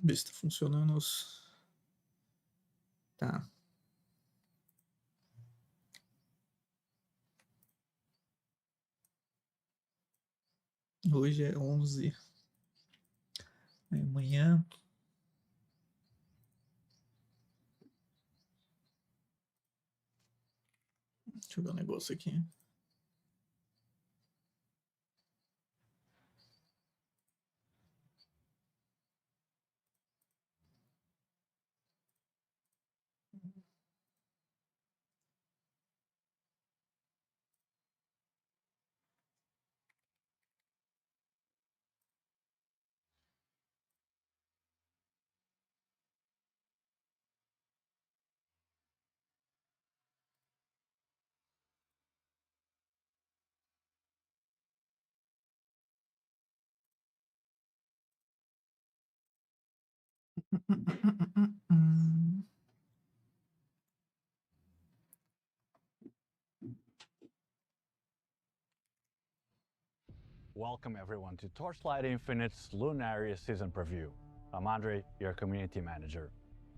Ver se tá funcionando os... Tá. Hoje é 11. Amanhã. Deixa eu ver um negócio aqui. Welcome everyone to Torchlight Infinite's Lunaria season preview. I'm Andre, your community manager.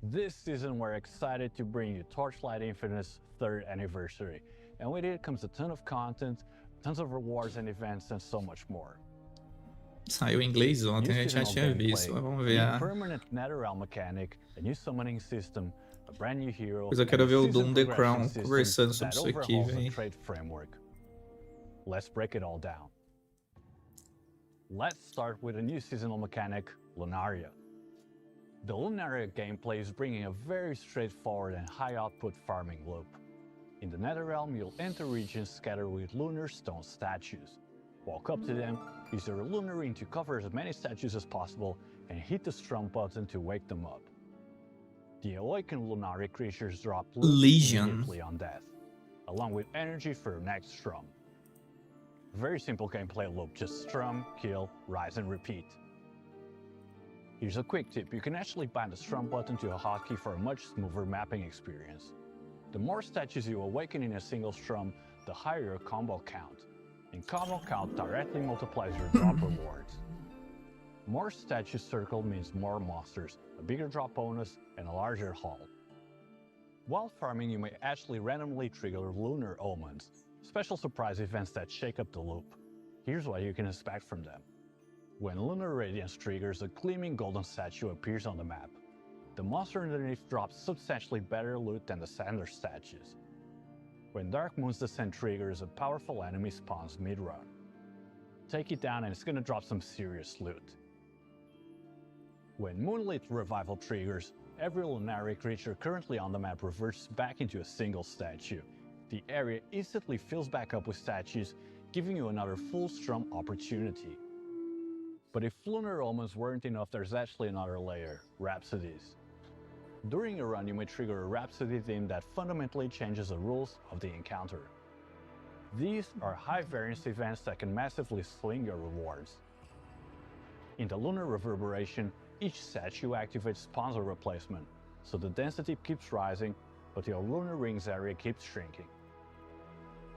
This season we're excited to bring you Torchlight Infinite's 3rd anniversary, and with it comes a ton of content, tons of rewards and events, and so much more. Saiu em inglês ontem, a gente já tinha visto, mas vamos ver a... permanent Netherrealm mechanic, a new summoning system, a brand new hero, Pois eu quero ver o Doom The Crown system conversando sobre that isso aqui, overhauls the velho. trade framework. Let's break it all down. Let's start with a new seasonal mechanic, Lunaria. The Lunaria gameplay is bringing a very straightforward and high-output farming loop. In the Netherrealm, you'll enter regions scattered with lunar stone statues. Walk up to them, use your lunar ring to cover as many statues as possible, and hit the strum button to wake them up. The awakened Lunaria creatures drop loot immediately on death, along with energy for your next strum. Very simple gameplay loop, just strum, kill, rise and repeat. Here's a quick tip, you can actually bind the strum button to a hotkey for a much smoother mapping experience. The more statues you awaken in a single strum, the higher your combo count. And combo count directly multiplies your drop rewards. More statues circled means more monsters, a bigger drop bonus, and a larger haul. While farming, you may actually randomly trigger lunar omens, special surprise events that shake up the loop. Here's what you can expect from them. When Lunar Radiance triggers, a gleaming golden statue appears on the map. The monster underneath drops substantially better loot than the standard statues. When Dark Moon's Descent triggers, a powerful enemy spawns mid-run. Take it down and it's gonna drop some serious loot. When Moonlit Revival triggers, every Lunaria creature currently on the map reverts back into a single statue. The area instantly fills back up with statues, giving you another full strum opportunity. But if lunar omens weren't enough, there's actually another layer, Rhapsodies. During a run, you may trigger a Rhapsody theme that fundamentally changes the rules of the encounter. These are high variance events that can massively swing your rewards. In the Lunar Reverberation, each statue activates sponsor replacement, so the density keeps rising, but your lunar rings area keeps shrinking.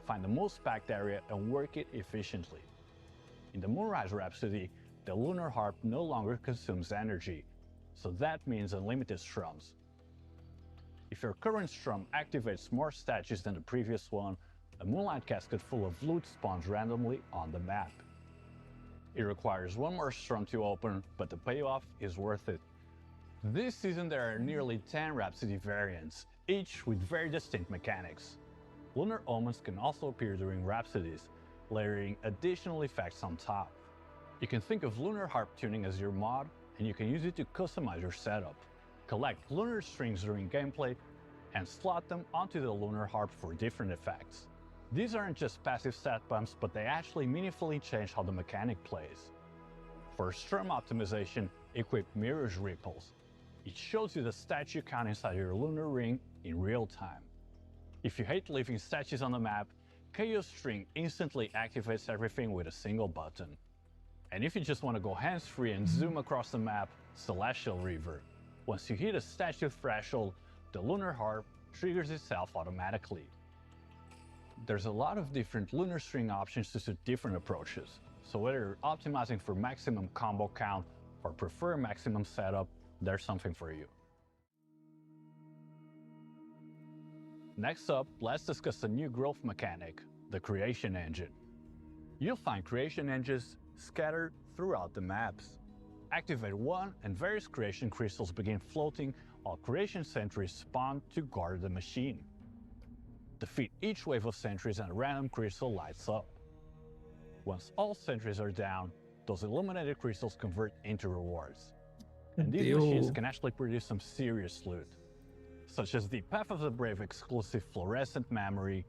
Find the most packed area and work it efficiently. In the Moonrise Rhapsody, the lunar harp no longer consumes energy, so that means unlimited strums. If your current strum activates more statues than the previous one, a Moonlight Casket full of loot spawns randomly on the map. It requires one more strum to open, but the payoff is worth it. This season there are nearly 10 Rhapsody variants, each with very distinct mechanics. Lunar Omens can also appear during Rhapsodies, layering additional effects on top. You can think of Lunar Harp tuning as your mod, and you can use it to customize your setup. Collect lunar strings during gameplay, and slot them onto the Lunar Harp for different effects. These aren't just passive stat bumps, but they actually meaningfully change how the mechanic plays. For strum optimization, equip Mirror's Ripples. It shows you the statue count inside your lunar ring in real time. If you hate leaving statues on the map, Chaos String instantly activates everything with a single button. And if you just want to go hands-free and zoom across the map, Celestial River. Once you hit a statue threshold, the lunar harp triggers itself automatically. There's a lot of different lunar string options to suit different approaches, so whether you're optimizing for maximum combo count or prefer maximum setup, there's something for you. Next up, let's discuss a new growth mechanic, the creation engine. You'll find creation engines scattered throughout the maps. Activate one and various creation crystals begin floating while creation sentries spawn to guard the machine. Defeat each wave of sentries and a random crystal lights up. Once all sentries are down, those illuminated crystals convert into rewards. And these machines can actually produce some serious loot, such as the Path of the Brave exclusive fluorescent memory,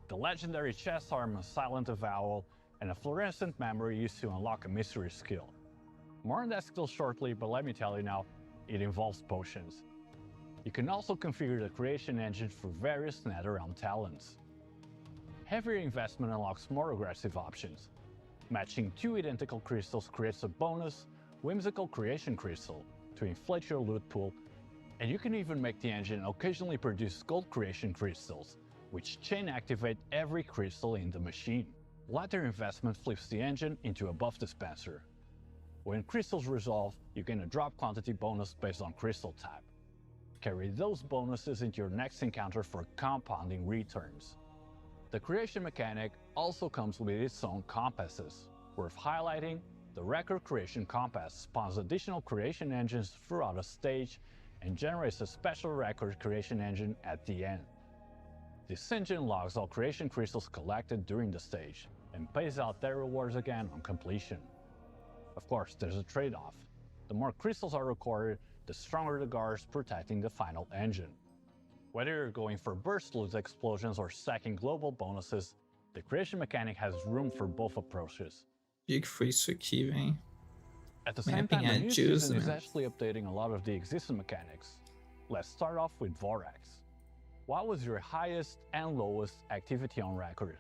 the legendary chest armor Silent Avowal, and a fluorescent memory used to unlock a mystery skill. More on that skill shortly, but let me tell you now, it involves potions. You can also configure the creation engine for various NetherRealm talents. Heavier investment unlocks more aggressive options. Matching two identical crystals creates a bonus, whimsical creation crystal to inflate your loot pool, and you can even make the engine occasionally produce gold creation crystals, which chain activate every crystal in the machine. Lighter investment flips the engine into a buff dispenser. When crystals resolve, you gain a drop quantity bonus based on crystal type. Carry those bonuses into your next encounter for compounding returns. The creation mechanic also comes with its own compasses. Worth highlighting, the record creation compass spawns additional creation engines throughout a stage and generates a special record creation engine at the end. This engine logs all creation crystals collected during the stage and pays out their rewards again on completion. Of course, there's a trade-off. The more crystals are recorded, the stronger the guards protecting the final engine. Whether you're going for burst loot explosions or stacking global bonuses, the creation mechanic has room for both approaches. O que foi isso aqui, velho? At the same time, the new season is actually updating a lot of the existing mechanics. Let's start off with Vorax. What was your highest and lowest activity on record?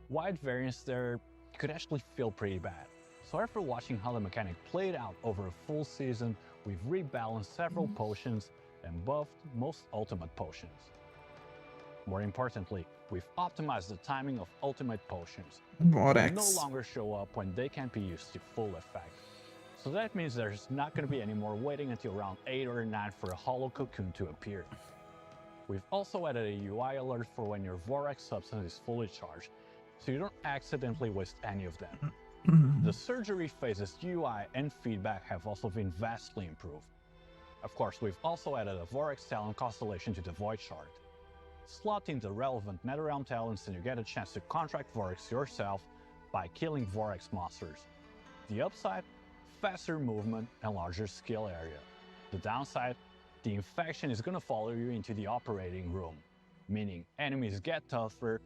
Wide variance there could actually feel pretty bad. So after watching how the mechanic played out over a full season, we've rebalanced several potions and buffed most ultimate potions. More importantly, we've optimized the timing of ultimate potions. They no longer show up when they can't be used to full effect. So that means there's not going to be any more waiting until round 8 or 9 for a hollow cocoon to appear. We've also added a UI alert for when your Vorax substance is fully charged, so you don't accidentally waste any of them. The surgery phases UI and feedback have also been vastly improved. Of course, we've also added a Vorax talent constellation to the Void chart. Slot in the relevant NetherRealm talents and you get a chance to contract Vorax yourself by killing Vorax monsters. The upside? Faster movement and larger skill area. The downside? The infection is going to follow you into the operating room, meaning enemies get tougher,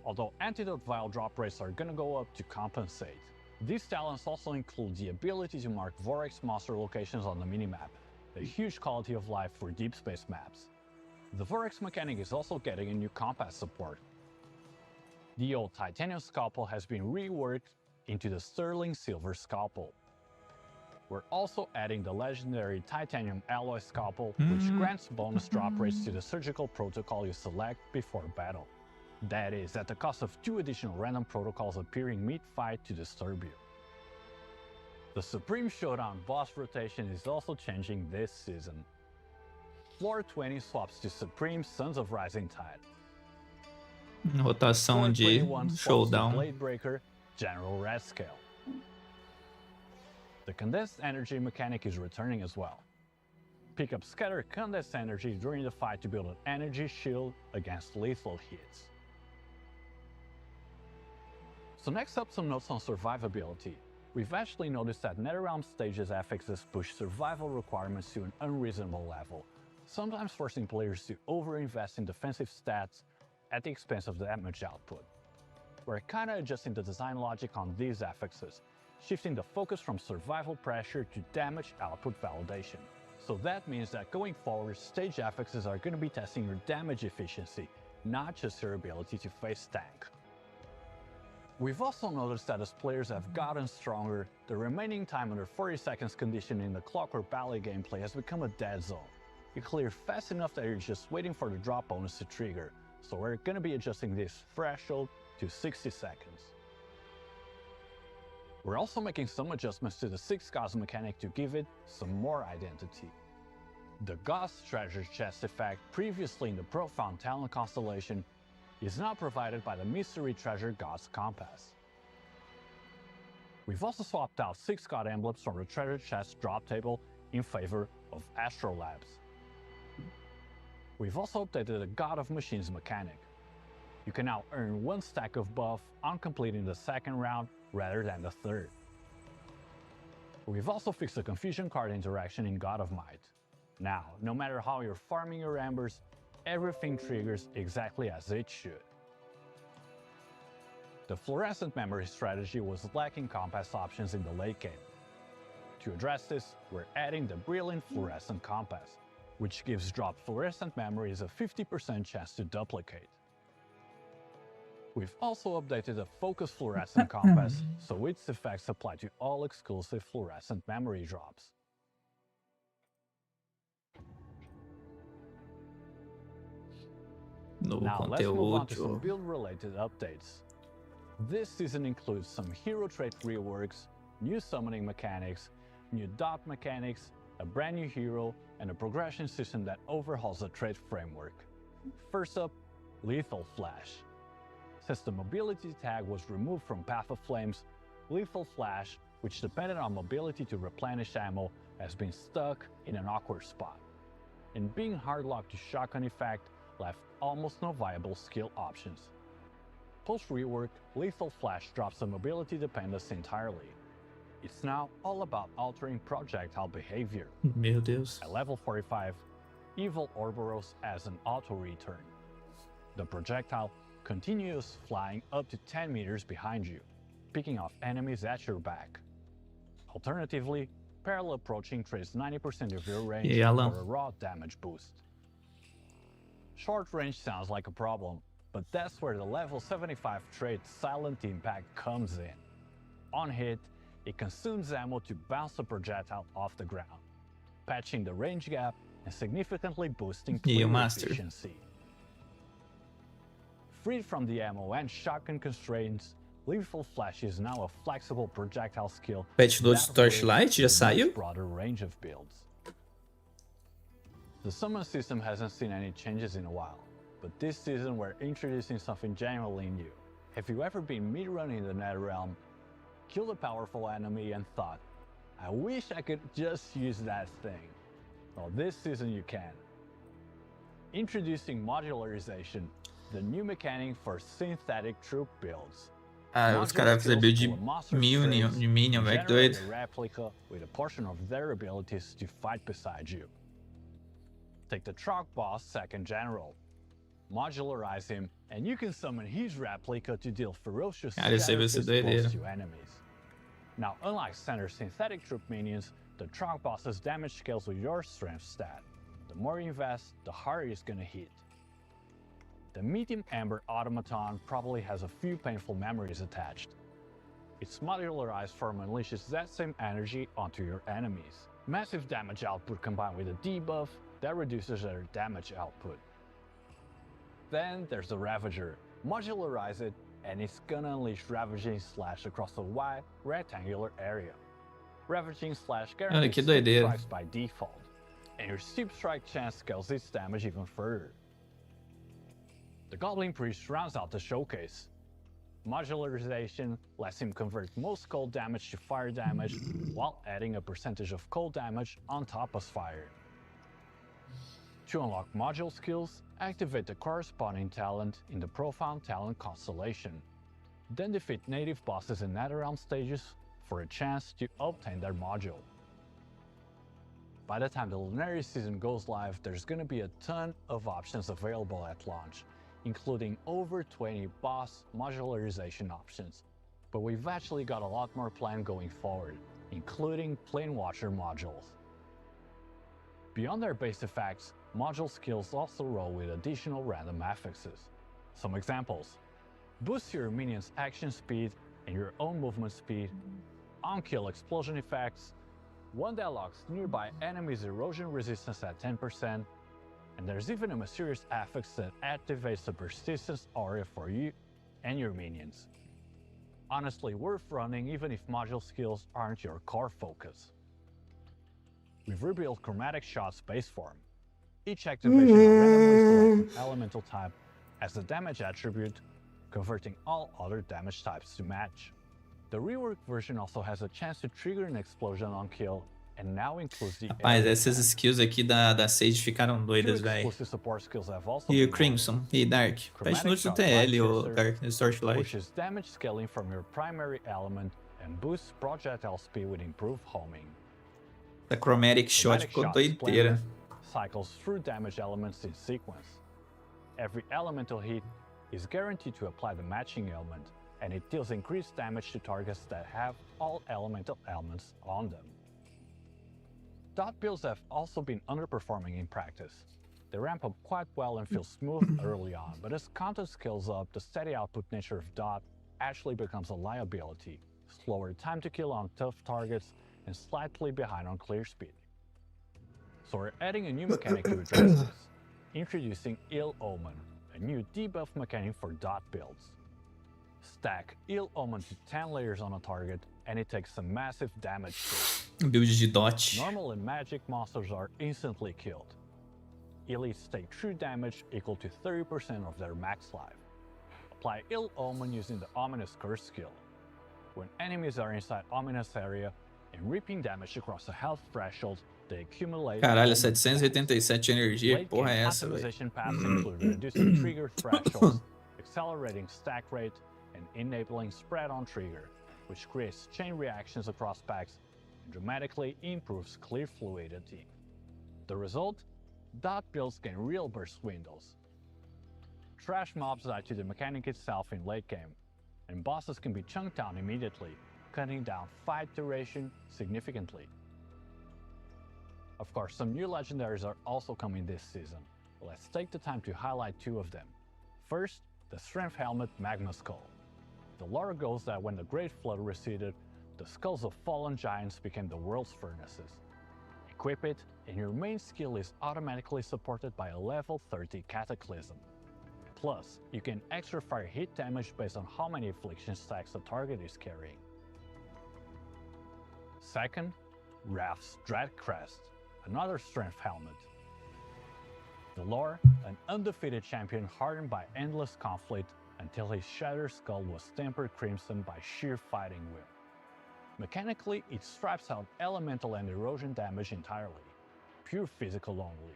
although antidote vial drop rates are going to go up to compensate. These talents also include the ability to mark Vorax monster locations on the minimap, a huge quality of life for deep space maps. The Vorax mechanic is also getting a new compass support. The old titanium scalpel has been reworked into the sterling silver scalpel. We're also adding the legendary titanium alloy scalpel, which grants bonus drop rates to the surgical protocol you select before battle. That is, at the cost of 2 additional random protocols appearing mid-fight to disturb you. The Supreme Showdown boss rotation is also changing this season. Floor 20 swaps to Supreme Sons of Rising Tide. Rotação de showdown. Blade Breaker, General Red Scale. The condensed energy mechanic is returning as well. Pick up scattered condensed energy during the fight to build an energy shield against lethal hits. So next up, some notes on survivability. We've actually noticed that NetherRealm stages affixes push survival requirements to an unreasonable level, sometimes forcing players to overinvest in defensive stats at the expense of damage output. We're kinda adjusting the design logic on these affixes, shifting the focus from survival pressure to damage output validation. So that means that going forward, stage affixes are going to be testing your damage efficiency, not just your ability to face tank. We've also noticed that as players have gotten stronger, the remaining time under 40 seconds condition in the Clockwork Ballet gameplay has become a dead zone. You clear fast enough that you're just waiting for the drop bonus to trigger, so we're going to be adjusting this threshold to 60 seconds. We're also making some adjustments to the 6 Gods mechanic to give it some more identity. The Gods Treasure Chest effect, previously in the Profound Talent constellation, is now provided by the Mystery Treasure Gods Compass. We've also swapped out 6 God emblems from the Treasure Chest drop table in favor of Astrolabs. We've also updated the God of Machines mechanic. You can now earn 1 stack of buff on completing the second round rather than the third. We've also fixed the Confusion card interaction in God of Might. Now, no matter how you're farming your embers, everything triggers exactly as it should. The Fluorescent Memory strategy was lacking compass options in the late game. To address this, we're adding the Brilliant Fluorescent Compass, which gives dropped Fluorescent Memories a 50% chance to duplicate. We've also updated the Focus Fluorescent Compass, so its effects apply to all exclusive Fluorescent Memory drops. Novo Now let's move on to some conteúdo. build-related updates. This season includes some hero trait reworks, new summoning mechanics, new dot mechanics, a brand new hero, and a progression system that overhauls the trait framework. First up, Lethal Flash. Since the mobility tag was removed from Path of Flames, Lethal Flash, which depended on mobility to replenish ammo, has been stuck in an awkward spot. And being hardlocked to shotgun effect left almost no viable skill options. Post-rework, Lethal Flash drops the mobility dependence entirely. It's now all about altering projectile behavior. Meu Deus. At level 45, Evil Ouroboros adds an auto-return. The projectile continues flying up to 10 meters behind you, picking off enemies at your back. Alternatively, Parallel Approaching trades 90% of your range E aí, Alan? for a raw damage boost. Short range sounds like a problem, but that's where the level 75 trait Silent Impact comes in. On hit, it consumes ammo to bounce the projectile off the ground, patching the range gap and significantly boosting player Master. efficiency. Freed from the ammo and shotgun constraints, Lethal Flash is now a flexible projectile skill Patch notes that Torchlight works já with a saiu? much broader range of builds. The summon system hasn't seen any changes in a while, but this season we're introducing something genuinely new. Have you ever been mid-run in the Netherrealm, killed a powerful enemy and thought, I wish I could just use that thing? Well, this season you can. Introducing Modularization, the new mechanic for synthetic troop builds. Ah, os caras fizeram build de Minion, velho, que doido. A replica with a portion of their abilities to fight beside you. Take the Trog boss second general. Modularize him, and you can summon his replica to deal ferocious Cara, isso aí vai ser shatter fist blows doideira. to enemies. Now, unlike standard synthetic troop minions, the Trog boss's damage scales with your strength stat. The more you invest, the harder it's gonna hit. The Medium Amber Automaton probably has a few painful memories attached. Its modularized form unleashes that same energy onto your enemies. Massive damage output combined with a debuff that reduces their damage output. Then there's the Ravager. Modularize it, and it's gonna unleash Ravaging Slash across a wide, rectangular area. Ravaging Slash guarantees que steep doideira. strikes by default, and your steep strike chance scales its damage even further. The Goblin Priest rounds out the showcase. Modularization lets him convert most cold damage to fire damage, while adding a percentage of cold damage on top of fire. To unlock module skills, activate the corresponding talent in the Profound Talent constellation. Then defeat native bosses in Netherrealm stages for a chance to obtain their module. By the time the Lunaria season goes live, there's gonna be a ton of options available at launch, including over 20 boss modularization options. But we've actually got a lot more planned going forward, including Planewatcher modules. Beyond their base effects, module skills also roll with additional random affixes. Some examples: boost your minion's action speed and your own movement speed, on-kill explosion effects, one that locks nearby enemies' erosion resistance at 10%, and there's even a mysterious affix that activates the persistence aura for you and your minions. Honestly, worth running even if module skills aren't your core focus. We've rebuilt Chromatic Shot's base form. Each activation randomly selects an elemental type as the damage attribute, converting all other damage types to match. The reworked version also has a chance to trigger an explosion on kill, and now includes the... Rapaz, essas skills aqui da Sage ficaram doidas, velho. E o Crimson e Dark. Pede noite do TL, o Dark Torchlight. Pushes damage scaling from your primary element and boosts projectile speed with improved homing. A Chromatic Shot ficou doideira. Cycles through damage elements in sequence. Every elemental hit is guaranteed to apply the matching element, and it deals increased damage to targets that have all elemental elements on them. Dot builds have also been underperforming in practice. They ramp up quite well and feel smooth early on, but as content scales up, the steady output nature of Dot actually becomes a liability, slower time to kill on tough targets, and slightly behind on clear speed. So we're adding a new mechanic to address this, introducing Ill Omen, a new debuff mechanic for Dot builds. Stack Ill Omen to 10 layers on a target, and it takes some massive damage to it. Build de Dot. Normal and magic monsters are instantly killed. Elites take true damage equal to 30% of their max life. Apply Ill Omen using the Ominous Curse skill. When enemies are inside Ominous area and reaping damage across the health threshold, they accumulate... Caralho, 787 energia, que porra é essa, velho? Paths include reducing trigger thresholds, accelerating stack rate, and enabling spread on trigger, which creates chain reactions across packs and dramatically improves clear fluidity. The result? Dot builds gain real burst windows. Trash mobs die to the mechanic itself in late game, and bosses can be chunked down immediately, cutting down fight duration significantly. Of course, some new legendaries are also coming this season. Let's take the time to highlight two of them. First, the Strength Helmet Magma Skull. The lore goes that when the Great Flood receded, the skulls of fallen giants became the world's furnaces. Equip it, and your main skill is automatically supported by a level 30 Cataclysm. Plus, you can extra fire hit damage based on how many affliction stacks the target is carrying. Second, Wrath's Dreadcrest, another Strength Helmet. The lore, an undefeated champion hardened by endless conflict until his shattered skull was tempered crimson by sheer fighting will. Mechanically, it stripes out elemental and erosion damage entirely, pure physical only.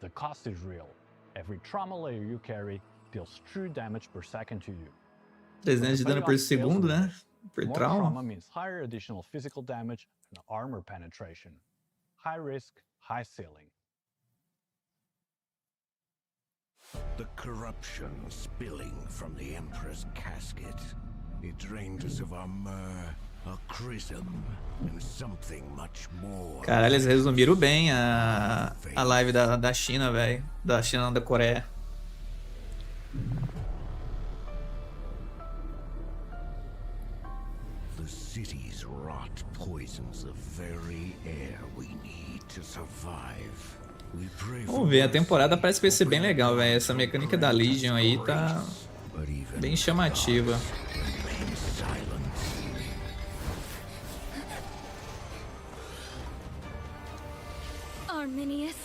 The cost is real. Every trauma layer you carry deals true damage per second to you. 300 de dano por segundo, né? Per More trauma. trauma means higher additional physical damage and armor penetration. High risk, high ceiling. The corruption spilling from the Emperor's casket. It drained us of our myrrh, our chrism, and something much more. Caralho, eles resumiram bem a live da China, velho. Da China, da Coreia. The city's rot poisons the very air we need to survive. Vamos ver, a temporada parece que vai ser bem legal, velho. Essa mecânica da Legion aí tá bem chamativa. Arminius,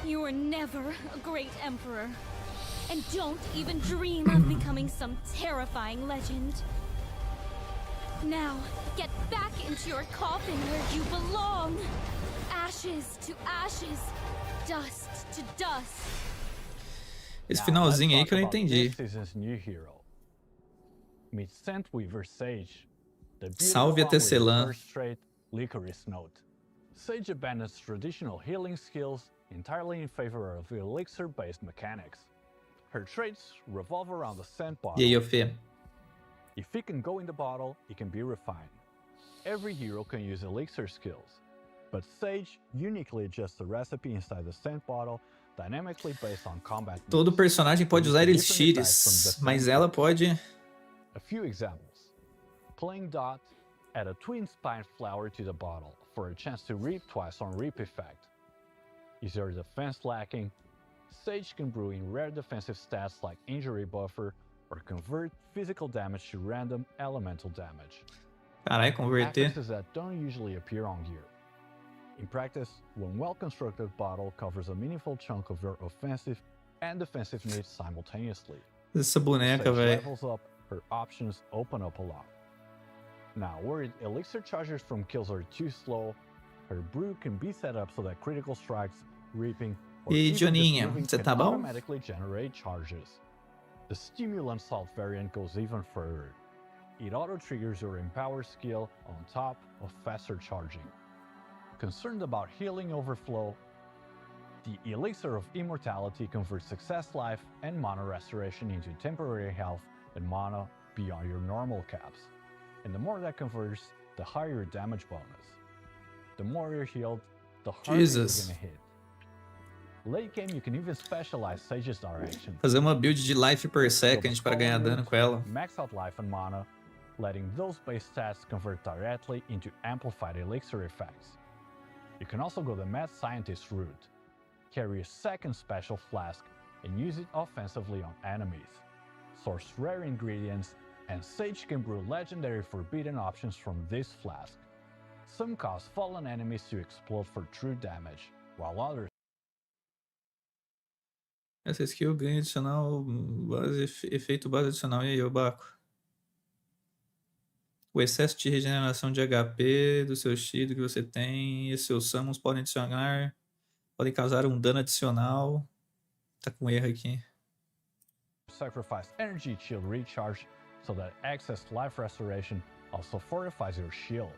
you were never a great emperor, and don't even dream of becoming some terrifying legend. Now, get back into your coffin where you belong. Ashes to ashes, dust to dust. Esse finalzinho aí que eu não entendi. Salve a Tecelã. Sage abandons traditional healing skills entirely in favor of elixir-based mechanics. Her traits revolve around the scent bottle. E aí, Fê? If it can go in the bottle, it can be refined. Every hero can use elixir skills. But Sage uniquely adjusts the recipe inside the scent bottle dynamically based on combat needs. Todo personagem pode usar elixires, mas ela pode... A few examples. Playing Dot, add a twin spine flower to the bottle for a chance to reap twice on reap effect. Is your defense lacking? Sage can brew in rare defensive stats like injury buffer or convert physical damage to random elemental damage. Carai, converter. Affixes that don't usually appear on gear. In practice, one well-constructed bottle covers a meaningful chunk of your offensive and defensive needs simultaneously. Essa boneca, Sage velho. levels up, her options open up a lot. Now, worried elixir charges from kills are too slow, her brew can be set up so that critical strikes, reaping, or E even just Joninha, moving você can tá bom? automatically generate charges. The stimulant salt variant goes even further. It auto-triggers your empower skill on top of faster charging. Concerned about healing overflow, the Elixir of Immortality converts success life and mana restoration into temporary health and mana beyond your normal caps. And the more that converts, the higher your damage bonus. The more you're healed, the harder Jesus. you're gonna hit. Late game, you can even specialize Sage's direction. Fazer uma build de life per second para ganhar dano com ela. Max out life and mana, letting those base stats convert directly into amplified elixir effects. You can also go the mad scientist route, carry a second special flask and use it offensively on enemies, source rare ingredients, and Sage can brew legendary forbidden options from this flask. Some cause fallen enemies to explode for true damage, while others Essa skill ganha adicional, efeito base adicional. E aí, Obaco? O excesso de regeneração de HP do seu shield que você tem e seus summons podem causar um dano adicional. Tá com erro aqui. sacrifice energy shield recharge so that excess life restoration also fortifies your shield,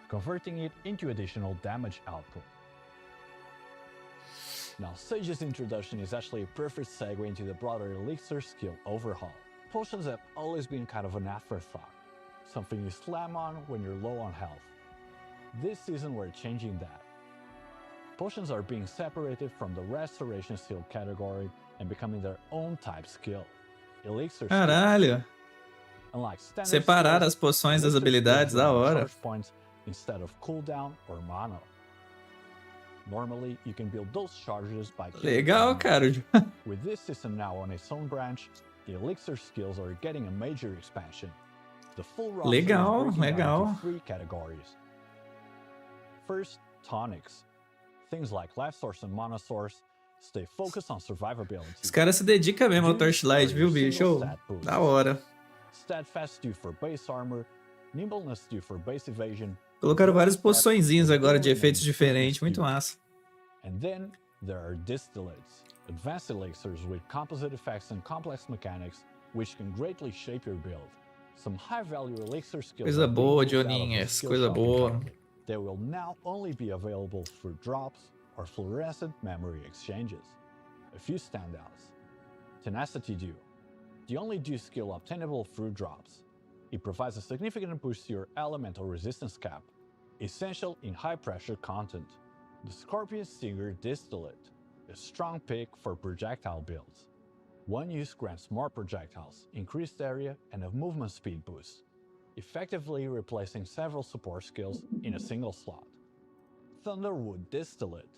converting it into additional damage output. Now, Sage's introduction is actually a perfect segue into the broader Elixir skill overhaul. Potions have always been kind of an afterthought, something you slam on when you're low on health. This season we're changing that. Potions are being separated from the restoration skill category and becoming their own type skill. Elixir Caralho! Unlike standard Separar skills, as poções das Elixir habilidades, skills da run on hora. charge points instead of cooldown or mana. Normally, you can build those charges by killing Legal, enemies. cara. With this system now on its own branch, the Elixir skills are getting a major expansion. The full roster Legal, is breaking down legal. into 3 categories. First, tonics. Things like life source and mana source stay focused on survivability. Os caras se dedicam mesmo ao Torchlight, viu, bicho? Da hora. Steadfast due for base armor, nimbleness due for base evasion. Colocaram várias poçõezinhas agora de efeitos diferentes. Muito massa. And then there are distillates, advanced elixirs with composite effects and complex mechanics, which can greatly shape your build. Some high-value elixir skills Coisa are being boa, pulled out of the Joninhas. skill Coisa shop boa. entirely. They will now only be available through drops or fluorescent memory exchanges. A few standouts. Tenacity Dew, the only Dew skill obtainable through drops. It provides a significant boost to your elemental resistance cap, essential in high-pressure content. The Scorpion Stinger Distillate, a strong pick for projectile builds. One use grants more projectiles, increased area, and a movement speed boost, effectively replacing several support skills in a single slot. Thunderwood Distillate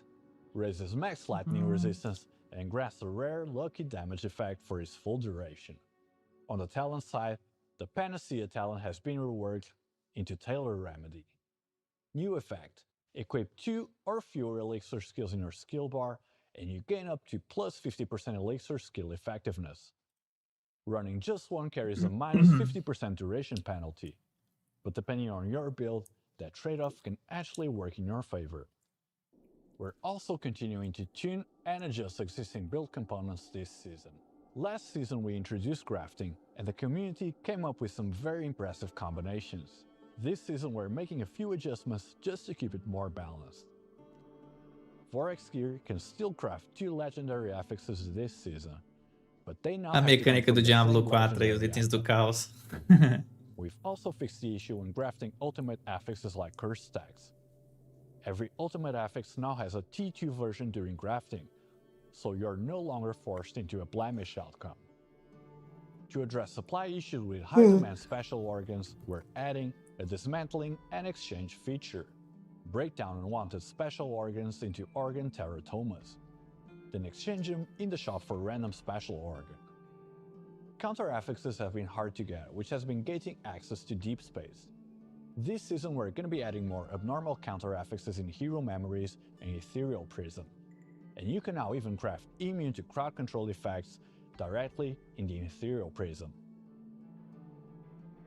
raises max lightning resistance and grants a rare lucky damage effect for its full duration. On the talent side, the Panacea talent has been reworked into Tailor Remedy. New effect: equip 2 or fewer elixir skills in your skill bar and you gain up to plus 50% elixir skill effectiveness. Running just one carries a minus 50% duration penalty, but depending on your build, that trade-off can actually work in your favor. We're also continuing to tune and adjust existing build components this season. Last season we introduced crafting, and the community came up with some very impressive combinations. This season we're making a few adjustments just to keep it more balanced. Vorex Gear can still craft 2 legendary affixes this season, but they now A have to come mecânica from do the Diablo same 4 aí, os legendary itens do affix. caos. We've also fixed the issue when grafting ultimate affixes like curse stacks. Every ultimate affix now has a T2 version during grafting, so you're no longer forced into a blemish outcome. To address supply issues with high-demand special organs, we're adding a dismantling and exchange feature. Break down unwanted special organs into organ teratomas, then exchange them in the shop for random special organ. Counter affixes have been hard to get, which has been gating access to deep space. This season we're going to be adding more abnormal counter affixes in Hero Memories and Ethereal Prism, and you can now even craft immune to crowd control effects directly in the Ethereal Prism.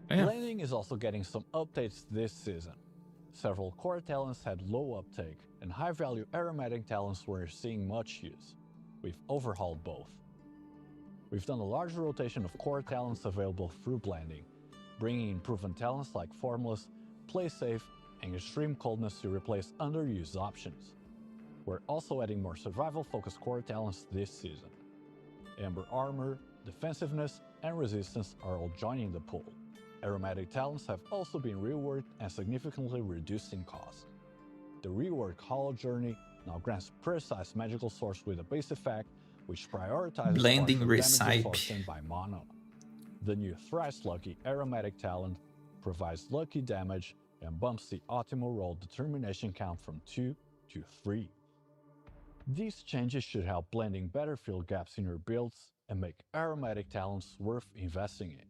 Yeah. Blending is also getting some updates this season. Several core talents had low uptake, and high-value aromatic talents were seeing much use. We've overhauled both. We've done a large rotation of core talents available through blending, bringing in proven talents like Formless, Play Safe, and Extreme Coldness to replace underused options. We're also adding more survival-focused core talents this season. Amber Armor, Defensiveness, and Resistance are all joining the pool. Aromatic talents have also been reworked and significantly reduced in cost. The reworked Hollow Journey now grants precise magical source with a base effect, which prioritizes Blending partial damage Recipe. absorption by Mano. The new Thrice Lucky Aromatic talent provides lucky damage and bumps the optimal roll determination count from 2 to 3. These changes should help blending better fill gaps in your builds and make aromatic talents worth investing in.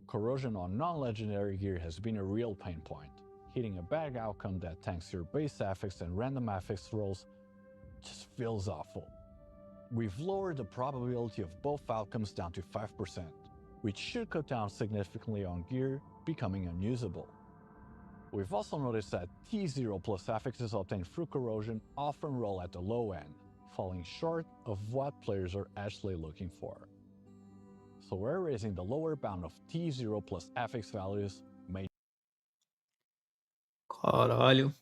Corrosion on non-legendary gear has been a real pain point. Hitting a bad outcome that tanks your base affix and random affix rolls just feels awful. We've lowered the probability of both outcomes down to 5%, which should cut down significantly on gear becoming unusable. We've also noticed that T0 plus affixes obtained through corrosion often roll at the low end, falling short of what players are actually looking for. So we're raising the lower bound of T0 plus affix values made. Caralho.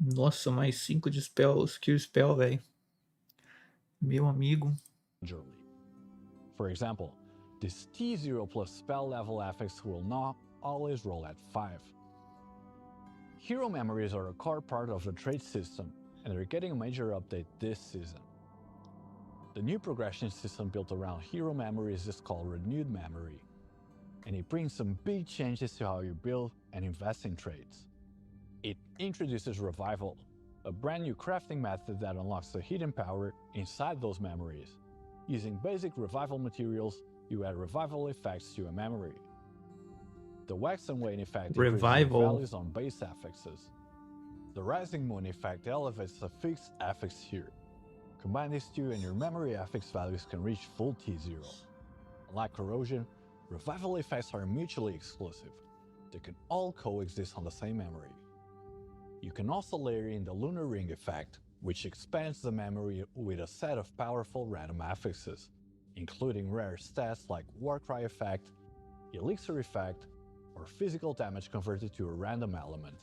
Nossa, mais 5 de spell, skill spell, velho. Meu amigo. For example, this T0 plus spell level affix will not always roll at 5. Hero memories are a core part of the trade system, and they're getting a major update this season. The new progression system built around hero memories is called Renewed Memory, and it brings some big changes to how you build and invest in trades. It introduces Revival, a brand new crafting method that unlocks the hidden power inside those memories. Using basic revival materials, you add revival effects to a memory. The Wax and Wane effect increases the values on base affixes. The Rising Moon effect elevates a fixed affix here. Combine these two and your memory affix values can reach full T0. Unlike Corrosion, revival effects are mutually exclusive. They can all coexist on the same memory. You can also layer in the Lunar Ring effect, which expands the memory with a set of powerful random affixes, including rare stats like Warcry effect, Elixir effect, or physical damage converted to a random element.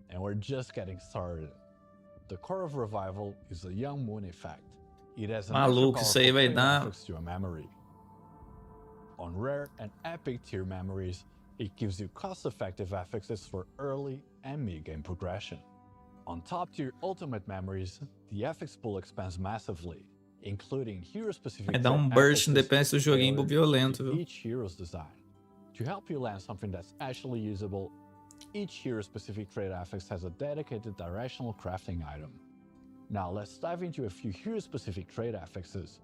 And we're just getting started. The core of Revival is the Young Moon effect. It has an Maluco, isso aí vai dar. affix to a memory. On rare and epic tier memories, it gives you cost-effective affixes for early and mid-game progression. On top-tier ultimate memories, the affix pool expands massively, including hero-specific Vai dar burst independente do joguinho violento, viu? each hero's design. To help you land something that's actually usable, each hero-specific trait affix has a dedicated directional crafting item. Now let's dive into a few hero-specific trait affixes.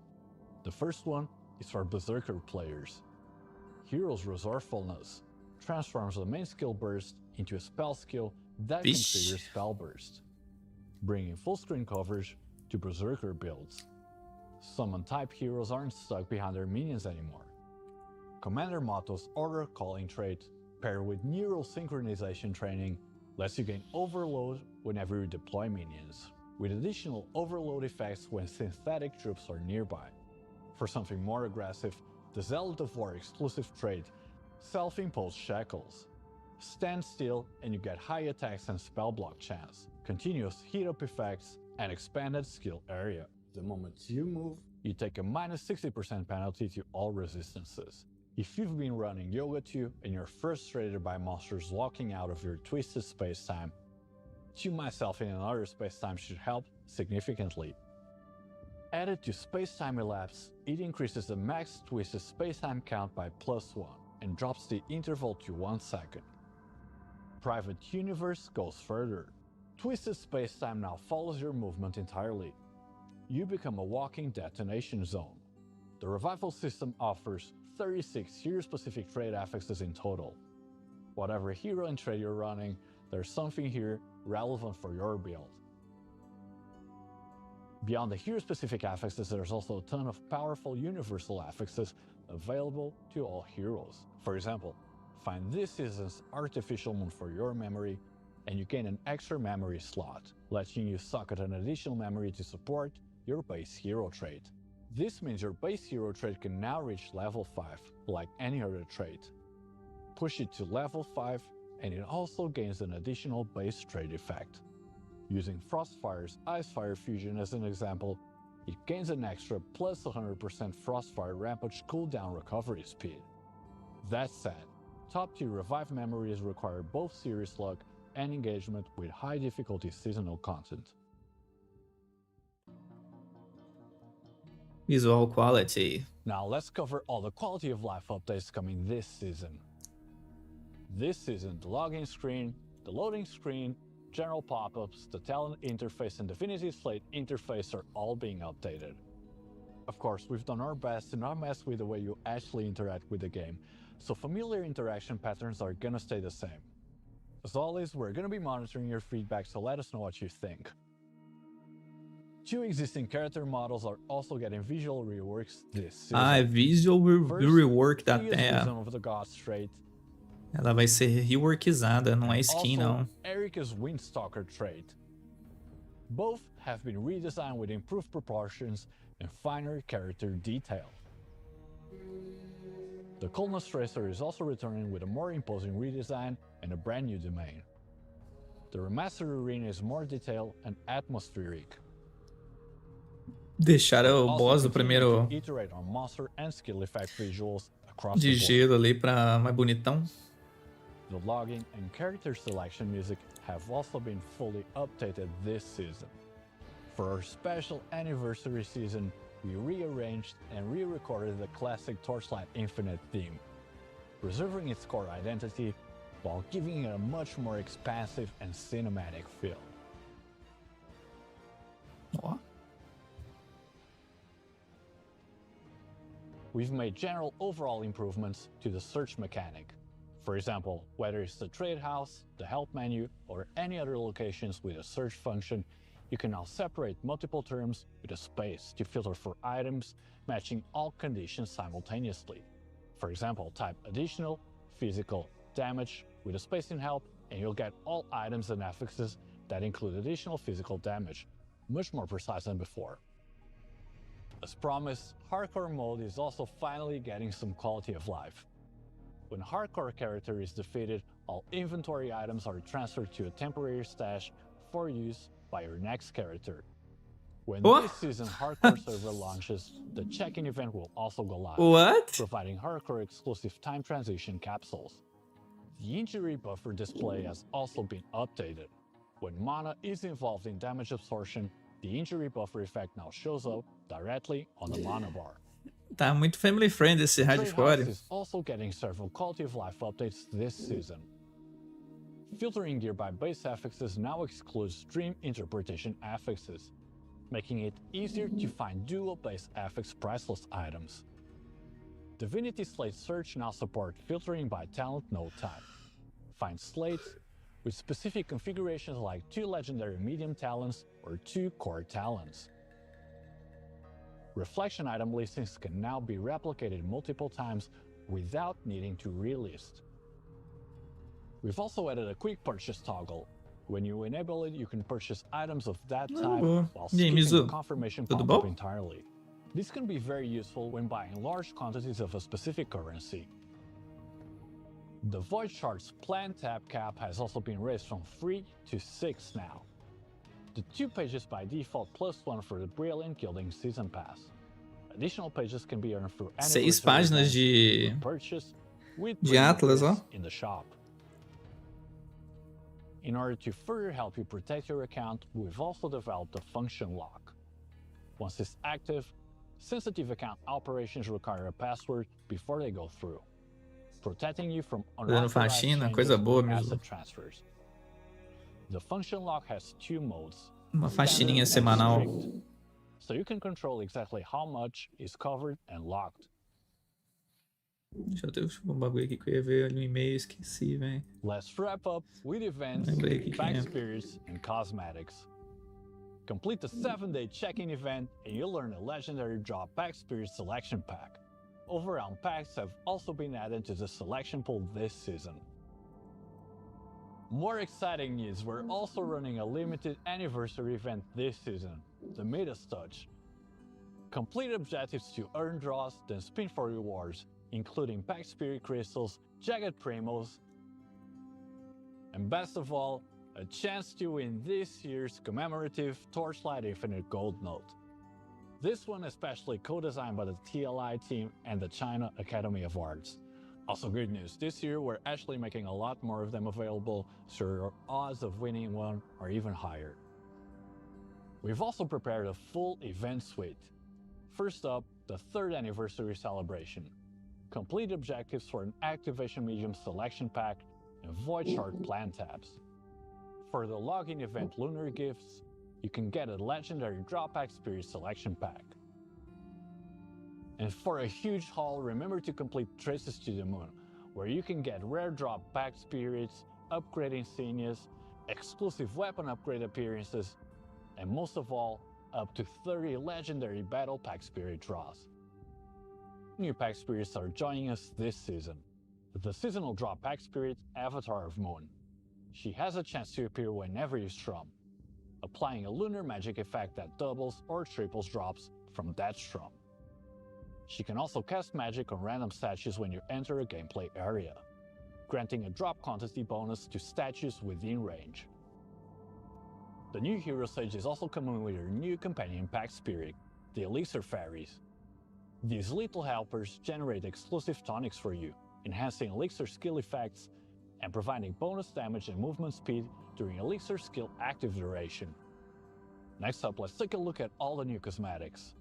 The first one is for Berserker players. Hero's Resourcefulness transforms the main skill burst into a spell skill that can trigger spell burst, bringing full screen coverage to Berserker builds. Summon type heroes aren't stuck behind their minions anymore. Commander Motto's Order Calling trait, paired with Neural Synchronization training, lets you gain Overload whenever you deploy minions, with additional Overload effects when synthetic troops are nearby. For something more aggressive, the Zealot of War exclusive trait, Self-Imposed Shackles. Stand still and you get high attacks and spell block chance, continuous heat-up effects, and expanded skill area. The moment you move, you take a minus 60% penalty to all resistances. If you've been running Yoga 2 and you're frustrated by monsters locking out of your twisted spacetime, 2 myself in another spacetime should help significantly. Added to spacetime elapse, it increases the max twisted spacetime count by +1 and drops the interval to 1 second. Private Universe goes further. Twisted spacetime now follows your movement entirely. You become a walking detonation zone. The revival system offers 36 hero-specific trait affixes in total. Whatever hero and trait you're running, there's something here relevant for your build. Beyond the hero-specific affixes, there's also a ton of powerful universal affixes available to all heroes. For example, find this season's Artificial Moon for your memory, and you gain an extra memory slot, letting you socket an additional memory to support your base hero trait. This means your base hero trait can now reach level 5, like any other trait. Push it to level 5, and it also gains an additional base trait effect. Using Frostfire's Icefire Fusion as an example, it gains an extra plus 100% Frostfire Rampage cooldown recovery speed. That said, top-tier revive memories require both serious luck and engagement with high difficulty seasonal content. Visual quality. Now let's cover all the quality of life updates coming this season. This season, the login screen, the loading screen, general pop-ups, the talent interface and Divinity Slate interface are all being updated. Of course, we've done our best to not mess with the way you actually interact with the game, so familiar interaction patterns are gonna stay the same. As always, we're gonna be monitoring your feedback, so let us know what you think. 2 existing character models are also getting visual reworks this season. Visual rework da Terra. Terra. Of the Gods trait. Ela vai ser reworkizada, não é skin Also, não. Erika's Windstalker trait. Both have been redesigned with improved proportions and finer character detail. The Coldness Tracer is also returning with a more imposing redesign and a brand new domain. The remastered arena is more detailed and atmospheric. Deixaram o Also boss do continue to primeiro iterate on monster and skill effect visuals across de the board. gelo ali pra mais bonitão. The logging and character selection music have also been fully updated this season. For our special anniversary season, we rearranged and re-recorded the classic Torchlight Infinite theme, preserving its core identity while giving it a much more expansive and cinematic feel. Ó. We've made general overall improvements to the search mechanic. For example, whether it's the trade house, the help menu, or any other locations with a search function, you can now separate multiple terms with a space to filter for items matching all conditions simultaneously. For example, type additional, physical, damage with a space in help, and you'll get all items and affixes that include additional physical damage, much more precise than before. As promised, Hardcore mode is also finally getting some quality of life. When a Hardcore character is defeated, all inventory items are transferred to a temporary stash for use by your next character. When this season Hardcore server launches, the check-in event will also go live, providing Hardcore exclusive time transition capsules. The injury buffer display has also been updated. When mana is involved in damage absorption, the injury buffer effect now shows up directly on the mana bar. Tá muito family friendly esse hardcore. Is also getting several quality of life updates this season. Filtering gear by base affixes now excludes dream interpretation affixes, making it easier to find dual base affix priceless items. Divinity Slate Search now support filtering by talent node type. Find slates with specific configurations like 2 legendary medium talents or 2 core talents. Reflection item listings can now be replicated multiple times without needing to relist. We've also added a quick purchase toggle. When you enable it, you can purchase items of that type while skipping the confirmation pop-up entirely. This can be very useful when buying large quantities of a specific currency. The Void Shard's planned tab cap has also been raised from 3 to 6 now. The 2 pages by default +1 for the Brilliant Gilding Season Pass. Additional pages can be earned through 6 páginas de purchase with Atlas, ó. in the shop. In order to further help you protect your account, we've also developed a function lock. Once it's active, sensitive account operations require a password before they go through, protecting you from unauthorized faxina, changes coisa boa or mesmo. asset transfers. The function lock has 2 modes. Uma faxininha standard and semanal. strict, so you can control exactly how much is covered and locked. Deixa eu ver um bagulho aqui que eu ia ver no e-mail, esqueci, velho. Let's wrap up with events, pack spirits, and cosmetics. Complete the 7-day check-in event and you'll earn a legendary drop pack spirit selection pack. Overhaul packs have also been added to the selection pool this season. More exciting news, we're also running a limited anniversary event this season, the Midas Touch. Complete objectives to earn draws, then spin for rewards, including pack spirit crystals, jagged primos, and best of all, a chance to win this year's commemorative Torchlight Infinite Gold Note. This one especially co-designed by the TLI team and the China Academy of Arts. Also good news, this year we're actually making a lot more of them available, so your odds of winning one are even higher. We've also prepared a full event suite. First up, the 3rd anniversary celebration. Complete objectives for an activation medium selection pack and void shard plan tabs. For the login event lunar gifts, you can get a legendary drop pack spirit selection pack. And for a huge haul, remember to complete Traces to the Moon, where you can get rare drop pack spirits, upgrade insignias, exclusive weapon upgrade appearances, and most of all, up to 30 legendary battle pack spirit draws. New pack spirits are joining us this season. The seasonal drop pack spirit, Avatar of Moon. She has a chance to appear whenever you strum, applying a lunar magic effect that doubles or triples drops from that strum. She can also cast magic on random statues when you enter a gameplay area, granting a drop quantity bonus to statues within range. The new hero stage is also coming with your new companion pack spirit, the Elixir Fairies. These little helpers generate exclusive tonics for you, enhancing Elixir skill effects and providing bonus damage and movement speed during Elixir skill active duration. Next up, let's take a look at all the new cosmetics.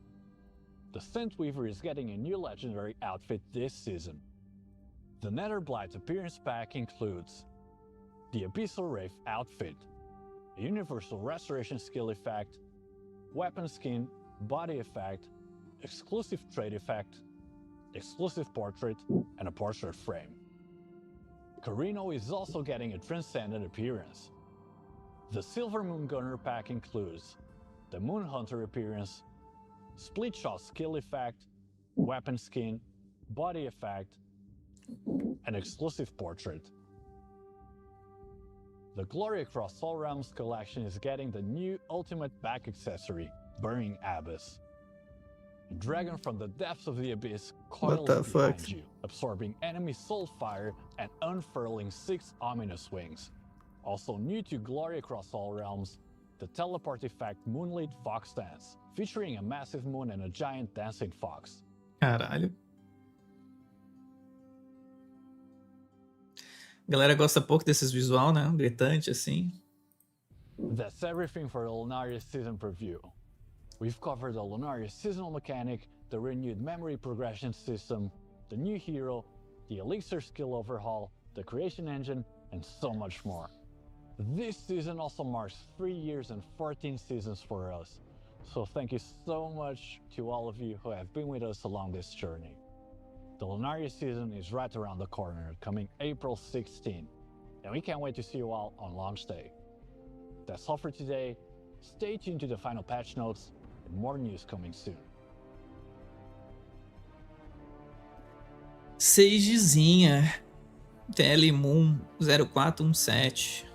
The Scent Weaver is getting a new legendary outfit this season. The Netherblight appearance pack includes the Abyssal Wraith outfit, a universal restoration skill effect, weapon skin, body effect, exclusive trait effect, exclusive portrait, and a portrait frame. Carino is also getting a transcendent appearance. The Silver Moon Gunner pack includes the Moon Hunter appearance, split shot skill effect, weapon skin, body effect, and exclusive portrait. The Glory Across All Realms collection is getting the new ultimate back accessory, Burning Abyss. A dragon from the depths of the abyss coils behind you, absorbing enemy soul fire and unfurling 6 ominous wings. Also new to Glory Across All Realms, the teleport effect Moonlit Fox Dance, featuring a massive moon and a giant dancing fox. Caralho. A galera gosta pouco desses visual, né? Gritante assim. That's everything for the Lunaria season preview. We've covered the Lunaria seasonal mechanic, the renewed memory progression system, the new hero, the Elixir skill overhaul, the creation engine, and so much more. This season also marks 3 years and 14 seasons for us. So thank you so much to all of you who have been with us along this journey. The Lunaria season is right around the corner, coming April 16, and we can't wait to see you all on launch day. That's all for today. Stay tuned to the final patch notes and more news coming soon. Seigezinha. TL Moon 0417.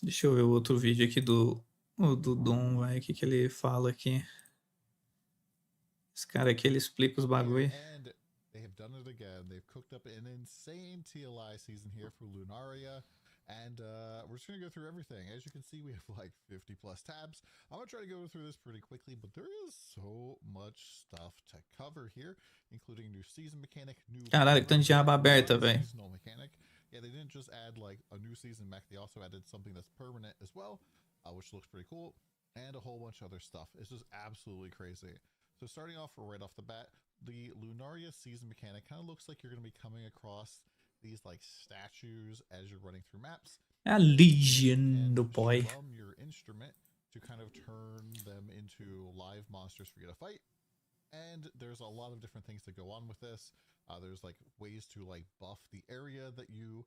Deixa eu ver o outro vídeo aqui do Dom, vai, o que ele fala aqui. Esse cara aqui, ele explica os bagulho. And they have done it again. They've cooked up an insane TLI season here for Lunaria. And we're just going to go through everything. As you can see, we have like 50 plus tabs. I'm going to try to go through this pretty quickly, but there is so much stuff to cover here, including new season mechanic, new Caralho, que tanto de aba aberta, velho. seasonal mechanic. Yeah, they didn't just add like a new season mech, they also added something that's permanent as well, which looks pretty cool, and a whole bunch of other stuff. It's just absolutely crazy. So starting off right off the bat, the Lunaria season mechanic kind of looks like you're going to be coming across these like statues as you're running through maps. A legion do boy. Your instrument to kind of turn them into live monsters for you to fight. And there's a lot of different things that go on with this. There's like ways to like buff the area that you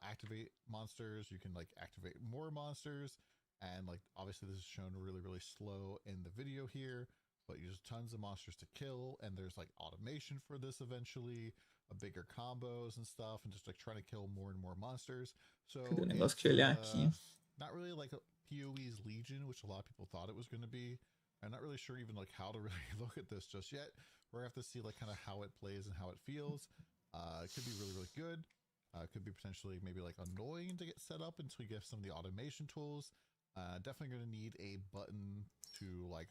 activate monsters. You can like activate more monsters, and like obviously this is shown really slow in the video here, but there's tons of monsters to kill, and there's like automation for this eventually, bigger combos and stuff, and just like trying to kill more and more monsters. So not really like a PoE's Legion, which a lot of people thought it was going to be. I'm not really sure even like how to really look at this just yet. We're gonna have to see like kind of how it plays and how it feels. It could be really good. It could be potentially maybe like annoying to get set up until you get some of the automation tools. Definitely gonna need a button to like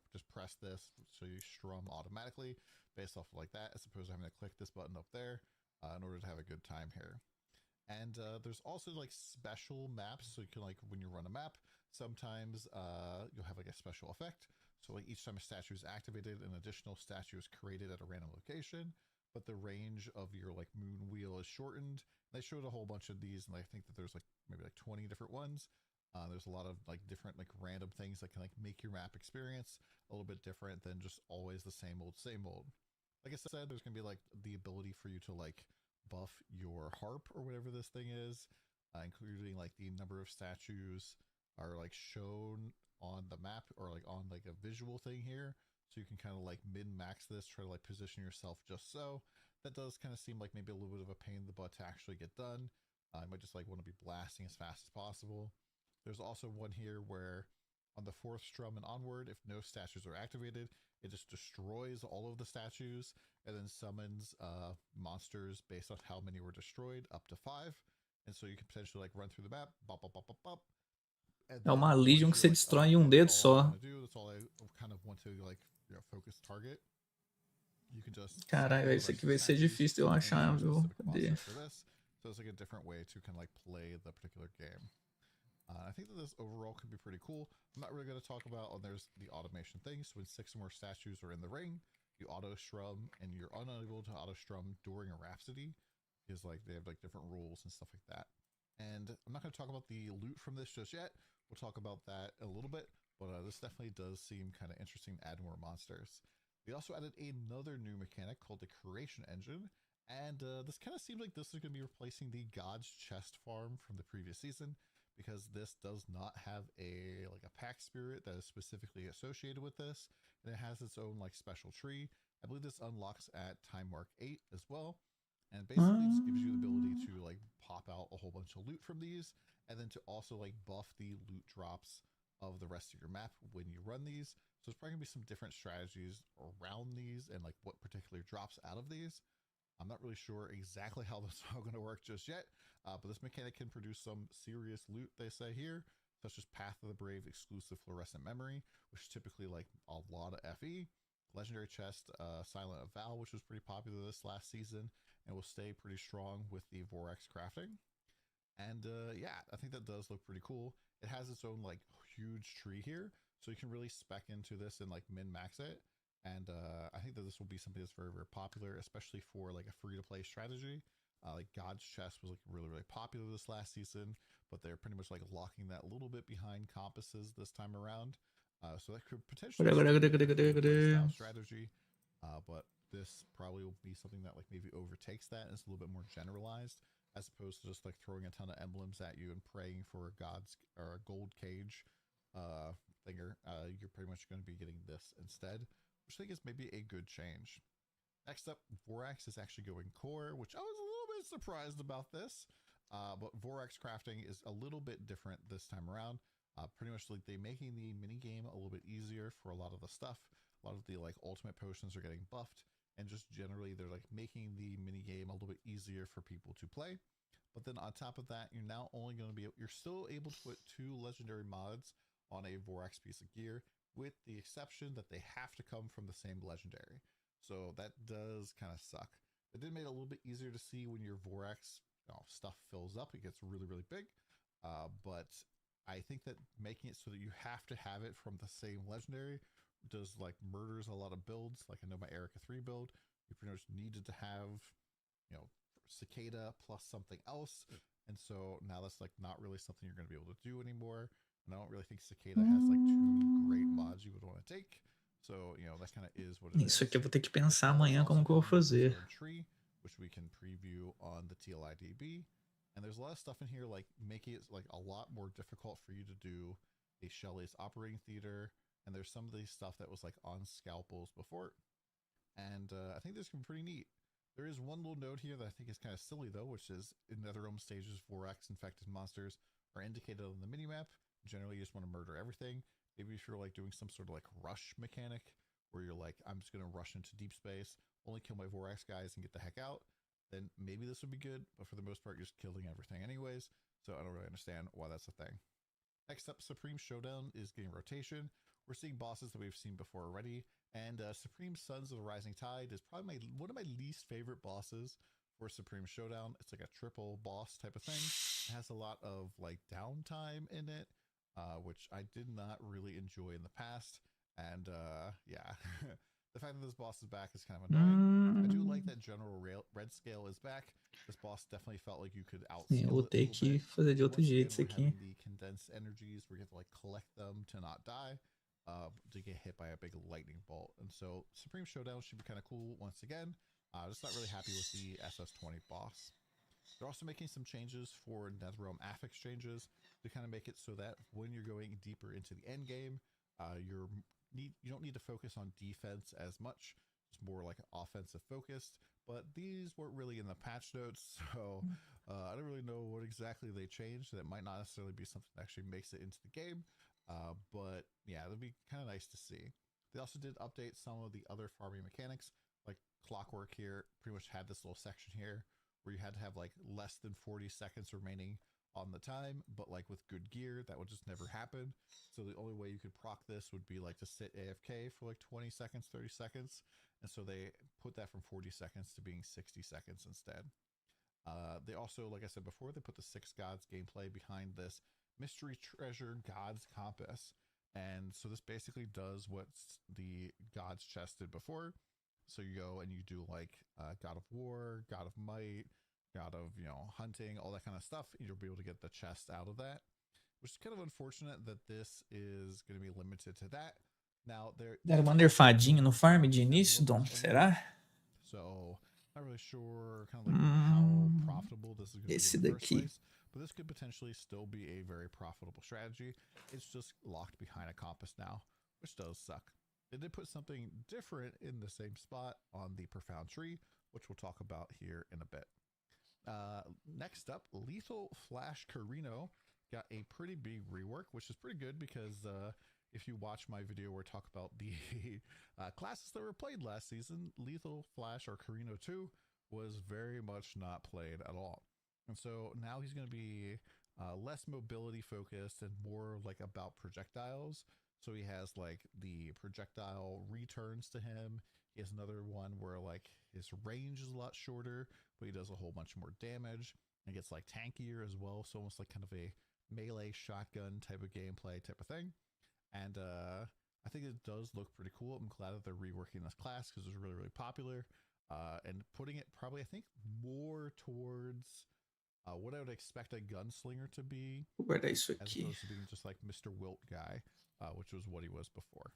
just press this so you strum automatically based off of like that, as opposed to having to click this button up there in order to have a good time here. And there's also like special maps, so you can like when you run a map, sometimes you'll have like a special effect. So like each time a statue is activated, an additional statue is created at a random location, but the range of your like moon wheel is shortened. They showed a whole bunch of these, and I think that there's like maybe like 20 different ones. There's a lot of like different like random things that can like make your map experience a little bit different than just always the same old. Like I said, there's gonna be like the ability for you to like buff your harp or whatever this thing is, including like the number of statues are like shown on the map or like on like a visual thing here, so you can kind of like min-max this, try to like position yourself just so. That does kind of seem like maybe a little bit of a pain in the butt to actually get done. I might just like want to be blasting as fast as possible. There's also one here where on the 4th strum and onward, if no statues are activated, it just destroys all of the statues and then summons monsters based on how many were destroyed, up to 5. And so you can potentially like run through the map, bop. É uma Legion que você destrói em um dedo só. That's all I kind of want to like focus target. You can just Caralho, isso aqui vai ser difícil eu achar, viu? Cadê? So it's like a different way to kind of like play the particular game. I think that this overall could be pretty cool. I'm not really going to talk about, there's the automation thing. So when 6 or more statues are in the ring, you auto strum, and you're unable to auto strum during a rhapsody, because like they have like different rules and stuff like that. And I'm not going to talk about the loot from this just yet. We'll talk about that a little bit, but this definitely does seem kind of interesting to add more monsters. They also added another new mechanic called the creation engine, and this kind of seems like this is going to be replacing the God's Chest farm from the previous season, because this does not have a pack spirit that is specifically associated with this, and it has its own like special tree. I believe this unlocks at time mark 8 as well, and basically just gives you the ability to like pop out a whole bunch of loot from these, and then to also like buff the loot drops of the rest of your map when you run these. So there's probably gonna be some different strategies around these and like what particular drops out of these. I'm not really sure exactly how this is all going to work just yet, but this mechanic can produce some serious loot, they say here, such as Path of the Brave exclusive fluorescent memory, which is typically like a lot of FE, legendary chest, Silent Avowal, which was pretty popular this last season and will stay pretty strong with the Vorax crafting. And yeah, I think that does look pretty cool. It has its own like huge tree here, so you can really spec into this and like min-max it. And I think that this will be something that's very popular, especially for like a free-to-play strategy. Like God's Chest was like really popular this last season, but they're pretty much like locking that a little bit behind compasses this time around. So that could potentially be a strategy, but this probably will be something that like maybe overtakes that and it's a little bit more generalized, as opposed to just like throwing a ton of emblems at you and praying for a God's or a gold cage thinger. You're pretty much going to be getting this instead, which I think is maybe a good change. Next up, Vorax is actually going core, which I was a little bit surprised about this, but Vorax crafting is a little bit different this time around. Pretty much like they making the mini game a little bit easier for a lot of the stuff. A lot of the like ultimate potions are getting buffed, and just generally they're like making the mini game a little bit easier for people to play. But then on top of that, you're now only going to be, you're still able to put 2 legendary mods on a Vorax piece of gear, with the exception that they have to come from the same legendary. So that does kind of suck. It did make it a little bit easier to see when your Vorax stuff fills up. It gets really, really big. But I think that making it so that you have to have it from the same legendary does like murders a lot of builds. Like I know my Erica 3 build, you pretty much needed to have, Cicada plus something else. And so now that's like not really something you're going to be able to do anymore. And I don't really think Cicada has like 2 great mods you would want to take. So, that kind of is what it is. Isso aqui eu vou ter que pensar amanhã como que eu vou fazer. Tree, which we can preview on the TLIDB. And there's a lot of stuff in here like making it like a lot more difficult for you to do a Shelley's operating theater. And there's some of these stuff that was like on scalpels before. And I think this can be pretty neat. There is one little note here that I think is kind of silly though, which is in Netherrealm stages, Vorax infected monsters are indicated on the minimap. Generally, you just want to murder everything. Maybe if you're like doing some sort of like rush mechanic where you're like, I'm just going to rush into deep space, only kill my Vorax guys and get the heck out, then maybe this would be good. But for the most part, you're just killing everything anyways. So I don't really understand why that's a thing. Next up, Supreme Showdown is getting rotation. We're seeing bosses that we've seen before already. And Supreme Sons of the Rising Tide is probably one of my least favorite bosses for Supreme Showdown. It's like a triple boss type of thing. It has a lot of like downtime in it, which I did not really enjoy in the past. And yeah, the fact that this boss is back is kind of annoying. I do like that General Red Scale is back. This boss definitely felt like you could outscale Eu vou it a ter little que bit. fazer de outro Once jeito again, isso we're aqui. having the condensed energies where you have to like collect them to not die, to get hit by a big lightning bolt. And so Supreme Showdown should be kind of cool once again. Just not really happy with the SS20 boss. They're also making some changes for Netherrealm AF exchanges to kind of make it so that when you're going deeper into the end game, you don't need to focus on defense as much. It's more like offensive focused. But these weren't really in the patch notes, so I don't really know what exactly they changed. That might not necessarily be something that actually makes it into the game. But yeah, it'd be kind of nice to see. They also did update some of the other farming mechanics, like Clockwork here pretty much had this little section here where you had to have like less than 40 seconds remaining on the time, but like with good gear, that would just never happen. So the only way you could proc this would be like to sit AFK for like 20 seconds, 30 seconds. And so they put that from 40 seconds to being 60 seconds instead. They also, like I said before, they put the 6 Gods gameplay behind this Mystery Treasure Gods Compass. And so this basically does what the Gods chest did before. So you go and you do like God of War, God of Might, God of, hunting, all that kind of stuff. And you'll be able to get the chest out of that, which is kind of unfortunate that this is going to be limited to that. Now, Deram uma nerfadinha no farm de início, Dom? Será? So, not really sure kind of like how profitable this is going to be in the first place. But this could potentially still be a very profitable strategy. It's just locked behind a compass now, which does suck. They did put something different in the same spot on the Profound Tree, which we'll talk about here in a bit. Next up, Lethal Flash Carino got a pretty big rework, which is pretty good because if you watch my video where I talk about the classes that were played last season, Lethal Flash or Carino 2 was very much not played at all. And so now he's going to be less mobility focused and more like about projectiles. So he has like the projectile returns to him. He has another one where like his range is a lot shorter, but he does a whole bunch more damage and gets like tankier as well. So almost like kind of a melee shotgun type of gameplay type of thing. And I think it does look pretty cool. I'm glad that they're reworking this class because it was really, really popular. And putting it probably, I think, more towards what I would expect a gunslinger to be. Vou guardar isso As aqui. opposed to being just like Mr. Wilt guy, which was what he was before.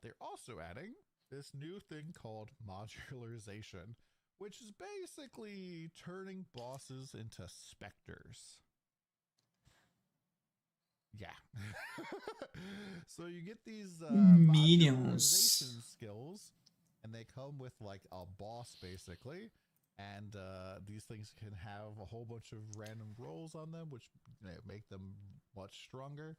They're also adding this new thing called modularization, which is basically turning bosses into specters. Yeah. So you get these modularization skills, and they come with like a boss basically. And these things can have a whole bunch of random rolls on them, which make them much stronger.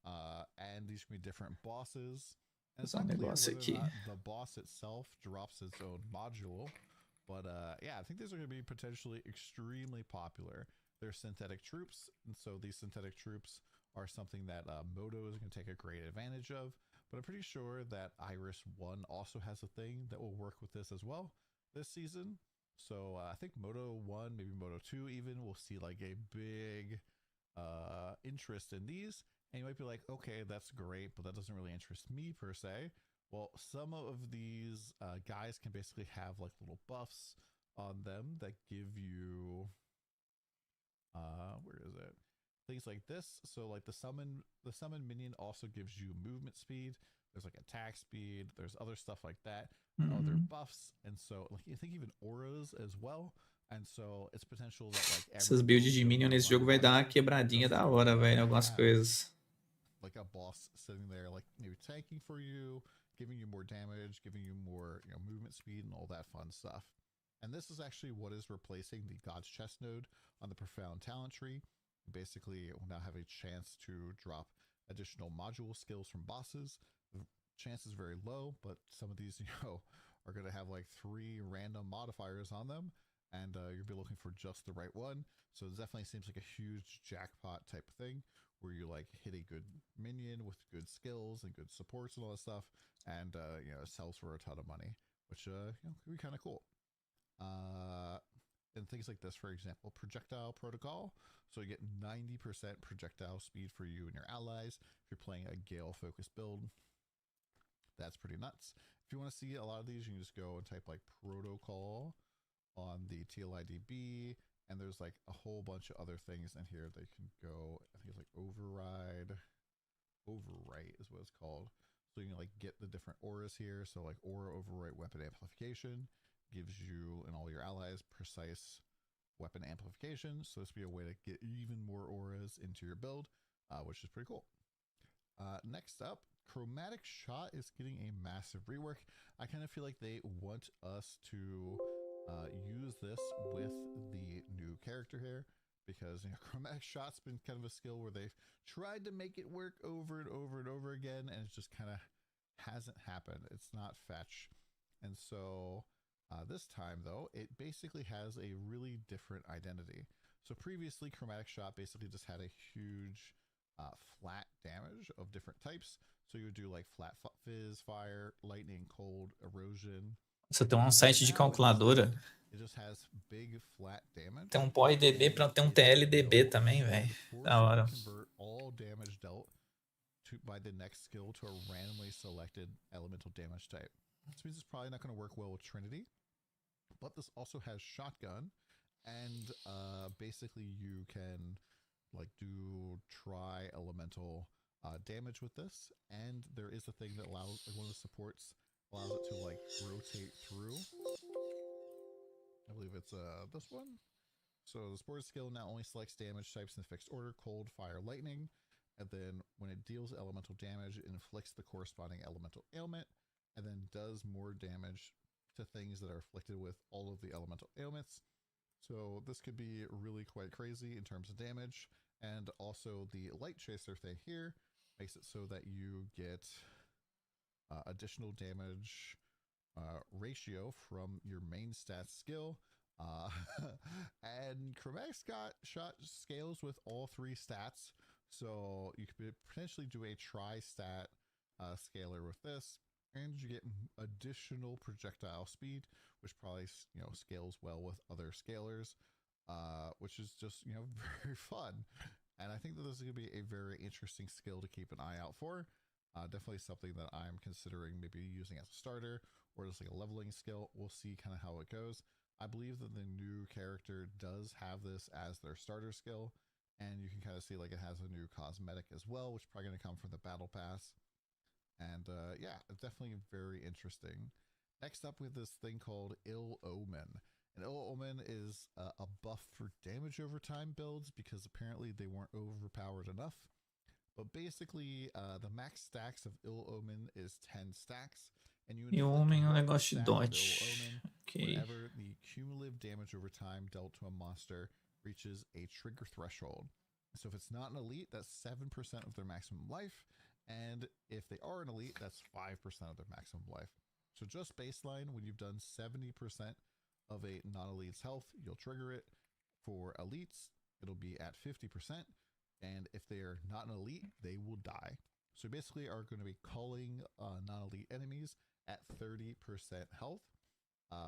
And these can be different bosses. And it's not clear whether or not the boss itself drops its own module, But yeah, I think these are going to be potentially extremely popular. They're synthetic troops, and so these synthetic troops are something that Moto is going to take a great advantage of. But I'm pretty sure that Iris 1 also has a thing that will work with this as well this season. So I think Moto 1, maybe Moto 2 even, will see like a big interest in these. And you might be like, okay, that's great, but that doesn't really interest me per se. Well, some of these guys can basically have like little buffs on them that give you where is it? Things like this. So like the summon minion also gives you movement speed. There's like attack speed. There's other stuff like that. Other buffs, and so like I think even auras as well. And so it's potential that like Essas builds de minion nesse jogo vai dar uma quebradinha da hora, velho, algumas coisas. Like a boss sitting there, like maybe tanking for you, giving you more damage, giving you more, you know, movement speed and all that fun stuff. And this is actually what is replacing the God's Chest node on the Profound Talent tree. Basically, it will now have a chance to drop additional module skills from bosses. The chance is very low, but some of these, you know, are going to have like 3 random modifiers on them, and you'll be looking for just the right one. So it definitely seems like a huge jackpot type of thing, where you like hit a good minion with good skills and good supports and all that stuff, and you know, it sells for a ton of money, which you know, could be kind of cool. And things like this, for example, projectile protocol. So you get 90% projectile speed for you and your allies if you're playing a Gale focused build. That's pretty nuts. If you want to see a lot of these, you can just go and type like protocol on the TLIDB, and there's like a whole bunch of other things in here that you can go. I think it's like overwrite is what it's called. So you can like get the different auras here. So like aura overwrite weapon amplification gives you and all your allies precise weapon amplification. So this would be a way to get even more auras into your build, which is pretty cool. Next up, Chromatic Shot is getting a massive rework. I kind of feel like they want us to use this with the new character here, because you know, Chromatic Shot's been kind of a skill where they've tried to make it work over and over and over again, and it just kind of hasn't happened. It's not fetch. And so this time, though, it basically has a really different identity. So previously, Chromatic Shot basically just had a huge flat damage of different types. So you would do like flat fizz, fire, lightning, cold, erosion. Você tem um site de calculadora. It just has big flat damage. Tem um POIDB para ter um TLDB também, velho. Da hora. Convert all damage dealt by the next skill to a randomly selected elemental damage type. This means it's probably not going to work well with Trinity, but this also has shotgun, and basically you can like do tri-elemental damage with this, and there is a thing that allows, like one of the supports allows it to like rotate through. I believe it's this one. So the support skill now only selects damage types in the fixed order: cold, fire, lightning, and then when it deals elemental damage, it inflicts the corresponding elemental ailment, and then does more damage to things that are afflicted with all of the elemental ailments. So this could be really quite crazy in terms of damage. And also the light chaser thing here makes it so that you get additional damage ratio from your main stats skill. And Chromatic Shot scales with all 3 stats. So you could potentially do a tri-stat scaler with this, and you get additional projectile speed, which probably, you know, scales well with other scalers, which is just, you know, very fun. And I think that this is going to be a very interesting skill to keep an eye out for. Definitely something that I'm considering maybe using as a starter or just like a leveling skill. We'll see kind of how it goes. I believe that the new character does have this as their starter skill, and you can kind of see like it has a new cosmetic as well, which is probably going to come from the battle pass. And yeah, definitely very interesting. Next up, we have this thing called Ill Omen. And Ill Omen is a buff for damage over time builds, because apparently they weren't overpowered enough. But basically, the max stacks of Ill Omen is 10 stacks. And you Ill Omen é um negócio de dot. Okay. Whenever the cumulative damage over time dealt to a monster reaches a trigger threshold. So if it's not an elite, that's 7% of their maximum life. And if they are an elite, that's 5% of their maximum life. So just baseline, when you've done 70% of a non-elite's health, you'll trigger it. For elites, it'll be at 50%. And if they are not an elite, they will die. So basically are going to be calling non-elite enemies at 30% health,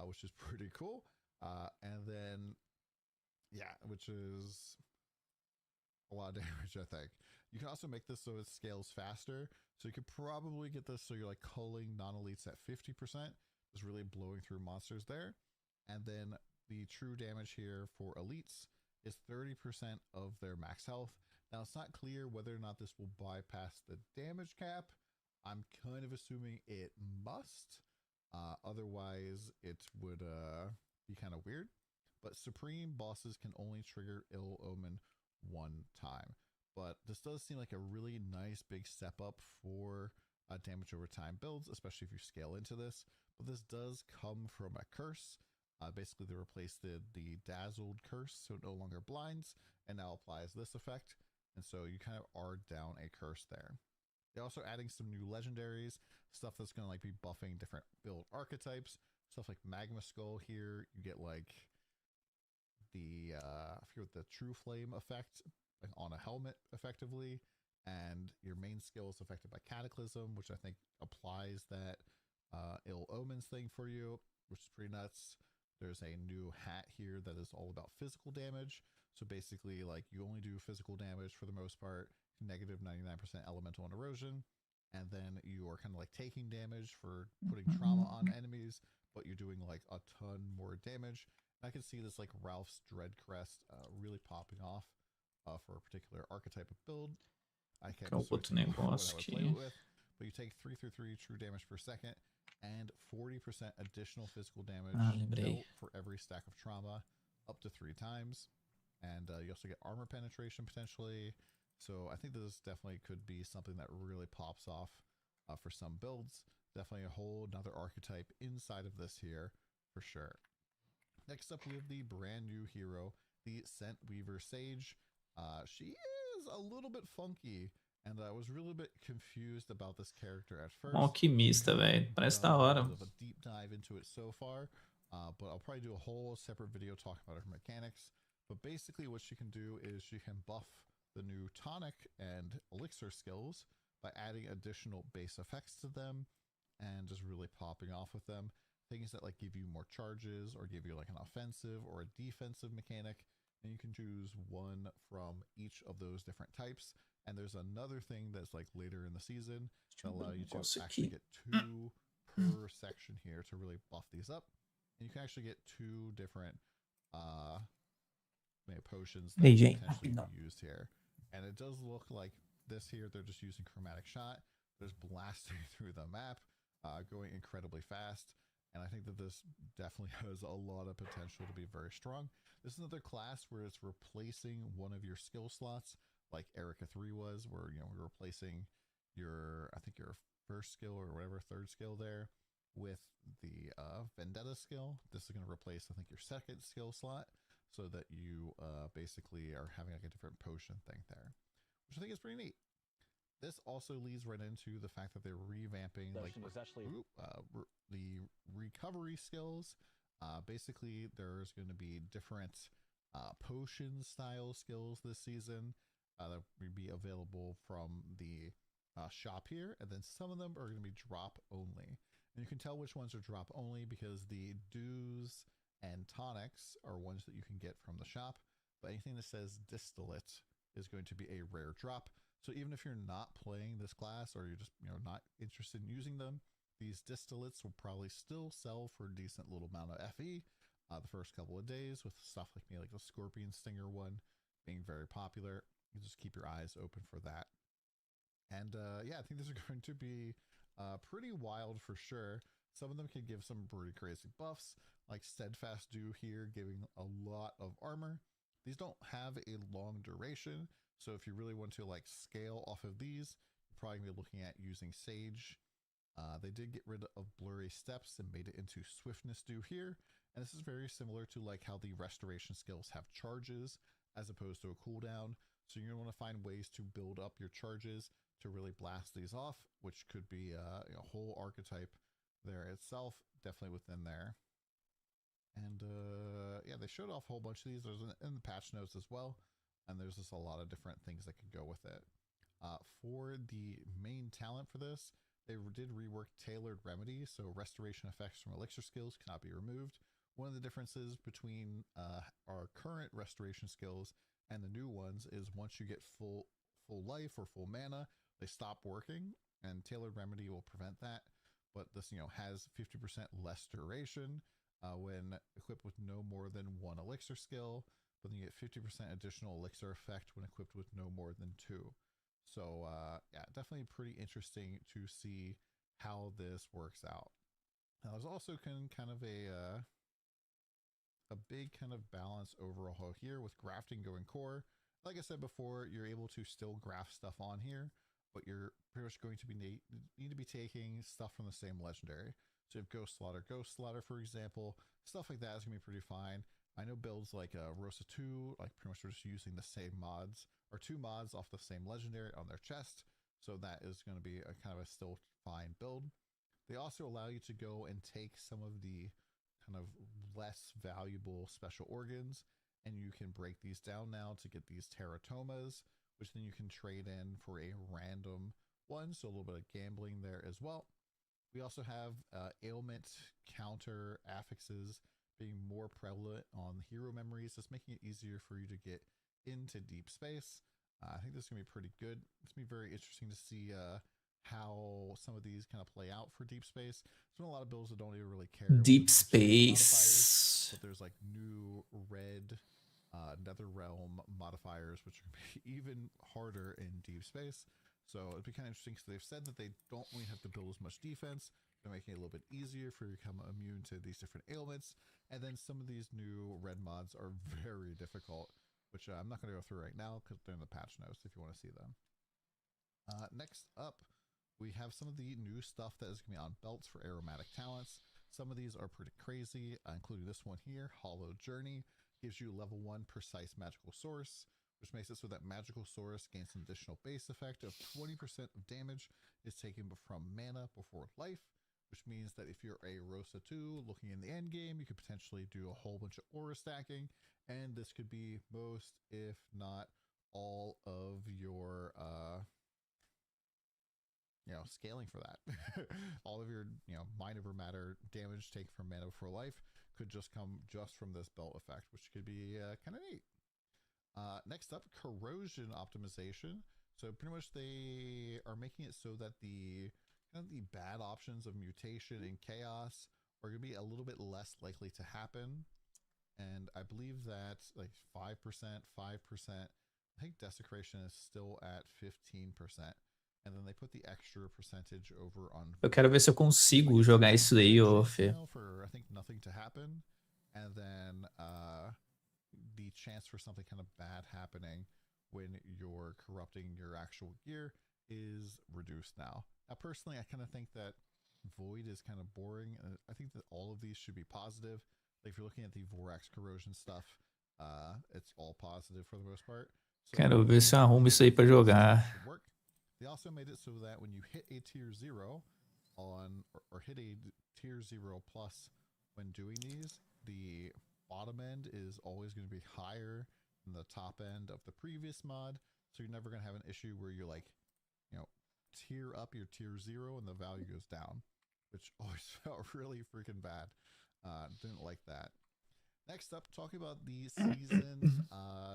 which is pretty cool. And then, yeah, which is a lot of damage, I think. You can also make this so it scales faster. So you could probably get this so you're like culling non-elites at 50%, just really blowing through monsters there. And then the true damage here for elites is 30% of their max health. Now it's not clear whether or not this will bypass the damage cap. I'm kind of assuming it must. Otherwise it would be kind of weird. But supreme bosses can only trigger Ill Omen one time. But this does seem like a really nice big step up for damage over time builds, especially if you scale into this. But this does come from a curse. Basically, they replaced the dazzled curse, so it no longer blinds, and now applies this effect. And so you kind of are down a curse there. They're also adding some new legendaries, stuff that's going to like be buffing different build archetypes, stuff like Magma Skull here. You get like the I forget what the True Flame effect, like on a helmet effectively, and your main skill is affected by Cataclysm, which I think applies that Ill Omens thing for you, which is pretty nuts. There's a new hat here that is all about physical damage. So basically, like, you only do physical damage for the most part, negative 99% elemental and erosion, and then you are kind of like taking damage for putting trauma on enemies, but you're doing like a ton more damage. And I can see this like Ralph's Dread Crest really popping off for a particular archetype of build. I can't Acabou sort of botando think of what I negócio would aqui. play it with, but you take 3/3 true damage per second and 40% additional physical damage lembrei. built for every stack of trauma up to 3 times. And you also get armor penetration potentially. So I think this definitely could be something that really pops off for some builds. Definitely a whole another archetype inside of this here for sure. Next up, we have the brand new hero, the Scent Weaver Sage. She is a little bit funky, and I was really a bit confused about this character at first. Alquimista, velho. Parece da hora. A bit of a deep dive into it so far, but I'll probably do a whole separate video talking about her mechanics. But basically what she can do is she can buff the new tonic and elixir skills by adding additional base effects to them and just really popping off with them. Things that like give you more charges or give you like an offensive or a defensive mechanic, and you can choose one from each of those different types. And there's another thing that's like later in the season that allow you to actually get 2 per section here to really buff these up. And you can actually get 2 different potions that can potentially be used here. And it does look like this here, they're just using chromatic shot, just blasting through the map, going incredibly fast. And I think that this definitely has a lot of potential to be very strong. This is another class where it's replacing one of your skill slots, like Erica 3 was, where you're replacing your, I think your first skill or whatever, third skill there with the Vendetta skill. This is going to replace, I think, your second skill slot, so that you basically are having like a different potion thing there, which I think is pretty neat. This also leads right into the fact that they're revamping like the recovery skills. Basically, there's going to be different potion style skills this season that will be available from the shop here, and then some of them are going to be drop only. And you can tell which ones are drop only because the dews and tonics are ones that you can get from the shop, but anything that says distillate is going to be a rare drop. So even if you're not playing this class, or you're just not interested in using them, these distillates will probably still sell for a decent little amount of FE the first couple of days, with stuff like me, like the Scorpion Stinger one being very popular. You just keep your eyes open for that. And yeah, I think these are going to be pretty wild for sure. Some of them can give some pretty crazy buffs, like Steadfast Dew here, giving a lot of armor. These don't have a long duration, so if you really want to like scale off of these, you're probably gonna be looking at using Sage. They did get rid of Blurry Steps and made it into Swiftness Dew here, and this is very similar to like how the restoration skills have charges as opposed to a cooldown. So you're gonna want to find ways to build up your charges to really blast these off, which could be a whole archetype there itself, definitely within there. And yeah, they showed off a whole bunch of these. There's in the patch notes as well. And there's just a lot of different things that could go with it. For the main talent for this, they did rework Tailored Remedy, so restoration effects from Elixir skills cannot be removed. One of the differences between our current restoration skills and the new ones is once you get full life or full mana, they stop working, and Tailored Remedy will prevent that. But this, has 50% less duration when equipped with no more than 1 Elixir skill, but then you get 50% additional Elixir effect when equipped with no more than 2. So yeah, definitely pretty interesting to see how this works out. Now, there's also kind of a big kind of balance overall here with grafting going core. Like I said before, you're able to still graft stuff on here, but you're pretty much going to be need to be taking stuff from the same legendary. So you have Ghost Slaughter, for example, stuff like that is gonna be pretty fine. I know builds like Rosa 2, like pretty much just using the same mods or 2 mods off the same legendary on their chest. So that is going to be a kind of a still fine build. They also allow you to go and take some of the kind of less valuable special organs, and you can break these down now to get these teratomas, which then you can trade in for a random one. So a little bit of gambling there as well. We also have ailment counter affixes being more prevalent on hero memories, just making it easier for you to get into deep space. I think this is going to be pretty good. It's going to be very interesting to see how some of these kind of play out for deep space. There's been a lot of builds that don't even really care. Deep space. But there's like new red Nether Realm modifiers, which are going to be even harder in deep space. So it'd be kind of interesting because they've said that they don't really have to build as much defense. They're making it a little bit easier for you to become immune to these different ailments. And then some of these new red mods are very difficult, which I'm not going to go through right now because they're in the patch notes if you want to see them. Next up, we have some of the new stuff that is going to be on belts for aromatic talents. Some of these are pretty crazy, including this one here, Hollow Journey. Gives you level 1 precise magical source, which makes it so that magical source gains an additional base effect of 20% of damage is taken from mana before life, which means that if you're a Rosa 2 looking in the end game, you could potentially do a whole bunch of aura stacking, and this could be most, if not all, of your scaling for that. All of your mind over matter damage taken from mana before life could just come from this belt effect, which could be kind of neat. Next up, corrosion optimization. So pretty much they are making it so that the bad options of mutation and chaos are going to be a little bit less likely to happen. And I believe that like 5%. I think desecration is still at 15%. And then they put the extra percentage over on. Eu quero ver se eu consigo jogar isso daí, ô Fê. For I think nothing to happen, and then the chance for something kind of bad happening when you're corrupting your actual gear is reduced now. Now, personally, I kind of think that Void is kind of boring. I think that all of these should be positive. Like if you're looking at the Vorax corrosion stuff, it's all positive for the most part. So quero ver se eu arrumo isso aí pra jogar. They also made it so that when you hit a tier 0 on or hit a tier 0 plus when doing these, the bottom end is always going to be higher than the top end of the previous mod. So you're never going to have an issue where you're like, tier up your tier 0 and the value goes down, which always felt really freaking bad. Didn't like that. Next up, talking about the season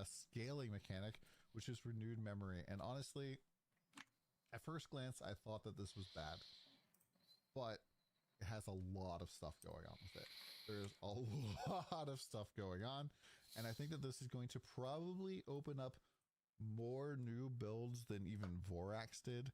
scaling mechanic, which is renewed memory. And honestly, at first glance, I thought that this was bad, but it has a lot of stuff going on with it. There's a lot of stuff going on, and I think that this is going to probably open up more new builds than even Vorax did,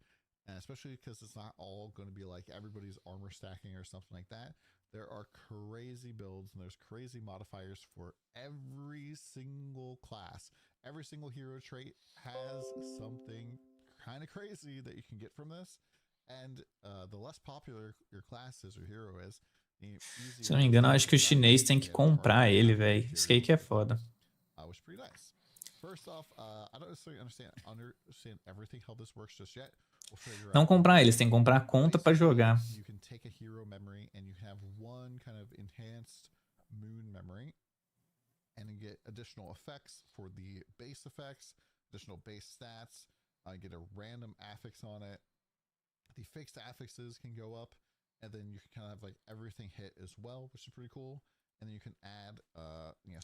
and especially because it's not all going to be like everybody's armor stacking or something like that. There are crazy builds, and there's crazy modifiers for every single class. Every single hero trait has something kind of crazy that you can get from this, and the less popular your class is or hero is, se não me engano, eu acho que o chinês tem que comprar ele, velho. Isso que é foda. Which is pretty nice. First off, I don't necessarily understand everything how this works just yet. Não comprar eles, tem que comprar a conta pra jogar. You can take a hero memory and you have one kind of enhanced moon memory, and you get additional effects for the base effects, additional base stats. Get a random affix on it. The fixed affixes can go up, and then you can kind of have like everything hit as well, which is pretty cool. And then you can add,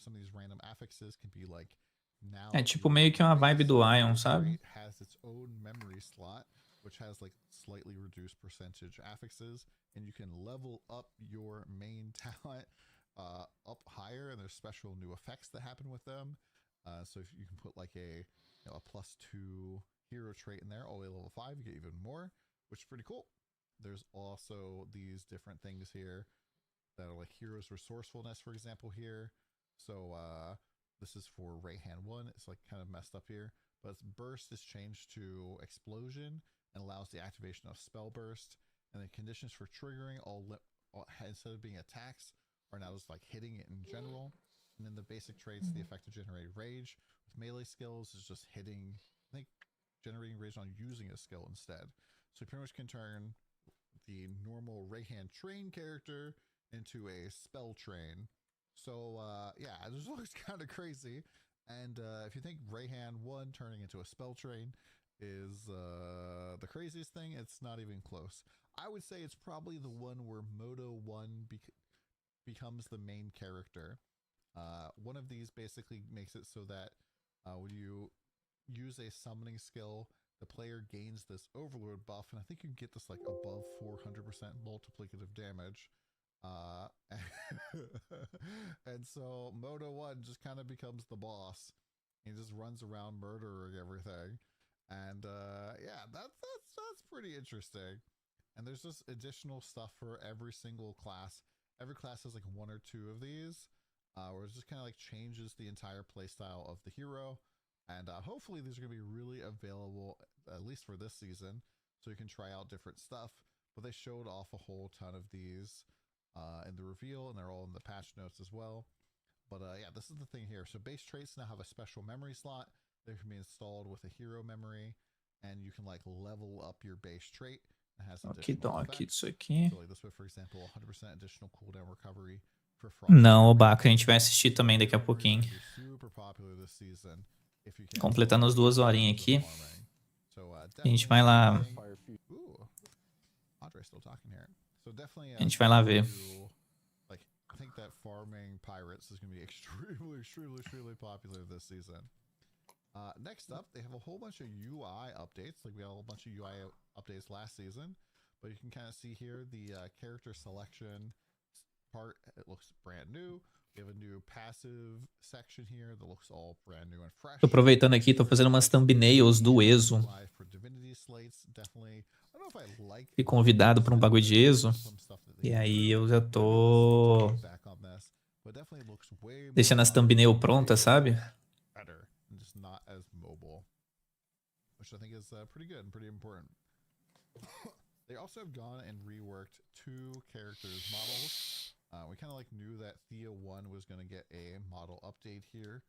some of these random affixes can be like now. É tipo meio que uma vibe do Ion, sabe? It has its own memory slot, which has like slightly reduced percentage affixes, and you can level up your main talent up higher, and there's special new effects that happen with them. So if you can put like a +2 hero trait in there all the way to level 5, you get even more, which is pretty cool. There's also these different things here that are like heroes resourcefulness, for example, here. So this is for Rayhan 1. It's like kind of messed up here, but its burst is changed to explosion and allows the activation of spell burst. And the conditions for triggering all instead of being attacks are now just like hitting it in general. And then the basic traits, the effect of generating rage with melee skills is just hitting, I think, generating rage on using a skill instead. So you pretty much can turn the normal Rayhan train character into a spell train. So yeah, this looks kind of crazy. And if you think Rayhan 1 turning into a spell train is the craziest thing, it's not even close. I would say it's probably the one where Moto 1 becomes the main character. One of these basically makes it so that when you use a summoning skill, the player gains this overload buff, and I think you can get this like above 400% multiplicative damage. And so Moto 1 just kind of becomes the boss. He just runs around murdering everything. And yeah, that's pretty interesting. And there's just additional stuff for every single class. Every class has like 1 or 2 of these, where it just kind of like changes the entire playstyle of the hero. And hopefully these are going to be really available, at least for this season, so you can try out different stuff. But they showed off a whole ton of these in the reveal, and they're all in the patch notes as well. But yeah, this is the thing here. So base traits now have a special memory slot that can be installed with a hero memory, and you can like level up your base trait. It has additional effects. Isso aqui. So like this way, for example, 100% additional cooldown recovery for frost. Não, o Baco, a gente vai assistir também daqui a pouquinho. Super popular this season. If you can Completando as 2 horinhas aqui. A gente vai lá. A gente vai lá ver. Like, I think that farming pirates is going to be extremely popular this season. Next up, they have a whole bunch of UI updates. Like we had a whole bunch of UI updates last season, but you can kind of see here the character selection part. It looks brand new. We have a new passive section here that looks all brand new and fresh. Tô aproveitando aqui, tô fazendo umas thumbnails do ESO. Fui convidado para um bagulho de ESO. E aí eu já tô deixando as thumbnails prontas, sabe? Which I think is pretty good and pretty important. They also have gone and reworked 2 characters models. We kind of like knew that Thea 1 was going to get a model update here,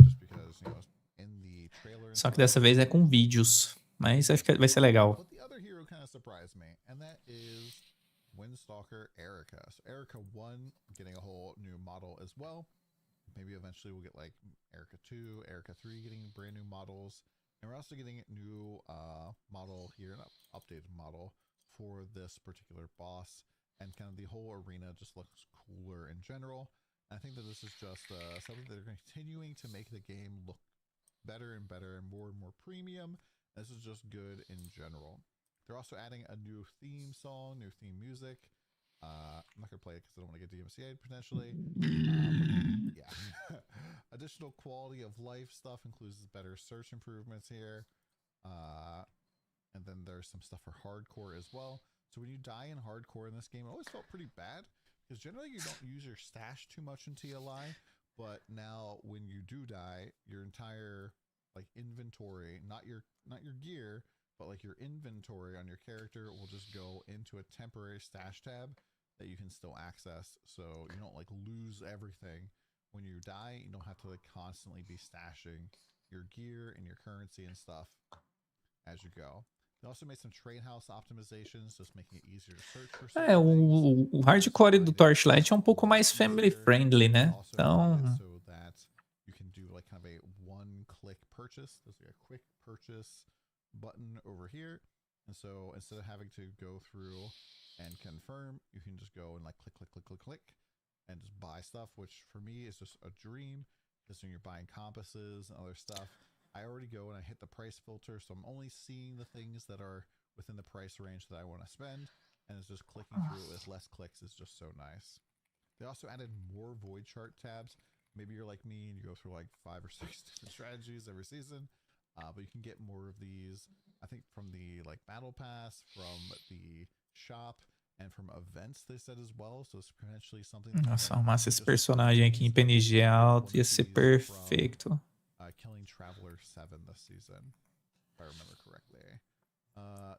just because, you know, in the trailer. Só que dessa vez é com vídeos, mas vai ser legal. But the other hero kind of surprised me, and that is Windstalker Erica. So Erica 1 getting a whole new model as well. Maybe eventually we'll get like Erica 2, Erica 3 getting brand new models. And we're also getting a new model here, an updated model for this particular boss. And kind of the whole arena just looks cooler in general. And I think that this is just something that they're continuing to make the game look better and better and more premium. This is just good in general. They're also adding a new theme song, new theme music. I'm not going to play it because I don't want to get DMCA'd potentially. Yeah. Additional quality of life stuff includes better search improvements here. And then there's some stuff for hardcore as well. So when you die in hardcore in this game, it always felt pretty bad because generally you don't use your stash too much in TLI. But now when you do die, your entire like inventory, not your gear, but like your inventory on your character will just go into a temporary stash tab that you can still access. So you don't like lose everything. When you die, you don't have to like constantly be stashing your gear and your currency and stuff as you go. They also made some trade house optimizations, just making it easier to search for É, certain things. o hardcore do Torchlight é um pouco mais family friendly, né? Also Então, made it so that you can do like kind of a one-click purchase. There's like a quick purchase button over here, and so instead of having to go through and confirm, you can just go and like click, click, click, click, click, and just buy stuff. Which for me is just a dream, because when you're buying compasses and other stuff, I already go and I hit the price filter, so I'm only seeing the things that are within the price range that I want to spend, and it's just clicking through it with less clicks is just so nice. They also added more void chart tabs. Maybe you're like me and you go through like 5 or 6 different strategies every season, but you can get more of these, I think, from the like battle pass, from the shop, and from events, they said as well. So it's potentially something that nossa, arrumasse esse personagem aqui em PNG alto ia ser perfeito. Killing Traveler 7 this season, if I remember correctly.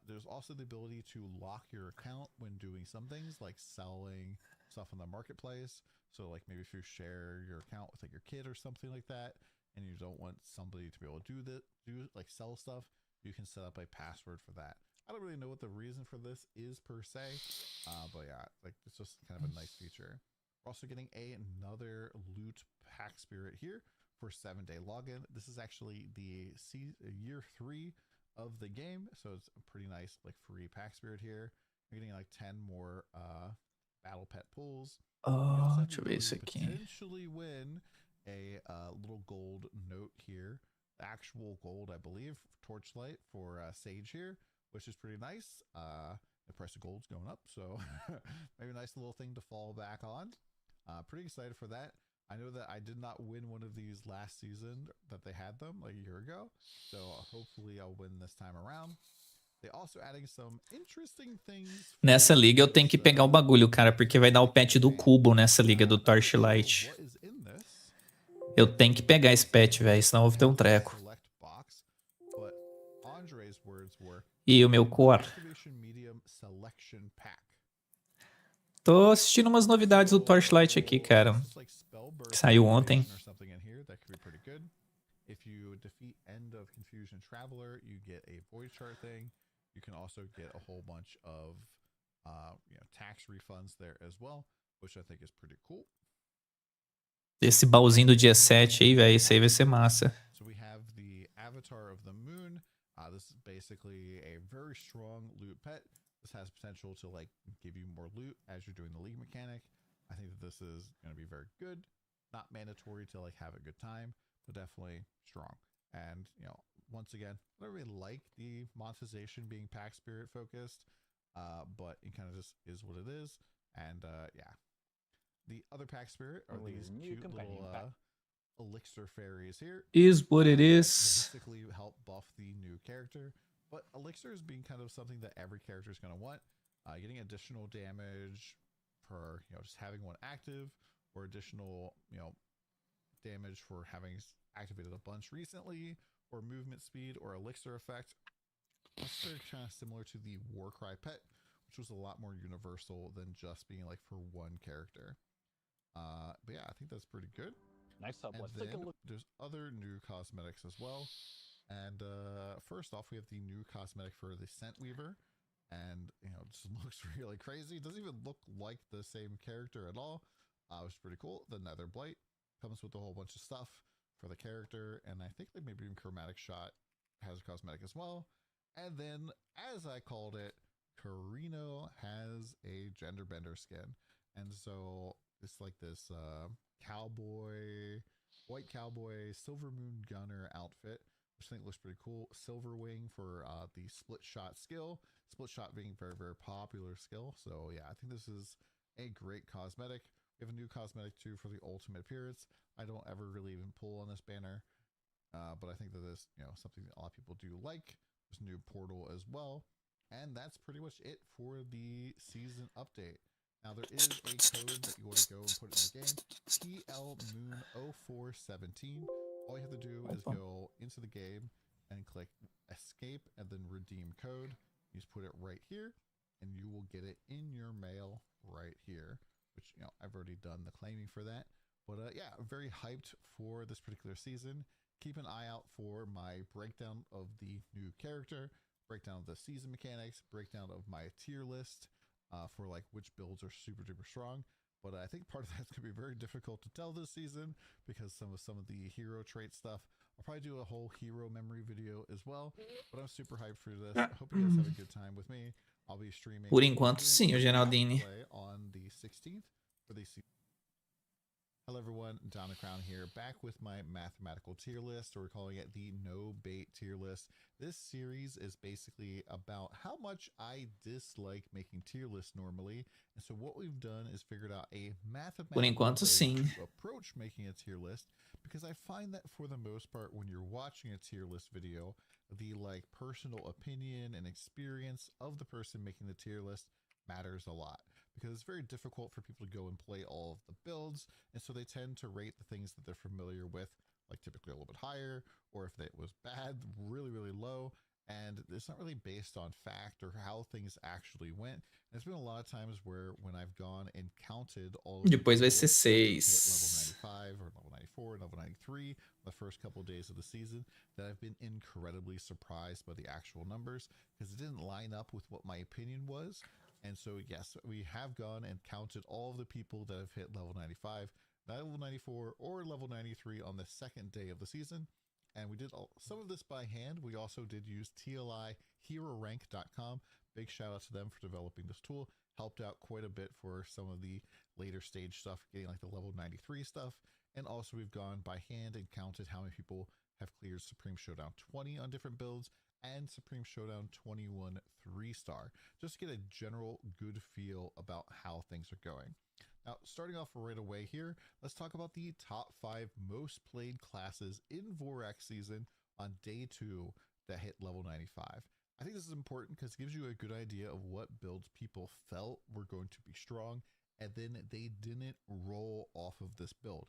There's also the ability to lock your account when doing some things like selling stuff on the marketplace. So like maybe if you share your account with like your kid or something like that, and you don't want somebody to be able to do like sell stuff, you can set up a password for that. I don't really know what the reason for this is per se, but yeah, like it's just kind of a nice feature. We're also getting another loot pack spirit here for 7-day login. This is actually the year 3 of the game, so it's a pretty nice like free pack spirit here. You're getting like 10 more battle pet pulls. Oh, deixa eu ver isso aqui. Potentially win a little gold note here, the actual gold, I believe, Torchlight for Sage here, which is pretty nice. The price of gold's going up, so maybe a nice little thing to fall back on. Pretty excited for that. I know that I did not win one of these last season that they had them like a year ago, so hopefully I'll win this time around. They also adding some interesting things. Nessa liga eu tenho que pegar o bagulho, cara, porque vai dar o patch do cubo nessa liga do Torchlight. Eu tenho que pegar esse patch, velho, senão eu vou ter um treco. E o meu core. Tô assistindo umas novidades do Torchlight aqui, cara. Que saiu ontem. If you defeat End of Confusion Traveler, you get a void chart thing. You can also get a whole bunch of tax refunds there as well, which I think is pretty cool. Esse baúzinho do dia 7 aí, velho, esse aí vai ser massa. So we have the Avatar of the Moon. This is basically a very strong loot pet. This has potential to like give you more loot as you're doing the league mechanic. I think that this is going to be very good. Not mandatory to like have a good time, but definitely strong. And once again, I don't really like the monetization being pack spirit focused, but it kind of just is what it is. And yeah, the other pack spirit are these cute little elixir fairies here. Is what it is. Basically help buff the new character, but elixir is being kind of something that every character is going to want. Getting additional damage for just having one active, or additional damage for having activated a bunch recently, or movement speed, or elixir effect. That's very kind of similar to the Warcry pet, which was a lot more universal than just being like for one character. But yeah, I think that's pretty good. Next up, let's take a look. There's other new cosmetics as well. And first off, we have the new cosmetic for the Scent Weaver. And it just looks really crazy. It doesn't even look like the same character at all, which is pretty cool. The Nether Blight comes with a whole bunch of stuff for the character, and I think maybe even Chromatic Shot has a cosmetic as well. And then, as I called it, Carino has a gender bender skin, and so it's like this cowboy, white cowboy, Silver Moon Gunner outfit, which I think looks pretty cool. Silver Wing for the split shot skill. Split shot being very, very popular skill. So yeah, I think this is a great cosmetic. We have a new cosmetic too for the ultimate appearance. I don't ever really even pull on this banner, but I think that this, something that a lot of people do like. There's a new portal as well, and that's pretty much it for the season update. Now there is a code that you want to go and put in the game, PLMoon0417. All you have to do is go into the game and click escape and then redeem code. You just put it right here, and you will get it in your mail right here, which I've already done the claiming for that. But yeah, I'm very hyped for this particular season. Keep an eye out for my breakdown of the new character, breakdown of the season mechanics, breakdown of my tier list for like which builds are super duper strong. But I think part of that's going to be very difficult to tell this season because some of the hero trait stuff. I'll probably do a whole hero memory video as well. But I'm super hyped for this. I hope you guys have a good time with me. I'll be streaming. Por enquanto, sim, o Geraldini. On the 16th for the season. Hello everyone, Don the Crown here, back with my mathematical tier list, or we're calling it the no bait tier list. This series is basically about how much I dislike making tier lists normally, and so what we've done is figured out a mathematical way to approach making a tier list, because I find that for the most part when you're watching a tier list video, the like personal opinion and experience of the person making the tier list matters a lot, because it's very difficult for people to go and play all of the builds, and so they tend to rate the things that they're familiar with, like typically a little bit higher, or if it was bad, really, really low, and it's not really based on fact or how things actually went. And there's been a lot of times where when I've gone and counted all of Depois vai ser 6. level 95 or level 94 and level 93 the first couple of days of the season, that I've been incredibly surprised by the actual numbers, because it didn't line up with what my opinion was. And so, yes, we have gone and counted all of the people that have hit level 95, level 94, or level 93 on the second day of the season. And we did some of this by hand. We also did use TLI HeroRank.com. Big shout out to them for developing this tool. Helped out quite a bit for some of the later stage stuff, getting like the level 93 stuff. And also we've gone by hand and counted how many people have cleared Supreme Showdown 20 on different builds, and Supreme Showdown 21 3-star, just to get a general good feel about how things are going. Now, starting off right away here, let's talk about the top 5 most played classes in Vorax season on day 2 that hit level 95. I think this is important because it gives you a good idea of what builds people felt were going to be strong, and then they didn't roll off of this build.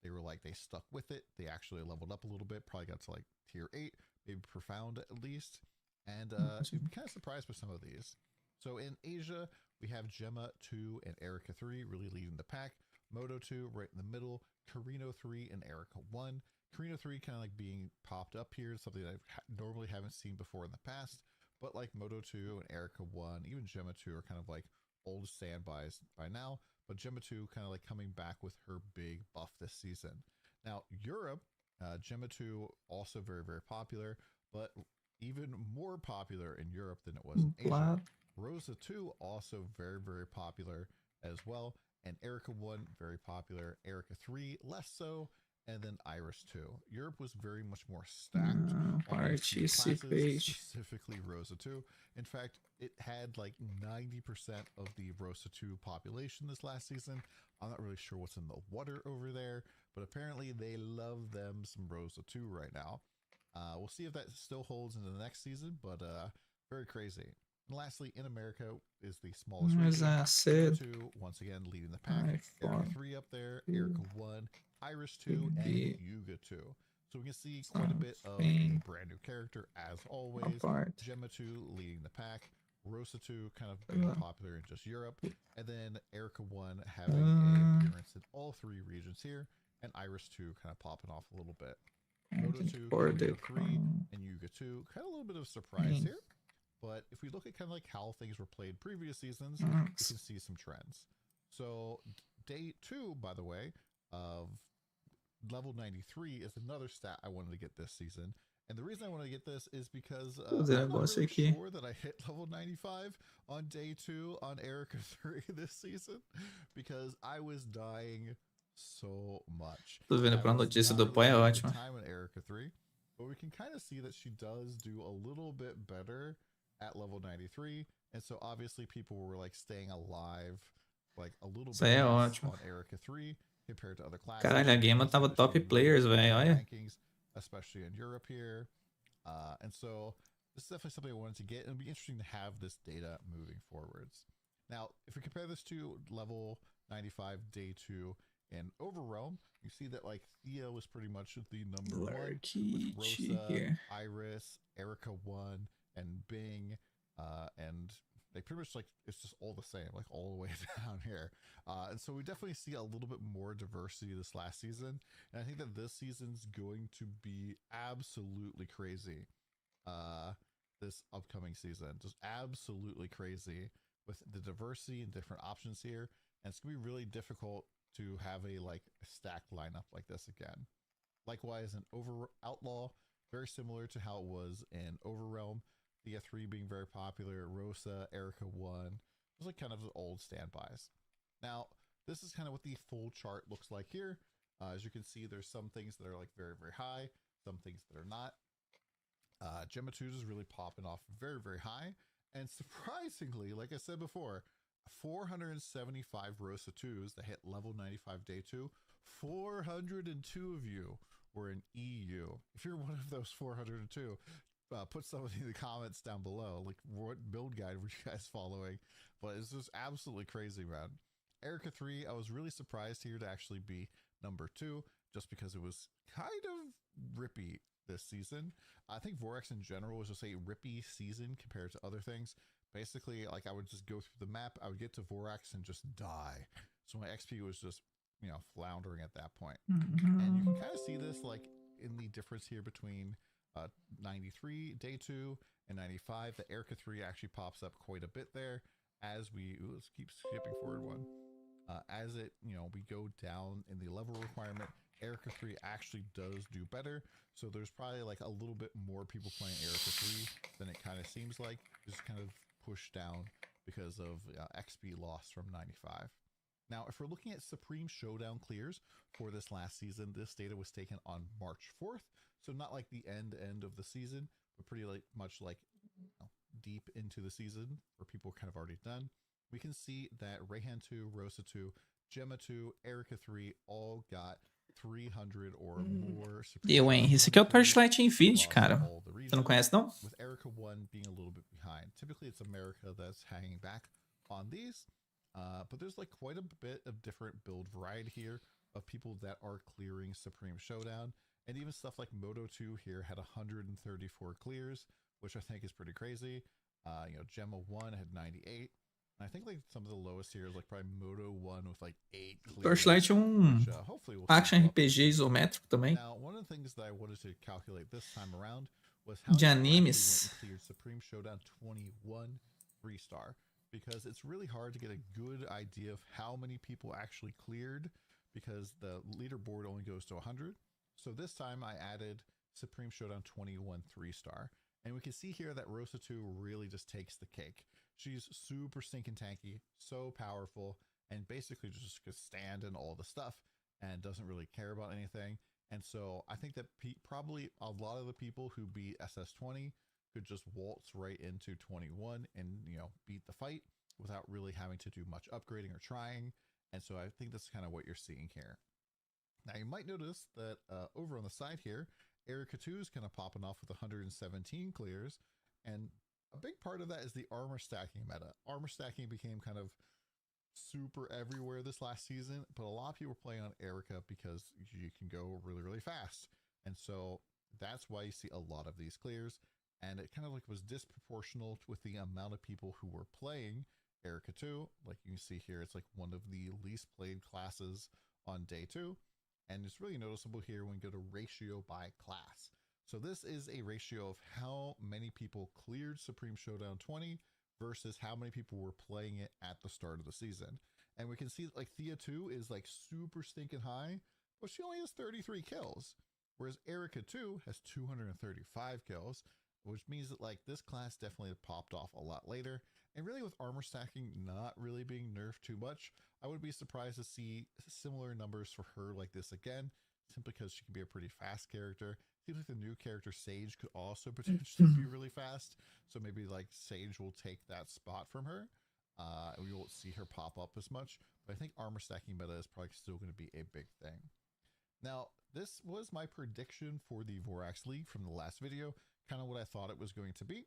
They were like, they stuck with it. They actually leveled up a little bit, probably got to like tier 8, maybe profound at least. And you'd be kind of surprised with some of these. So in Asia, we have Gemma 2 and Erica 3 really leading the pack. Moto 2 right in the middle. Carino 3 and Erica 1. Carino 3 kind of like being popped up here, something that I normally haven't seen before in the past. But like Moto 2 and Erica 1, even Gemma 2 are kind of like old standbys by now. But Gemma 2 kind of like coming back with her big buff this season. Now, Europe, Gemma 2 also very, very popular, but even more popular in Europe than it was in Asia. Rosa 2 also very, very popular as well. And Erica 1 very popular. Erica 3 less so. And then Iris 2. Europe was very much more stacked. Participate. Specifically Rosa 2. In fact, it had like 90% of the Rosa 2 population this last season. I'm not really sure what's in the water over there, but apparently they love them some Rosa 2 right now. We'll see if that still holds into the next season, but very crazy. And lastly, in America is the smallest region. 2 once again leading the pack. Erica 3 up there, Erica 1, Iris 2, and Yuga 2. So we can see quite a bit of a brand new character as always. Gemma 2 leading the pack. Rosa 2 kind of being popular in just Europe. And then Erica 1 having an appearance in all 3 regions here. And Iris 2 kind of popping off a little bit. Moto 2, Carino 3, and Yuga 2. Kind of a little bit of surprise here. But if we look at kind of like how things were played previous seasons, we can see some trends. So day 2, by the way, of level 93 is another stat I wanted to get this season. And the reason I wanted to get this is because I'm not really sure that I hit level 95 on day 2 on Erica 3 this season, because I was dying so much. Tô vendo pra notícia do pai, é ótimo. Time on Erica 3, but we can kind of see that she does do a little bit better at level 93, and so obviously people were like staying alive like a little bit less on Erica 3 compared to other classes. Caralho, a game tava top players, velho, olha. Rankings, especially in Europe here. And so this is definitely something I wanted to get, and it'd be interesting to have this data moving forwards. Now, if we compare this to level 95 day 2 in Overrealm, you see that like Thea was pretty much the number 1 with Rosa, Iris, Erica 1, and Bing, and they pretty much like, it's just all the same, like all the way down here. And so we definitely see a little bit more diversity this last season. And I think that this season's going to be absolutely crazy. this upcoming season. Just absolutely crazy with the diversity and different options here. And it's gonna be really difficult to have a like stacked lineup like this again. Likewise, an Outlaw, very similar to how it was in Overrealm. Thea 3 being very popular, Rosa, Erica 1. Those like kind of the old standbys. Now, this is kind of what the full chart looks like here. As you can see, there's some things that are like very, very high, some things that are not. Gemma 2 is really popping off very, very high. And surprisingly, like I said before, 475 Rosa 2s that hit level 95 day 2. 402 of you were in EU. If you're one of those 402, put something in the comments down below. Like, what build guide were you guys following? But it's just absolutely crazy, man. Erica 3, I was really surprised here to actually be number 2, just because it was kind of rippy this season. I think Vorax in general was just a rippy season compared to other things. Basically, like, I would just go through the map, I would get to Vorax and just die. So my XP was just, you know, floundering at that point. And you can kind of see this like in the difference here between 93 day 2 and 95. The Erica 3 actually pops up quite a bit there as we let's keep skipping forward one. As it, you know, we go down in the level requirement, Erica 3 actually does do better. So there's probably like a little bit more people playing Erica 3 than it kind of seems like. Just kind of pushed down because of XP loss from 95. Now, if we're looking at Supreme Showdown clears for this last season, this data was taken on March 4th. So not like the end of the season, but pretty like much like, you know, deep into the season where people are kind of already done. We can see that Rayhan 2, Rosa 2, Gemma 2, Erica 3 all got 300 or more. Deu, hein? Esse aqui é o Torchlight Infinite, cara. Você não conhece, não? With Erica 1 being a little bit behind. Typically, it's America that's hanging back on these. But there's like quite a bit of different build variety here of people that are clearing Supreme Showdown. And even stuff like Moto 2 here had 134 clears, which I think is pretty crazy. You know, Gemma 1 had 98. And I think like some of the lowest here is like probably Moto 1 with like 8 clears. Torchlight é Hopefully we'll action RPG isométrico também. Now, one of the things that I wanted to calculate this time around was how de many animes. went and cleared Supreme Showdown 21 3-star. Because it's really hard to get a good idea of how many people actually cleared because the leaderboard only goes to 100. So this time I added Supreme Showdown 21 3-star. And we can see here that Rosa 2 really just takes the cake. She's super stinking tanky, so powerful, and basically just could stand in all the stuff and doesn't really care about anything. And so I think that probably a lot of the people who beat SS20 could just waltz right into 21 and, you know, beat the fight without really having to do much upgrading or trying. And so I think that's kind of what you're seeing here. Now you might notice that over on the side here, Erica 2 is kind of popping off with 117 clears. And a big part of that is the armor stacking meta. Armor stacking became kind of super everywhere this last season, but a lot of people are playing on Erica because you can go really, really fast. And so that's why you see a lot of these clears. And it kind of like was disproportional with the amount of people who were playing Erica 2. Like you can see here, it's like one of the least played classes on day 2. And it's really noticeable here when you go to ratio by class. So this is a ratio of how many people cleared Supreme Showdown 20 versus how many people were playing it at the start of the season. And we can see like Thea 2 is like super stinking high, but she only has 33 kills. Whereas Erica 2 has 235 kills. Which means that like this class definitely popped off a lot later. And really with armor stacking not really being nerfed too much, I would be surprised to see similar numbers for her like this again, simply because she can be a pretty fast character. Seems like the new character Sage could also potentially be really fast. So maybe like Sage will take that spot from her. We won't see her pop up as much, but I think armor stacking meta is probably still going to be a big thing. Now, this was my prediction for the Vorax League from the last video, kind of what I thought it was going to be.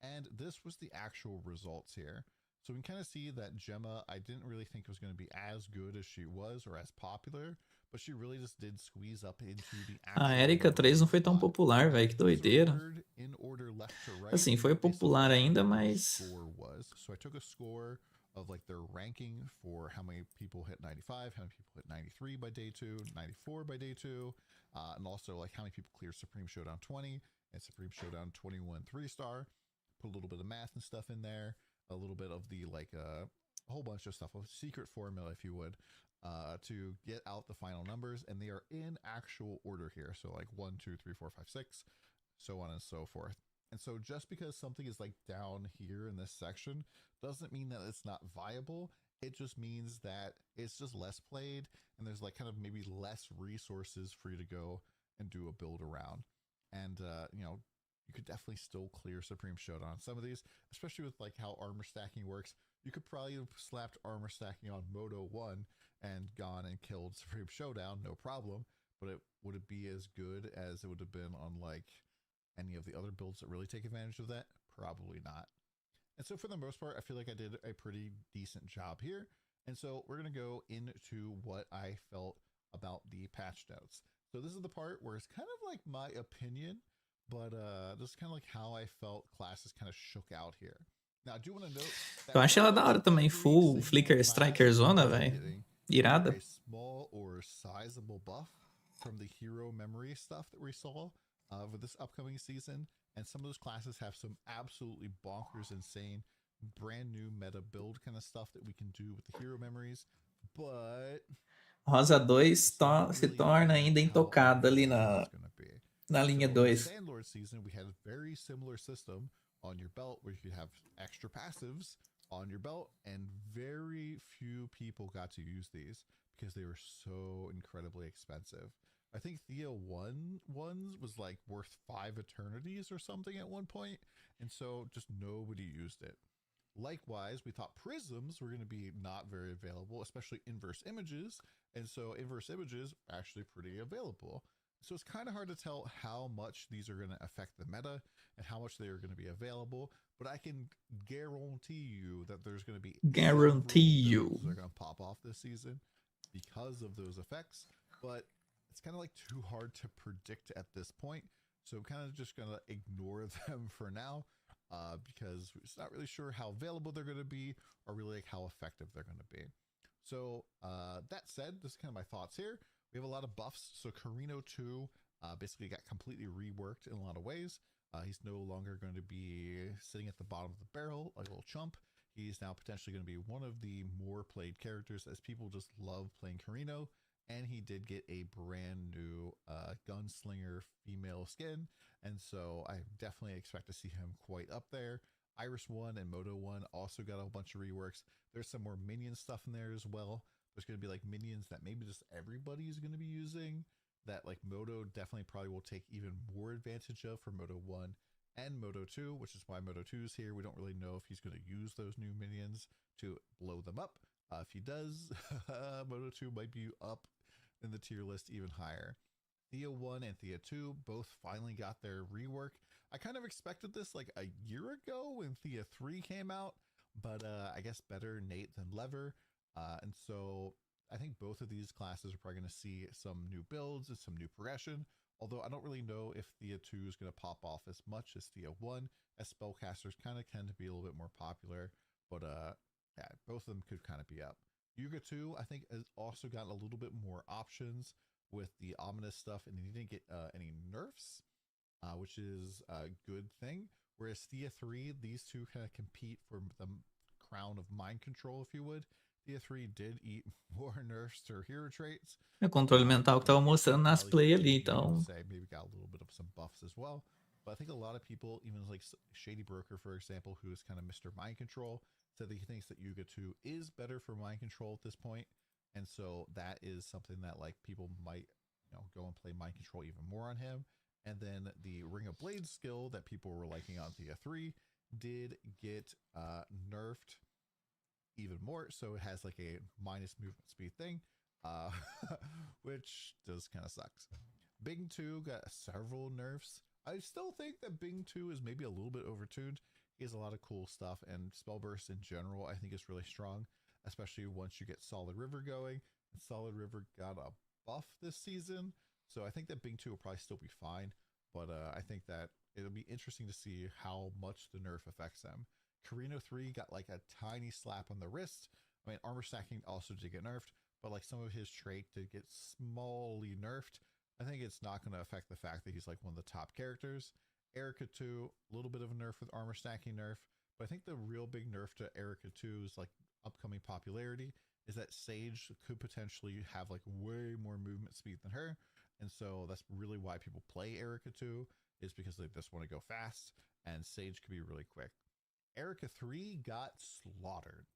And this was the actual results here. So we can kind of see that Gemma, I didn't really think was going to be as good as she was or as popular, but she really just did squeeze up into the actual... A Erica 3 não foi tão popular, velho, que doideira. Assim, foi popular ainda, mas... So I took a score of like their ranking for how many people hit 95, how many people hit 93 by day 2, 94 by day 2, and also like how many people clear Supreme Showdown 20 and Supreme Showdown 21 3-star. put a little bit of math and stuff in there, a little bit of the like a whole bunch of stuff, a secret formula, if you would, to get out the final numbers, and they are in actual order here. So like 1, 2, 3, 4, 5, 6, so on and so forth. And so just because something is like down here in this section doesn't mean that it's not viable. It just means that it's just less played, and there's like kind of maybe less resources for you to go and do a build around. And you know, you could definitely still clear Supreme Showdown on some of these, especially with like how armor stacking works. You could probably have slapped armor stacking on Moto 1 and gone and killed Supreme Showdown, no problem. But would it be as good as it would have been on like any of the other builds that really take advantage of that? Probably not. And so for the most part, I feel like I did a pretty decent job here. And so we're going to go into what I felt about the patch notes. So this is the part where it's kind of like my opinion, but this is kind of like how I felt classes kind of shook out here. Now, I do want to note that Eu achei ela da hora também, full Flicker Striker Zona, velho. Irada. a small or sizable buff from the hero memory stuff that we saw for this upcoming season. And some of those classes have some absolutely bonkers, insane, brand new meta build kind of stuff that we can do with the hero memories. But Rosa 2 se torna ainda intocada ali na linha 2. Sandlord season, we had a very similar system on your belt where you could have extra passives on your belt, and very few people got to use these because they were so incredibly expensive. I think Thea 1 ones was like worth 5 eternities or something at one point, and so just nobody used it. Likewise, we thought prisms were going to be not very available, especially inverse images, and so inverse images are actually pretty available. So it's kind of hard to tell how much these are going to affect the meta and how much they are going to be available, but I can guarantee you that there's going to be they're going to pop off this season because of those effects, but it's kind of like too hard to predict at this point. So I'm kind of just going to ignore them for now because it's not really sure how available they're going to be or really like how effective they're going to be. So that said, this is kind of my thoughts here. We have a lot of buffs. So Carino 2 basically got completely reworked in a lot of ways. He's no longer going to be sitting at the bottom of the barrel like a little chump. He's now potentially going to be one of the more played characters as people just love playing Carino. And he did get a brand new gunslinger female skin. And so I definitely expect to see him quite up there. Iris 1 and Moto 1 also got a bunch of reworks. There's some more minion stuff in there as well. There's going to be like minions that maybe just everybody is going to be using that like Moto definitely probably will take even more advantage of for Moto 1 and Moto 2, which is why Moto 2 is here. We don't really know if he's going to use those new minions to blow them up. If he does, Moto 2 might be up in the tier list even higher. Thea 1 and Thea 2 both finally got their rework. I kind of expected this like a year ago when Thea 3 came out, but I guess better Nate than Lever. And so I think both of these classes are probably going to see some new builds and some new progression, although I don't really know if Thea 2 is going to pop off as much as Thea 1, as spellcasters kind of tend to be a little bit more popular, but yeah, both of them could kind of be up. Yuga 2, I think, has also gotten a little bit more options with the ominous stuff, and he didn't get any nerfs, which is a good thing. Whereas Thea 3, these two kind of compete for the crown of mind control, if you would. Thea 3 did eat more nerfs to her hero traits. É o controle mental que tava mostrando nas play ali, então. Maybe got a little bit of some buffs as well. But I think a lot of people, even like Shady Broker, for example, who is kind of Mr. Mind Control, said that he thinks that Yuga 2 is better for mind control at this point. And so that is something that like people might, you know, go and play mind control even more on him. And then the Ring of Blades skill that people were liking on Thea 3 did get nerfed even more. So it has like a minus movement speed thing, which does kind of sucks. Bing 2 got several nerfs. I still think that Bing 2 is maybe a little bit overtuned. He has a lot of cool stuff, and Spellburst in general I think is really strong, especially once you get Solid River going. And Solid River got a buff this season, so I think that Bing 2 will probably still be fine, but I think that it'll be interesting to see how much the nerf affects them. Carino 3 got like a tiny slap on the wrist. I mean, armor stacking also did get nerfed, but like some of his trait did get smallly nerfed. I think it's not going to affect the fact that he's like one of the top characters. Erica 2, a little bit of a nerf with armor stacking nerf, but I think the real big nerf to Erica 2's like upcoming popularity is that Sage could potentially have like way more movement speed than her. And so that's really why people play Erica 2, is because they just want to go fast, and Sage could be really quick. Erica 3 got slaughtered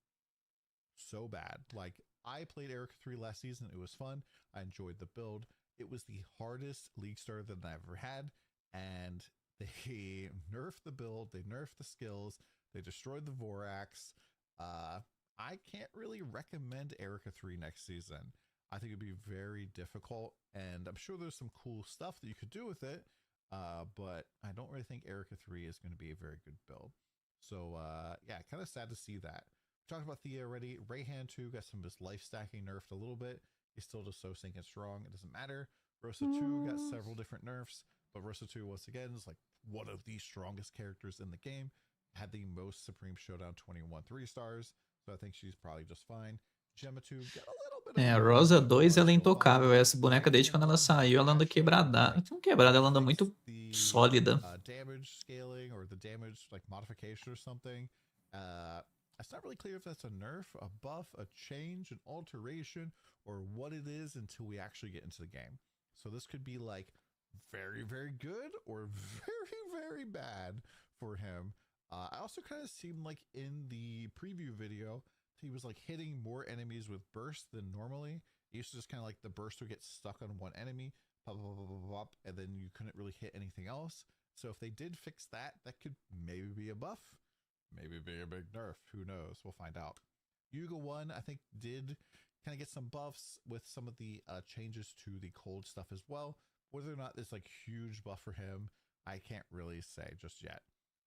so bad. Like, I played Erica 3 last season. It was fun. I enjoyed the build. It was the hardest League Star that I've ever had, and they nerfed the build, they nerfed the skills, they destroyed the Vorax. I can't really recommend Erica 3 next season. I think it'd be very difficult, and I'm sure there's some cool stuff that you could do with it, but I don't really think Erica 3 is going to be a very good build. So yeah, kind of sad to see that. We talked about Thea already. Rayhan 2 got some of his life stacking nerfed a little bit. He's still just so stinking strong, it doesn't matter. Rosa 2 got several different nerfs, but Rosa 2 once again is like one of the strongest characters in the game. Had the most Supreme Showdown 21 3-stars, so I think she's probably just fine. Gemma 2 got a little bit of É, a Rosa 2 ela é intocável. Essa boneca desde quando ela saiu, ela anda quebrada. Não quebrada, ela anda muito sólida. Damage scaling or the damage like modification or something. It's not really clear if that's a nerf, a buff, a change, an alteration, or what it is until we actually get into the game. So this could be like very, very good or very, very bad for him. I also kind of seemed like in the preview video, he was like hitting more enemies with burst than normally. It used to just kind of like the burst would get stuck on one enemy, pop, pop, pop, pop, pop, and then you couldn't really hit anything else. So if they did fix that, that could maybe be a buff, maybe be a big nerf. Who knows? We'll find out. Yuga 1, I think, did kind of get some buffs with some of the changes to the cold stuff as well. Whether or not it's like huge buff for him, I can't really say just yet.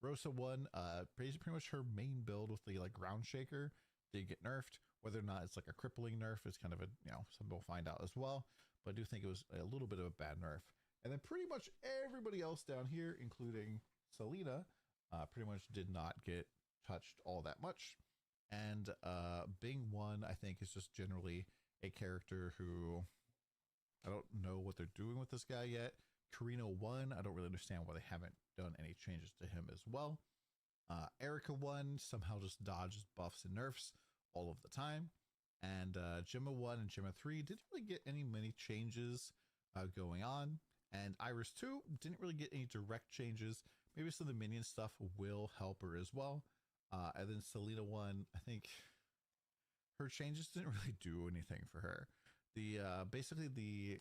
Rosa 1, pretty much her main build with the like ground shaker did get nerfed. Whether or not it's like a crippling nerf is kind of a, you know, some people find out as well, but I do think it was a little bit of a bad nerf. And then pretty much everybody else down here, including Selena, pretty much did not get touched all that much. And Bing 1, I think, is just generally a character who I don't know what they're doing with this guy yet. Karina 1, I don't really understand why they haven't done any changes to him as well. Erica 1 somehow just dodges buffs and nerfs all of the time. And Gemma 1 and Gemma 3 didn't really get many changes going on. And Iris 2 didn't really get any direct changes. Maybe some of the minion stuff will help her as well. And then Selena 1, I think her changes didn't really do anything for her. The basically the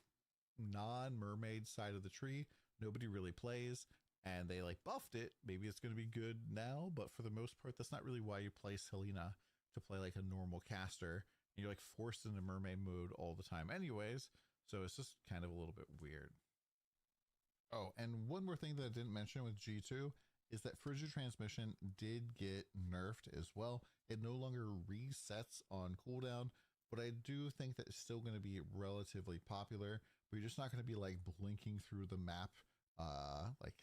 non-mermaid side of the tree, nobody really plays, and they like buffed it. Maybe it's going to be good now, but for the most part, that's not really why you play Selena, to play like a normal caster. And you're like forced into mermaid mode all the time anyways, so it's just kind of a little bit weird. Oh, and one more thing that I didn't mention with G2 is that Frigid Transmission did get nerfed as well. It no longer resets on cooldown, but I do think that it's still going to be relatively popular. But you're just not going to be like blinking through the map like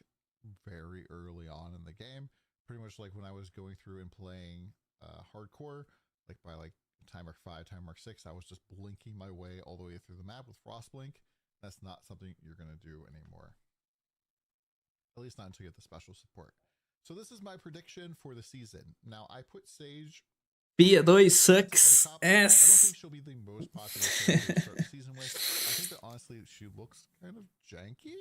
very early on in the game. Pretty much like when I was going through and playing hardcore, like by like time mark 5, time mark 6, I was just blinking my way all the way through the map with Frostblink. That's not something you're going to do anymore. At least not until you get the special support. So this is my prediction for the season. Now I put Sage. Pia 2 sucks I don't ass. think she'll be the most popular character to start the season with. I think that honestly she looks kind of janky,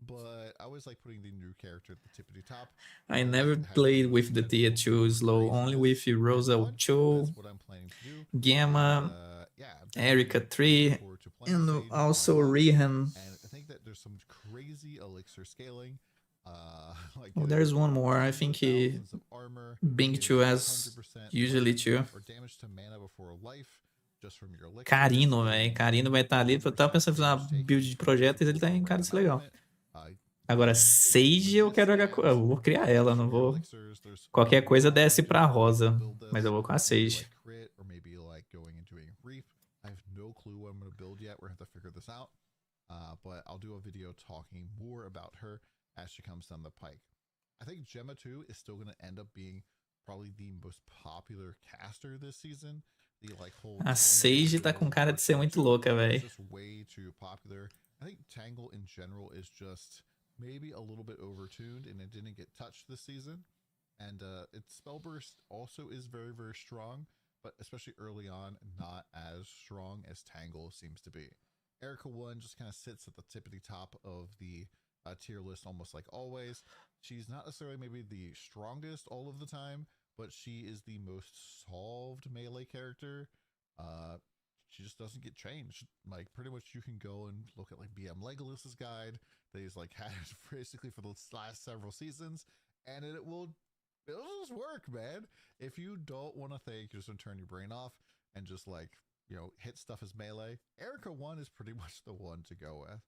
but I always like putting the new character at the tippity top. I never played with the tier 2 slow, only with Rosa 2, That's what I'm planning to do. Gamma, Yeah, Erica 3, and also Rihan. And I think that there's some crazy elixir scaling. Like Oh, there's one more. I think Bing 2 has usually 2. Or damage to mana before life just from your elixir. Carino, velho. Carino vai estar ali. Eu tava pensando em fazer uma build de projetos e ele tá em cara isso legal. Agora, Sage eu quero jogar com... Eu vou criar ela, não vou... Qualquer coisa desce pra Rosa. Mas eu vou com a Sage. I have no clue what I'm going to build yet. We're going to have to figure this out. But I'll do a video talking more about her as she comes down the pike. I think Gemma 2 is still going to end up being probably the most popular caster this season. The like whole A Sage tá com cara de ser muito louca, velho. Just way too popular. I think Tangle in general is just maybe a little bit overtuned and it didn't get touched this season. And its spell burst also is very, very strong, but especially early on, not as strong as Tangle seems to be. Erica 1 just kind of sits at the tippity top of the tier list almost like always. She's not necessarily maybe the strongest all of the time, but she is the most solved melee character. She just doesn't get changed. Like pretty much you can go and look at like BM Legolas's guide that he's like had basically for the last several seasons, and it'll just work, man. If you don't want to think, you're just gonna turn your brain off and just like, you know, hit stuff as melee, Erica 1 is pretty much the one to go with.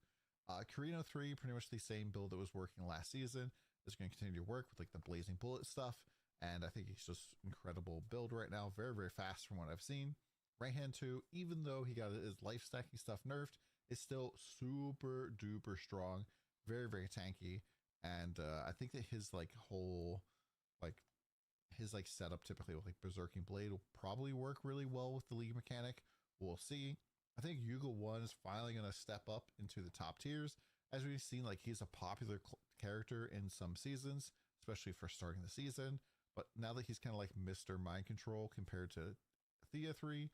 Carino 3, pretty much the same build that was working last season, is going to continue to work with like the blazing bullet stuff, and I think he's just incredible build right now, very, very fast from what I've seen. Right hand 2, even though he got his life stacking stuff nerfed, is still super duper strong, very, very tanky, and I think that his like whole like his like setup typically with like Berserking Blade will probably work really well with the League mechanic. We'll see. I think Yuga 1 is finally going to step up into the top tiers. As we've seen, like he's a popular character in some seasons, especially for starting the season. But now that he's kind of like Mr. Mind Control compared to Thea 3,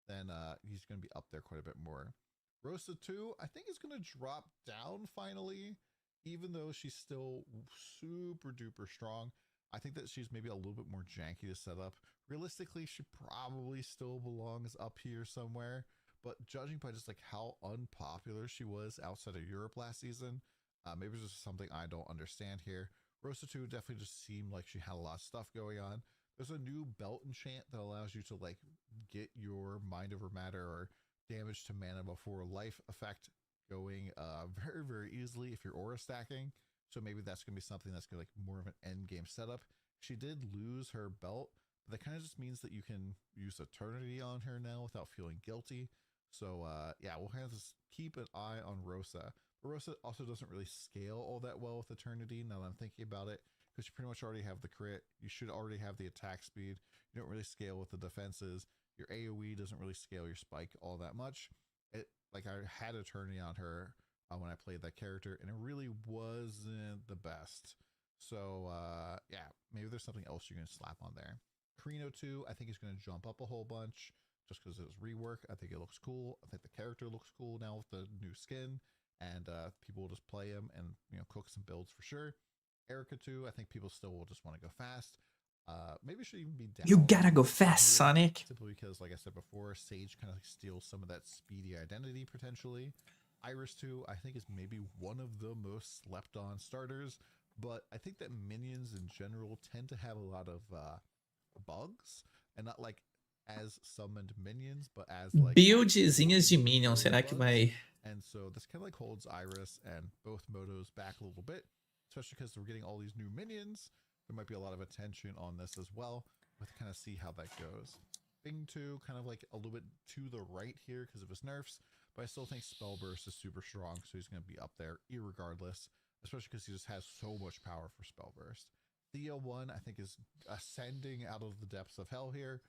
then he's going to be up there quite a bit more. Rosa 2, I think is going to drop down finally, even though she's still super duper strong. I think that she's maybe a little bit more janky to set up. Realistically, she probably still belongs up here somewhere, but judging by just like how unpopular she was outside of Europe last season, maybe it's just something I don't understand here. Rosa 2 definitely just seemed like she had a lot of stuff going on. There's a new belt enchant that allows you to like get your mind over matter or damage to mana before life effect going very, very easily if you're aura stacking. So maybe that's going to be something that's going to like more of an end game setup. She did lose her belt, but that kind of just means that you can use Eternity on her now without feeling guilty. So yeah, we'll have to keep an eye on Rosa. But Rosa also doesn't really scale all that well with Eternity now that I'm thinking about it, because you pretty much already have the crit. You should already have the attack speed. You don't really scale with the defenses. Your AoE doesn't really scale your spike all that much. Like I had Eternity on her when I played that character, and it really wasn't the best. So yeah, maybe there's something else you can slap on there. Carino 2, I think is going to jump up a whole bunch just because it was rework. I think it looks cool. I think the character looks cool now with the new skin, and people will just play him and, you know, cook some builds for sure. Erica 2, I think people still will just want to go fast. Maybe should even be down. You gotta go fast, Sonic. Simply because, like I said before, Sage kind of like steals some of that speedy identity potentially. Iris 2, I think, is maybe one of the most slept on starters, but I think that minions in general tend to have a lot of bugs, and not like as summoned minions, but as like Buildzinhas de minion, será que vai... And so this kind of like holds Iris and both Motos back a little bit, especially because we're getting all these new minions. There might be a lot of attention on this as well. We'll have to kind of see how that goes. Bing 2, kind of like a little bit to the right here because of his nerfs, but I still think Spell Burst is super strong, so he's going to be up there irregardless, especially because he just has so much power for Spell Burst. Thea 1, I think, is ascending out of the depths of hell here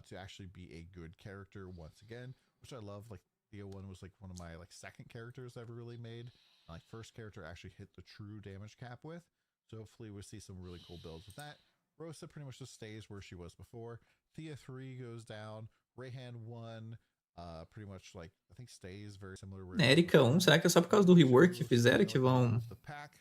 to actually be a good character once again, which I love. Like Thea 1 was like one of my like second characters I ever really made. Like first character I actually hit the true damage cap with. So hopefully we'll see some really cool builds with that. Rosa pretty much just stays where she was before. Thea 3 goes down. Rayhan 1 pretty much like I think stays very similar. Erika 1, será que é só por causa do rework que fizeram que vão... The pack.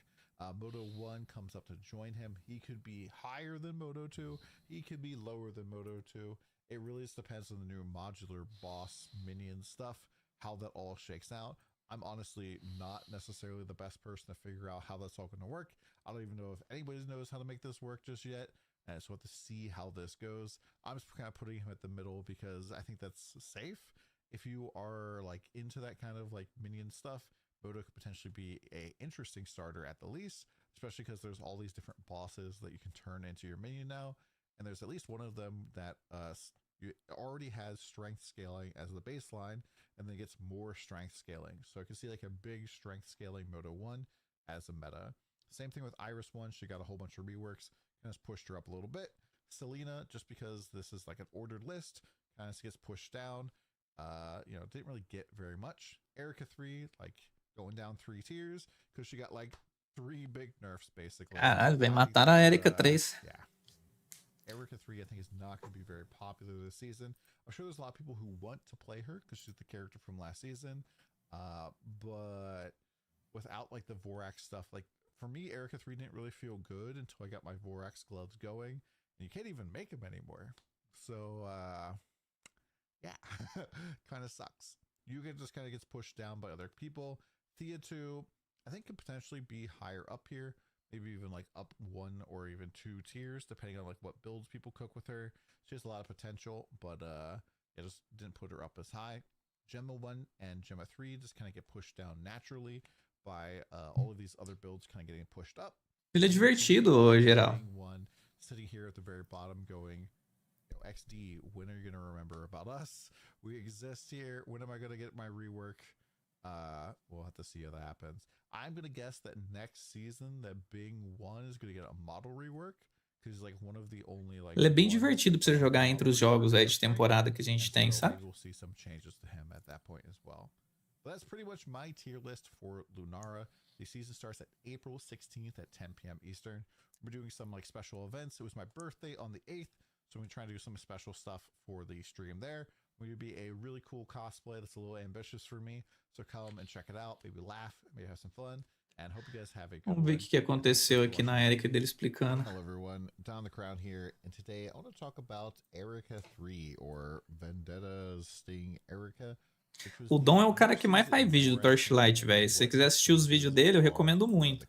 Moto 1 comes up to join him. He could be higher than Moto 2. He could be lower than Moto 2. It really just depends on the new modular boss minion stuff, how that all shakes out. I'm honestly not necessarily the best person to figure out how that's all going to work. I don't even know if anybody knows how to make this work just yet. And so we'll have to see how this goes. I'm just kind of putting him at the middle because I think that's safe. If you are like into that kind of like minion stuff, Moto could potentially be a interesting starter at the least, especially because there's all these different bosses that you can turn into your minion now. And there's at least one of them that already has strength scaling as the baseline, and then gets more strength scaling. So I can see like a big strength scaling Moto 1 as a meta. Same thing with Iris 1. She got a whole bunch of reworks, kind of pushed her up a little bit. Selena, just because this is like an ordered list, kind of gets pushed down. You know, didn't really get very much. Erica 3, like going down 3 tiers because she got like 3 big nerfs, basically. Caralho, velho, mataram a Erika 3. Yeah. Erika 3, I think, is not going to be very popular this season. I'm sure there's a lot of people who want to play her because she's the character from last season. But without like the Vorax stuff, like for me, Erika 3 didn't really feel good until I got my Vorax gloves going. And you can't even make them anymore. So, yeah, kind of sucks. Yuga just kind of gets pushed down by other people. Thea 2, I think, could potentially be higher up here. Maybe even like up 1 or even 2 tiers, depending on like what builds people cook with her. She has a lot of potential, but I just didn't put her up as high. Gemma 1 and Gemma 3 just kind of get pushed down naturally by all of these other builds kind of getting pushed up. Ele é divertido, geral. One sitting here at the very bottom going, XD, when are you going to remember about us? We exist here. When am I going to get my rework? We'll have to see how that happens. I'm going to guess that next season that Bing 1 is going to get a model rework. Because like one of the only like. Ele é bem divertido pra você jogar entre os jogos aí de temporada que a gente tem, sabe? We'll see some changes to him at that point as well. But that's pretty much my tier list for Lunaria. The season starts at April 16th at 10 p.m. Eastern. We're doing some like special events. It was my birthday on the 8th. So we're trying to do some special stuff for the stream there. We're going to be a really cool cosplay that's a little ambitious for me. So come and check it out. Maybe laugh, maybe have some fun. And hope you guys have a good Vamos ver o que aconteceu aqui na Erika dele explicando. Hello everyone, Down the Crown here. And today I want to talk about Erika 3 or Vendetta's Sting Erika. O Dom é o cara que mais faz vídeo do Torchlight, velho. Se você quiser assistir os vídeos dele, eu recomendo muito.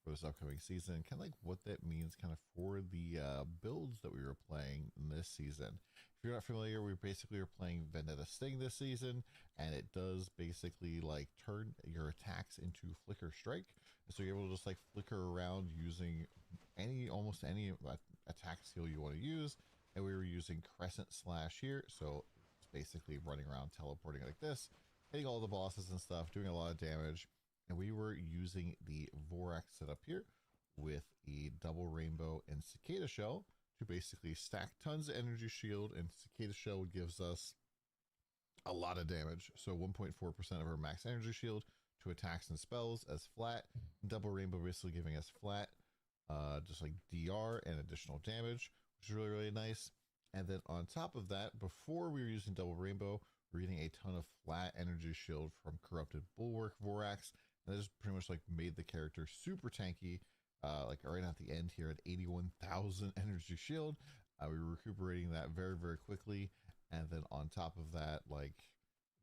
For this upcoming season, kind of like what that means kind of for the builds that we were playing in this season. If you're not familiar, we basically are playing Vendetta Sting this season, and it does basically like turn your attacks into flicker strike. So you're able to just like flicker around using almost any attack skill you want to use. And we were using Crescent Slash here, so it's basically running around teleporting like this, hitting all the bosses and stuff, doing a lot of damage. And we were using the Vorax setup here with a double rainbow and cicada shell to basically stack tons of energy shield, and cicada shell gives us a lot of damage. So 1.4% of our max energy shield to attacks and spells as flat. Double rainbow basically giving us flat, just like DR and additional damage, which is really, really nice. And then on top of that, before we were using double rainbow, we're getting a ton of flat energy shield from Corrupted Bulwark Vorax. And that just pretty much like made the character super tanky, like right at the end here at 81,000 energy shield. We were recuperating that very, very quickly. And then on top of that, like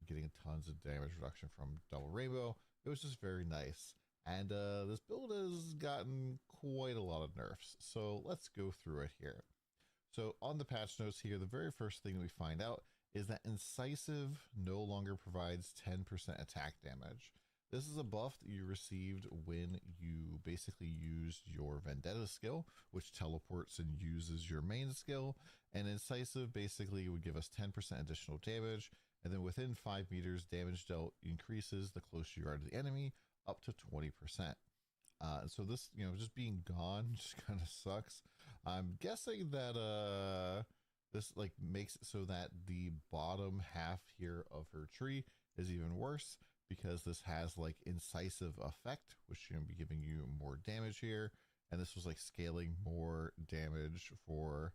getting tons of damage reduction from Double Rainbow. It was just very nice. And this build has gotten quite a lot of nerfs. So let's go through it here. So on the patch notes here, the very first thing we find out is that Incisive no longer provides 10% attack damage. This is a buff that you received when you basically used your Vendetta skill, which teleports and uses your main skill. And Incisive basically would give us 10% additional damage. And then within 5 meters, damage dealt increases the closer you are to the enemy, up to 20%. So this, just being gone just kind of sucks. I'm guessing that this like makes it so that the bottom half here of her tree is even worse, because this has like incisive effect, which is going to be giving you more damage here. And this was like scaling more damage for,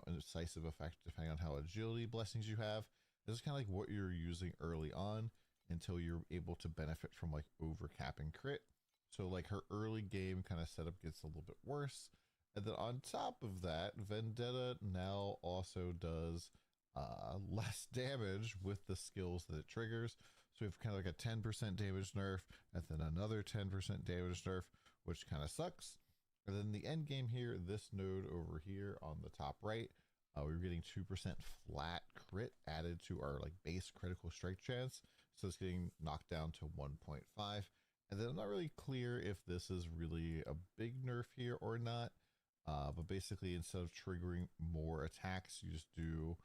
incisive effect, depending on how agility blessings you have. This is kind of like what you're using early on until you're able to benefit from like overcapping crit. So like her early game kind of setup gets a little bit worse. And then on top of that, Vendetta now also does less damage with the skills that it triggers. So we have kind of like a 10% damage nerf, and then another 10% damage nerf, which kind of sucks. And then the end game here, this node over here on the top right, we were getting 2% flat crit added to our like base critical strike chance. So it's getting knocked down to 1.5. And then I'm not really clear if this is really a big nerf here or not. But basically, instead of triggering more attacks, you just do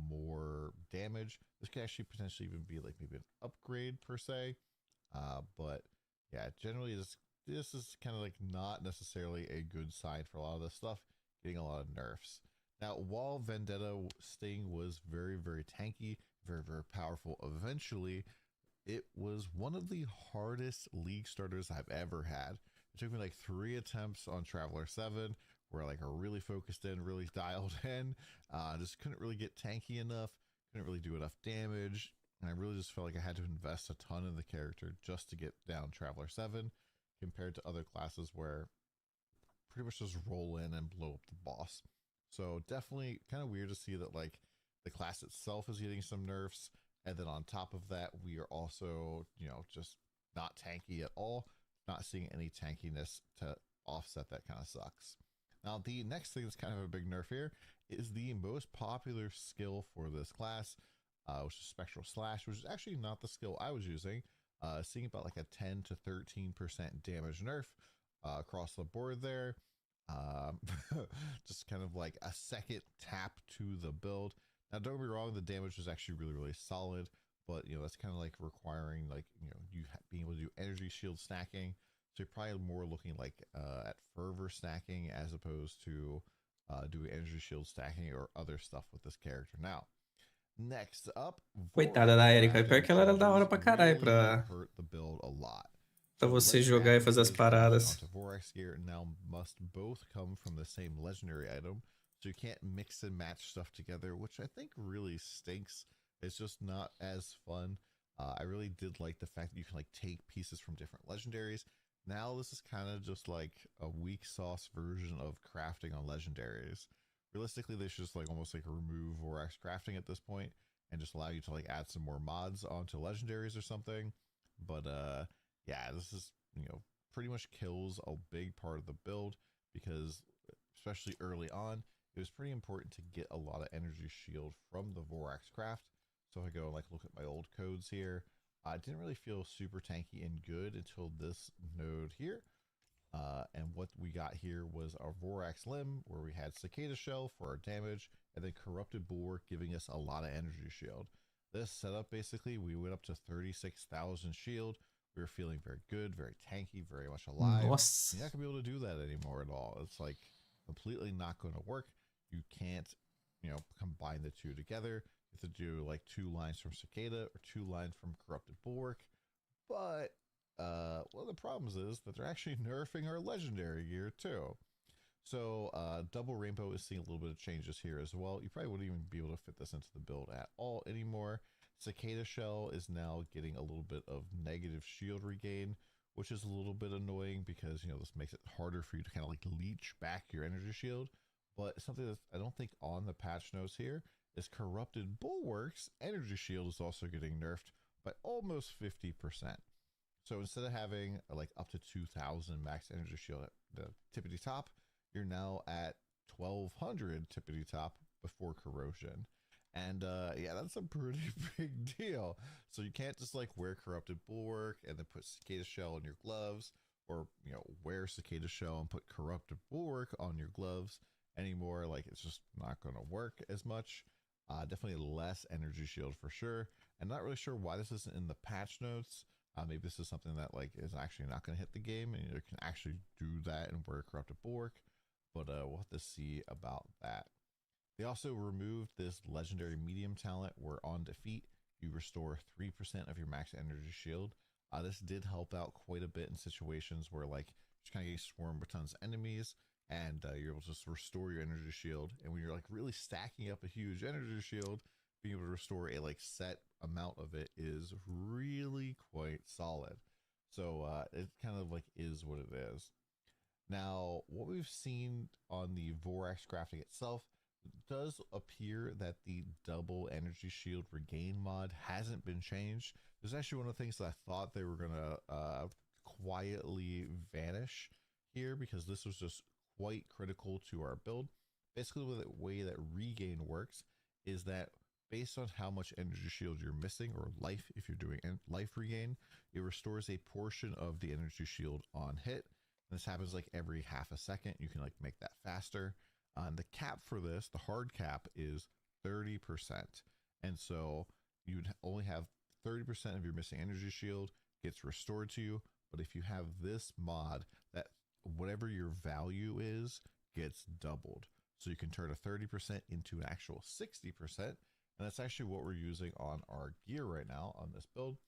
more damage. This could actually potentially even be like maybe an upgrade per se. But yeah, generally this is kind of like not necessarily a good sign for a lot of this stuff, getting a lot of nerfs. Now, while Vendetta Sting was very, very tanky, very, very powerful, eventually it was one of the hardest League starters I've ever had. It took me like 3 attempts on Traveler 7 where like I really focused in, really dialed in. Just couldn't really get tanky enough, couldn't really do enough damage. And I really just felt like I had to invest a ton in the character just to get down Traveler 7 compared to other classes where pretty much just roll in and blow up the boss. So definitely kind of weird to see that like the class itself is getting some nerfs. And then on top of that, we are also, you know, just not tanky at all. Not seeing any tankiness to offset that kind of sucks. Now, the next thing that's kind of a big nerf here is the most popular skill for this class, which is Spectral Slash, which is actually not the skill I was using. Seeing about like a 10 to 13% damage nerf across the board there. Just kind of like a second tap to the build. Now, don't get me wrong, the damage was actually really, really solid, but you know, that's kind of like requiring like, you know, you being able to do energy shield stacking. So you're probably more looking like at fervor stacking as opposed to doing energy shield stacking or other stuff with this character. Now, next up, Coitada da Erika. Pior que ela era da hora pra caralho pra, hurt the build a lot. pra você jogar e fazer as paradas. Vorax gear now must both come from the same legendary item, so you can't mix and match stuff together, which I think really stinks. It's just not as fun. I really did like the fact that you can like take pieces from different legendaries. Now this is kind of just like a weak sauce version of crafting on legendaries. Realistically, they should just like almost like remove Vorax crafting at this point and just allow you to like add some more mods onto legendaries or something. But yeah, this is, you know, pretty much kills a big part of the build because especially early on, it was pretty important to get a lot of energy shield from the Vorax craft. So if I go like look at my old codes here, I didn't really feel super tanky and good until this node here. And what we got here was our Vorax limb, where we had Cicada Shell for our damage, and then Corrupted Bulwark giving us a lot of energy shield. This setup, basically, we went up to 36,000 shield. We were feeling very good, very tanky, very much alive. Nossa. You're not going to be able to do that anymore at all. It's like completely not going to work. You can't, you know, combine the two together. You have to do like 2 lines from Cicada or 2 lines from Corrupted Bulwark. But one of the problems is that they're actually nerfing our legendary gear too. So Double Rainbow is seeing a little bit of changes here as well. You probably wouldn't even be able to fit this into the build at all anymore. Cicada Shell is now getting a little bit of negative shield regain, which is a little bit annoying because, you know, this makes it harder for you to kind of like leech back your energy shield. But something that I don't think on the patch notes here is Corrupted Bulwark's energy shield is also getting nerfed by almost 50%. So instead of having like up to 2,000 max energy shield at the tippity top, you're now at 1,200 tippity top before corrosion. And yeah, that's a pretty big deal. So you can't just like wear Corrupted Bulwark and then put Cicada Shell on your gloves, or, you know, wear Cicada Shell and put Corrupted Bulwark on your gloves anymore. Like, it's just not going to work as much. Definitely less energy shield for sure. I'm not really sure why this isn't in the patch notes. Maybe this is something that like is actually not going to hit the game and you can actually do that and wear Corrupted Bulwark. But we'll have to see about that. They also removed this legendary medium talent where on defeat, you restore 3% of your max energy shield. This did help out quite a bit in situations where like you're kind of getting swarmed with tons of enemies and you're able to just restore your energy shield. And when you're like really stacking up a huge energy shield, being able to restore a like set amount of it is really quite solid. So it kind of like is what it is. Now, what we've seen on the Vorax crafting itself, it does appear that the double energy shield regain mod hasn't been changed. There's actually one of the things that I thought they were gonna quietly vanish here because this was just quite critical to our build. Basically, the way that regain works is that based on how much energy shield you're missing, or life if you're doing life regain, it restores a portion of the energy shield on hit. And this happens like every half a second. You can like make that faster. The cap for this, the hard cap, is 30%. And so you would only have 30% of your missing energy shield gets restored to you. But if you have this mod, that whatever your value is gets doubled. So you can turn a 30% into an actual 60%. And that's actually what we're using on our gear right now on this build.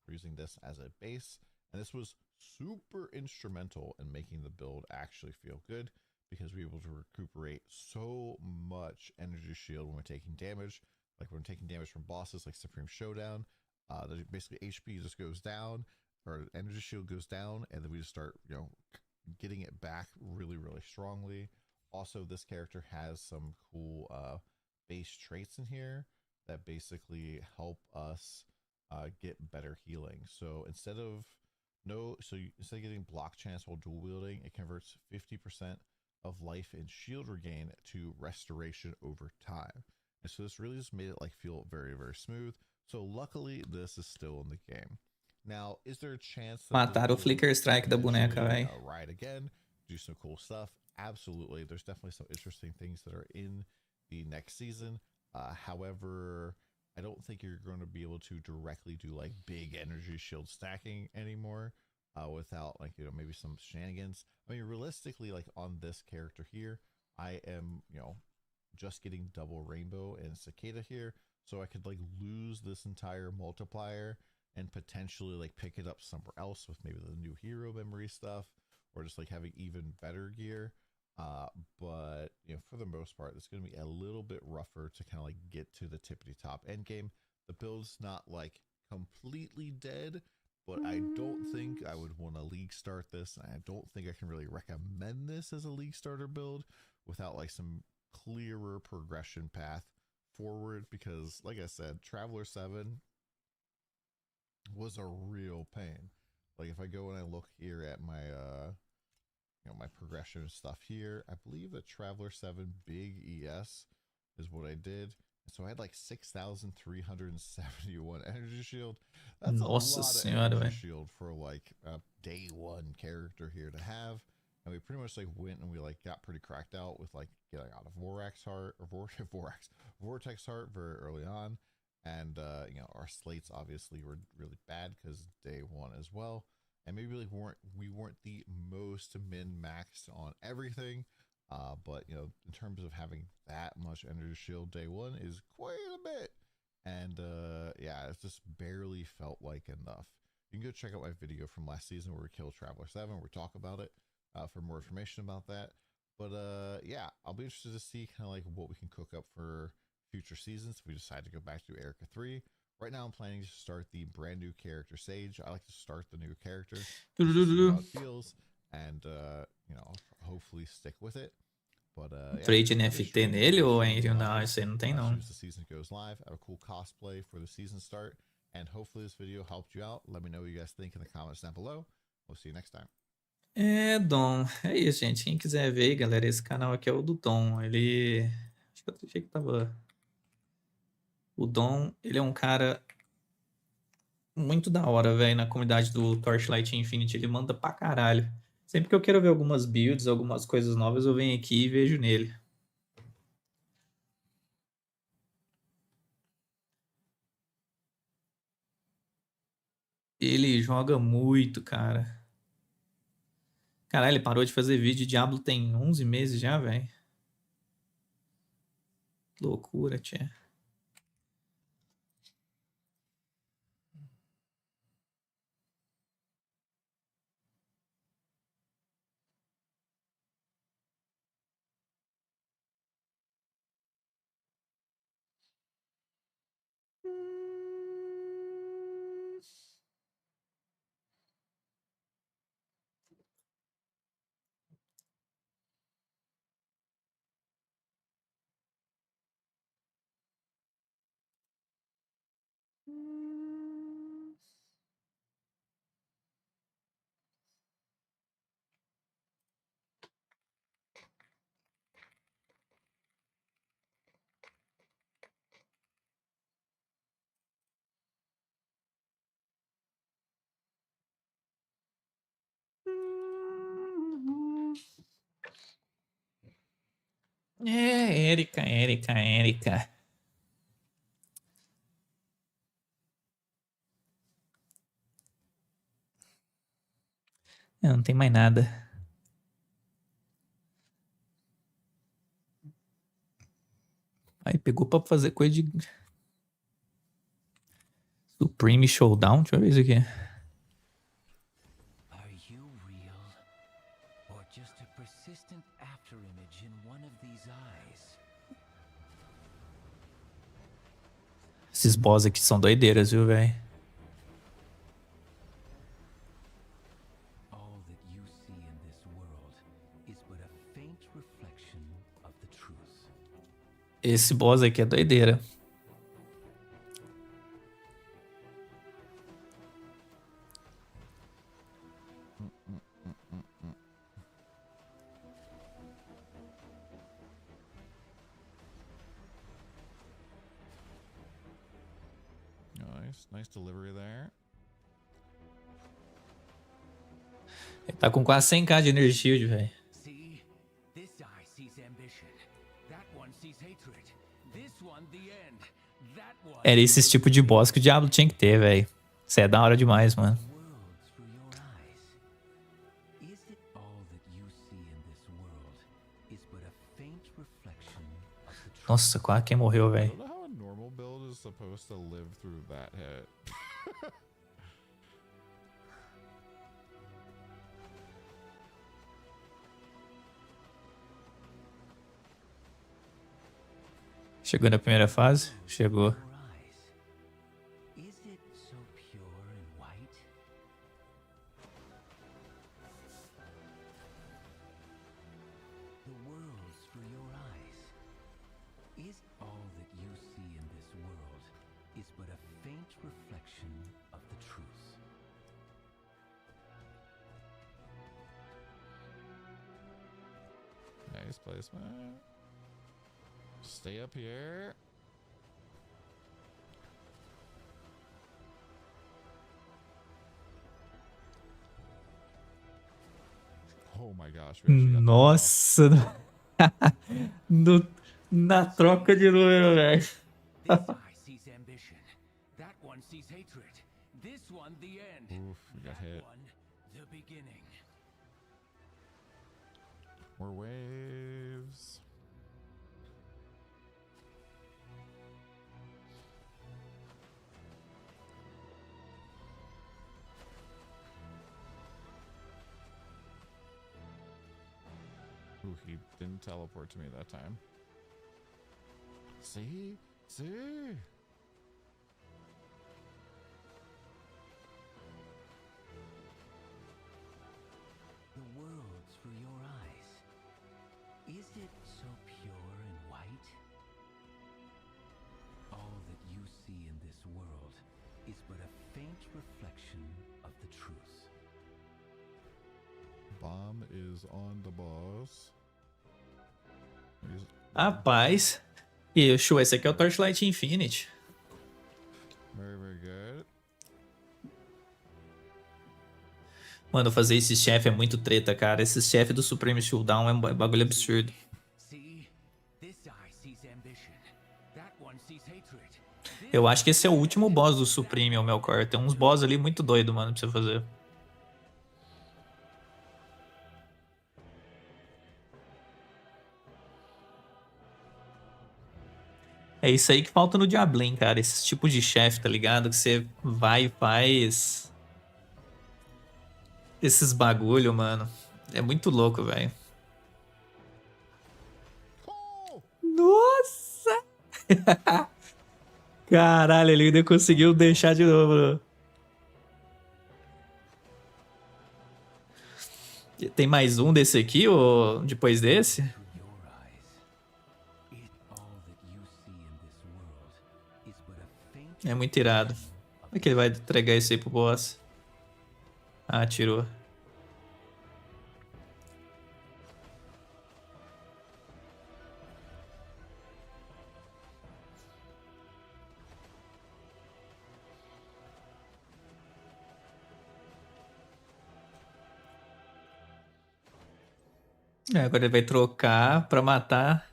We're using this as a base, and this was super instrumental in making the build actually feel good because we were able to recuperate so much energy shield when we're taking damage. Like when we're taking damage from bosses like Supreme Showdown, basically HP just goes down, or energy shield goes down, and then we just start, you know, getting it back really, really strongly. Also, this character has some cool base traits in here that basically help us get better healing. So instead of getting block chance while dual wielding, it converts 50% of life and shield regain to restoration over time. And so this really just made it like feel very, very smooth. So luckily this is still in the game. Now, is there a chance that Mataram o Flicker Strike da boneca, véi. ride again, do some cool stuff? Absolutely. There's definitely some interesting things that are in the next season. However, I don't think you're going to be able to directly do like big energy shield stacking anymore without like, you know, maybe some shenanigans. I mean, realistically, like on this character here, I am, you know, just getting double rainbow and cicada here, so I could like lose this entire multiplier and potentially like pick it up somewhere else with maybe the new hero memory stuff, or just like having even better gear. But you know, for the most part, it's going to be a little bit rougher to kind of like get to the tippity top end game. The build's not like completely dead, but I don't think I would want to league start this. I don't think I can really recommend this as a league starter build without like some clearer progression path forward, because like I said, Traveler 7 was a real pain. Like if I go and I look here at my you know, my progression and stuff here, I believe that Traveler 7 big ES is what I did. So I had like 6,371 energy shield. That's Nossa a lot of senhora, energy velho. shield for like a day one character here to have. And we pretty much like went and we like got pretty cracked out with like getting out of Vortex Heart very early on. And you know, our slates obviously were really bad because day one as well. And maybe like we weren't the most min-maxed on everything. But you know, in terms of having that much energy shield day one is quite a bit. And yeah, it just barely felt like enough. You can go check out my video from last season where we killed Traveler 7. We talk about it for more information about that. But yeah, I'll be interested to see kind of like what we can cook up for future seasons if we decide to go back to Erica 3. Right now I'm planning to start the brand new character Sage. I like to start the new character just to see how it feels, and you know, hopefully stick with it. But yeah, Trade hopefully NFT stream nele ou é live Não, isso aí não tem as não. soon as the season goes live. I have a cool cosplay for the season start, and hopefully this video helped you out. Let me know what you guys think in the comments down below. We'll see you next time. É, Dom. É isso, gente. Quem quiser ver, galera, esse canal aqui é o do Dom. Ele... Acho que eu achei que tava... O Dom, ele é um cara muito da hora, velho, na comunidade do Torchlight Infinite. Ele manda pra caralho. Sempre que eu quero ver algumas builds, algumas coisas novas, eu venho aqui e vejo nele. Ele joga muito, cara. Caralho, ele parou de fazer vídeo. Diablo tem 11 meses já, velho. Loucura, tia. É, Erika. Não tem mais nada. Aí pegou pra fazer coisa de... Supreme Showdown? Deixa eu ver isso aqui. Are you real? Or just a persistent afterimage in one of these eyes? Esses boss aqui são doideiras, viu, velho? All that you see in this world is but a faint reflection of the truth. Esse boss aqui é doideira. Nice delivery there. Ele tá com quase 100k de energia, velho. See? This eye sees ambition. That one sees hatred. This one the end. That one Era esse tipo de boss que o Diablo tinha que ter, velho. Isso é da hora demais, mano. worlds through your eyes. Is it all that you see in this world is but a faint reflection of the truth? Nossa, quase quem morreu, I velho. don't know how a normal build is supposed to live through that hit. Chegou na primeira fase? Chegou. Your eyes. Is it so pure and white? The worlds through your eyes. Is all that you see in this world is but a faint reflection of the truth? Nice placement. Stay up here. Oh my gosh. We actually got Nossa. Na troca de número, velho. This eye sees ambition. That one sees hatred. This one the end. Oof, we got That hit. one the beginning. More waves. Ooh, he didn't teleport to me that time. See? See? The worlds through your eyes. Is it so pure and white? All that you see in this world is but a faint reflection of the truth. Bomb is on the boss. He's- Rapaz. E o show, esse aqui é o Torchlight Infinite. Very, very good. Mano, fazer esse chefe é muito treta, cara. Esse chefe do Supreme Showdown é um bagulho absurdo. See? This eye sees ambition. That one sees hatred. Eu acho que esse é o último boss do Supreme, o Melkor. Tem uns boss ali muito doido, mano, pra você fazer. É isso aí que falta no Diablo, cara. Esse tipo de chefe, tá ligado? Que você vai e faz esses bagulho, mano. É muito louco, velho. Oh! Nossa! Caralho, ele ainda conseguiu deixar de novo. Tem mais um desse aqui, ou depois desse? Through your eyes. It all that you see in this world is but a faint É muito irado. Como é que ele vai entregar isso aí pro boss? Ah, tirou. É, agora ele vai trocar pra matar.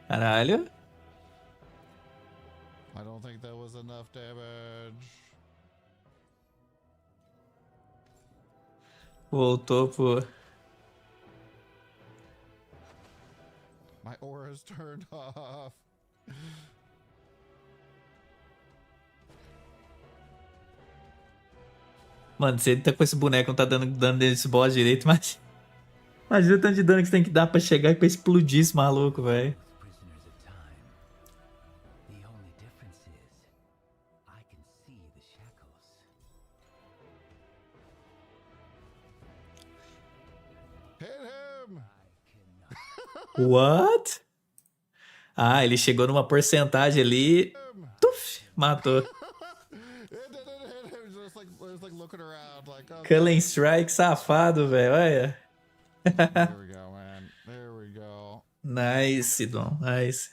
Caralho. I don't think that was enough damage. Voltou pro... My aura's turned off. Mano, se ele tá com esse boneco, não tá dando dano nesse boss direito, mas... Imagina o tanto de dano que você tem que dar pra chegar e pra explodir esse maluco, velho. Prisoners of time. The only difference is I can see the shackles. Hit him! What? Ah, ele chegou numa porcentagem ali. Tuf, matou. It didn't hit him. It was like looking around, like, oh, Cullen Strike, safado, velho. Olha. there we go, man. There we go. Nice, Dom. Nice.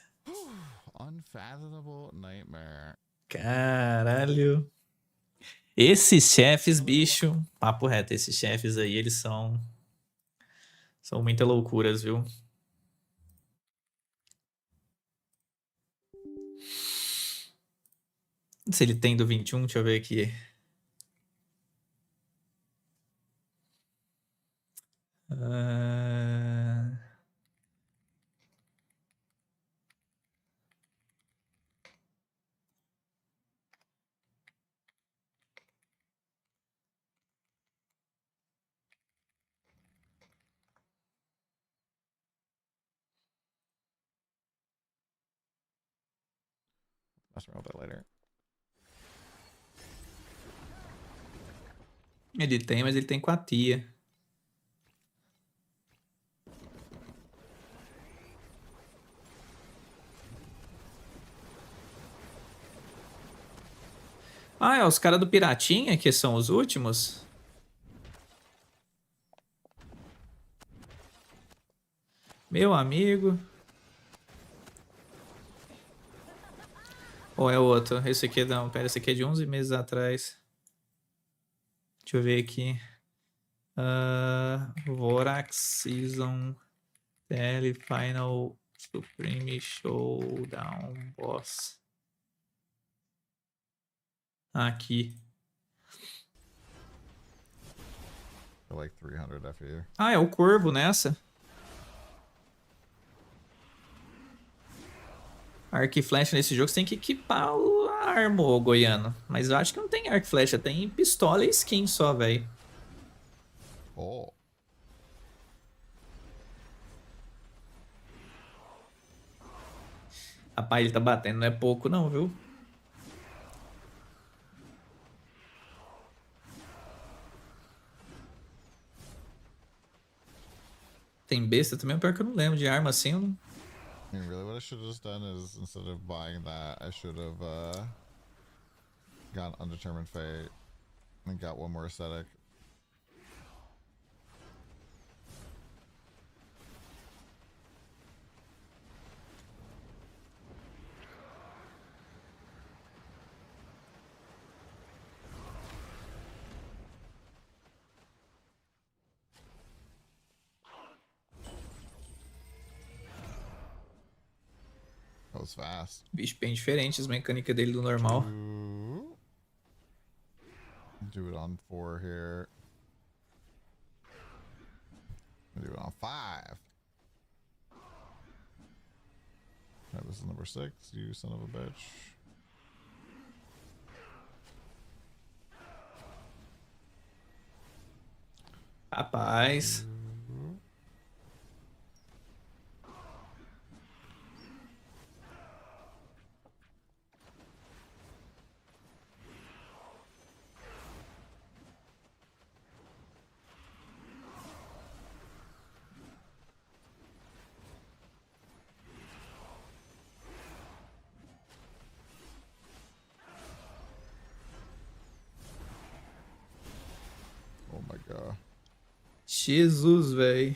Unfathomable nightmare. Caralho. Esses chefes, bicho. Papo reto, esses chefes aí, eles são. São muitas loucuras, viu? Se ele tem do 21, deixa eu ver aqui. Ah, Mess around with that later. ele tem, mas ele tem com a tia. Ah, é os caras do Piratinha que são os últimos? Meu amigo. Ou é outro? Esse aqui não, pera, esse aqui é de 11 meses atrás. Deixa eu ver aqui. Vorax Season Tele Final Supreme Showdown Boss. Aqui. For like 300 FE. Ah, é o Corvo nessa. Arco e flecha nesse jogo você tem que equipar a arma, ô goiano. Mas eu acho que não tem arco e flecha, tem pistola e skin só, velho. Oh. Rapaz, ele tá batendo, não é pouco não, viu? Tem besta também, pior que eu não lembro de arma assim. Eu não... I mean, really, what I should have just done is instead of buying that, I should have gotten Undetermined Fate and got one more aesthetic. That was fast. Bicho bem diferente as mecânicas dele do normal. Do it on 4 here. Do it on 5. Alright, this is number 6, you son of a bitch. Rapaz. Oh my god. Jesus, velho.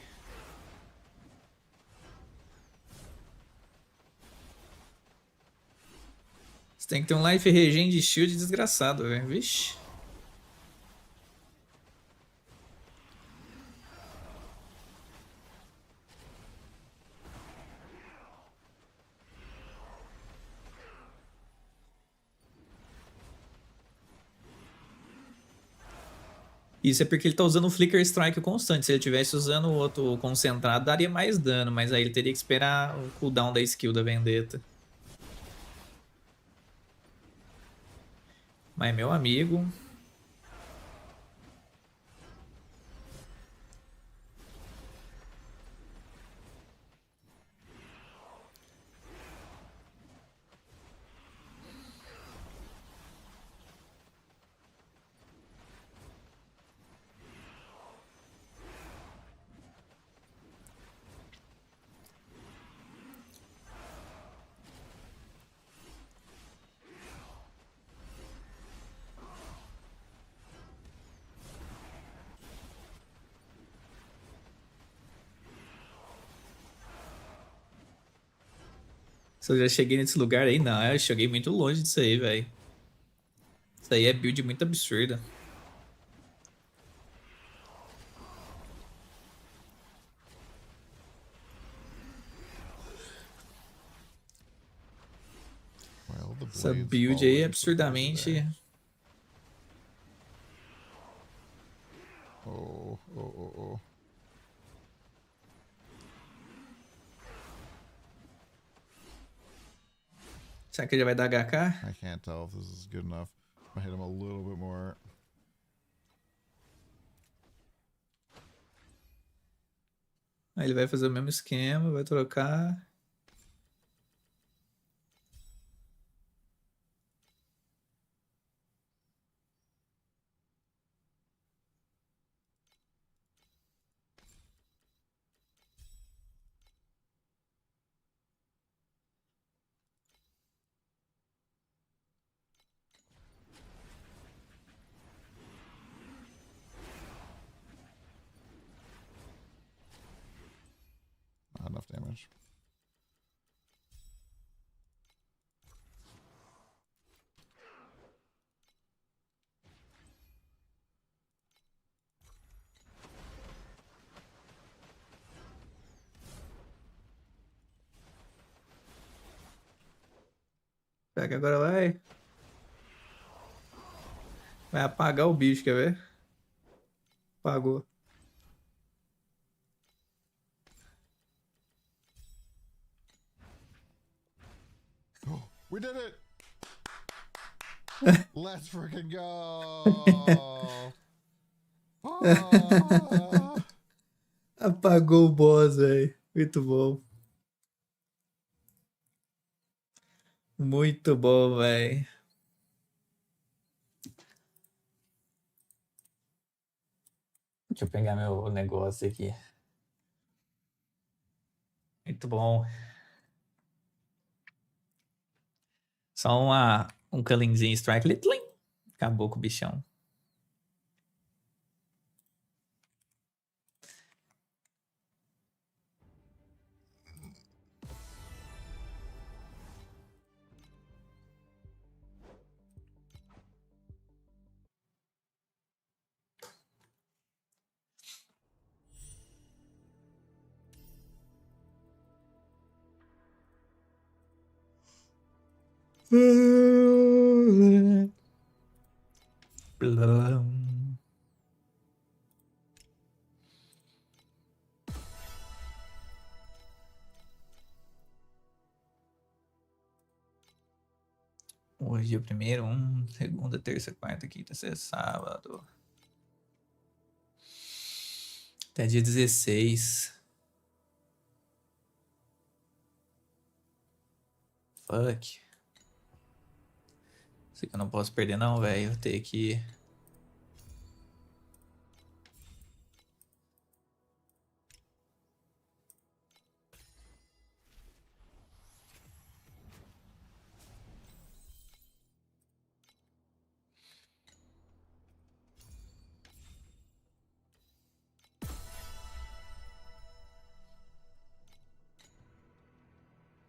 Você tem que ter um life regen de shield desgraçado, velho. Vixe. Isso é porque ele tá usando o Flicker Strike constante. Se ele tivesse usando o outro concentrado, daria mais dano. Mas aí ele teria que esperar o cooldown da skill da Vendetta. Mas, meu amigo... Se eu já cheguei nesse lugar aí, não. Eu cheguei muito longe disso aí, velho. Isso aí é build muito absurda. Well, the Essa blades build fall aí é into some place absurdamente... today. Oh, oh, oh, oh. Será que ele já vai dar HK? I can't tell if this is good enough. I hit him a little bit more. Aí ele vai fazer o mesmo esquema, vai trocar. Not enough damage. Será que agora vai? Vai apagar o bicho, quer ver? Apagou. Oh, we did it! Let's freaking go! Ah! Apagou o boss, velho. Muito bom. Muito bom, velho. Deixa eu pegar meu negócio aqui. Muito bom. Só um cullinzinho strike. Tlim. Acabou com o bichão. Blum. Hoje é o primeiro, segunda, terça, quarta, quinta, sexta, sábado. Até dia 16. Fuck. Isso aqui eu não posso perder não, velho. Vou ter que...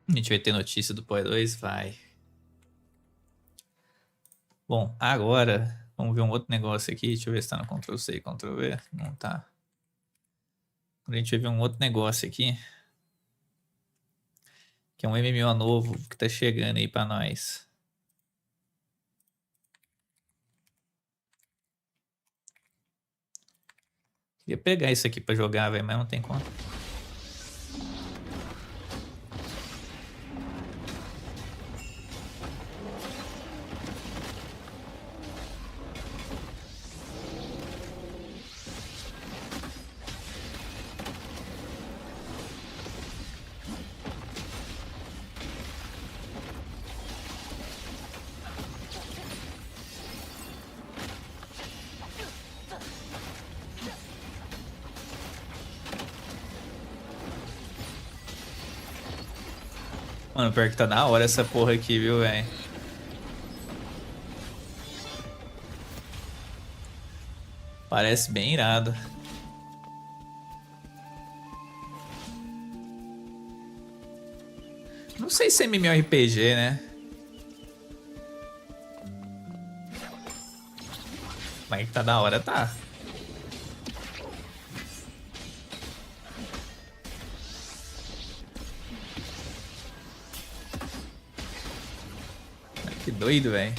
A gente vai ter notícia do PoE 2? Vai. Bom, agora vamos ver um outro negócio aqui. Deixa eu ver se tá no Ctrl+C e Ctrl+V. Não tá. A gente vai ver um outro negócio aqui. Que é um MMO novo que tá chegando aí pra nós. Queria pegar isso aqui pra jogar, velho, mas não tem como. Mano, pior que tá da hora essa porra aqui, viu, velho? Parece bem irado. Não sei se é MMORPG, né? Mas que tá da hora, tá. Que doido, velho.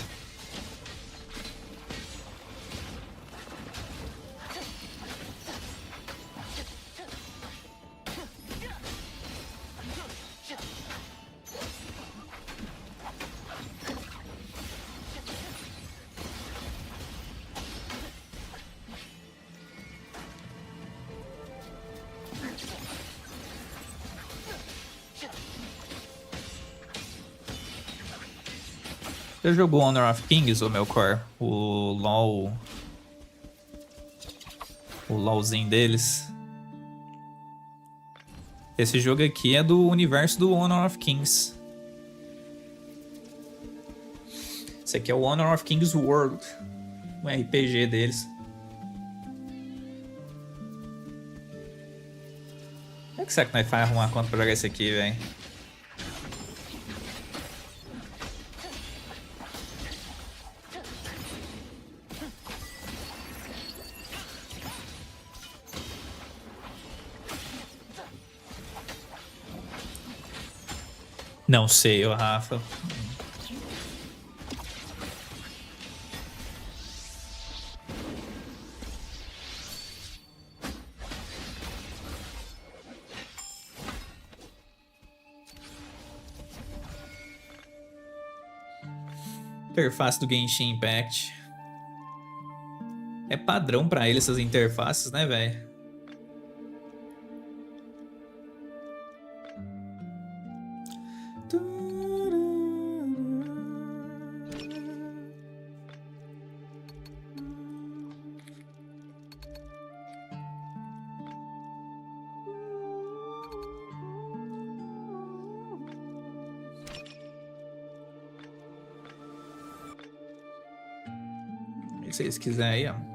Já jogou Honor of Kings, ô meu core? O LoL... O LoLzinho deles. Esse jogo aqui é do universo do Honor of Kings. Esse aqui é o Honor of Kings World. Um RPG deles. Como é que será que nós faz arrumar conta pra jogar esse aqui, velho? Não sei, ô Rafa. Interface do Genshin Impact. É padrão pra ele essas interfaces, né, velho? Se vocês quiserem aí, ó.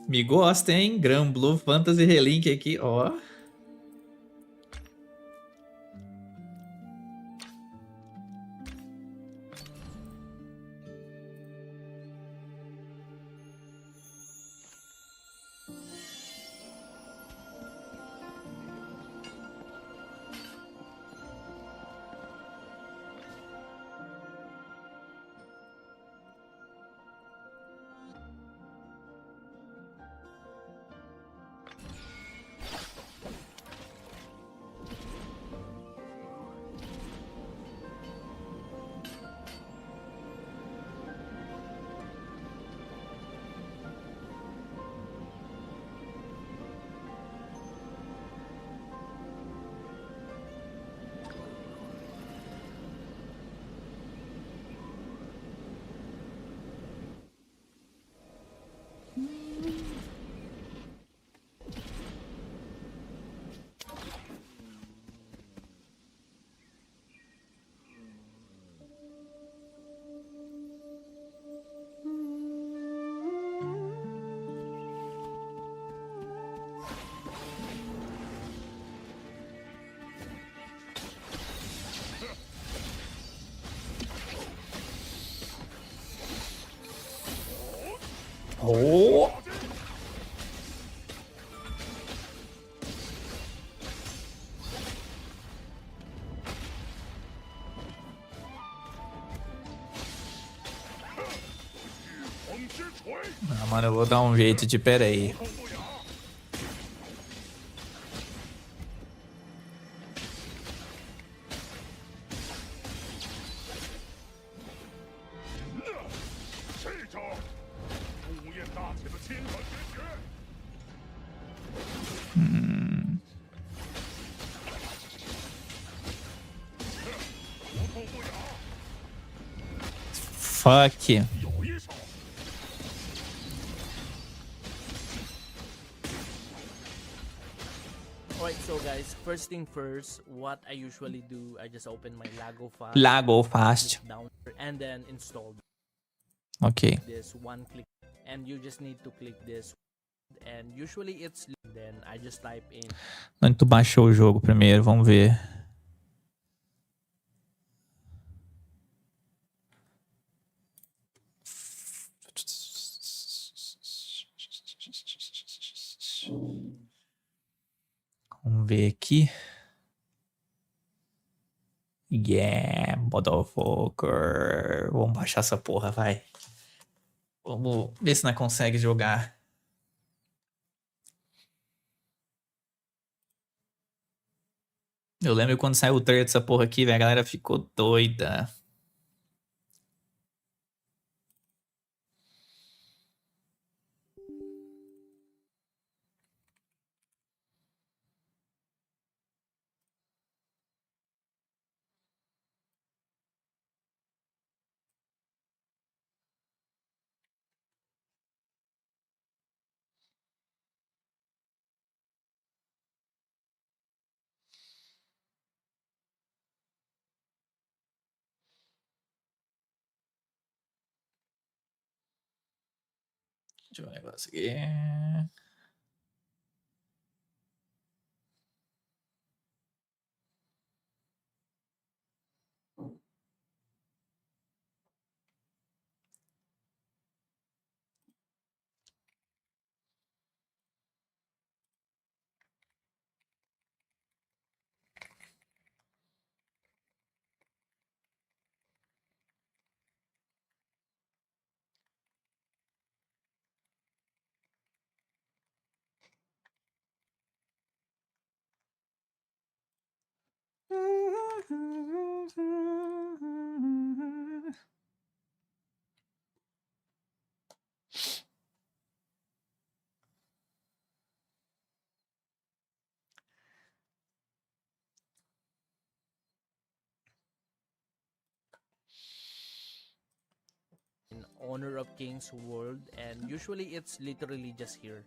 Me gosta, hein? Granblue Fantasy Relink aqui, ó. Oh! mano, eu vou dar um jeito de... Pera aí. Fuck. Alright, so guys, first thing first, what I usually do, I just open my Lago fast. Lago fast. Click down and then install Ok. this one click, and you just need to click this, and usually it's then I just type in. Onde tu baixou o jogo primeiro? Vamos ver. Vamos ver aqui. Yeah, motherfucker. Vamos baixar essa porra, vai. Vamos ver se nós consegue jogar. Eu lembro quando saiu o trailer dessa porra aqui, velho, a galera ficou doida. Deixa eu ver um negócio aqui. Honor of Kings World, and usually it's literally just here,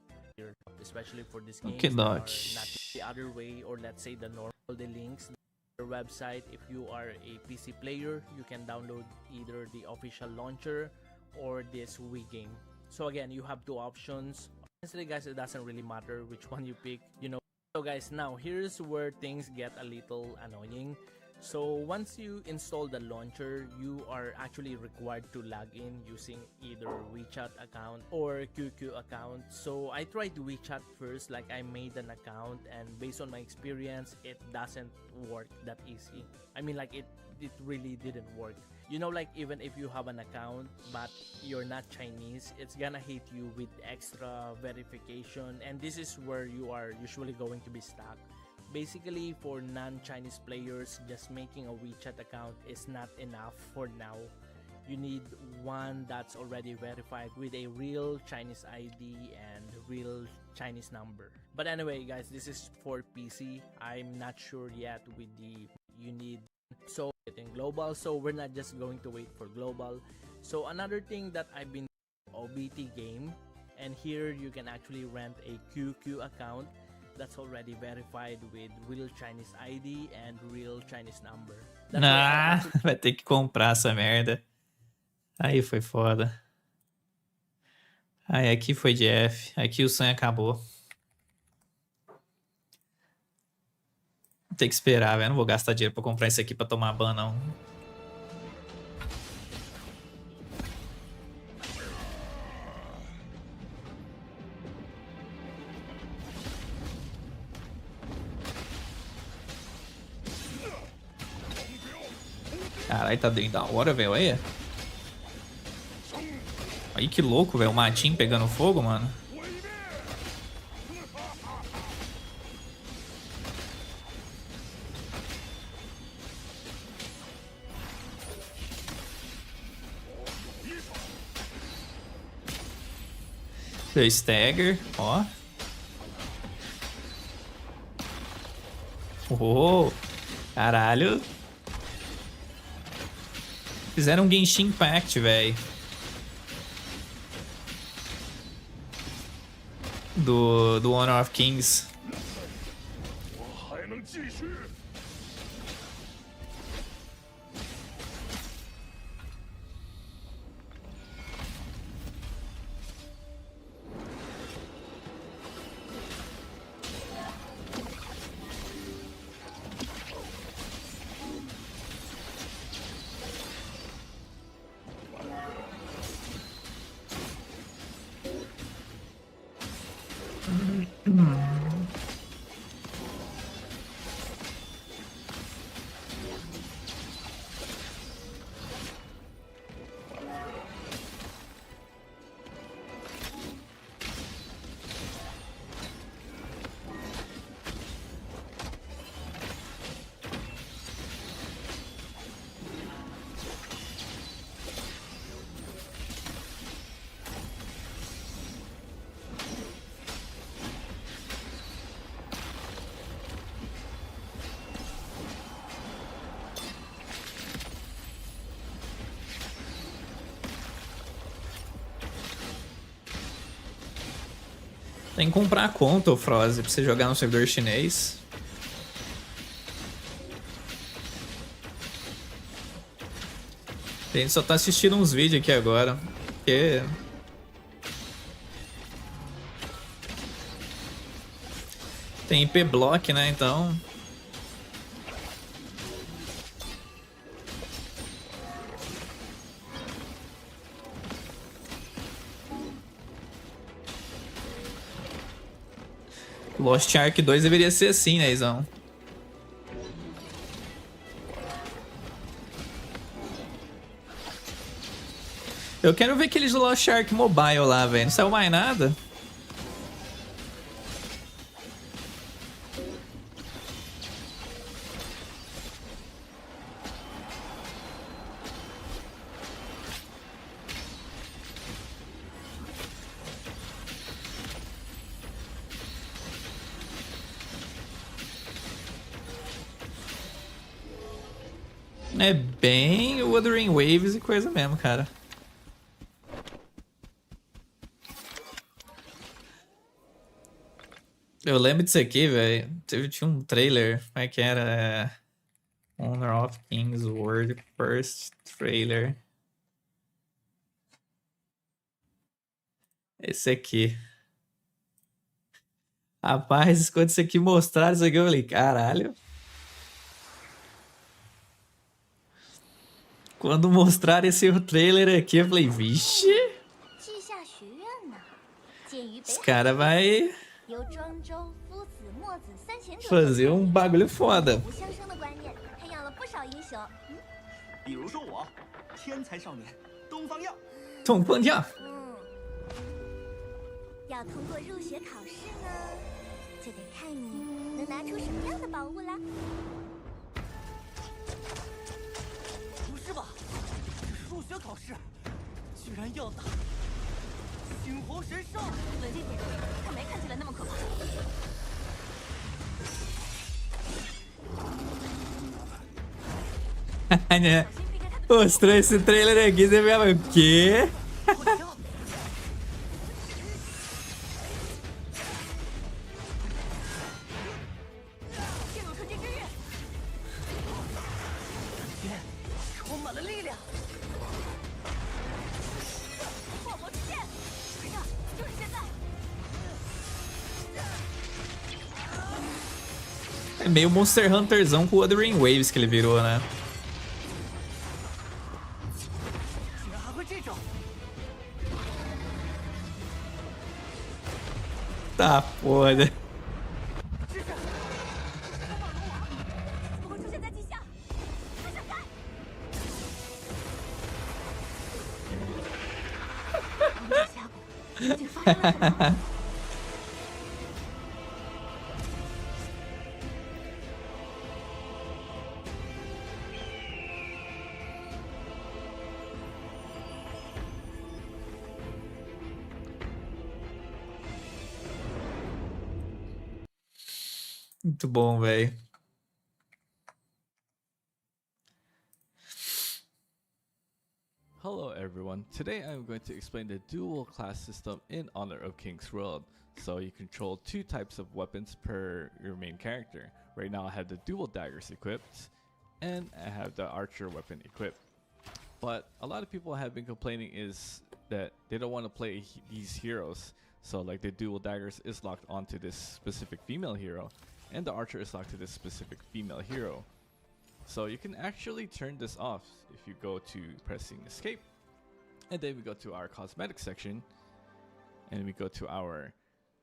especially for this game. Okay, doc. Not the other way, or let's say the normal, the links, their website. If you are a PC player, you can download either the official launcher or this Wii game. So again, you have two options. Honestly, guys, it doesn't really matter which one you pick, you know. So guys, now here's where things get a little annoying. So once you install the launcher, you are actually required to log in using either WeChat account or QQ account. So I tried WeChat first, like I made an account, and based on my experience, it doesn't work that easy. I mean, like it really didn't work. You know, like even if you have an account but you're not Chinese, it's gonna hit you with extra verification, and this is where you are usually going to be stuck. Basically, for non-Chinese players, just making a WeChat account is not enough for now. You need one that's already verified with a real Chinese ID and real Chinese number. But anyway, guys, this is for PC. I'm not sure yet with the you need. So in global, so we're not just going to wait for global. So another thing that I've been OBT game, and here you can actually rent a QQ account that's already verified with real Chinese ID and real Chinese number. Vai ter que comprar essa merda. Aí foi foda. Aí aqui foi de F. Aqui o sonho acabou. Tem que esperar, velho. Não vou gastar dinheiro pra comprar isso aqui pra tomar ban, não. Caralho, tá dentro da hora, velho. Olha. Aí que louco, velho. O matinho pegando fogo, mano. Deu stagger, ó. Oh, caralho. Fizeram um Genshin Impact, velho. Do Honor of Kings. Tem que comprar a conta, o Froze, pra você jogar no servidor chinês. A gente só tá assistindo uns vídeos aqui agora. Porque... tem IP block, né? Então... Lost Ark 2 deveria ser assim, né, Izão? Eu quero ver aqueles Lost Ark Mobile lá, velho. Não saiu mais nada. É bem Wuthering Waves e coisa mesmo, cara. Eu lembro disso aqui, velho. Tinha um trailer. Como é que era? Honor of Kings World First Trailer. Esse aqui. Rapaz, quando isso aqui mostraram isso aqui, eu falei, caralho. Quando mostraram esse trailer aqui, eu falei, vixe. Esse cara vai fazer um bagulho foda. Tom Pandian. Mostrou esse trailer aqui, você vê o quê? É meio Monster Hunterzão com o Wuthering Waves que ele virou, né? Tá foda. Muito bom, velho. Hello everyone, today I'm going to explain the dual class system in Honor of Kings World. So you control 2 types of weapons per your main character. Right now I have the dual daggers equipped, and I have the archer weapon equipped. But a lot of people have been complaining is that they don't want to play these heroes. So like the dual daggers is locked onto this specific female hero, and the archer is locked to this specific female hero. So you can actually turn this off if you go to pressing escape, and then we go to our cosmetic section, and we go to our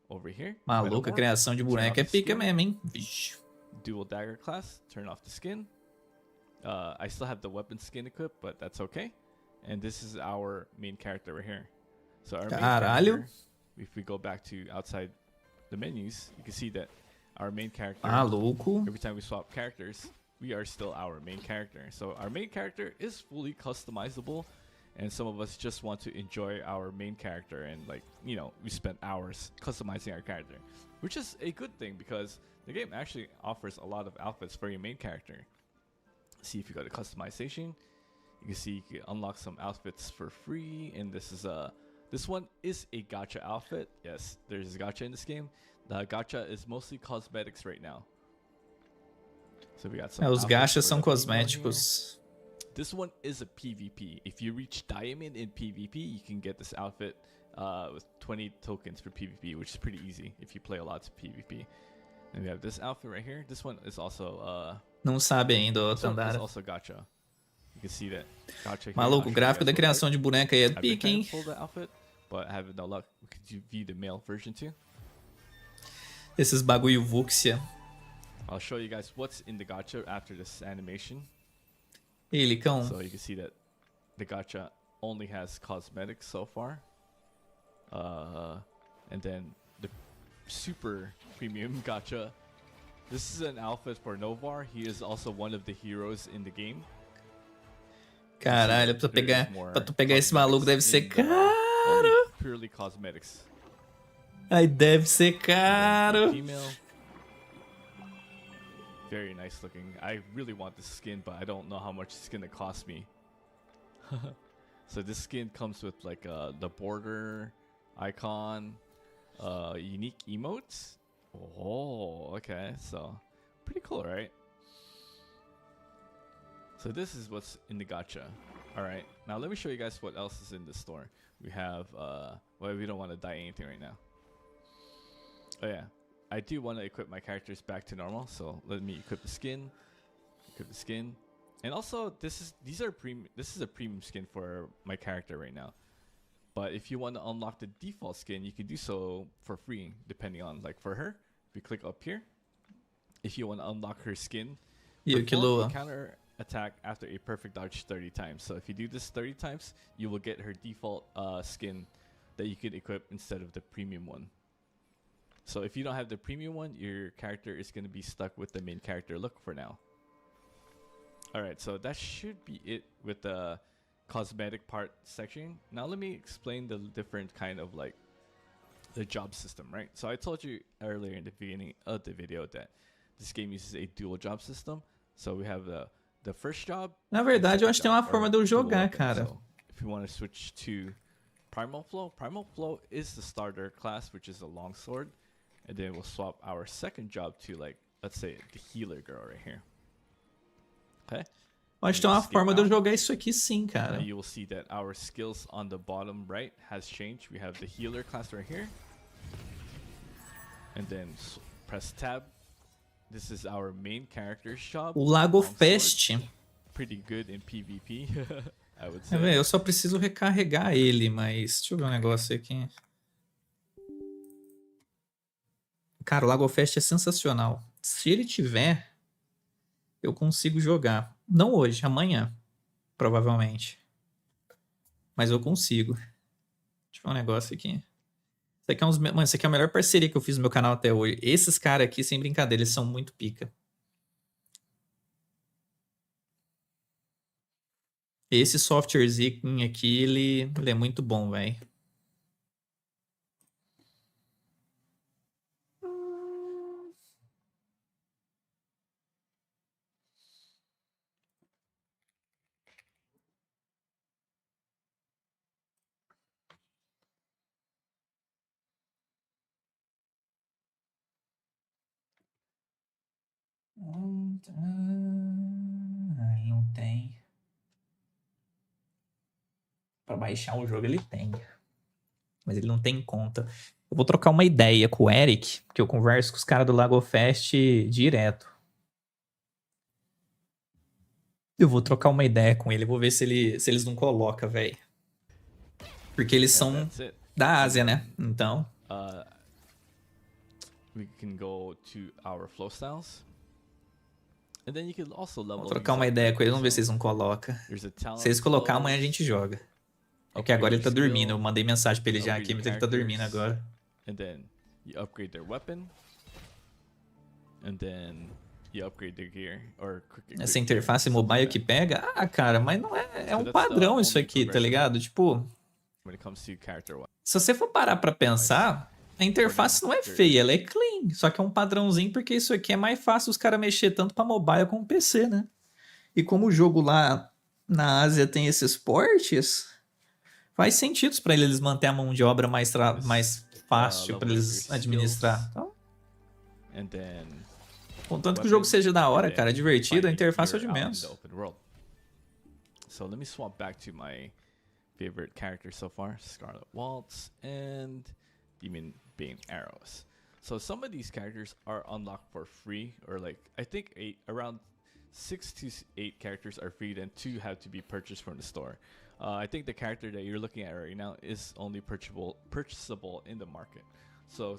over here. Maluco, a criação de boneca é pica mesmo, hein? Vixe. Dual dagger class, turn off the skin. I still have the weapon skin equipped, but that's okay. And this is our main character right here. So our main character, if we go back to outside the menus, you can see that our main character, Maluco. every time we swap characters, we are still our main character. So our main character is fully customizable, and some of us just want to enjoy our main character, and like, you know, we spend hours customizing our character, which is a good thing because the game actually offers a lot of outfits for your main character. See, if you go to customization, you can see you can unlock some outfits for free, and this one is a gacha outfit. Yes, there's a gacha in this game. The gacha is mostly cosmetics right now. So we got some Os gachas são outfits for the female cosméticos. here. This one is a PvP. If you reach diamond in PvP, you can get this outfit with 20 tokens for PvP, which is pretty easy if you play a lot of PvP. And we have this outfit right here. This one is also Não sabe ainda, ó, this one is Tandara. also gacha. You can see that gacha here. Maluco, I'll o show you gráfico guys da real criação quick. de boneca aí é I've been pica, trying hein? to pull the outfit, but I have no luck. Could you view the male version too? Esses bagulho Vuxia. I'll show you guys what's in the gacha after this animation. Ih, Licão. So you can see that the gacha only has cosmetics so far. And then the super premium gacha. This is an outfit for Novo. He is also one of the heroes in the game. Caralho, pra tu pegar esse maluco deve ser caro. Only purely cosmetics. Ai, deve ser caro. Female. Very nice looking. I really want this skin, but I don't know how much it's gonna cost me. So this skin comes with like the border icon, unique emotes. Oh, okay. So pretty cool, right? So this is what's in the gacha. All right. Now let me show you guys what else is in the store. We have well, we don't want to dye anything right now. Oh yeah, I do want to equip my characters back to normal, so let me equip the skin. And also this is a premium skin for my character right now. But if you want to unlock the default skin, you can do so for free, depending on, like, for her. If you click up here, if you want to unlock her skin, perform a counter attack after a perfect dodge 30 times. So if you do this 30 times, you will get her default skin that you could equip instead of the premium one. So if you don't have the premium one, your character is going to be stuck with the main character look for now. Alright, so that should be it with the cosmetic part section. Now let me explain the different kind of, like, the job system, right? So I told you earlier in the beginning of the video that this game uses a dual job system. So we have the first job. Na verdade, eu acho que tem uma forma de eu jogar, cara. So if you want to switch to Primal Flow is the starter class, which is a longsword. And then we'll swap our second job to, like, let's say the healer girl right here. Okay? Eu acho que tem uma forma de eu jogar isso aqui sim, cara. You will see that our skills on the bottom right has changed. We have the healer class right here. And then press tab. This is our main character's job. O Lago Fest. Pretty good in PvP, I would É, say. véio, eu só preciso recarregar ele, mas deixa eu ver um negócio aqui. Cara, o Lago Fest é sensacional. Se ele tiver, eu consigo jogar. Não hoje, amanhã, provavelmente. Mas eu consigo. Deixa eu ver um negócio aqui. Isso aqui é mano, isso aqui é a melhor parceria que eu fiz no meu canal até hoje. Esses caras aqui, sem brincadeira, eles são muito pica. Esse softwarezinho aqui, ele é muito bom, velho. Não tem. Pra baixar o jogo ele tem. Mas ele não tem conta. Eu vou trocar uma ideia com o Eric, porque eu converso com os caras do Lago Fest direto. Eu vou trocar uma ideia com ele, vou ver se eles não colocam, velho. Porque eles são da Ásia, né? Então. We can go to our flow styles. And then you can also level. Vou trocar uma ideia com ele, vamos ver se eles não colocam. Se eles colocar, amanhã a gente joga. É que agora ele tá dormindo. Eu mandei mensagem pra ele já aqui, mas ele tá dormindo agora. And then you upgrade their weapon. And then you upgrade their gear. Essa interface mobile que pega? Ah, cara, mas não é. É um padrão isso aqui, tá ligado? Tipo. Se você for parar pra pensar, a interface não é feia, ela é clean. Só que é um padrãozinho, porque isso aqui é mais fácil os caras mexer tanto pra mobile como PC, né? E como o jogo lá na Ásia tem esses portes, faz sentido pra eles manter a mão de obra mais fácil pra eles administrar. Então, contanto que o jogo seja da hora, cara, divertido, a interface é de menos. So let me swap back to my favorite characters so far, Scarlet Waltz and Demon Bane Arrows. So some of these characters are unlocked for free, or like I think around 6 to 8 characters are free, then 2 have to be purchased from the store. I think the character that you're looking at right now is only purchasable in the market. So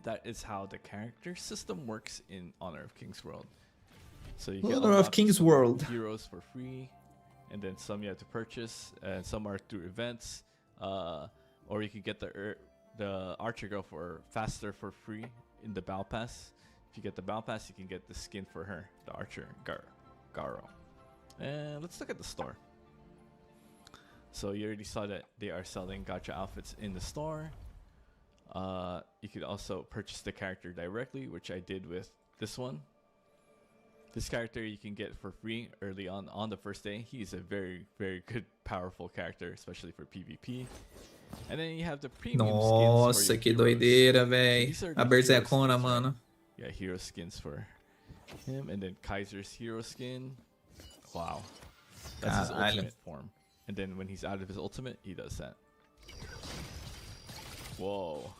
that is how the character system works in Honor of Kings World. So you Honor of Kings World heroes for free, and then some you have to purchase, and some are through events. Or you can get the Archer Girl faster for free in the Battle Pass. If you get the Battle Pass, you can get the skin for her, the Archer Garo. And let's look at the store. So you already saw that they are selling gacha outfits in the store. You could also purchase the character directly, which I did with this one. This character you can get for free early on the first day. He's a very, very good, powerful character, especially for PvP. And then you have the premium skins. Nossa, que doideira, véi. A Berserkona, mano. Yeah, hero skins for him. And then Kaiser's hero skin. Wow. That's his ultimate form. And then when he's out of his ultimate, he does that. Whoa.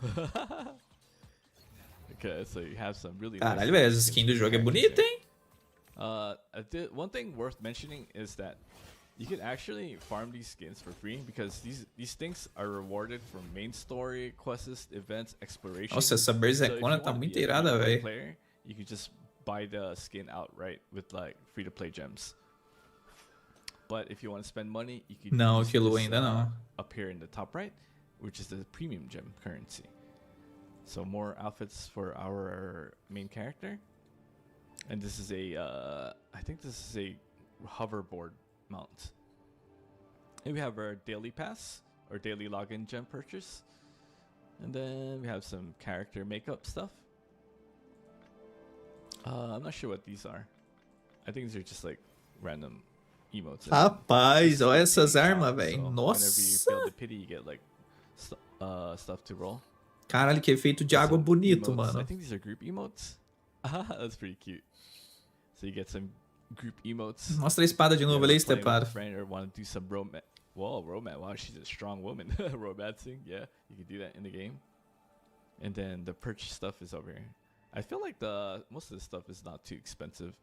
Okay, so you have some really Caralho, velho, a skin do jogo é bonita, hein? One thing worth mentioning is that you can actually farm these skins for free, because these things are rewarded from main story, quests, events, exploration. Nossa, essa Berserkona tá muito irada, velho. You can just buy the skin outright with like free-to-play gems. But if you want to spend money, you can não, aquilo ainda não. Up here in the top right, which is the premium gem currency. So more outfits for our main character. And this is I think this is a hoverboard mount. And we have our daily pass, or daily login gem purchase. And then we have some character makeup stuff. I'm not sure what these are. I think these are just like random emotes. Rapaz, olha essas armas, velho. Nossa. Whenever you fail the pity, you get like stuff to roll. Caralho, que efeito de água bonito, mano. I think these are group emotes. That's pretty cute. So you get some group emotes. Mostra a espada de novo ali, Stepado. Or want to do some romance. Whoa, romance. Wow, she's a strong woman. Romancing. Yeah, you can do that in the game. And then the purchase stuff is over here. I feel like most of the stuff is not too expensive.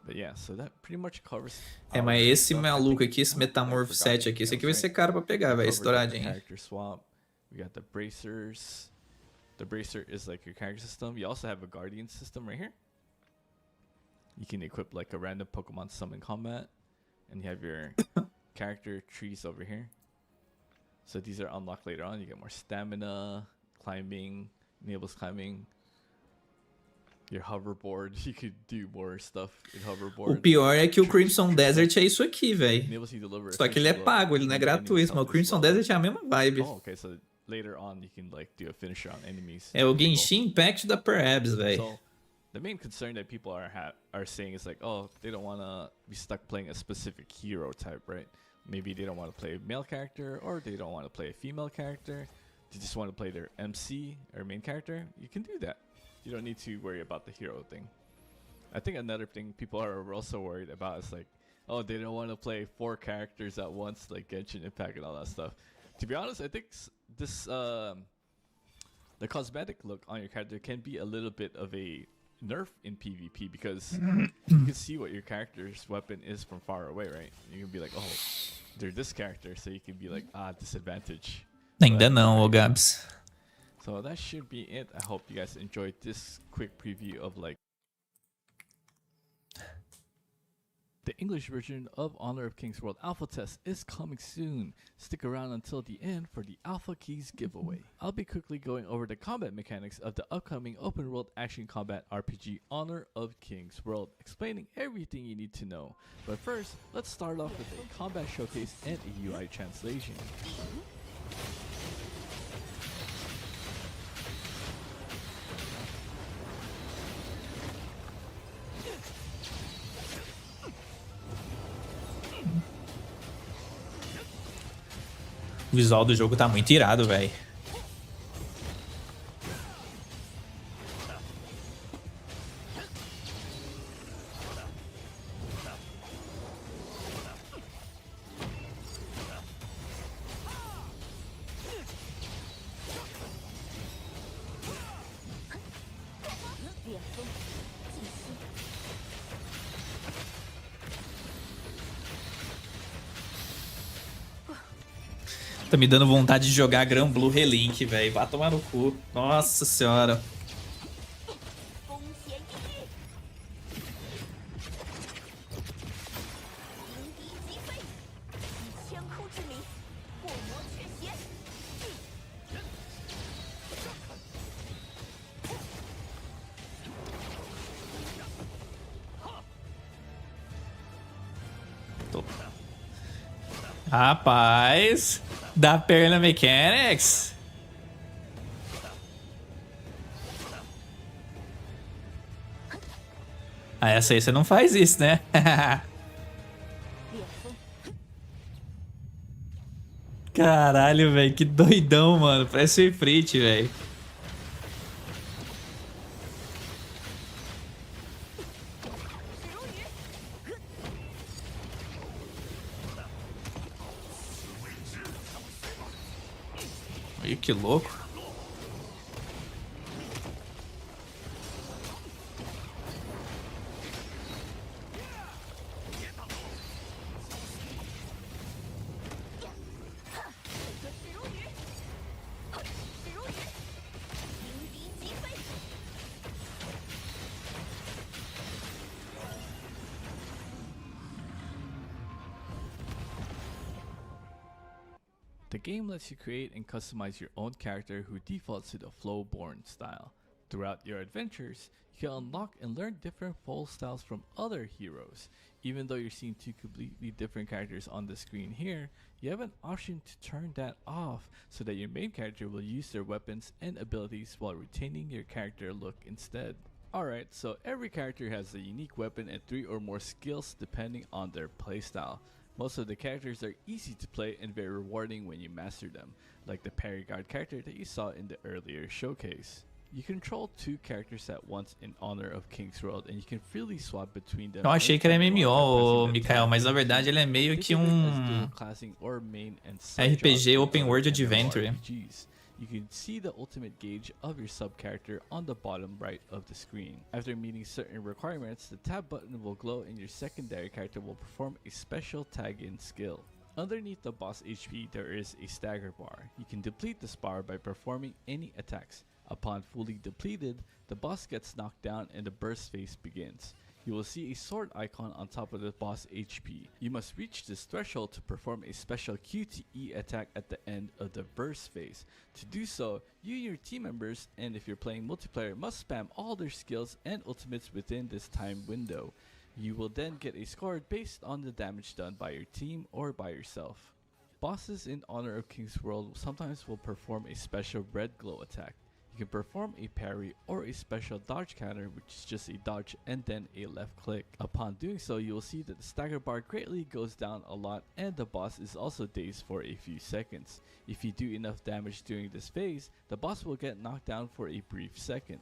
But yeah, so that pretty much covers. É, mas esse maluco aqui, esse Metamorph 7 aqui, esse aqui vai ser caro pra pegar, velho, estouradinho. Character swap. We got the bracers. The bracer is like your character system. You also have a guardian system right here. You can equip like a random Pokemon summon combat. And you have your character trees over here. So these are unlocked later on. You get more stamina, climbing, enables climbing. Your hoverboard, you could do more stuff in O hoverboard. pior é que o Crimson Desert é isso aqui, velho. Enables you to deliver Só que ele é efficient pago, ele não é blow to enemies gratuito, mas o help as Crimson well. Desert é a mesma vibe. Oh, okay, so later on you can like do a finisher on enemies. É o Pretty cool. Genshin Impact da Perhaps, velho. So the main concern that people are saying is like, oh, they don't want to be stuck playing a specific hero type, right? Maybe they don't want to play a male character, or they don't want to play a female character. They just want to play their MC or main character. You can do that. You don't need to worry about the hero thing. I think another thing people are also worried about is like, oh, they don't want to play 4 characters at once, like Genshin Impact and all that stuff. To be honest, I think this the cosmetic look on your character can be a little bit of a nerf in PvP because you can see what your character's weapon is from far away, right? You can be like, oh, they're this character, so you can be like, disadvantage. Ainda não, ô Gabs. So that should be it. I hope you guys enjoyed this quick preview of like the English version of Honor of Kings World Alpha Test is coming soon. Stick around until the end for the Alpha Keys giveaway. I'll be quickly going over the combat mechanics of the upcoming open world action combat RPG Honor of Kings World, explaining everything you need to know. But first, let's start off with a combat showcase and a UI translation. O visual do jogo tá muito irado, velho. Tá me dando vontade de jogar Gran Blue Relink, velho. Vá tomar no cu. Nossa senhora. Rapaz, da perna mechanics. Ah, essa aí você não faz isso, né? Caralho, velho, que doidão, mano. Parece o Infintie, velho. Ih, que louco. The game lets you create and customize your own character who defaults to the flow-born style. Throughout your adventures, you can unlock and learn different flow styles from other heroes. Even though you're seeing 2 completely different characters on the screen here, you have an option to turn that off so that your main character will use their weapons and abilities while retaining your character look instead. Alright, so every character has a unique weapon and 3 or more skills depending on their playstyle. Most of the characters are easy to play and very rewarding when you master them, like the parry guard character that you saw in the earlier showcase. You control 2 characters at once in Honor of Kings World, and you can freely swap between them. Eu achei que era MMO, Mikael, mas na verdade ele é meio que RPG Open World Adventure. You can see the ultimate gauge of your sub-character on the bottom right of the screen. After meeting certain requirements, the tab button will glow and your secondary character will perform a special tag-in skill. Underneath the boss HP, there is a stagger bar. You can deplete this bar by performing any attacks. Upon fully depleted, the boss gets knocked down and the burst phase begins. you will see a sword icon on top of the boss HP. You must reach this threshold to perform a special Q to E attack at the end of the burst phase. To do so, you and your team members, and if you're playing multiplayer, must spam all their skills and ultimates within this time window. You will then get a score based on the damage done by your team or by yourself. Bosses in Honor of Kings World sometimes will perform a special red glow attack. You can perform a parry or a special dodge counter, which is just a dodge and then a left click. Upon doing so, you will see that the stagger bar greatly goes down a lot and the boss is also dazed for a few seconds. If you do enough damage during this phase, the boss will get knocked down for a brief second.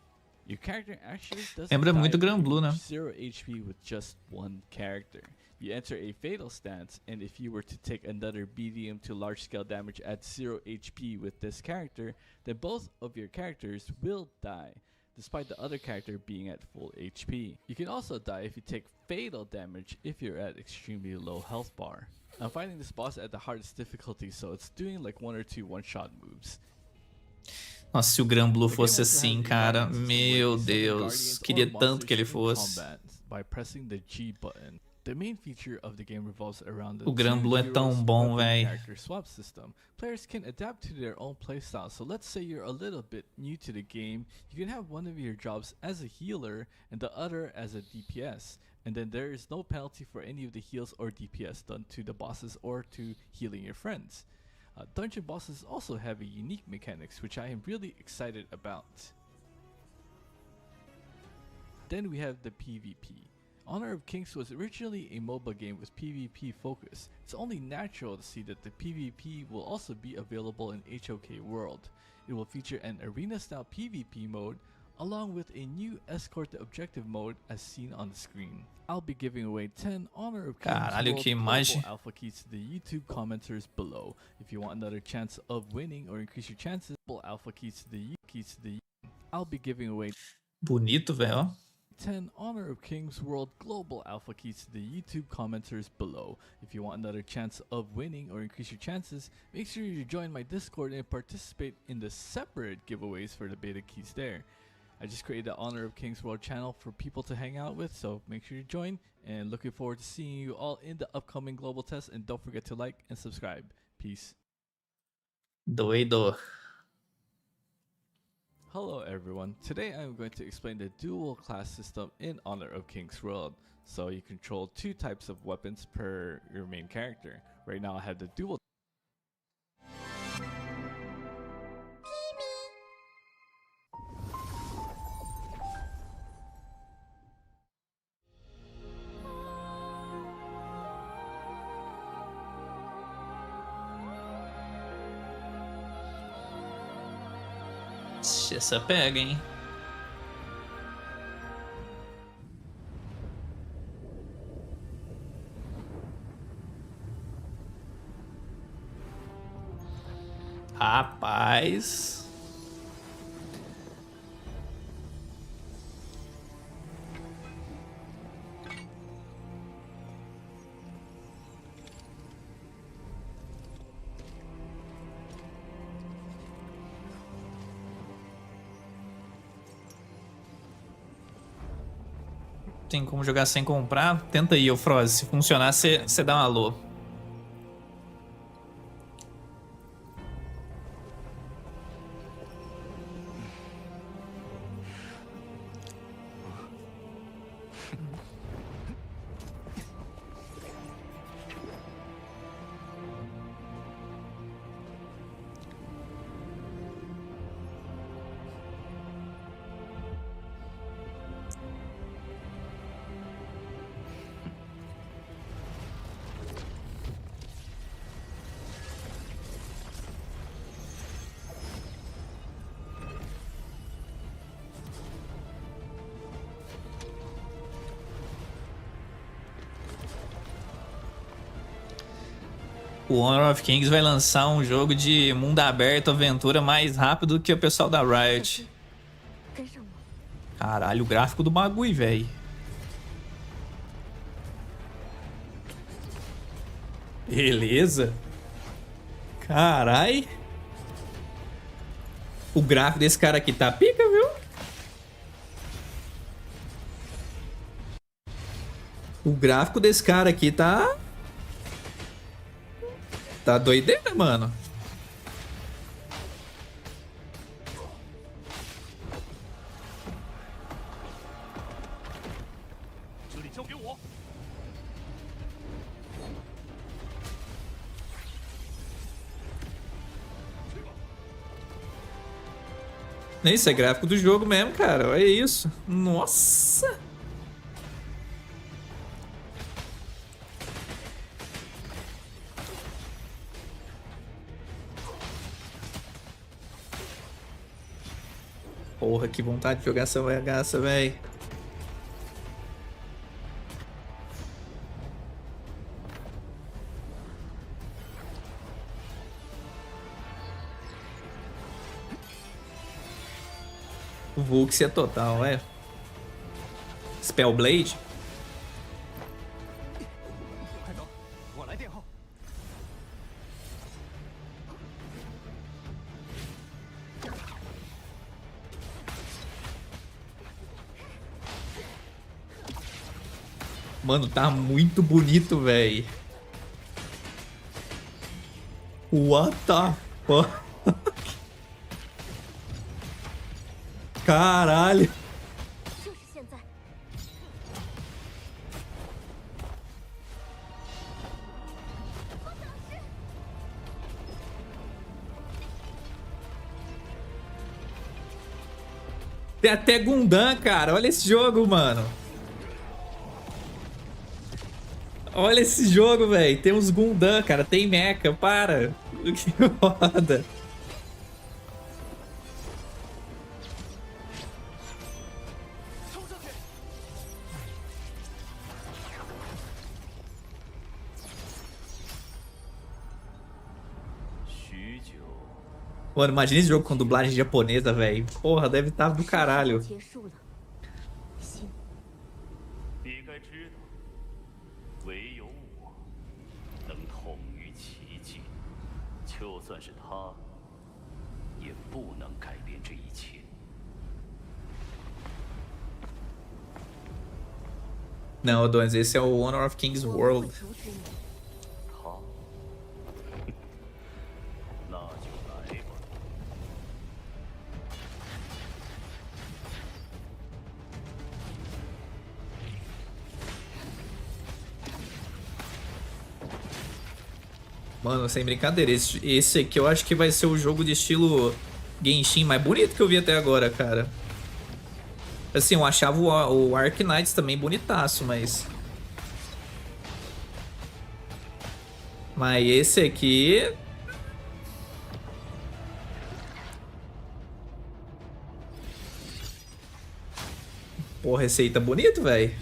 Your character actually doesn't Lembra muito die Gran Blue, né? 0 HP with just one character. You enter a fatal stance, and if you were to take another medium to large scale damage at 0 HP with this character, then both of your characters will die, despite the other character being at full HP. You can also die if you take fatal damage if you're at extremely low health bar. I'm fighting this boss at the hardest difficulty, so it's doing like 1 or 2 one-shot moves. Nossa, se o Gran Blue fosse assim, cara, meu Deus, queria tanto que ele fosse. By pressing the G button. The main feature of the game revolves around the O Gran Blue é tão bom, véi. character swap system. Players can adapt to their own playstyle. So let's say you're a little bit new to the game. You can have one of your jobs as a healer and the other as a DPS. And then there is no penalty for any of the heals or DPS done to the bosses or to healing your friends. Dungeon bosses also have a unique mechanics, which I am really excited about. Then we have the PvP. Honor of Kings was originally a MOBA game with PvP focus. It's only natural to see that the PvP will also be available in HOK World. It will feature an arena-style PvP mode, along with a new escort the objective mode as seen on the screen. I'll be giving away 10 Honor of Kings Caralho, World que imagem. Global Alpha keys to the YouTube commenters below. If you want another chance of winning or increase your chances, Alpha keys to the I'll be giving away Bonito, velho, ó. 10 Honor of Kings World Global Alpha keys to the YouTube commenters below. If you want another chance of winning or increase your chances, make sure you join my Discord and participate in the separate giveaways for the beta keys there. I just created the Honor of Kings World channel for people to hang out with, so make sure you join, and looking forward to seeing you all in the upcoming global test, and don't forget to like and subscribe. Peace. Doido. Hello everyone, today I'm going to explain the dual class system in Honor of Kings World. So you control 2 types of weapons per your main character. Right now I have the dual Essa pega, hein? Rapaz. Tem como jogar sem comprar? Tenta aí, ô Froz. Se funcionar, você dá um alô. O Honor of Kings vai lançar um jogo de mundo aberto, aventura, mais rápido que o pessoal da Riot. Caralho, o gráfico do bagulho, velho. Beleza. Carai. O gráfico desse cara aqui tá pica, viu? O gráfico desse cara aqui tá... Tá doideira, mano. Isso é gráfico do jogo mesmo, cara. Olha isso. Nossa! Porra, que vontade de jogar essa bagaça, velho. O Vux é total, é. Spellblade? Mano, tá muito bonito, velho. What the fuck? Caralho. Tem até Gundam, cara. Olha esse jogo, mano. Olha esse jogo, velho. Tem uns Gundam, cara. Tem mecha. Para. Que foda. Mano, imagina esse jogo com dublagem japonesa, velho. Porra, deve estar do caralho. Não, Adonis, esse é o Honor of Kings World. Mano, sem brincadeira, esse aqui eu acho que vai ser o jogo de estilo Genshin mais bonito que eu vi até agora, cara. Assim, eu achava o Arknights também bonitaço, mas... Mas esse aqui... Porra, esse aí tá bonito, velho.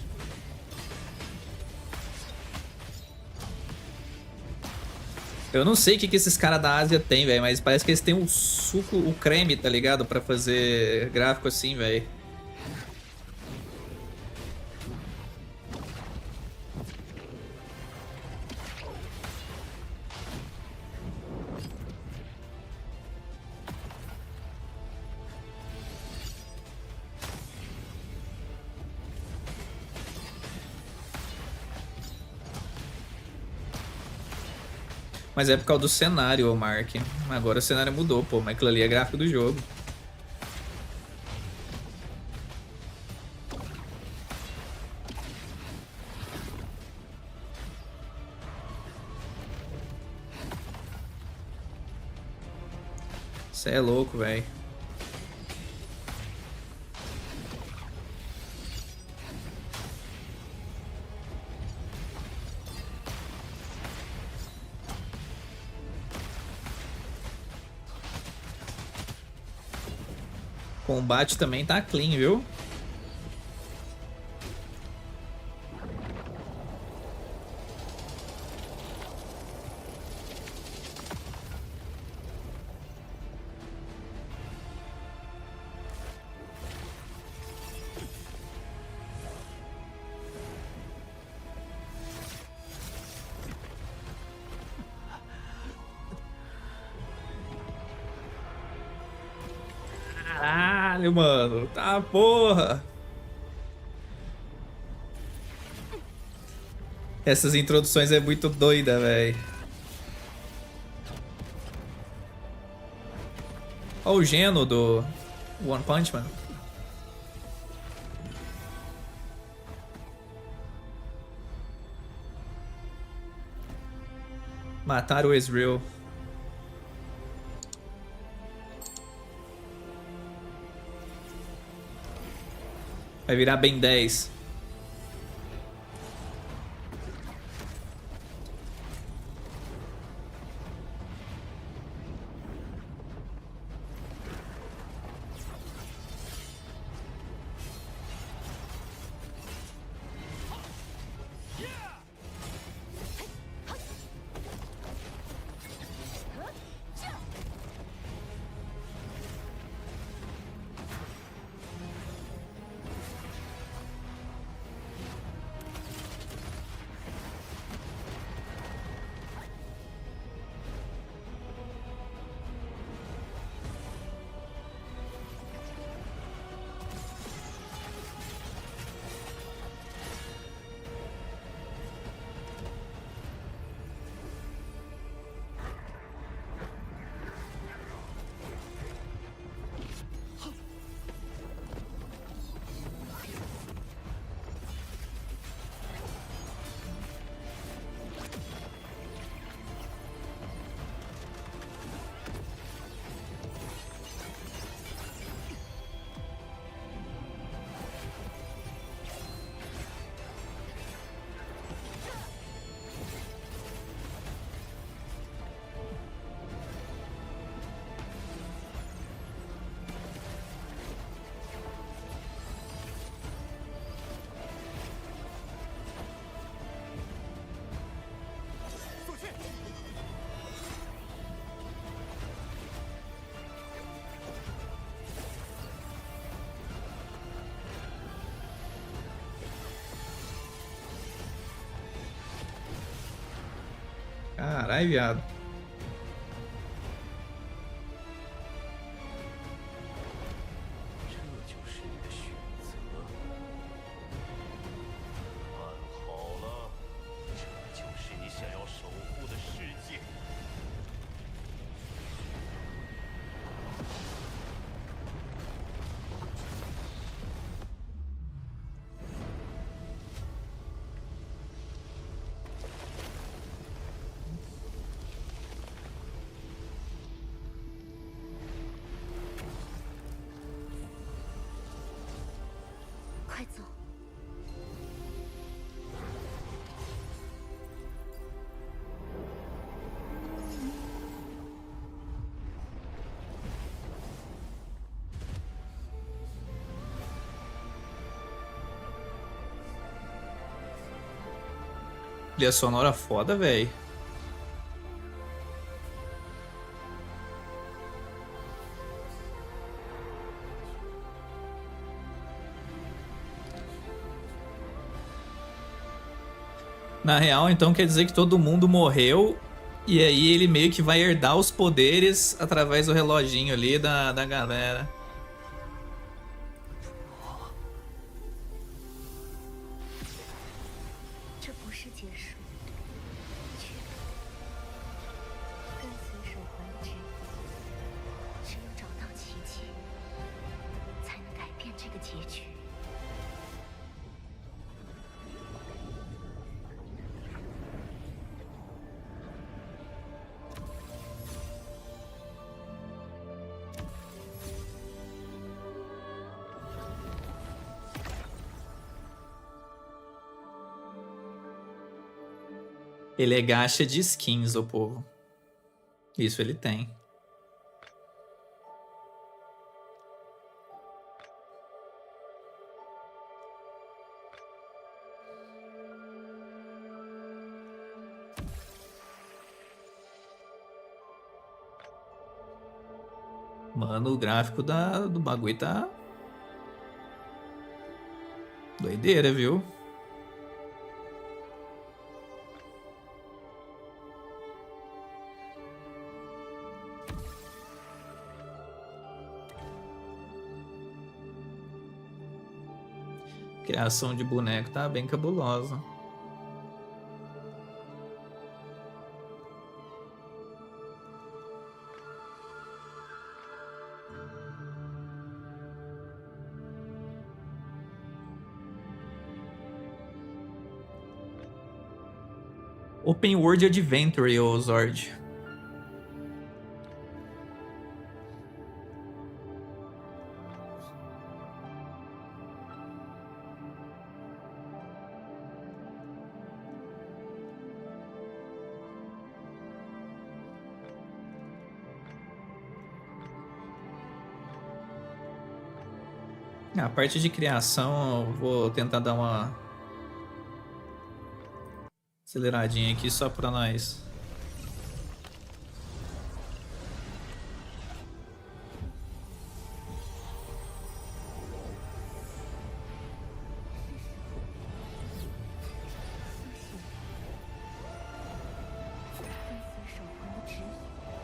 Eu não sei o que esses caras da Ásia têm, velho, mas parece que eles têm o suco, o creme, tá ligado? Pra fazer gráfico assim, velho. Mas é por causa do cenário, ô Mark. Agora o cenário mudou, pô. Mas aquilo ali é gráfico do jogo. Cê é louco, velho. O combate também tá clean, viu? Caralho, mano. Tá, porra. Essas introduções é muito doida, velho. Olha o Geno do One Punch Man. Mataram o Ezreal. Vai virar bem 10. Caralho, viado. Trilha sonora foda, velho. Na real, então quer dizer que todo mundo morreu e aí ele meio que vai herdar os poderes através do reloginho ali da galera. Ele é gacha de skins, ô povo. Isso ele tem. Mano, o gráfico do bagulho tá... doideira, viu? Criação de boneco tá bem cabulosa. Open World Adventure, ô Zord. A parte de criação, eu vou tentar dar uma aceleradinha aqui só pra nós.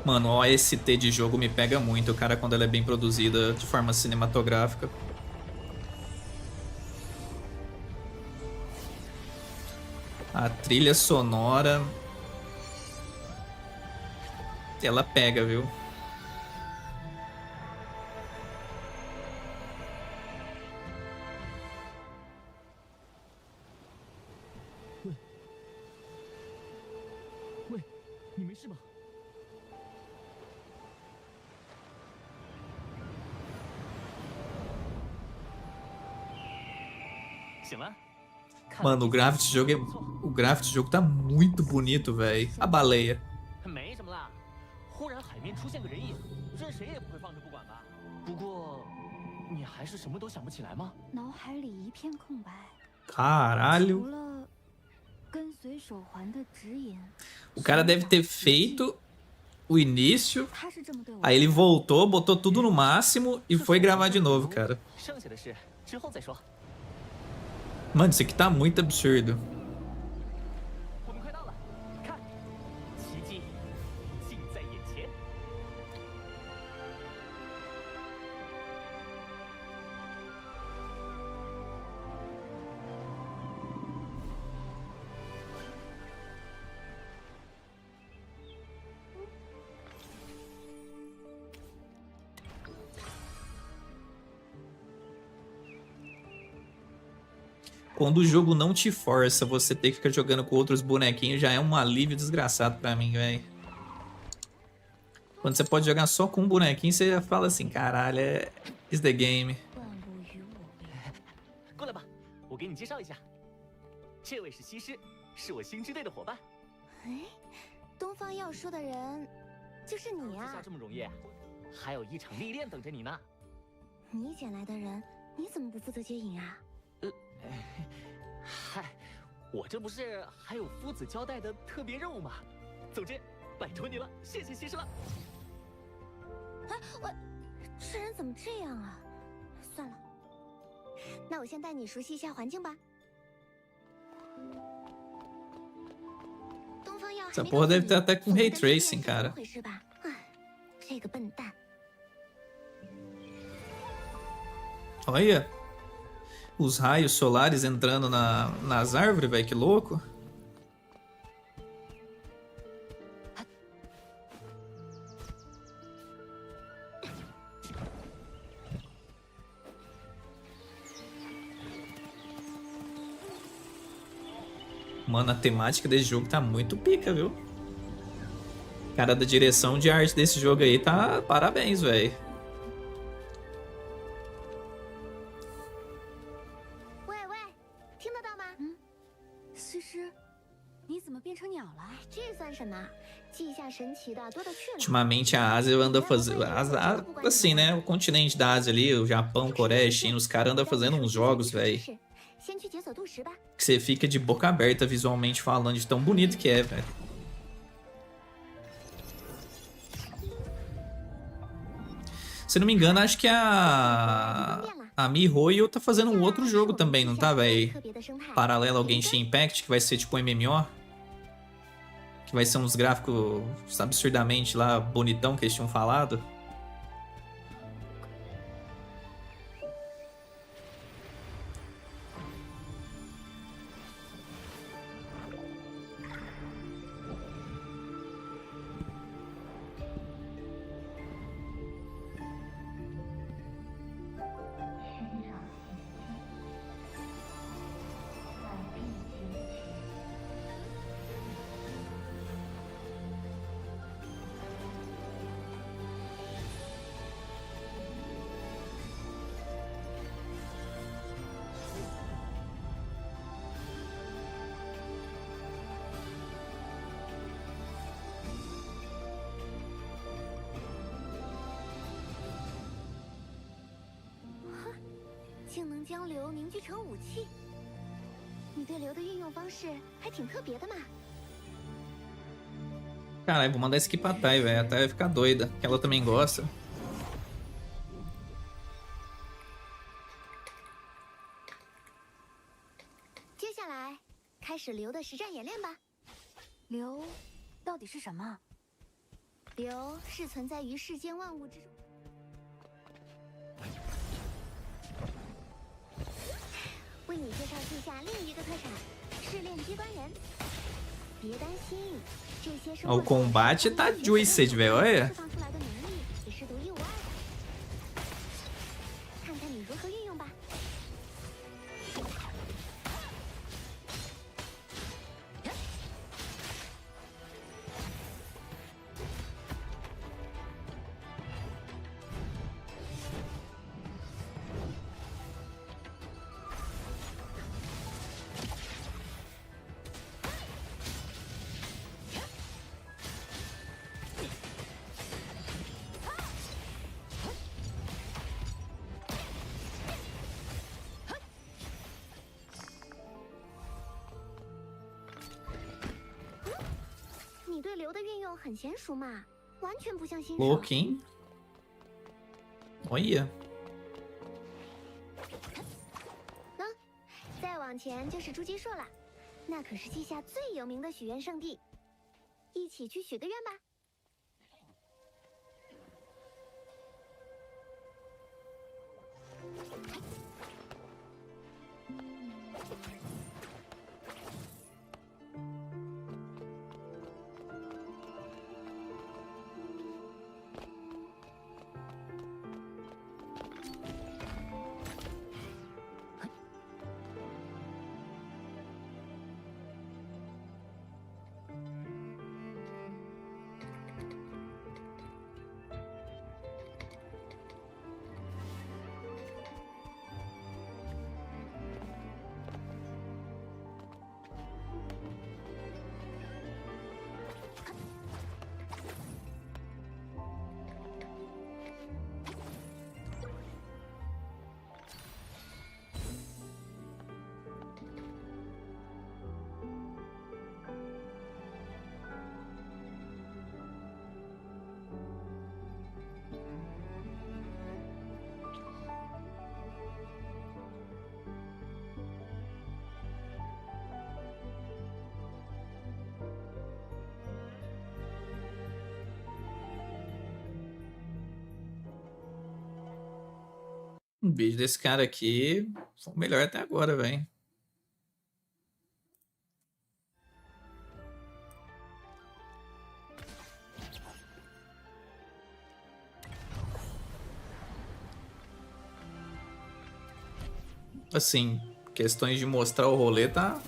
Mano, o OST de jogo me pega muito, cara, quando ela é bem produzida de forma cinematográfica. A trilha sonora, ela pega, viu? Mano, o gráfico de jogo o gráfico de jogo tá muito bonito, velho. A baleia. 没什么啦，忽然海面出现个人影，任谁也不会放着不管吧？不过，你还是什么都想不起来吗？脑海里一片空白， Caralho. 除了跟随手环的指引。 O cara deve ter feito o início, 他是这么对我。 aí ele voltou, botou tudo no máximo e foi gravar de novo, cara. 剩下的事之后再说。 Mano, isso aqui tá muito absurdo. 我们快到了，看，奇迹近在眼前。 Quando o jogo não te força, você ter que ficar jogando com outros bonequinhos já é um alívio desgraçado pra mim, velho. Quando você pode jogar só com um bonequinho, você já fala assim, caralho, is the game. 万物与我为。 过来吧，我给你介绍一下，这位是西施，是我星之队的伙伴。哎，东方要说的人就是你介啊！绍这么容易？还有一场历练等着你呢。你捡来的人，你怎么不负责接引啊？ 嗨，我这不是还有夫子交代的特别任务吗？总之，拜托你了，谢谢西施了。啊，我这人怎么这样啊？算了，那我先带你熟悉一下环境吧。东方耀还 Essa 没 porra 告诉 deve 你 ter até com 我们 ray 跟这件 tracing, 是怎么 cara. 回事吧？哎，这个笨蛋。 Olha. Os raios solares entrando nas árvores, velho, que louco. Mano, a temática desse jogo tá muito pica, viu? Cara, da direção de arte desse jogo aí tá... Parabéns, velho. 喂喂，听得到吗？嗯，西施，你怎么变成鸟了？这算什么？记一下神奇的多的去了。 Ultimamente a Ásia anda fazendo... Assim, né? O continente da Ásia ali, o Japão, Coreia, China, os caras andam fazendo uns jogos, velho. 先去解锁度10吧。 Que você fica de boca aberta visualmente falando de tão bonito que é, velho. Se não me engano, acho que a MiHoYo tá fazendo um outro jogo também, não tá, velho? Paralelo ao Genshin Impact, que vai ser tipo um MMO. Que vai ser uns gráficos absurdamente lá bonitão que eles tinham falado. 竟能将流凝聚成武器。你对流的运用方式还挺特别的嘛。 Caralho, vou mandar isso aqui pra Thay, velho. A Thay vai ficar doida, que ela também gosta. 接下来开始流的实战演练吧。流到底是什么？流是存在于世间万物之中。为你介绍记下另一个特产——试炼机关人。别担心，这些生 O combate tá juiced, velho. Olha. 释放出来的能力也是独一无二的。看看你如何运用吧。 你对流的运用很娴熟嘛，完全不像新手。 Louquinho. Olha. 再往前就是筑基树了，那可是稷下最有名的许愿圣地，一起去许个愿吧。O vídeo desse cara aqui foi o melhor até agora, velho. Assim, questões de mostrar o rolê tá...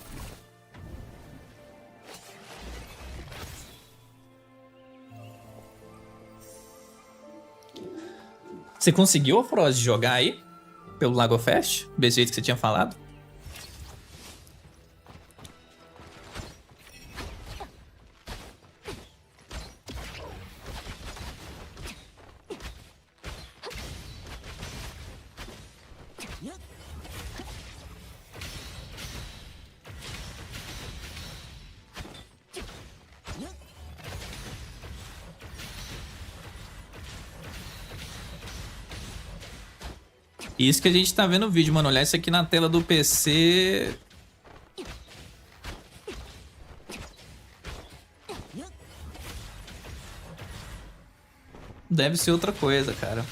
Você conseguiu, Frost, jogar aí? Pelo Lagofest? Desse jeito que você tinha falado? Isso que a gente tá vendo no vídeo, mano. Olhar isso aqui na tela do PC... Deve ser outra coisa, cara.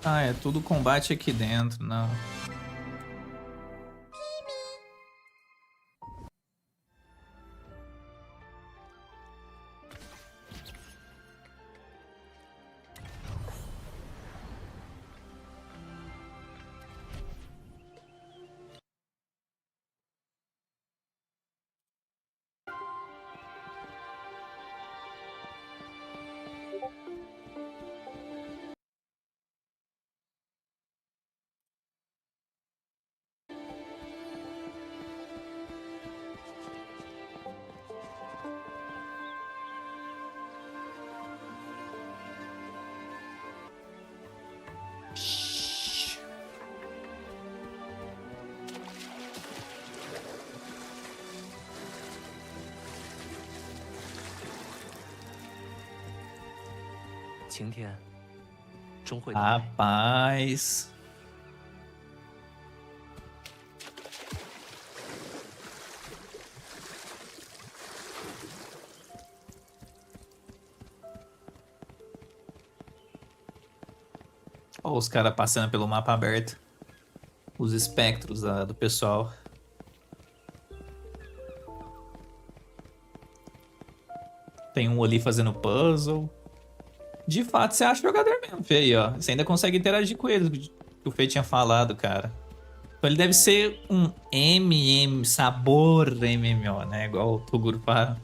Ah, é tudo combate aqui dentro, não. 晴天终会到来。 Rapaz. Ó, os caras passando pelo mapa aberto. Os espectros do pessoal. Tem um ali fazendo puzzle. De fato, você acha jogador mesmo, Fê, aí, ó. Você ainda consegue interagir com ele, que o Fê tinha falado, cara. Então ele deve ser um sabor MMO, né? Igual o Toguro fala.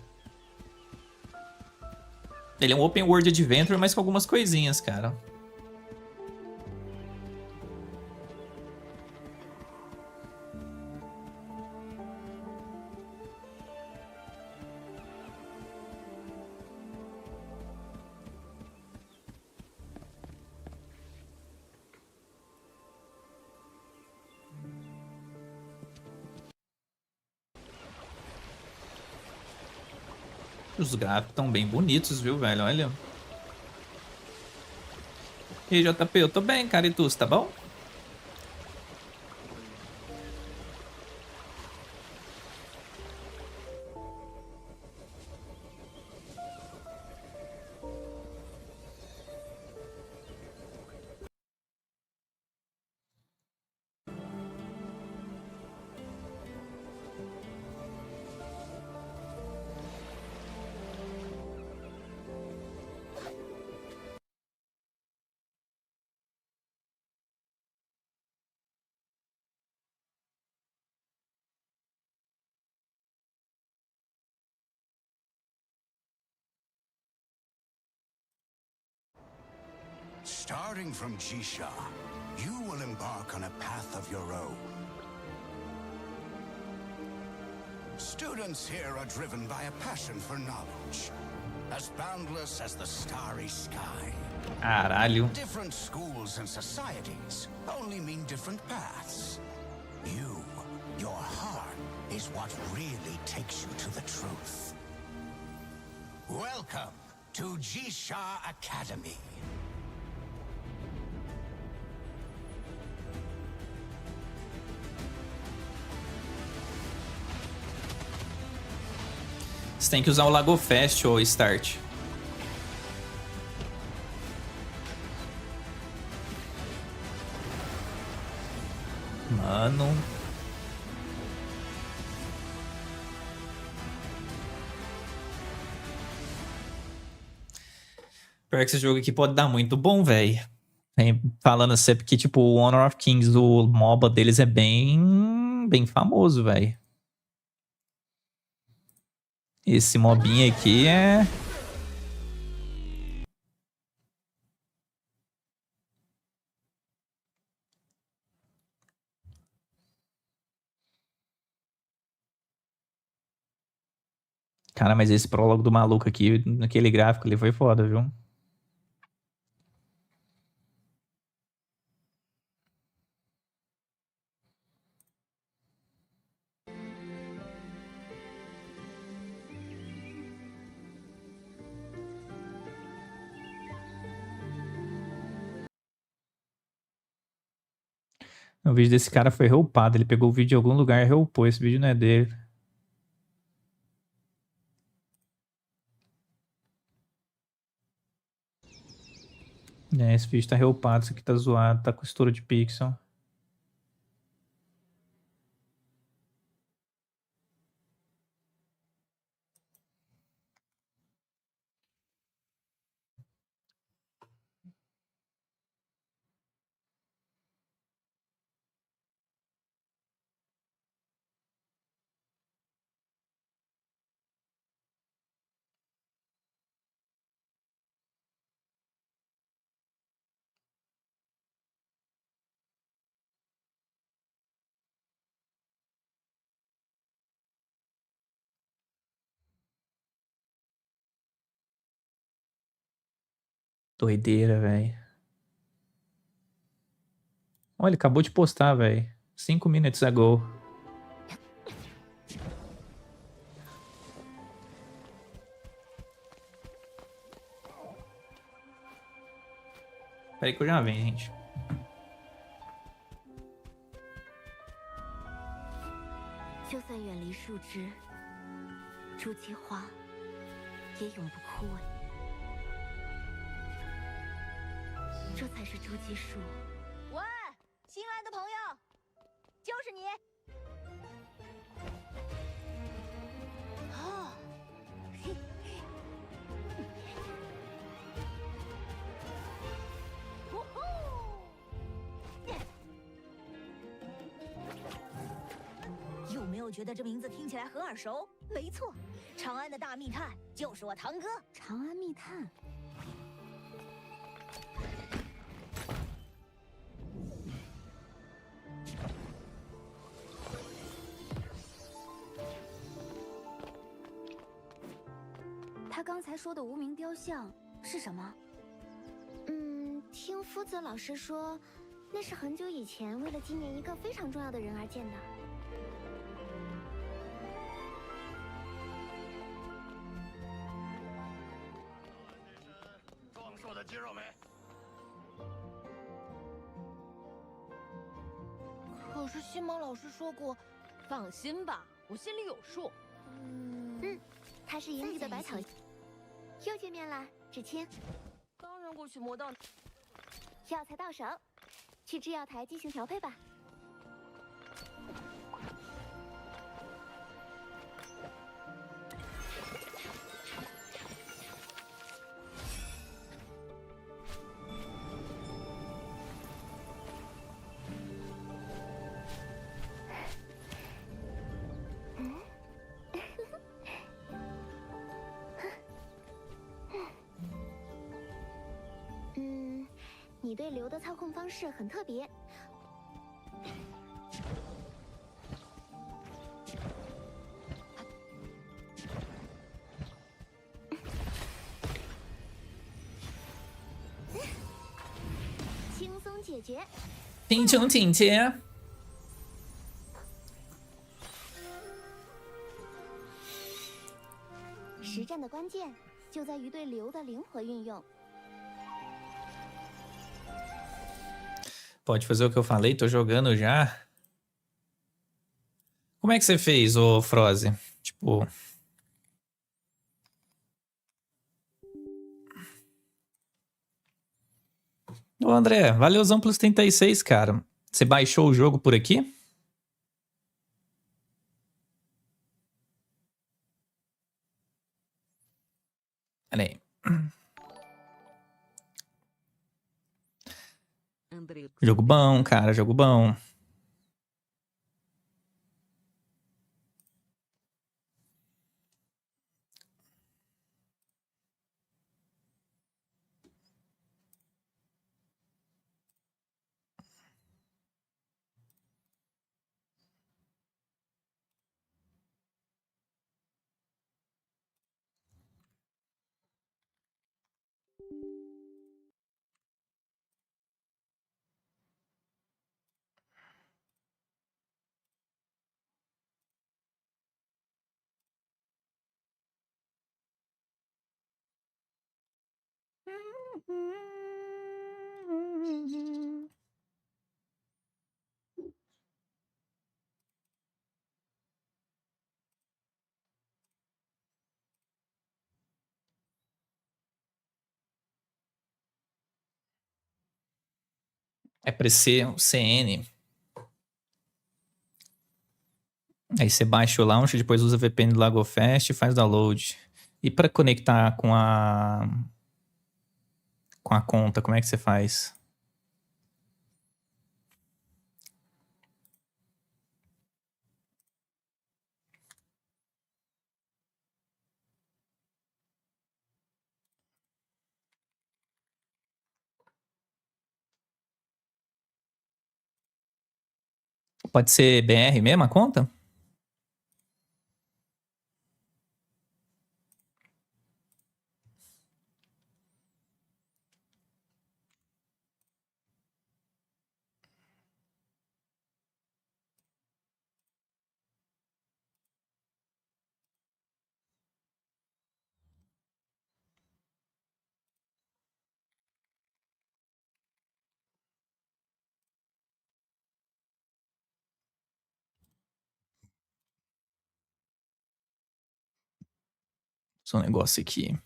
Ele é um open world adventure, mas com algumas coisinhas, cara. Os gráficos estão bem bonitos, viu, velho? Olha. E aí, JP, eu tô bem, cara. E tu, tá bom? Starting from Jisha, you will embark on a path of your own. Students here are driven by a passion for knowledge, as boundless as the starry sky. Caralho. Different schools and societies only mean different paths. Your heart, is what really takes you to the truth. Welcome to Jisha Academy. Você tem que usar o Lago Fest ou Start. Mano. Pior que esse jogo aqui pode dar muito bom, velho. Falando assim, porque tipo, o Honor of Kings, o MOBA deles é bem famoso, velho. Esse mobinho aqui é... Cara, mas esse prólogo do maluco aqui, naquele gráfico ali, foi foda, viu? O vídeo desse cara foi reupado. Ele pegou o vídeo de algum lugar e reupou. Esse vídeo não é dele. É, esse vídeo tá reupado. Isso aqui tá zoado. Tá com estouro de pixel. Doideira, velho. Olha, ele acabou de postar, velho. 5 minutes ago. Peraí que eu já venho, gente. 就算远离树枝，筑基花也永不枯萎。这才是筑基树。喂，新来的朋友，就是你。哦，嘿，呼呼。 有没有觉得这名字听起来很耳熟？没错，长安的大密探就是我堂哥。长安密探。他刚才说的无名雕像是什么？听夫泽老师说，那是很久以前为了纪念一个非常重要的人而建的。 壮硕的肌肉没？可是新毛老师说过，放心吧，我心里有数。他是营地的百草。又见面啦，芷清。刚扔过去魔道，药材到手，去制药台进行调配吧。 你对流的操控方式很特别。轻松解决。英雄请切。实战的关键就在于对流的灵活运用。 Pode fazer o que eu falei, tô jogando já. Como é que você fez, ô Froze? Tipo. Ô André, valeuzão pelos 36, cara. Você baixou o jogo por aqui? Pera aí. Jogo bom, cara, jogo bom. É para ser o CN. Aí você baixa o launcher, depois usa VPN do Lagofest e faz download. E para conectar com a conta, como é que você faz? Pode ser BR mesmo a conta? Fazer um negócio aqui.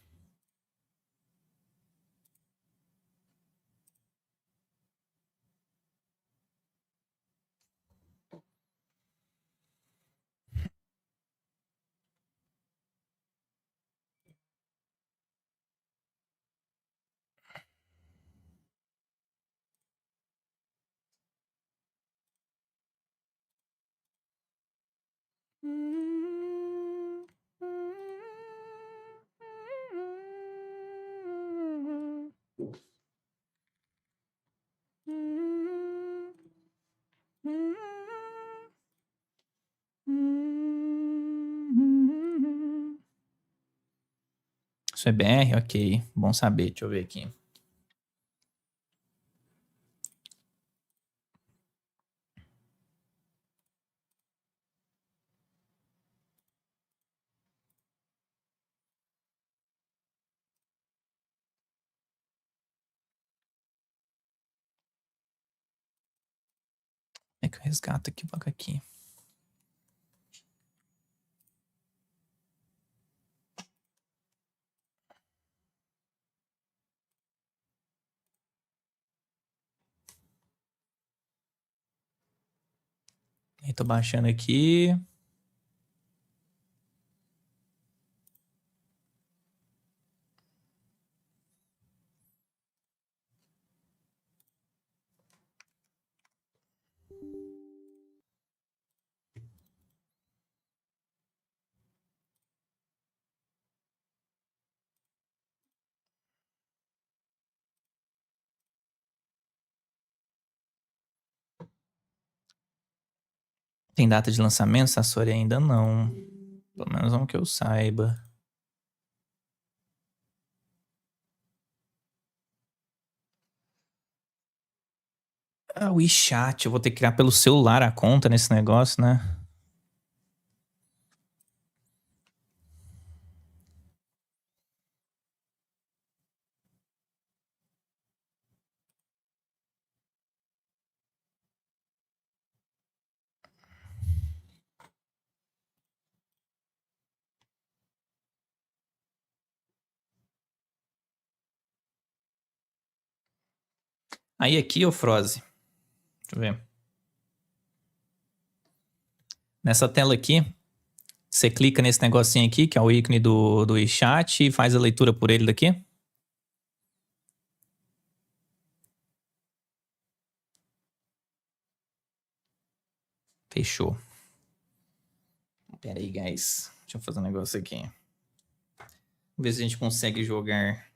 Isso é BR? Ok. Bom saber. Deixa eu ver aqui. Como é que eu resgato aqui? Coloca aqui. Aí tô baixando aqui. Tem data de lançamento, Sassori? Ainda não. Pelo menos não que eu saiba. Ah, o WeChat. Eu vou ter que criar pelo celular a conta nesse negócio, né? Aí aqui, ô Froze. Deixa eu ver. Nessa tela aqui, você clica nesse negocinho aqui, que é o ícone do WeChat, e faz a leitura por ele daqui. Fechou. Pera aí, guys. Deixa eu fazer um negócio aqui. Vamos ver se a gente consegue jogar.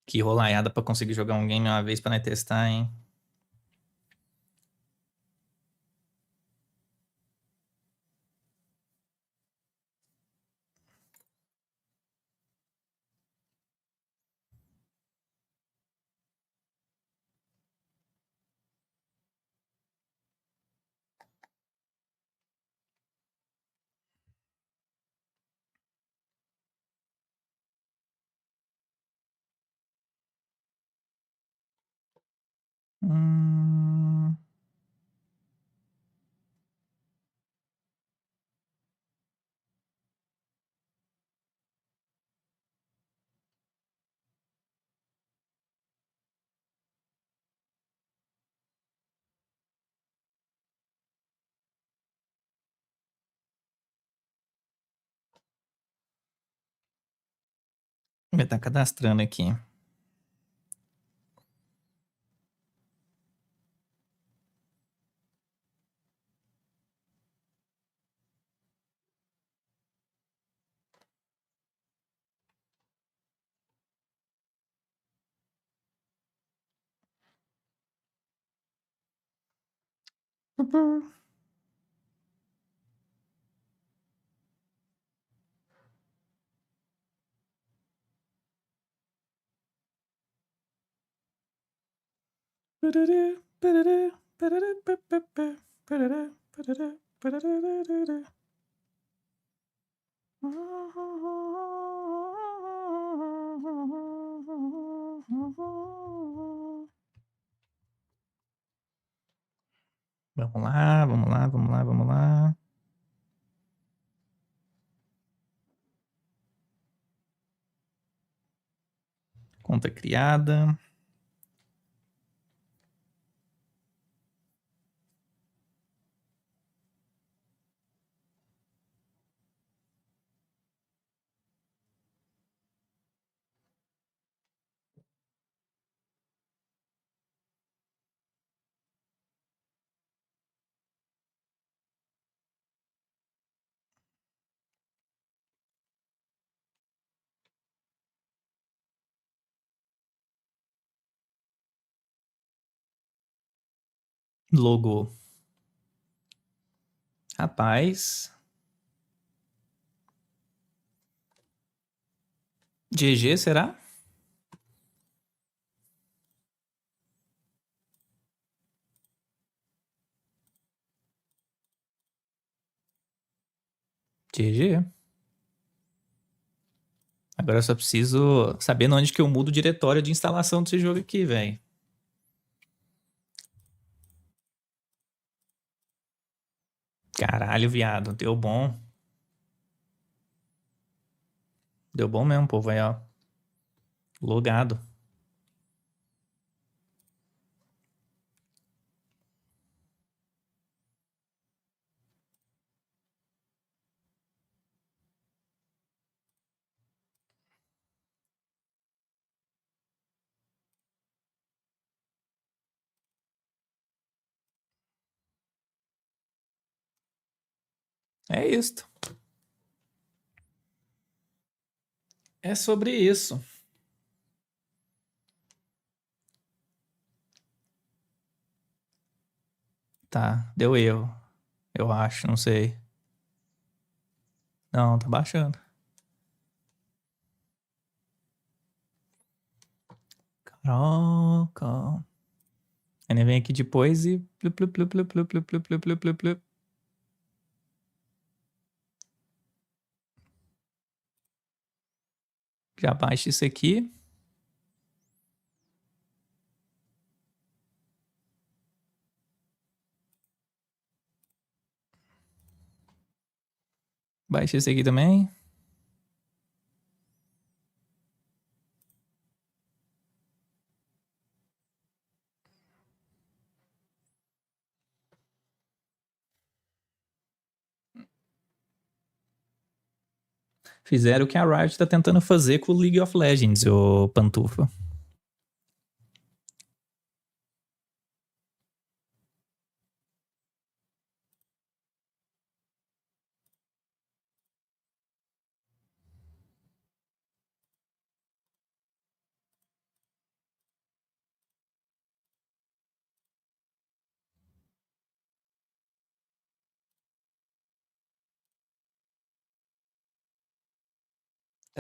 Que rolaiada pra conseguir jogar um game uma vez pra nós testar, hein? Hum... Vai estar cadastrando aqui. Vamos lá, vamos lá, vamos lá, vamos lá. Conta criada. Logo. Rapaz. GG, será? GG. Agora eu só preciso saber onde que eu mudo o diretório de instalação desse jogo aqui, velho. Caralho, viado. Deu bom. Deu bom mesmo, povo. Aí, ó. Logado. É isto. É sobre isso. Tá, deu erro. Eu acho, não sei. Não, tá baixando. Caraca. Ele vem aqui depois e... Plup, plup, plup, plup, plup, plup, plup, plup, plup, plup. Já baixa isso aqui. Baixa esse aqui também. Fizeram o que a Riot tá tentando fazer com o League of Legends, ô pantufa.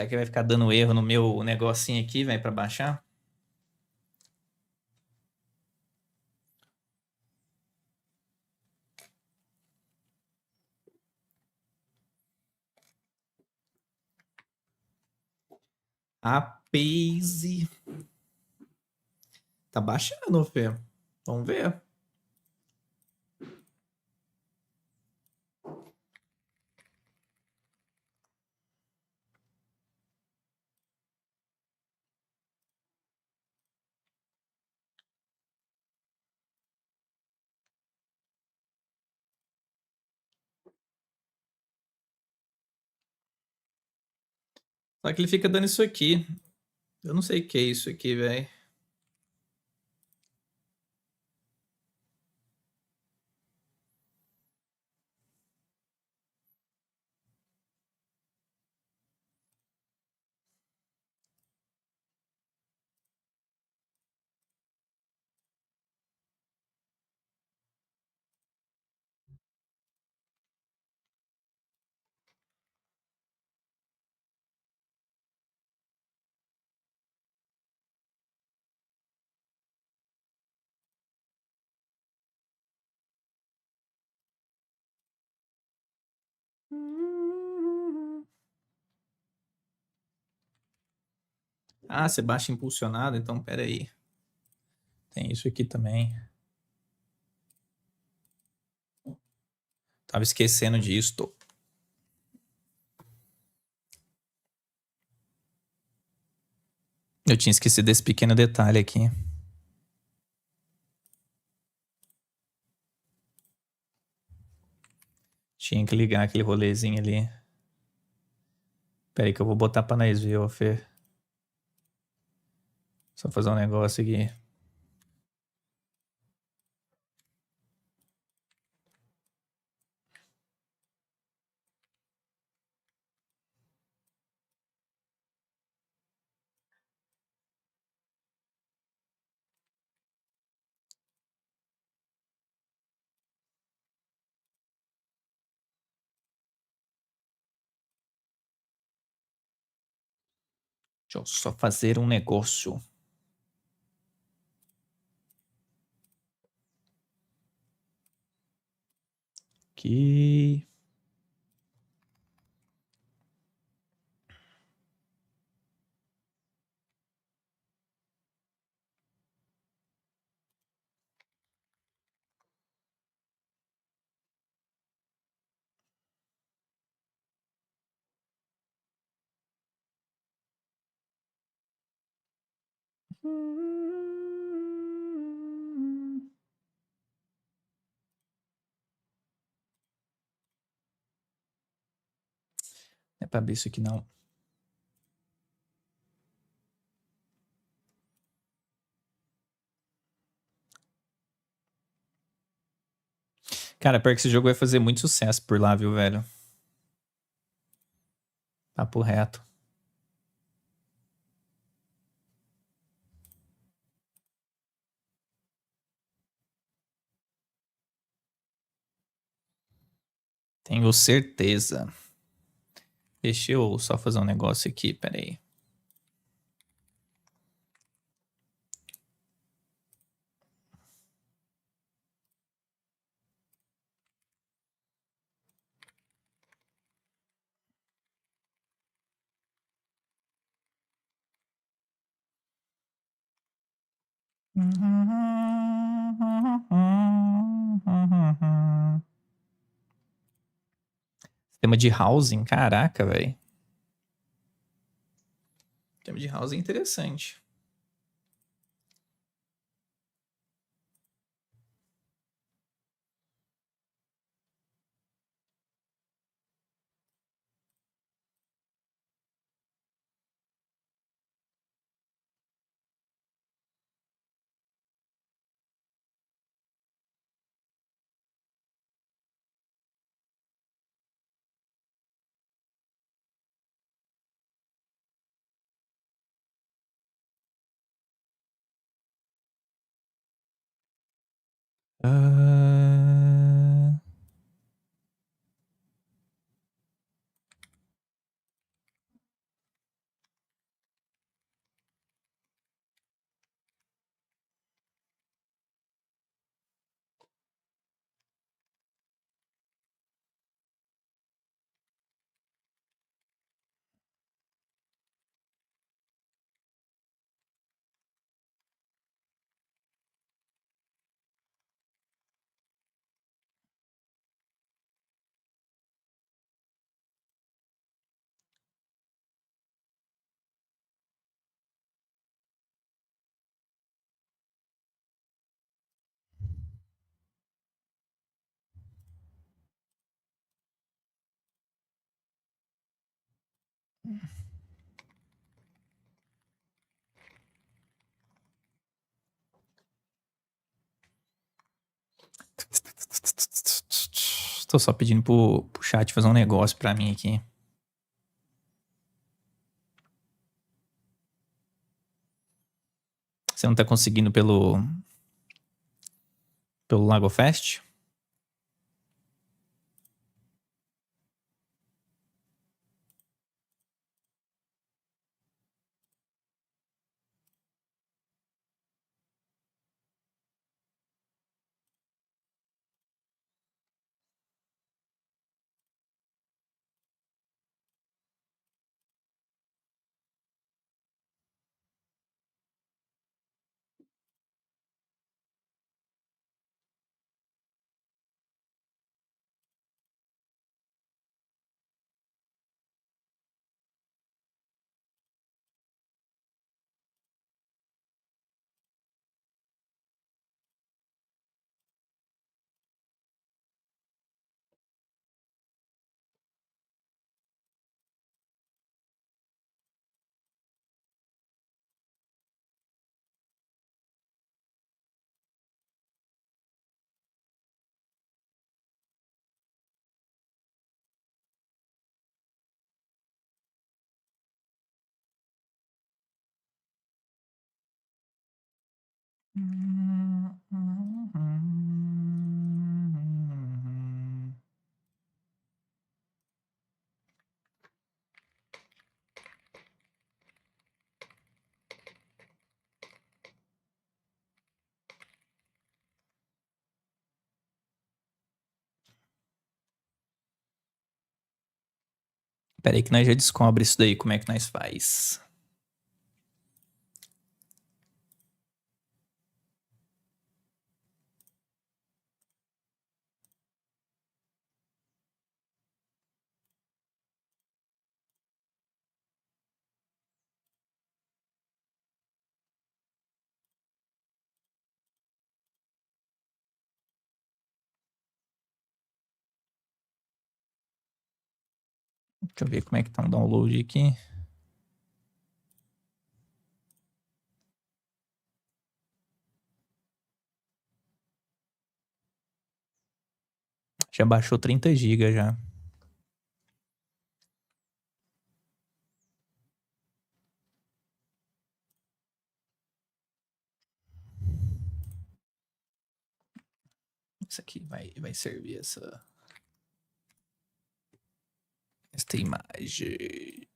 Será que vai ficar dando erro no meu negocinho aqui, velho, pra baixar? A Paze. Tá baixando, Fê. Vamos ver. Só que ele fica dando isso aqui. Eu não sei o que é isso aqui, velho. Ah, você baixa impulsionado? Então, pera aí. Tem isso aqui também. Tava esquecendo disso. Eu tinha esquecido desse pequeno detalhe aqui. Tinha que ligar aquele rolezinho ali. Pera aí que eu vou botar pra nós ver, ó, Fê. Só fazer um negócio aqui. Deixa eu só fazer um negócio. Aqui. Não é pra abrir isso aqui, não. Cara, pior que esse jogo vai fazer muito sucesso por lá, viu, velho? Papo reto. Tenho certeza. Deixa eu só fazer um negócio aqui, pera aí. Tema de housing, caraca, velho. Tema de housing é interessante. Ah, Tô só pedindo pro chat fazer um negócio pra mim aqui. Você não tá conseguindo pelo Lago Fest? Pera aí que nós já descobre isso daí, como é que nós faz. Deixa eu ver como é que tá o download aqui. Já baixou 30 GB já. Isso aqui vai servir essa imagem.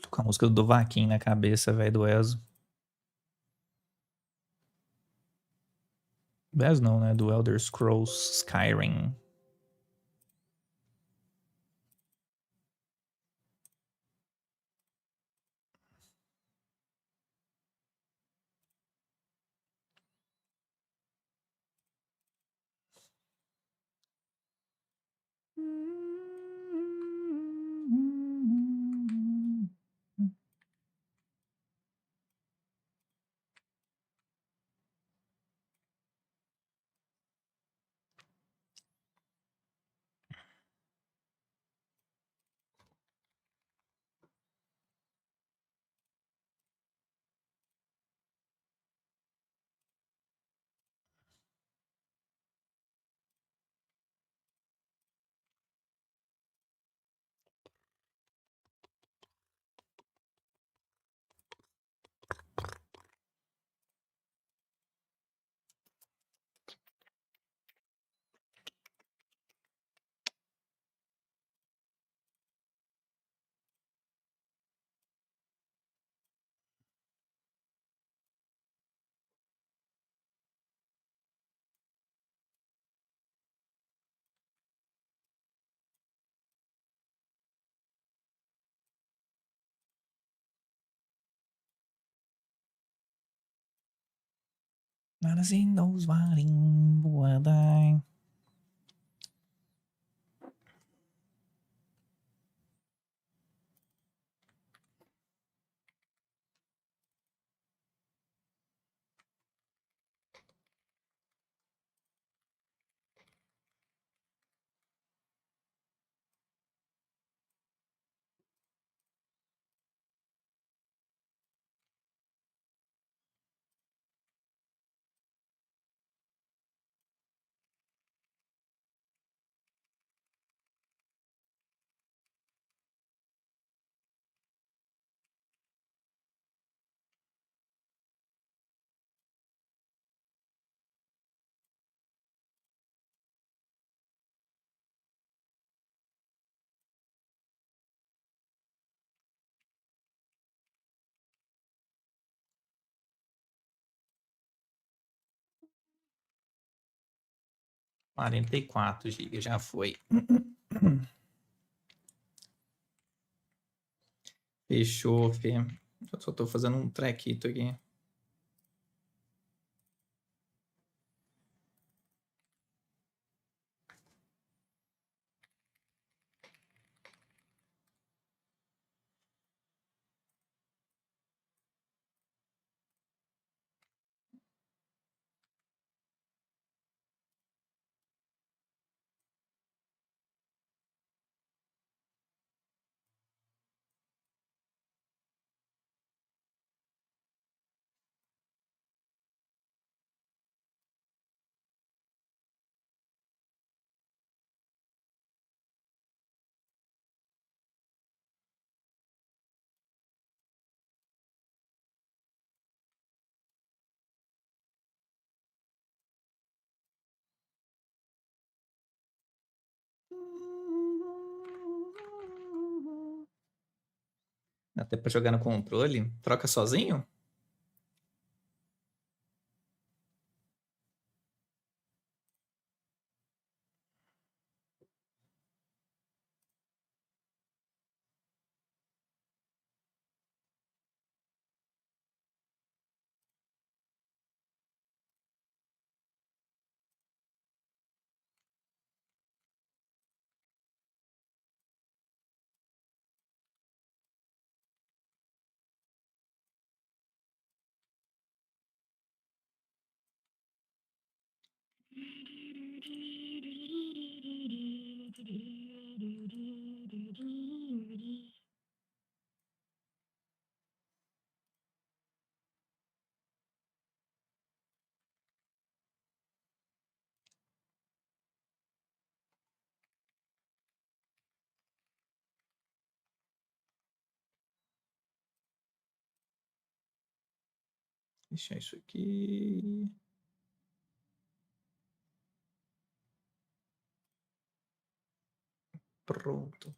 Tô com a música do Vaquinho na cabeça, velho, do Ezo. Do Ezo não, né? Do Elder Scrolls Skyrim. Not as he knows what in what I... 44 GB, já foi. Fechou, Fê. Eu só tô fazendo um trequito aqui. Dá até pra jogar no controle. Troca sozinho? Deixar isso aqui. Pronto.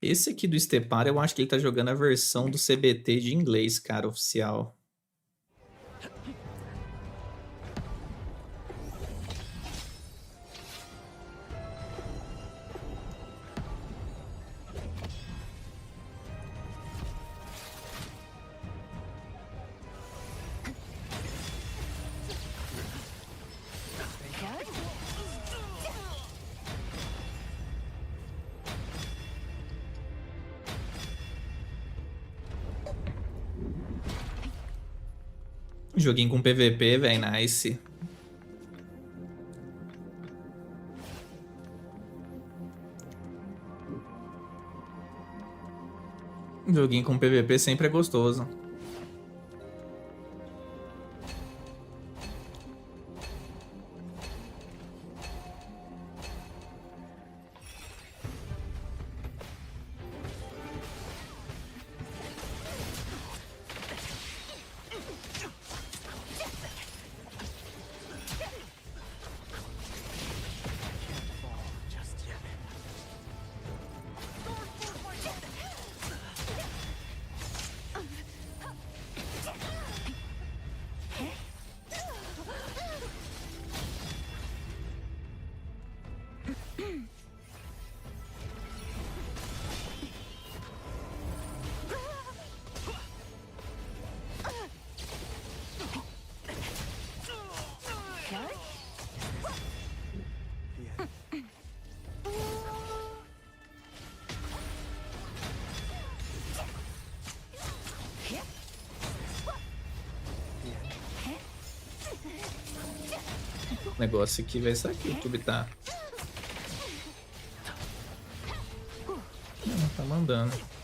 Esse aqui do Stepar, eu acho que ele tá jogando a versão do CBT de inglês, cara, oficial. Joguinho com PVP, velho, nice. Joguinho com PVP sempre é gostoso. O negócio aqui vai ser aqui, o YouTube tá... Não, tá mandando.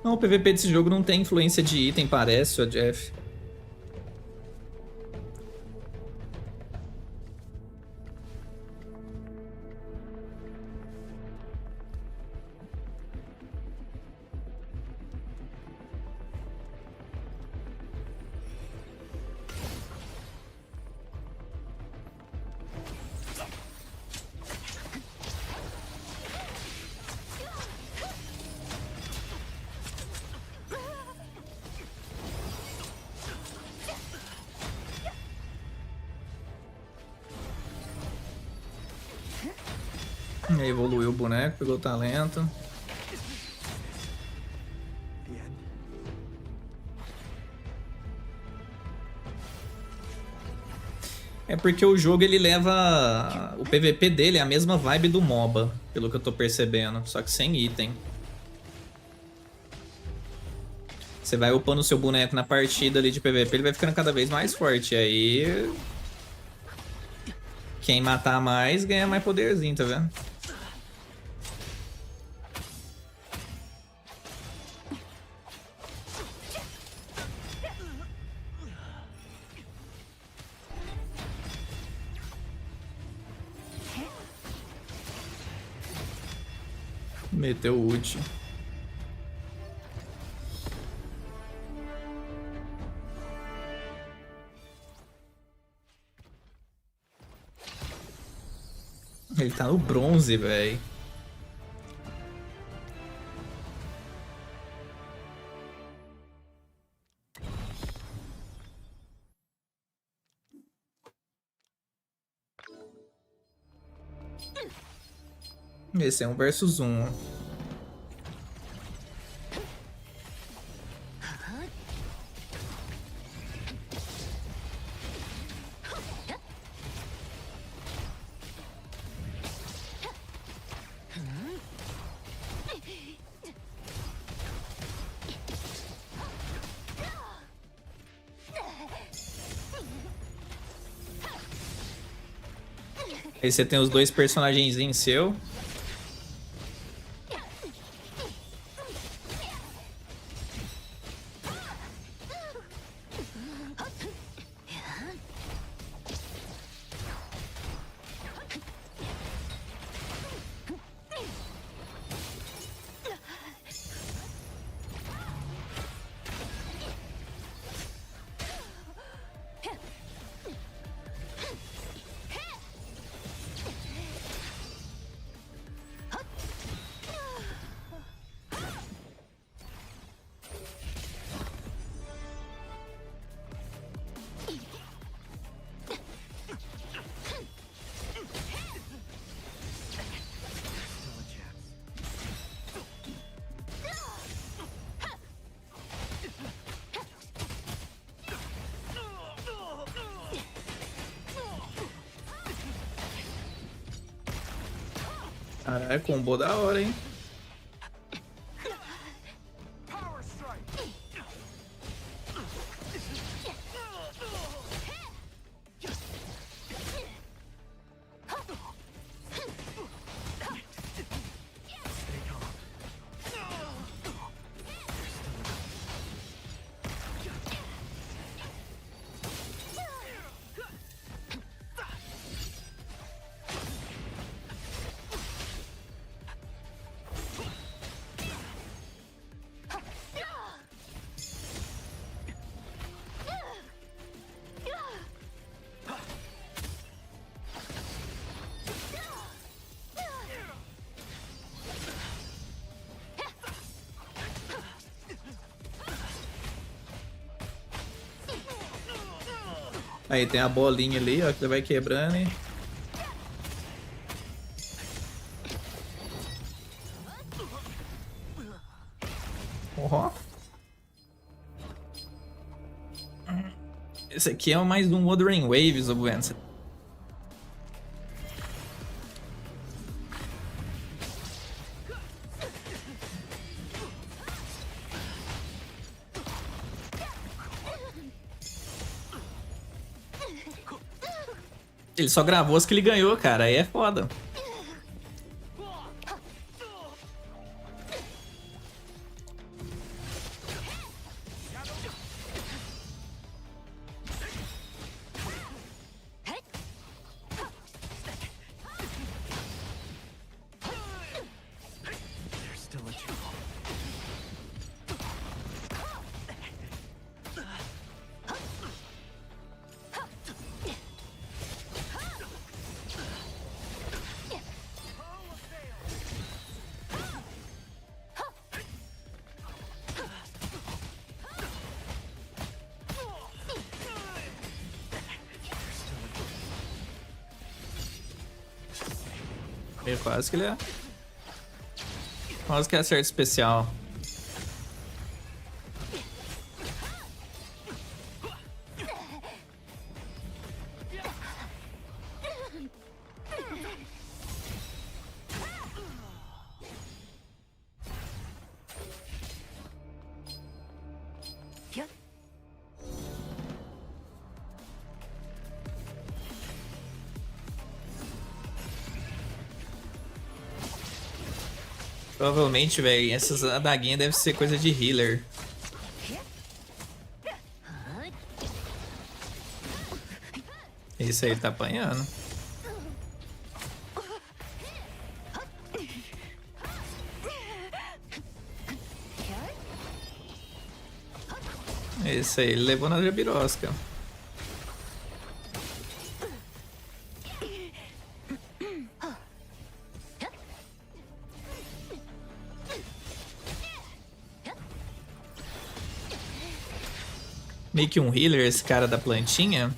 Não, o PVP desse jogo não tem influência de item, parece, ó, Jeff. Evoluiu o boneco, pegou talento. É porque o jogo ele leva... O PVP dele é a mesma vibe do MOBA, pelo que eu tô percebendo, só que sem item. Você vai upando o seu boneco na partida ali de PVP, ele vai ficando cada vez mais forte. E aí... Quem matar mais ganha mais poderzinho, tá vendo? Meteu o ult. Ele tá no bronze, velho. Esse é 1 versus 1. Aí você tem os dois personagenzinhos seu. Caralho, combo da hora, hein? Aí tem a bolinha ali, ó, que ele vai quebrando, hein? Ó. Esse aqui é mais um Wuthering Waves, ô Bueno. Ele só gravou as que ele ganhou, cara. Aí é foda. Meio quase que ele é. Quase que é acerto especial. Provavelmente, velho, essas adaguinhas devem ser coisa de healer. Esse aí ele tá apanhando. Esse aí ele levou na jabirosca. Meio que um healer esse cara da plantinha.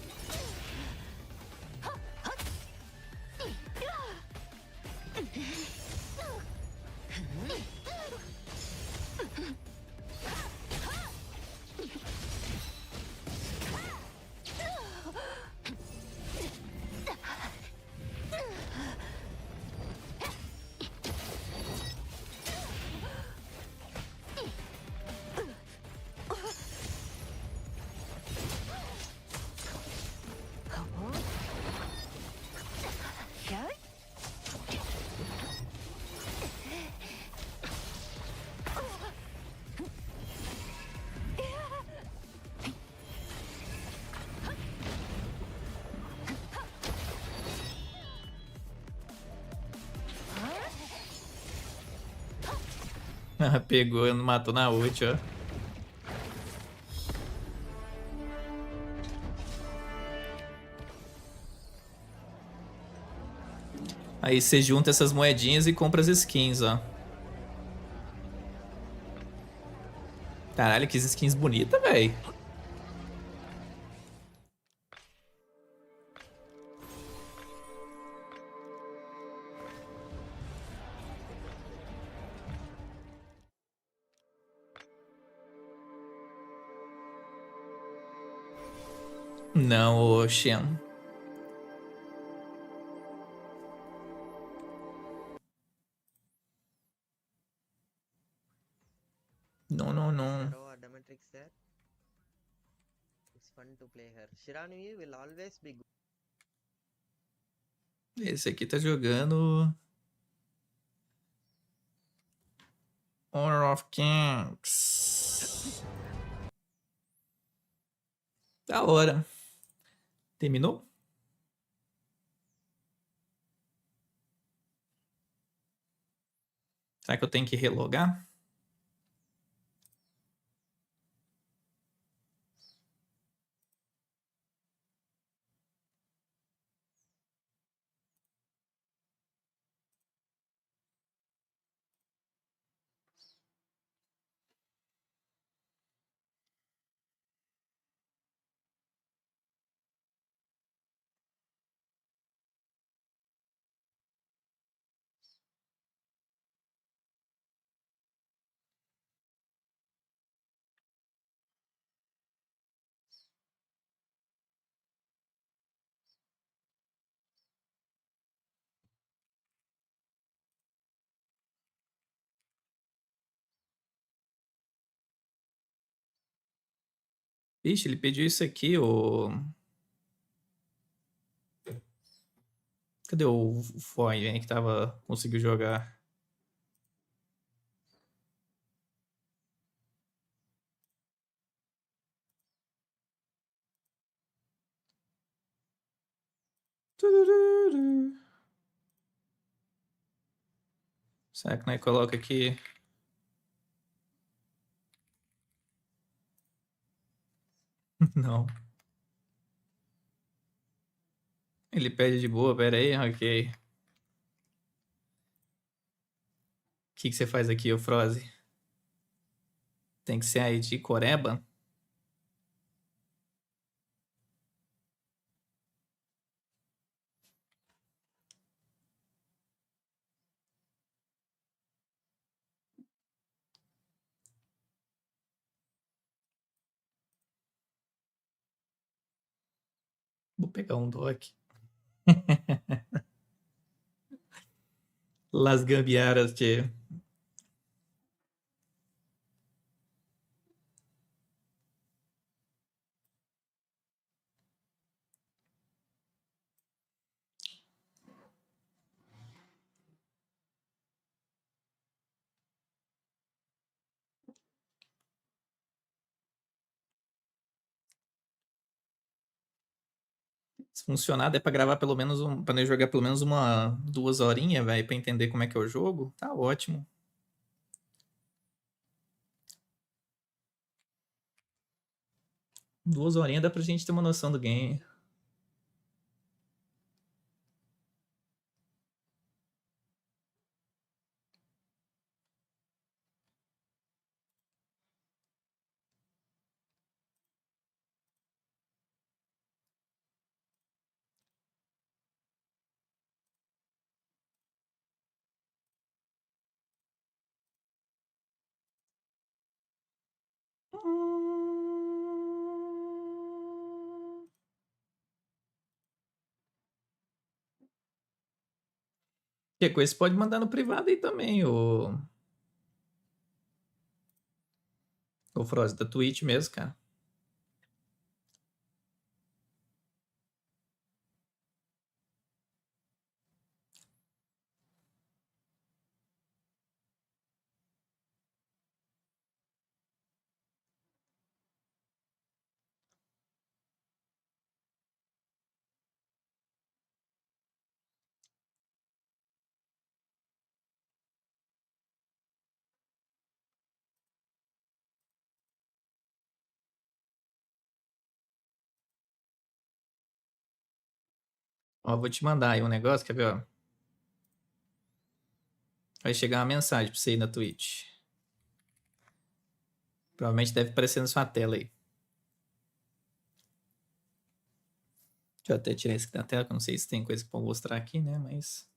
Pegou, matou na ult, ó. Aí você junta essas moedinhas e compra as skins, ó. Caralho, que skins bonitas, velho. Não, Ocean. Não, não, não. Esse aqui tá jogando Honor of Kings. Da hora. Terminou? Será que eu tenho que relogar? Ixi, ele pediu isso aqui, o... Cadê o Foy, hein, que conseguiu jogar? Turururu. Será que nós coloca aqui? Não. Ele pede de boa, pera aí, ok. O que você faz aqui, ô Froze? Tem que ser aí de Coreba? pegar um doc. Las gambiaras, tio. Se funcionar, der pra gravar pelo menos pra eu jogar pelo menos 2 horinhas, velho, pra entender como é que é o jogo, tá ótimo. Duas horinhas dá pra gente ter uma noção do game. Que coisa você pode mandar no privado aí também, o Frost, da Twitch mesmo, cara. Ó, vou te mandar aí um negócio, quer ver, ó? Vai chegar uma mensagem pra você aí na Twitch. Provavelmente deve aparecer na sua tela aí. Deixa eu até tirar isso aqui da tela, que eu não sei se tem coisa pra mostrar aqui, né? Mas...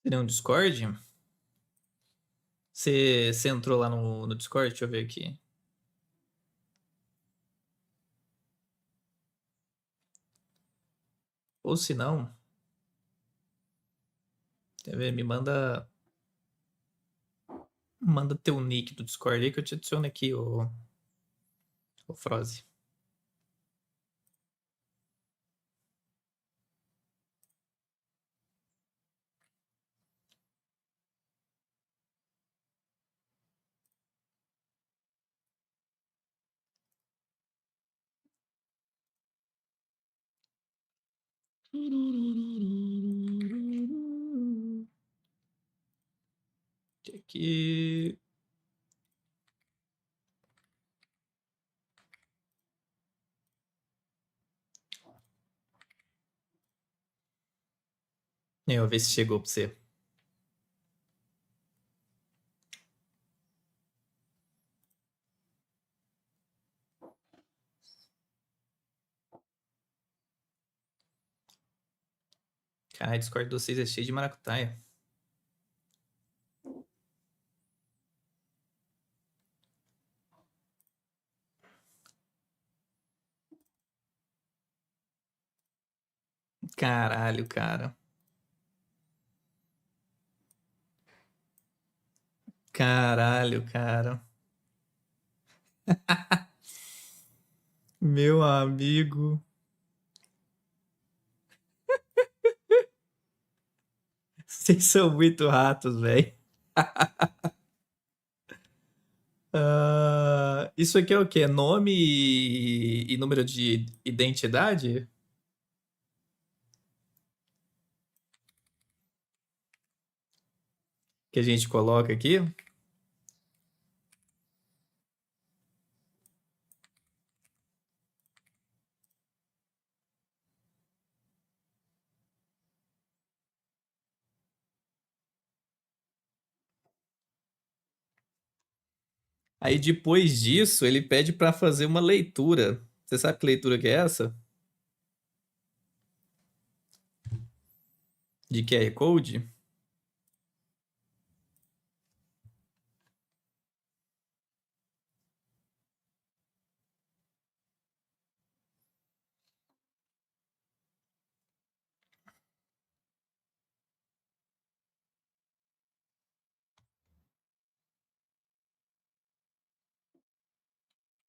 Seria um Discord? Você entrou lá no Discord? Deixa eu ver aqui. Ou se não... Quer ver? Me manda... Manda teu nick do Discord aí que eu te adiciono aqui, o Froze. Aqui... Eu vou ver se chegou pra você. Caralho, o Discord de vocês é cheio de maracutaia. Caralho, cara. Caralho, cara. Meu amigo. Vocês são muito ratos, velho. Isso aqui é o quê? Nome e número de identidade? Que a gente coloca aqui? Aí depois disso, ele pede para fazer uma leitura. Você sabe que leitura que é essa? De QR Code?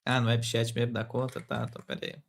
Ah, no AppChat mesmo dá conta? Tá, então pera aí.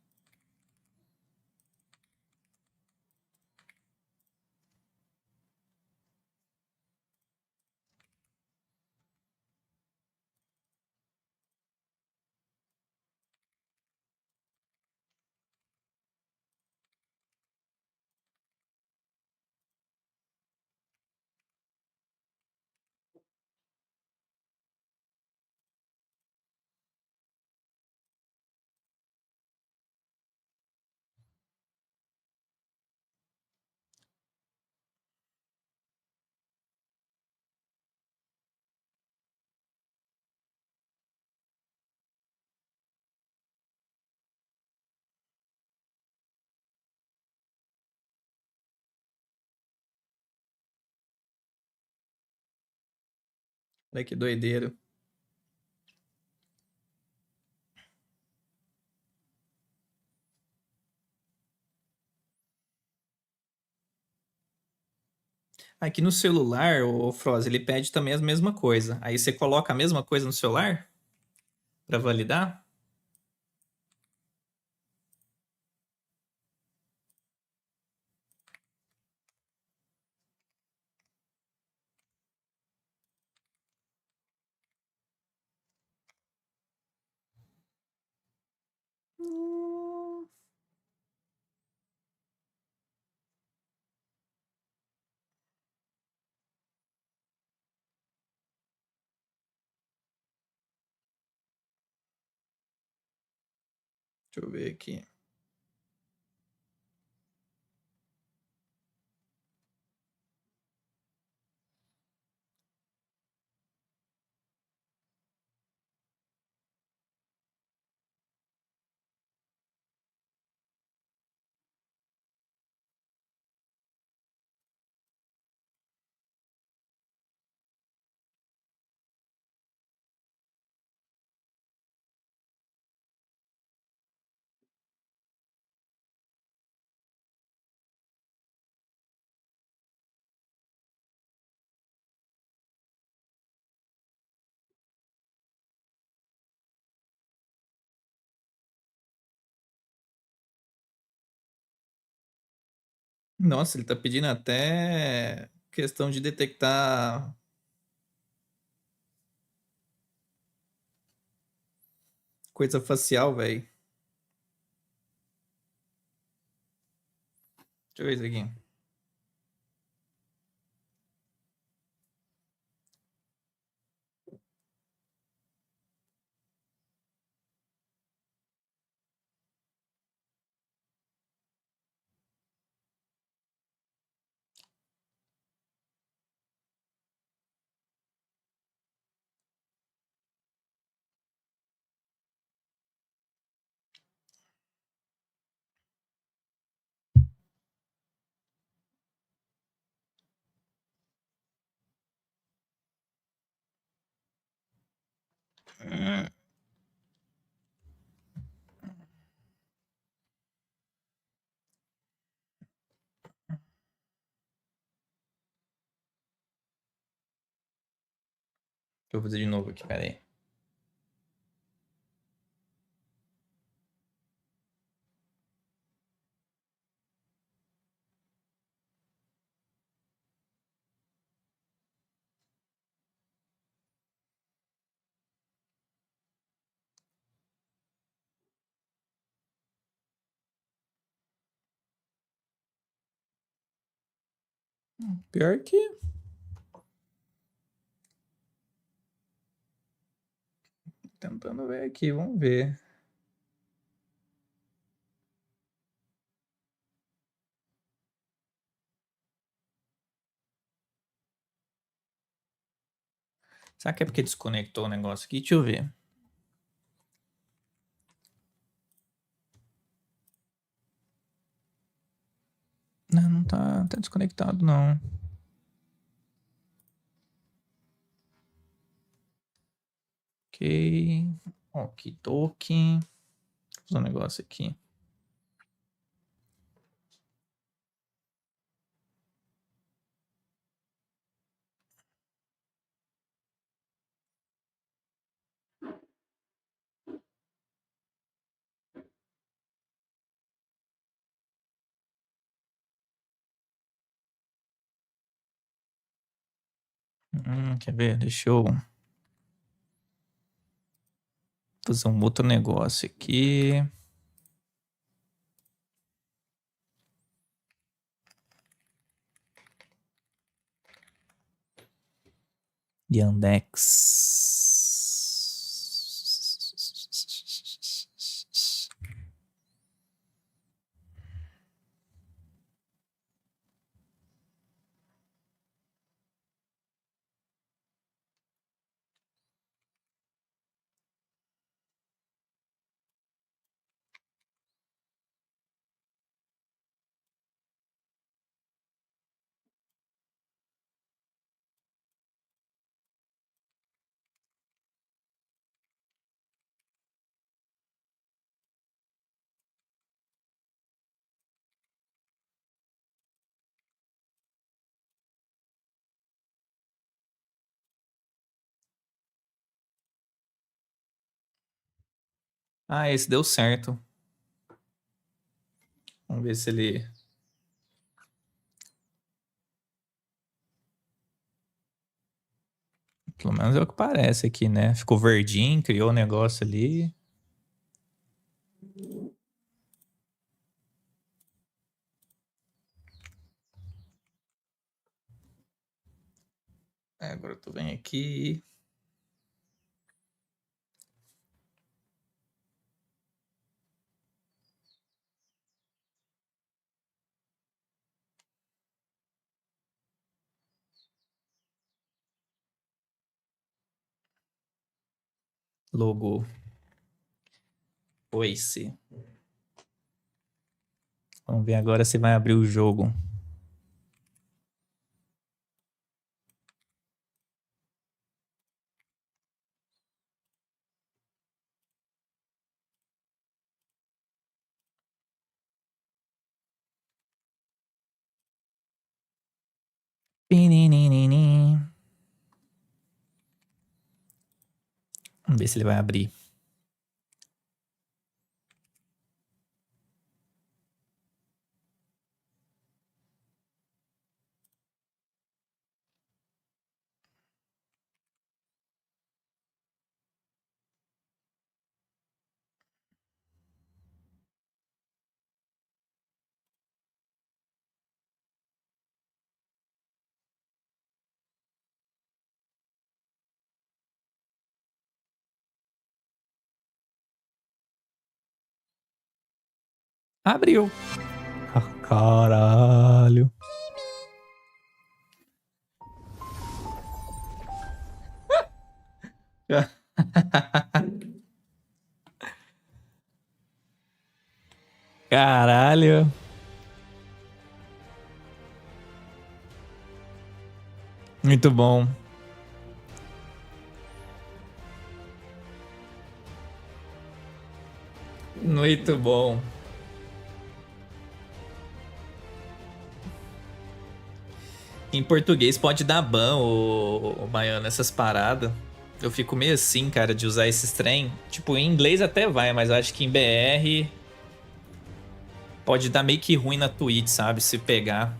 Olha que doideira. Aqui no celular, o Froz, ele pede também a mesma coisa. Aí você coloca a mesma coisa no celular para validar? Deixa eu ver aqui. Nossa, ele tá pedindo até questão de detectar coisa facial, velho. Deixa eu ver isso aqui. Deixa eu fazer de novo aqui, pera aí. Pior que... Tentando ver aqui, vamos ver. Será que é porque desconectou o negócio aqui? Deixa eu ver. Não, não tá desconectado, não. Ok. Okidoki. Vou fazer um negócio aqui. Quer ver? Deixa eu fazer um outro negócio aqui. Yandex. Ah, esse deu certo. Vamos ver se ele... Pelo menos é o que parece aqui, né? Ficou verdinho, criou um negócio ali. Agora tu vem aqui. Logo. Oice. Vamos ver agora se vai abrir o jogo. Vamos ver se ele vai abrir. Abriu. Caralho. Caralho. Muito bom. Muito bom. Em português pode dar ban, o Baiano, essas paradas. Eu fico meio assim, cara, de usar esses trem. Tipo, em inglês até vai, mas eu acho que em BR pode dar meio que ruim na Twitch, sabe? Se pegar.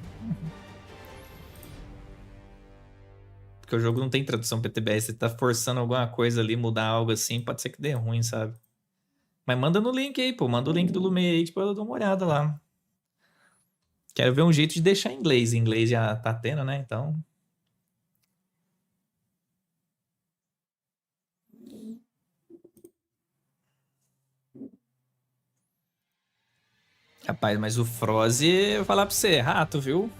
Porque o jogo não tem tradução PTBR. Você tá forçando alguma coisa ali, mudar algo assim, pode ser que dê ruim, sabe? Mas manda no link aí, pô. Manda o link do Lumei aí, tipo, eu dou uma olhada lá. Quero ver um jeito de deixar em inglês. Em inglês já tá tendo, né? Então... Rapaz, mas o Froze, eu vou falar pra você, é rato, viu?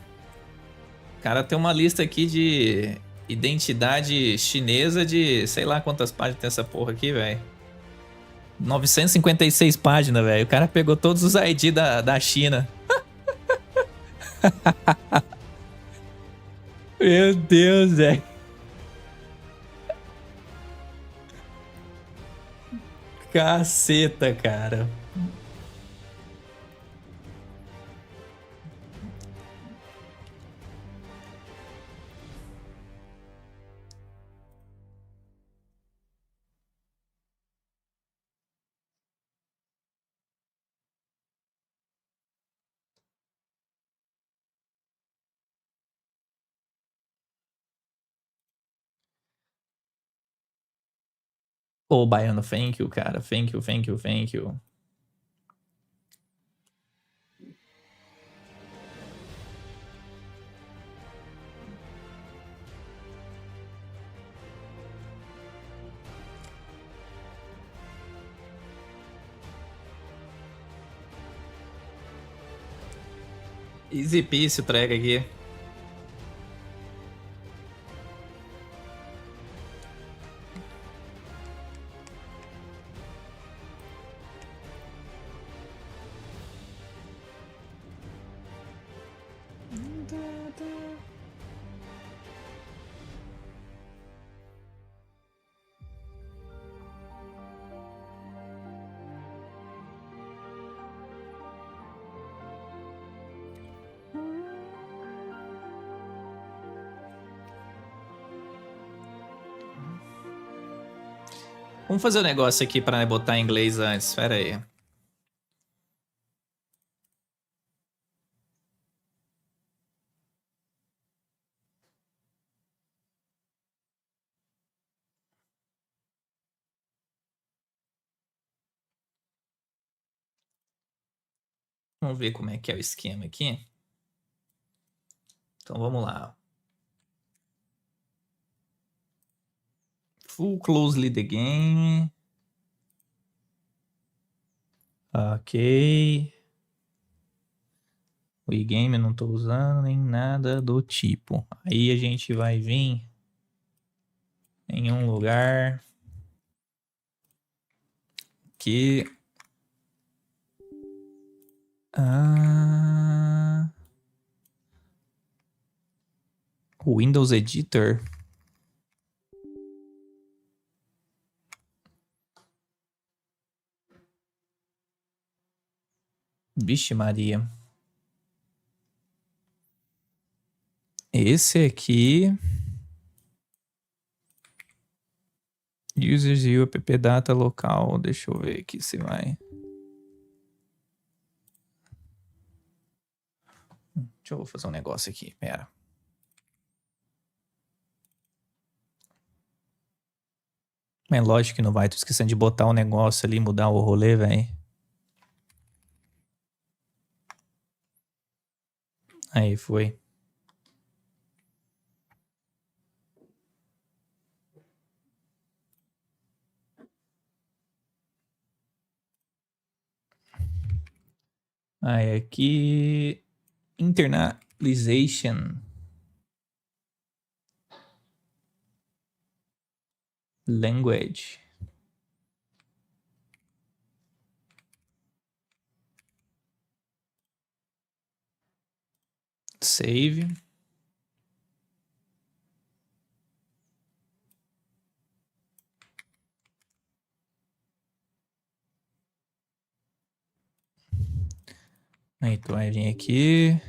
O cara tem uma lista aqui de identidade chinesa de sei lá quantas páginas tem essa porra aqui, velho. 956 páginas, velho. O cara pegou todos os ID da China. Meu Deus, velho. Caceta, cara. Ô, Baiano, thank you, cara. Thank you, thank you, thank you. Easy peasy o track aqui. Vamos fazer um negócio aqui pra botar em inglês antes. Espera aí. Vamos ver como é que é o esquema aqui. Então vamos lá. Full closely the game. Ok. O e-game eu não tô usando nem nada do tipo. Aí a gente vai vir em um lugar que... o Windows Editor. Vixe Maria. Esse aqui... Users e o app data local. Deixa eu ver aqui se vai. Deixa eu fazer um negócio aqui, pera. É lógico que não vai. Tô esquecendo de botar o negócio ali, mudar o rolê, velho. Aí, foi. Aí, aqui... Internalization. Language. Save. Aí, tu vai vir aqui.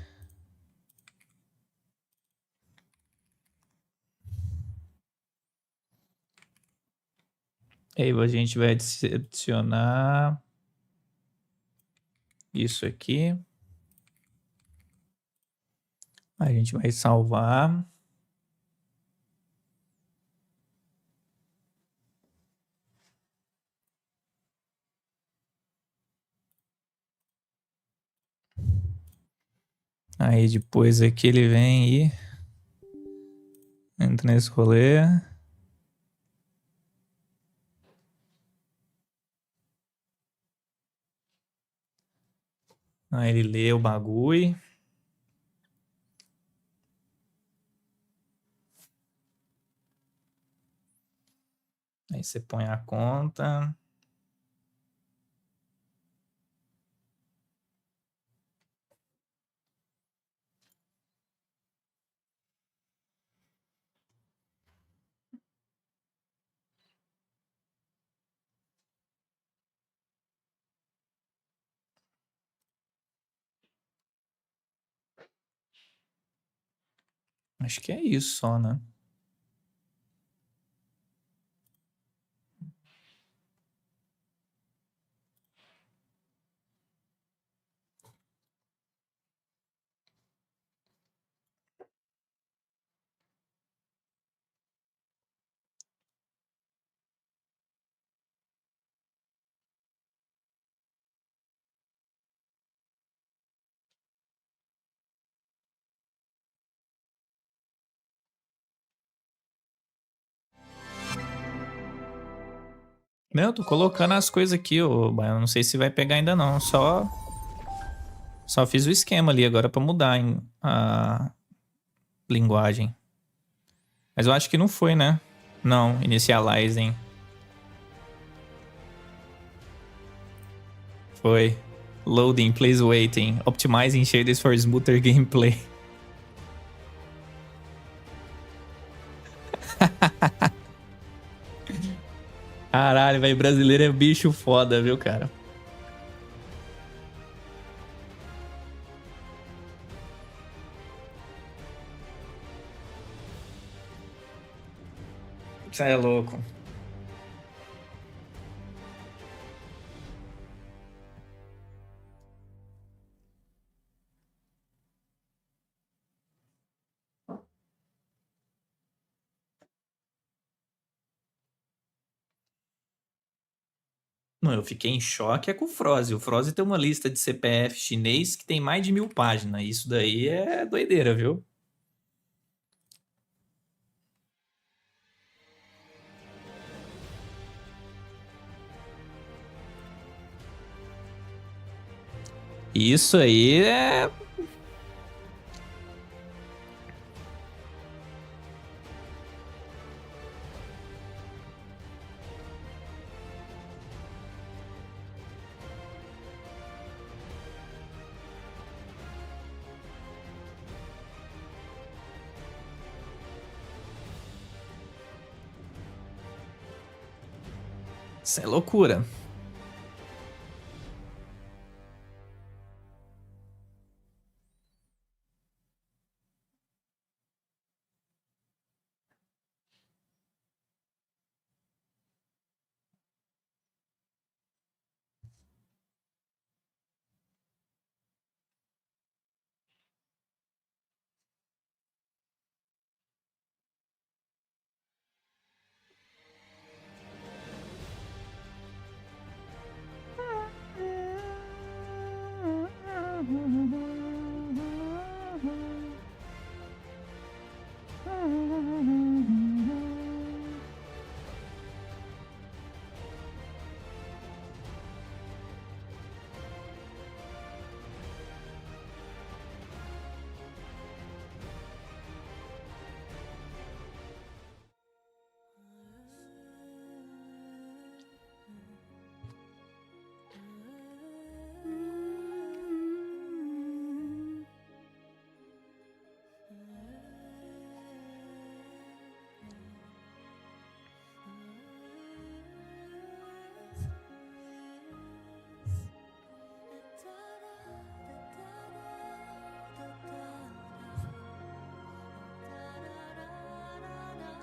Aí a gente vai adicionar isso aqui. A gente vai salvar. Aí depois aqui ele vem e entra nesse rolê. Aí ele lê o bagulho. Aí você põe a conta. Acho que é isso só, né? Não, eu tô colocando as coisas aqui, ô Baiano. Não sei se vai pegar ainda não. Só fiz o esquema ali agora pra mudar a linguagem. Mas eu acho que não foi, né? Não, initializing. Foi. Loading, please waiting. Optimizing shaders for smoother gameplay. Caralho, velho. Brasileiro é bicho foda, viu, cara? Isso aí é louco. Não, eu fiquei em choque com o Froze. O Froze tem uma lista de CPF chinês que tem mais de 1000 páginas. Isso daí é doideira, viu? Isso aí é... Isso é loucura.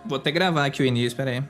Vou até gravar aqui o início, pera aí.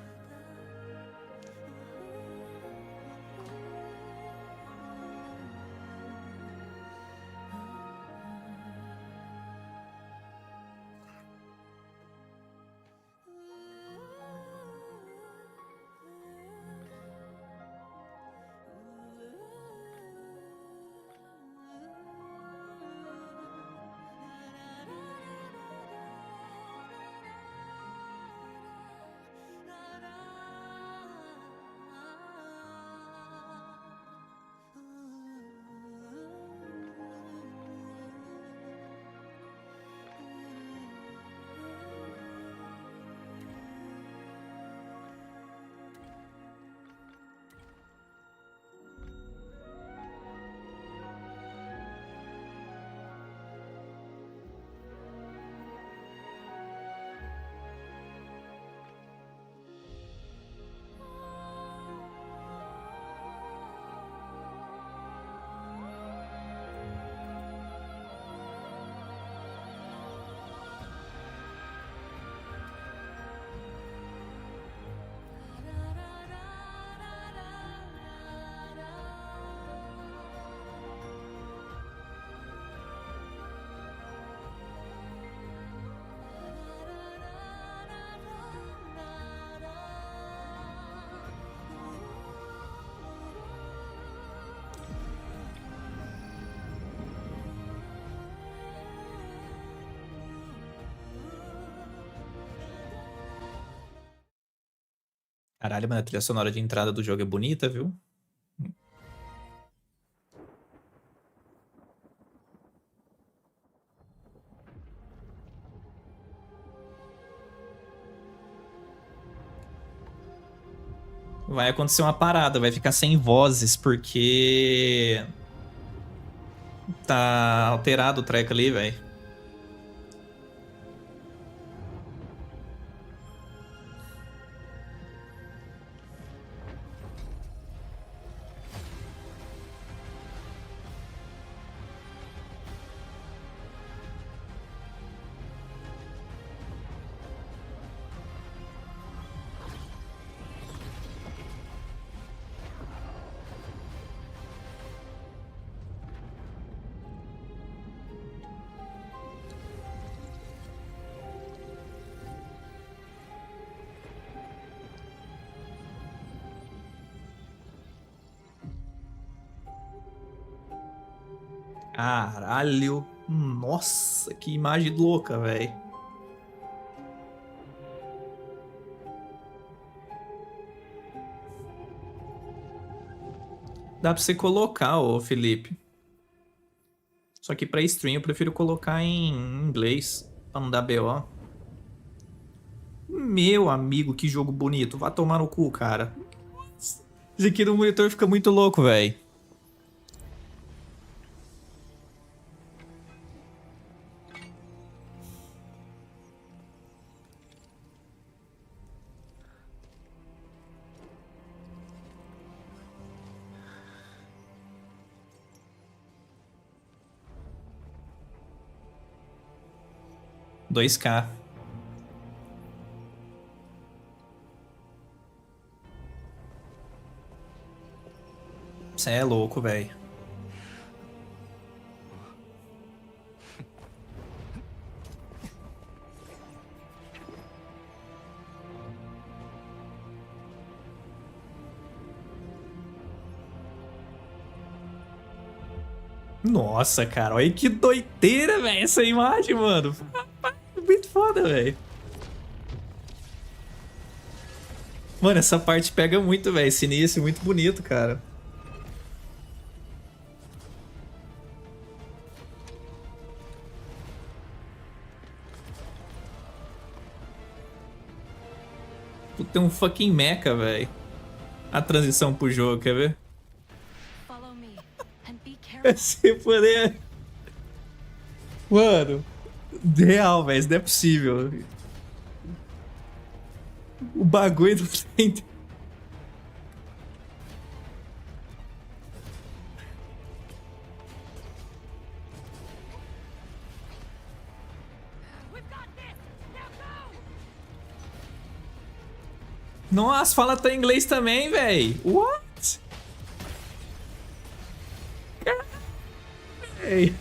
Caralho, mano, a trilha sonora de entrada do jogo é bonita, viu? Vai acontecer uma parada, vai ficar sem vozes, porque tá alterado o track ali, velho. Caralho. Nossa, que imagem louca, velho. Dá pra você colocar, ô Felipe. Só que pra stream eu prefiro colocar em inglês, pra não dar BO. Meu amigo, que jogo bonito. Vai tomar no cu, cara. Isso aqui no monitor fica muito louco, velho. $2K. Cê é louco, velho. Nossa, cara, olha que doideira, velho, essa imagem, mano. Muito foda, velho. Mano, essa parte pega muito, velho. Esse início muito bonito, cara. Puta, tem um fucking mecha, velho. A transição pro jogo, quer ver? Se poder... Mano, real, velho, isso não é possível. O bagulho do tem... Nossa, fala até inglês também, velho. What? Ei.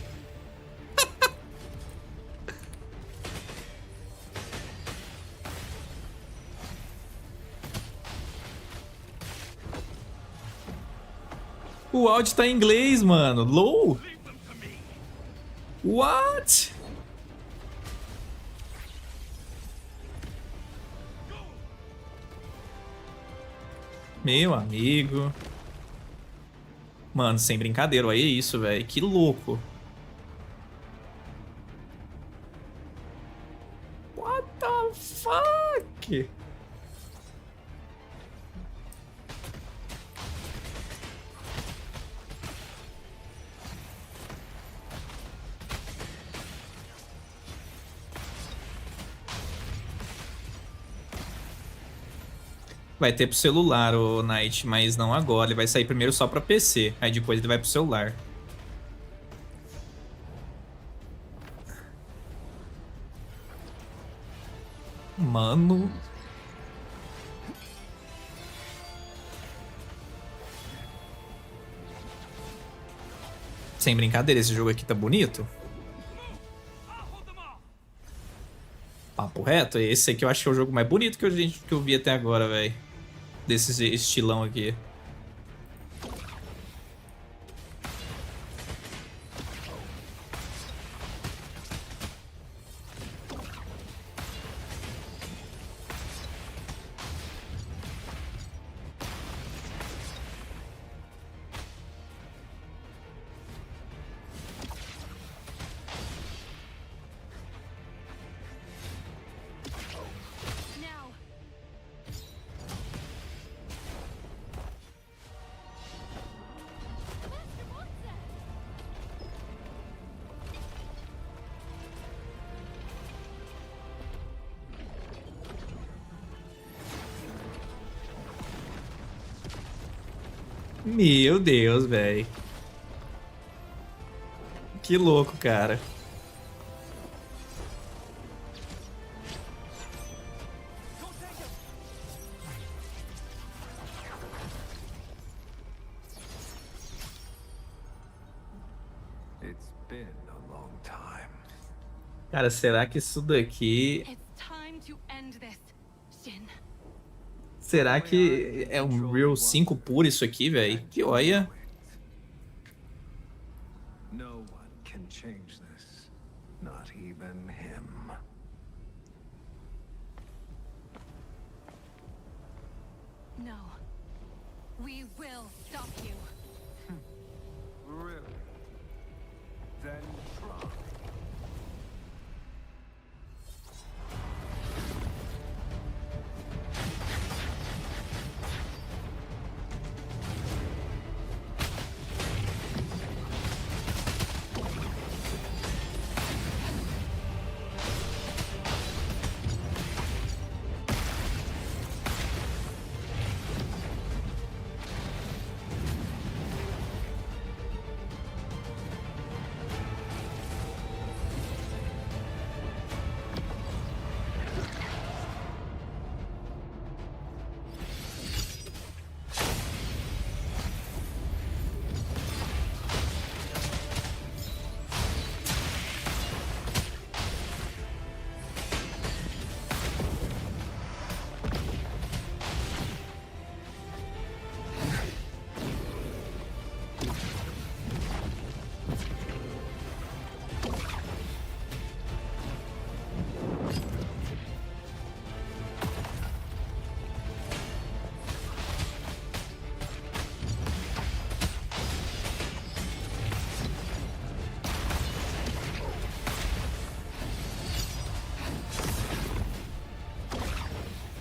O áudio tá em inglês, mano. Low? What? Meu amigo. Mano, sem brincadeira, olha isso, velho. Que louco. What the fuck? Vai ter pro celular, o Knight, mas não agora. Ele vai sair primeiro só pra PC. Aí depois ele vai pro celular. Mano. Sem brincadeira, esse jogo aqui tá bonito. Papo reto, esse aqui eu acho que é o jogo mais bonito que eu vi até agora, velho. Desse estilão aqui. Meu Deus, velho. Que louco, cara. It's been a long time. Cara, será que isso daqui... It's time to end this, Shin. Será que é um Real 5 puro isso aqui, velho? Que olha... No one can change this. Not even him. No. We will stop you. Really? Then try.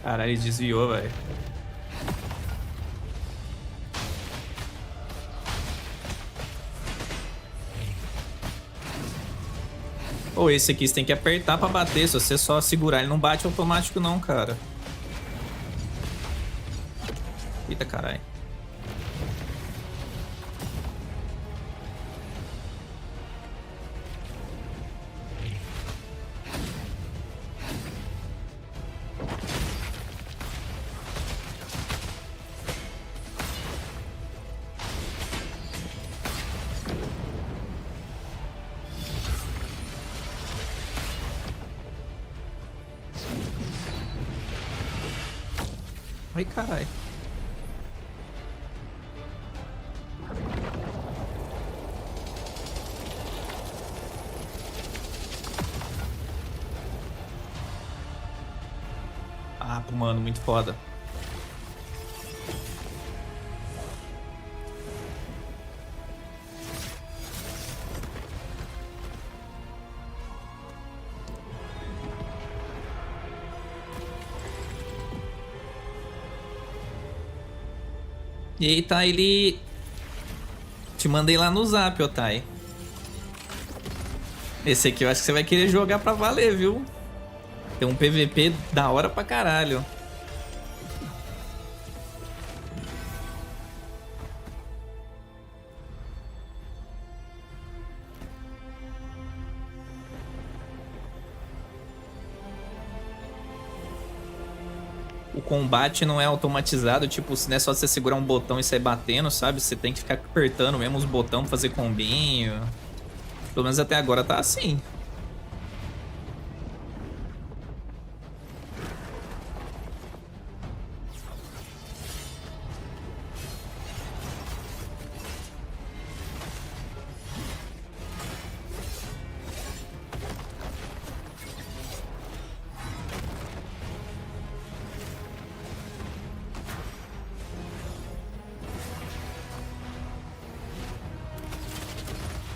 Caralho, ele desviou, velho. Ou esse aqui você tem que apertar pra bater. Se você só segurar, ele não bate automático não, cara. Eita, caralho. Ai, caralho. Ah, mano, muito foda. E aí, tá, ele... Te mandei lá no zap, ô Thay. Esse aqui eu acho que você vai querer jogar pra valer, viu? Tem um PVP da hora pra caralho. O combate não é automatizado, tipo, não é só você segurar um botão e sair batendo, sabe? Você tem que ficar apertando mesmo os botões pra fazer combinho. Pelo menos até agora tá assim.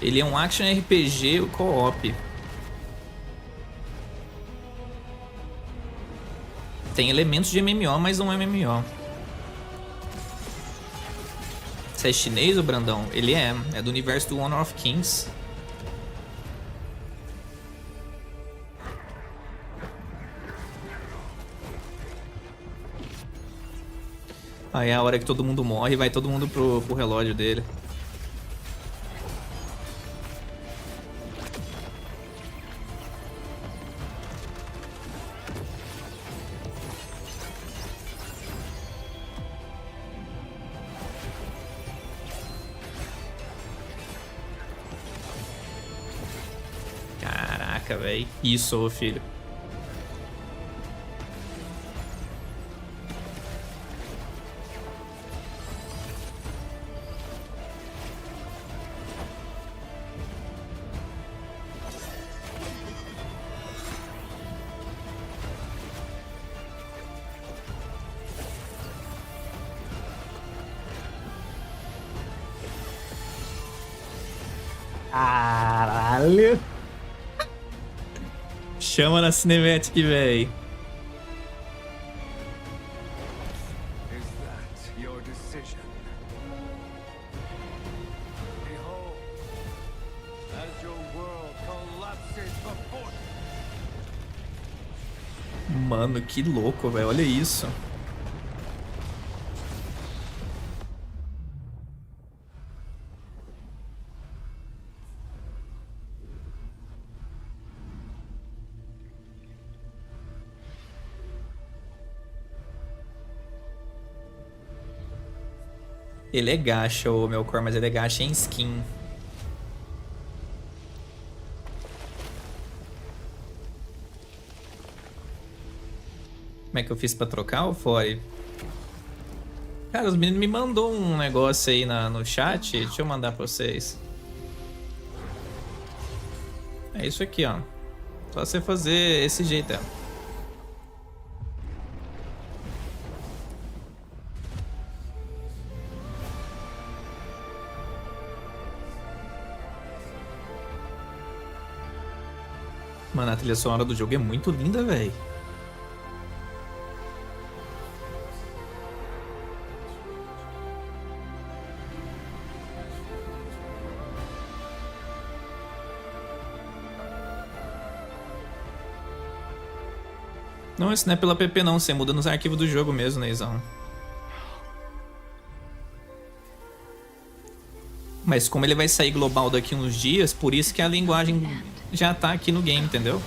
Ele é um action RPG co-op. Tem elementos de MMO, mas não é MMO. Você é chinês, ô Brandão? Ele é do universo do Honor of Kings. Aí é a hora que todo mundo morre, vai todo mundo pro relógio dele. Caraca, velho. Isso, filho. Caralho. Chama na cinemática, véi. Is that your decision? Behold, as your world collapses before Mano, que louco, velho. Olha isso. Ele é gacha, o meu core, mas ele é gacha em skin. Como é que eu fiz pra trocar o fore? Cara, os meninos me mandou um negócio aí no chat. Deixa eu mandar pra vocês. É isso aqui, ó. Só você fazer esse jeito, ó. Mano, a trilha sonora do jogo é muito linda, velho. Não, isso não é pela app não, você muda nos arquivos do jogo mesmo, Neizão. Mas como ele vai sair global daqui uns dias, por isso que a linguagem já tá aqui no game, entendeu?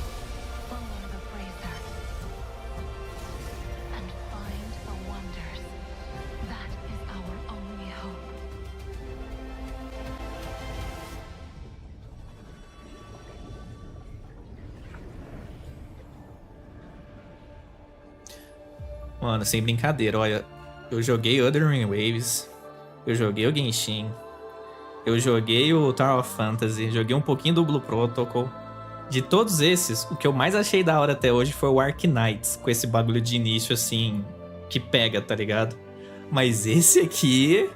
Mano, sem brincadeira, olha. Eu joguei Wuthering Waves. Eu joguei o Genshin. Eu joguei o Tower of Fantasy. Joguei um pouquinho do Blue Protocol. De todos esses, o que eu mais achei da hora até hoje foi o Arknights. Com esse bagulho de início, assim, que pega, tá ligado? Mas esse aqui...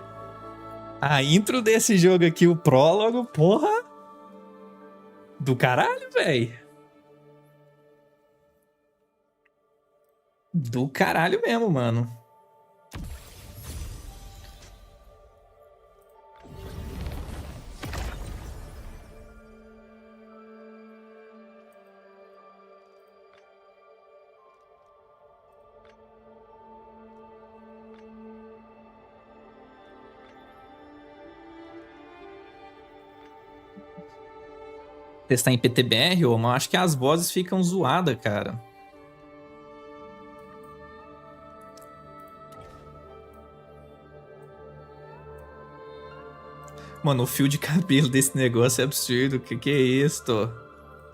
A intro desse jogo aqui, o prólogo, porra... Do caralho, velho. Do caralho mesmo, mano. Testar em PTBR, ô, mas eu acho que as vozes ficam zoadas, cara. Mano, o fio de cabelo desse negócio é absurdo. Que é isso?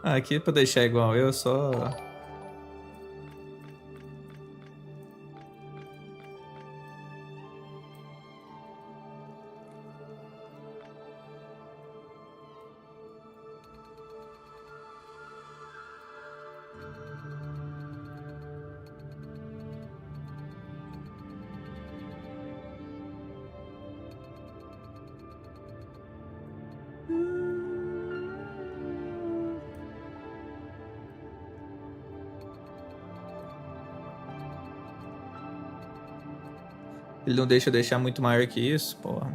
Ah, aqui pra deixar igual eu, só... Ele não deixa eu deixar muito maior que isso, porra.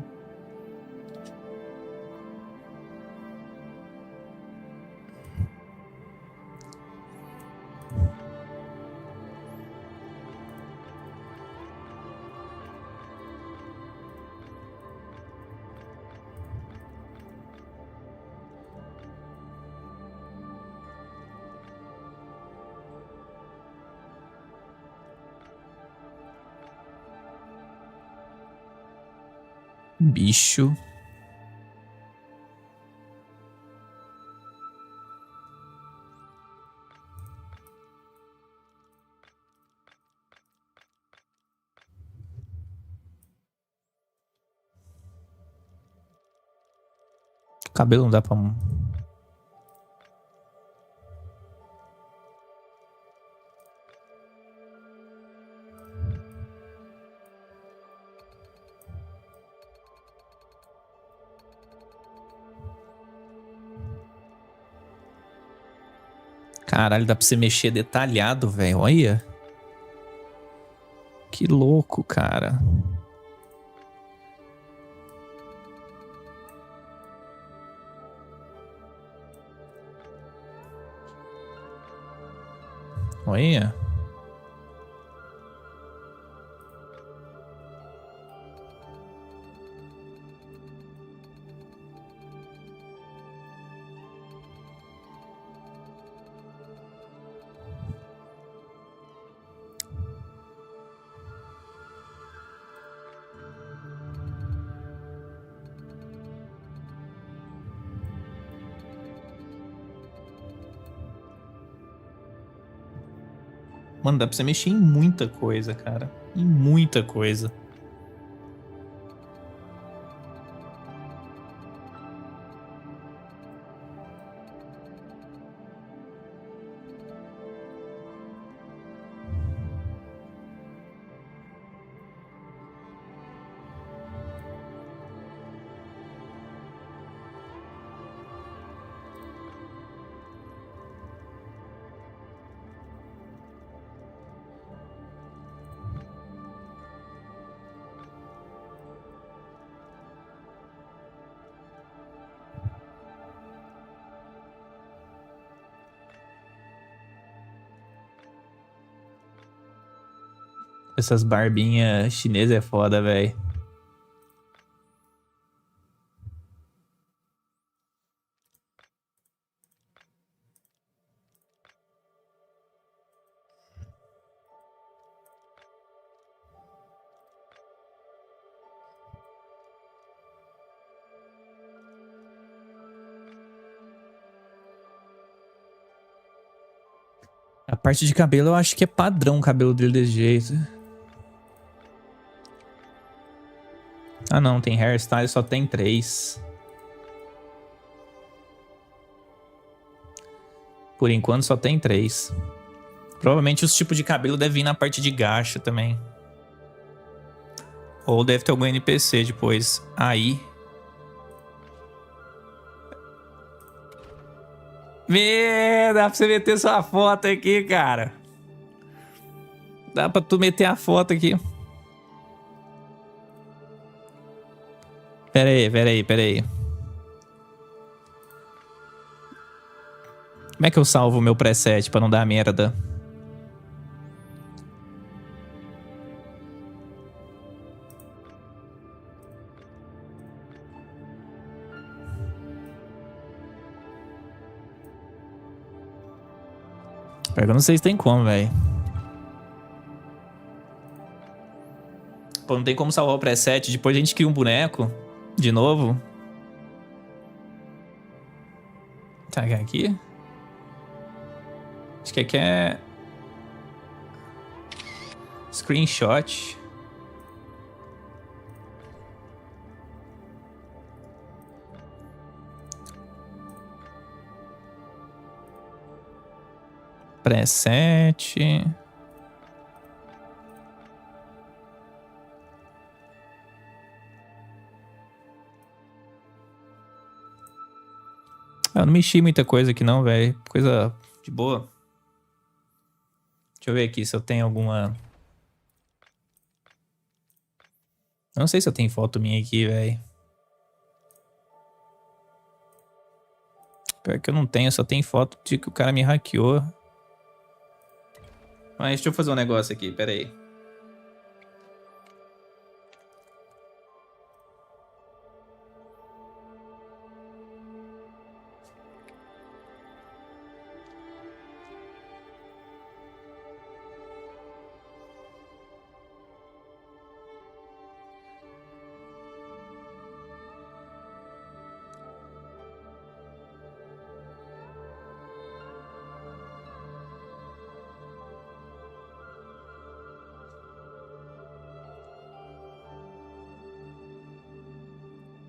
Bicho. Cabelo não dá pra... Caralho, dá pra você mexer detalhado, velho. Olha. Que louco, cara. Olha. Mano, dá pra você mexer em muita coisa, cara. Em muita coisa. Essas barbinhas chinesas é foda, velho. A parte de cabelo eu acho que é padrão o cabelo dele desse jeito. Ah não, tem hairstyle, só tem 3. Por enquanto só tem 3. Provavelmente os tipos de cabelo devem vir na parte de gacha também. Ou deve ter algum NPC depois. Aí. Dá pra você meter sua foto aqui, cara. Dá pra tu meter a foto aqui. Pera aí. Como é que eu salvo o meu preset pra não dar merda? Eu não sei se tem como, velho. Pô, não tem como salvar o preset. Depois a gente cria um boneco. De novo. Tá, aqui. Acho que aqui é... Screenshot. Preset. Eu não mexi muita coisa aqui não, velho. Coisa de boa. Deixa eu ver aqui se eu tenho alguma... Eu não sei se eu tenho foto minha aqui, velho. Pior que eu não tenho, só tem foto de que o cara me hackeou. Mas deixa eu fazer um negócio aqui, pera aí.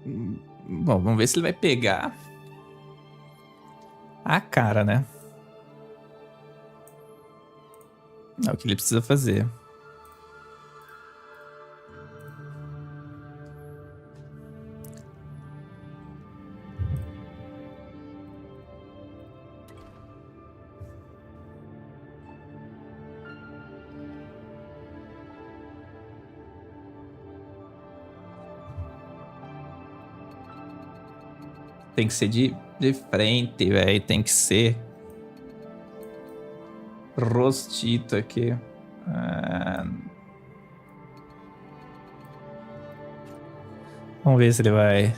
Bom, vamos ver se ele vai pegar a cara, né? É o que ele precisa fazer. Tem que ser de frente, velho. Tem que ser rostito aqui. Vamos ver se ele vai.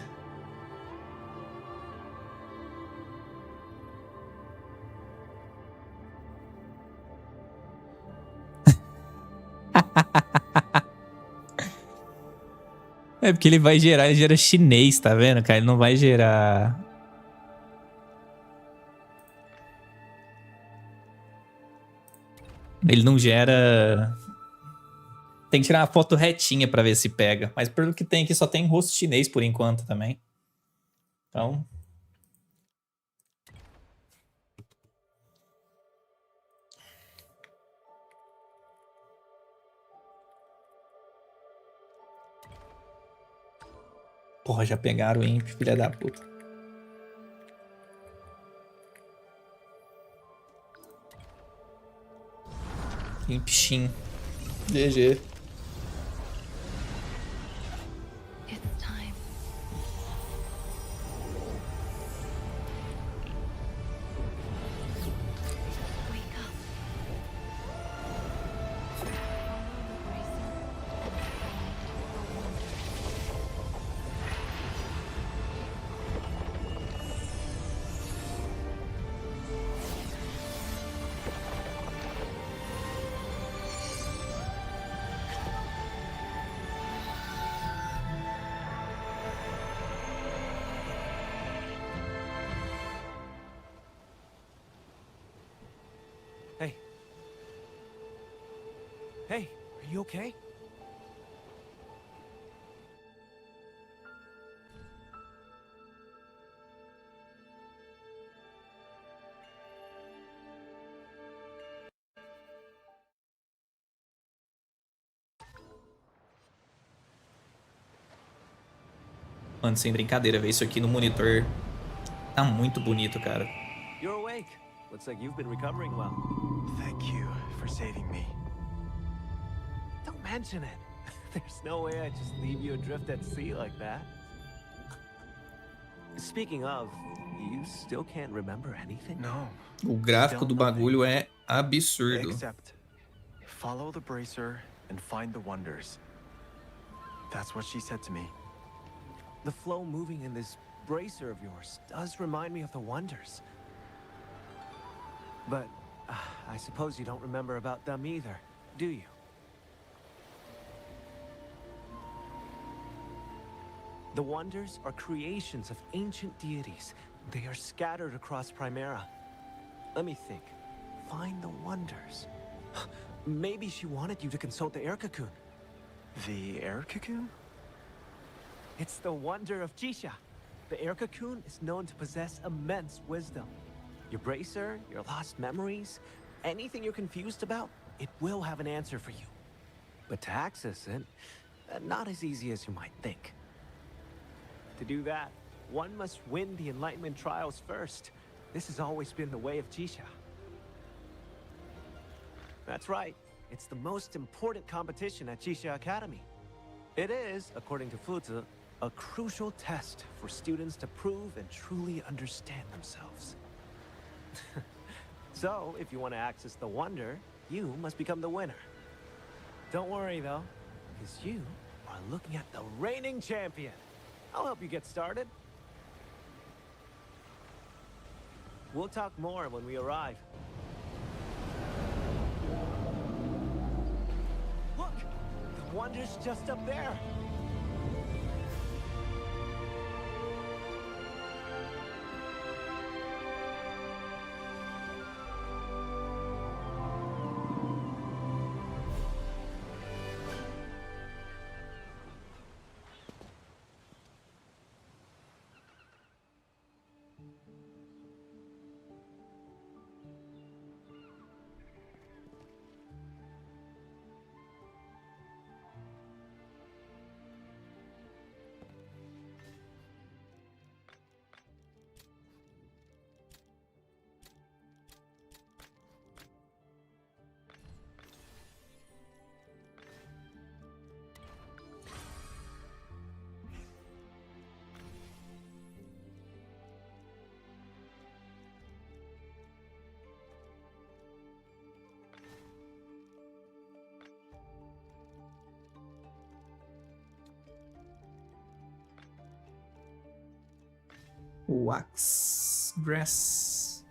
É porque ele vai gerar, ele gera chinês, tá vendo, cara? Ele não vai gerar. Ele não gera. Tem que tirar uma foto retinha pra ver se pega. Mas pelo que tem aqui, só tem rosto chinês por enquanto também. Então. Porra, já pegaram o Imp, filha da puta. Imp Shin. GG. It's time. Wake up. Hey. Hey, are you okay? Mano, sem brincadeira, ver isso aqui no monitor tá muito bonito, cara. You're awake. Looks like you've been recovering well. Thank you for saving me. Don't mention it. There's no way I'd just leave you adrift at sea like that. Speaking of, you still can't remember anything? No. O gráfico do bagulho é absurdo. Except follow the bracer and find the wonders. That's what she said to me. The flow moving in this bracer of yours does remind me of the wonders. But I suppose you don't remember about them either, do you? The wonders are creations of ancient deities. They are scattered across Primera. Let me think. Find the wonders. Maybe she wanted you to consult the air cocoon. The air cocoon? It's the wonder of Jisha. The air cocoon is known to possess immense wisdom. Your bracer, your lost memories, anything you're confused about, it will have an answer for you. But to access it, not as easy as you might think. To do that, one must win the Enlightenment trials first. This has always been the way of Jisha. That's right. It's the most important competition at Jisha Academy. It is, according to Fuzi, a crucial test for students to prove and truly understand themselves. So, if you want to access the wonder, you must become the winner. Don't worry, though, because you are looking at the reigning champion. I'll help you get started. We'll talk more when we arrive. Look! The wonder's just up there! Wax Grass.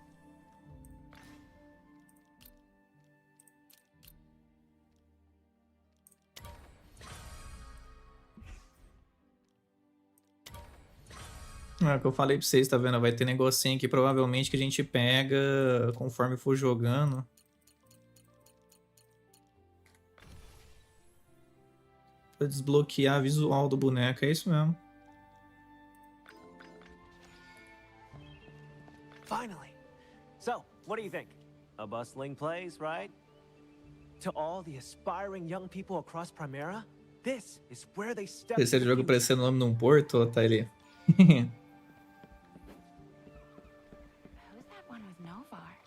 É o que eu falei pra vocês, tá vendo? Vai ter negocinho aqui provavelmente que a gente pega conforme for jogando. Pra desbloquear a visual do boneco, é isso mesmo. Finally. So, what do you think? A bustling place, right? To all the aspiring young people across Primera, this is where they step into Terceiro the jogo future. parecendo o nome de um porto, ó, tá ali. Who's that one with Novar?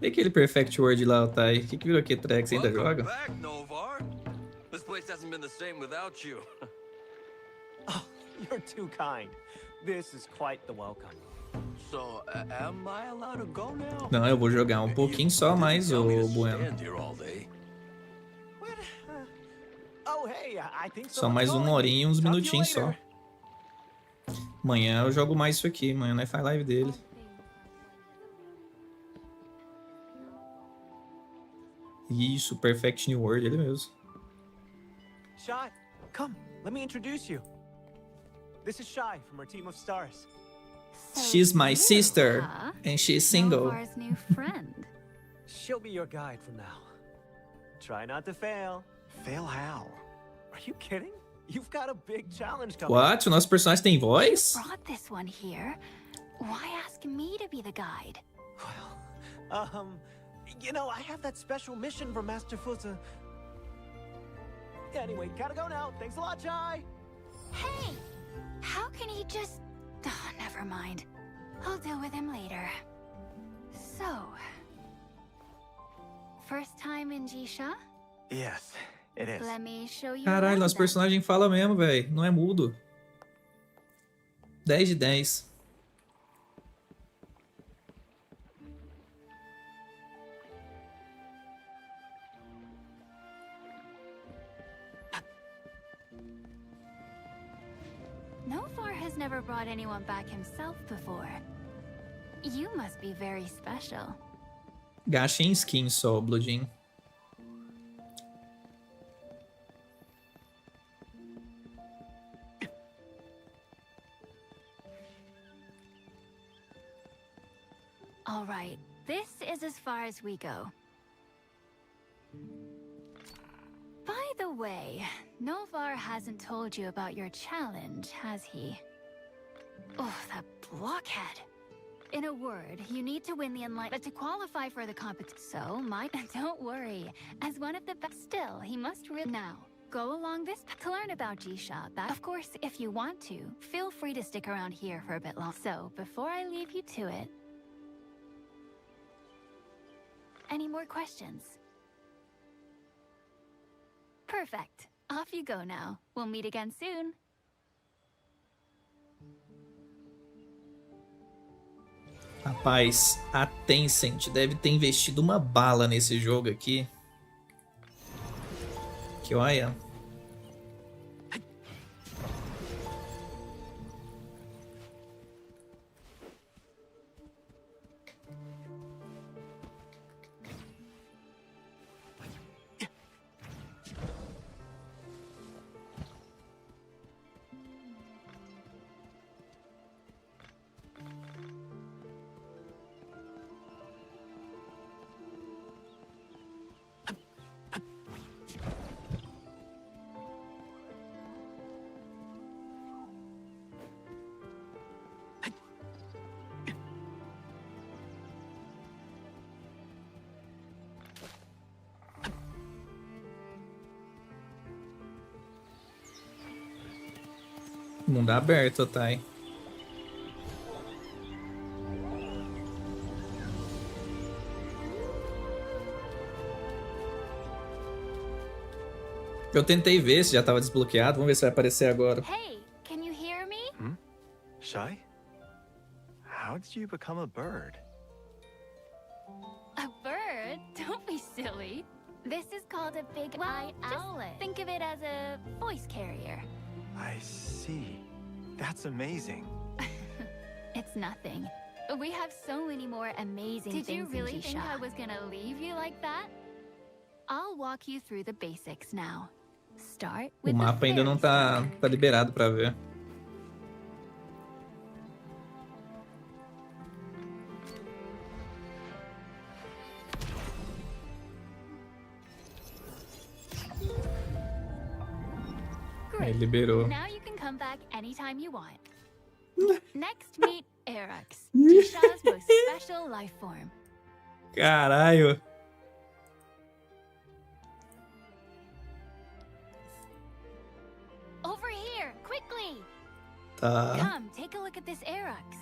E aquele Perfect World lá, Thay? O que virou aqui, Trex? Ainda joga? Back, Novar. This place hasn't been the same without you. Oh, you're too kind. This is quite the welcome. So, am I allowed to go now? Não, eu vou jogar um pouquinho só mais, Tell me ô to Bueno. stand here all day. What? Oh, hey, I think Só someone's mais uma calling me. horinha e uns Talk to you minutinhos só. later. Amanhã eu jogo mais isso aqui. Amanhã nós faz live dele. Isso, Perfect New World, ele mesmo. Shy, come, let me introduce you. This is Shy from our team of stars. She's my sister, huh? and she's single. Novar's new friend. She'll be your guide from now. Try not to fail. Fail how? Are you kidding? You've got a big challenge coming. What? O nosso personagem tem voz? Brought this one here. Why ask me to be the guide? Well, you know, I have that special mission for Master Fusa. Anyway, gotta go now. Thanks a lot, Shy. Hey! How can he just... Oh, never mind. I'll deal with him later. So... First time in Jisha? Yes, it is. Let me show you Caralho, around nosso then. personagem fala mesmo, velho. Não é mudo. 10 de 10. Novar has never brought anyone back himself before. You must be very special. Gacha em skin só, Bloodin. All right, this is as far as we go. By the way, Novar hasn't told you about your challenge, has he? Oh, that blockhead. In a word, you need to win the Enlightenment to qualify for the competition. So, don't worry. As one of the best, still, he must now. Go along this path to learn about Jisha. Of course, if you want to, feel free to stick around here for a bit long. So, before I leave you to it, any more questions? Perfect. Off you go now. We'll meet again soon. Rapaz, a Tencent deve ter investido uma bala nesse jogo aqui. Que olha. Mundo aberto, tá? Eu tentei ver se já tava desbloqueado. Vamos ver se vai aparecer agora. Hey, can you hear me? Shy? How did you become a bird? A bird? Don't be silly. This is called a big white owlet. Think of it as a voice carrier. I see. That's amazing. It's nothing. We have so many more amazing things. Did you really think I was gonna leave you like that? I'll walk you through the basics now. Start O with the mapa ainda não tá liberado pra ver. Ele liberou. Now you can come back anytime you want. Next, meet Erox, Jisha's most special life form. Caralho. Over here, quickly. Tá. Come, take a look at this Erox.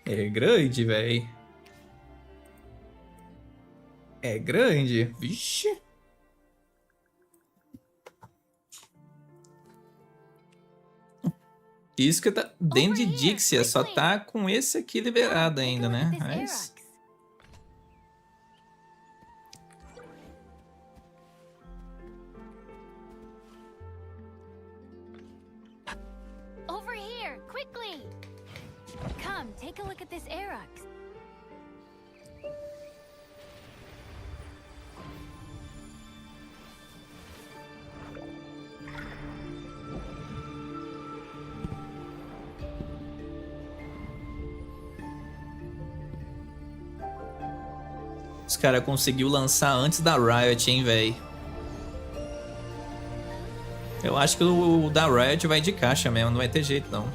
É grande, véi. É grande. Vixe. Isso que tá dentro de Dixia, só tá com esse aqui liberado ainda, né? Mas... Over here, quickly. Come, take a look at this Erox. Os caras conseguiu lançar antes da Riot, hein, véi. Eu acho que o da Riot vai de caixa mesmo, não vai ter jeito, não.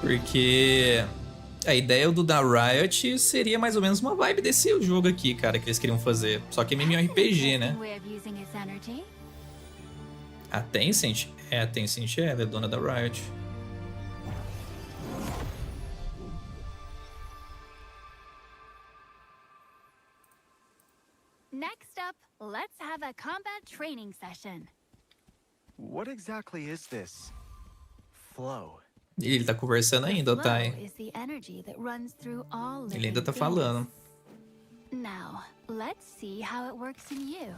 Porque a ideia do da Riot seria mais ou menos uma vibe desse jogo aqui, cara, que eles queriam fazer. Só que MMORPG, né? A Tencent? É, a Tencent ela é dona da Riot. Next up, let's have a combat training session. What exactly is this flow? E ele tá conversando ainda, Otai. Ele ainda tá falando. Now, let's see how it works in you.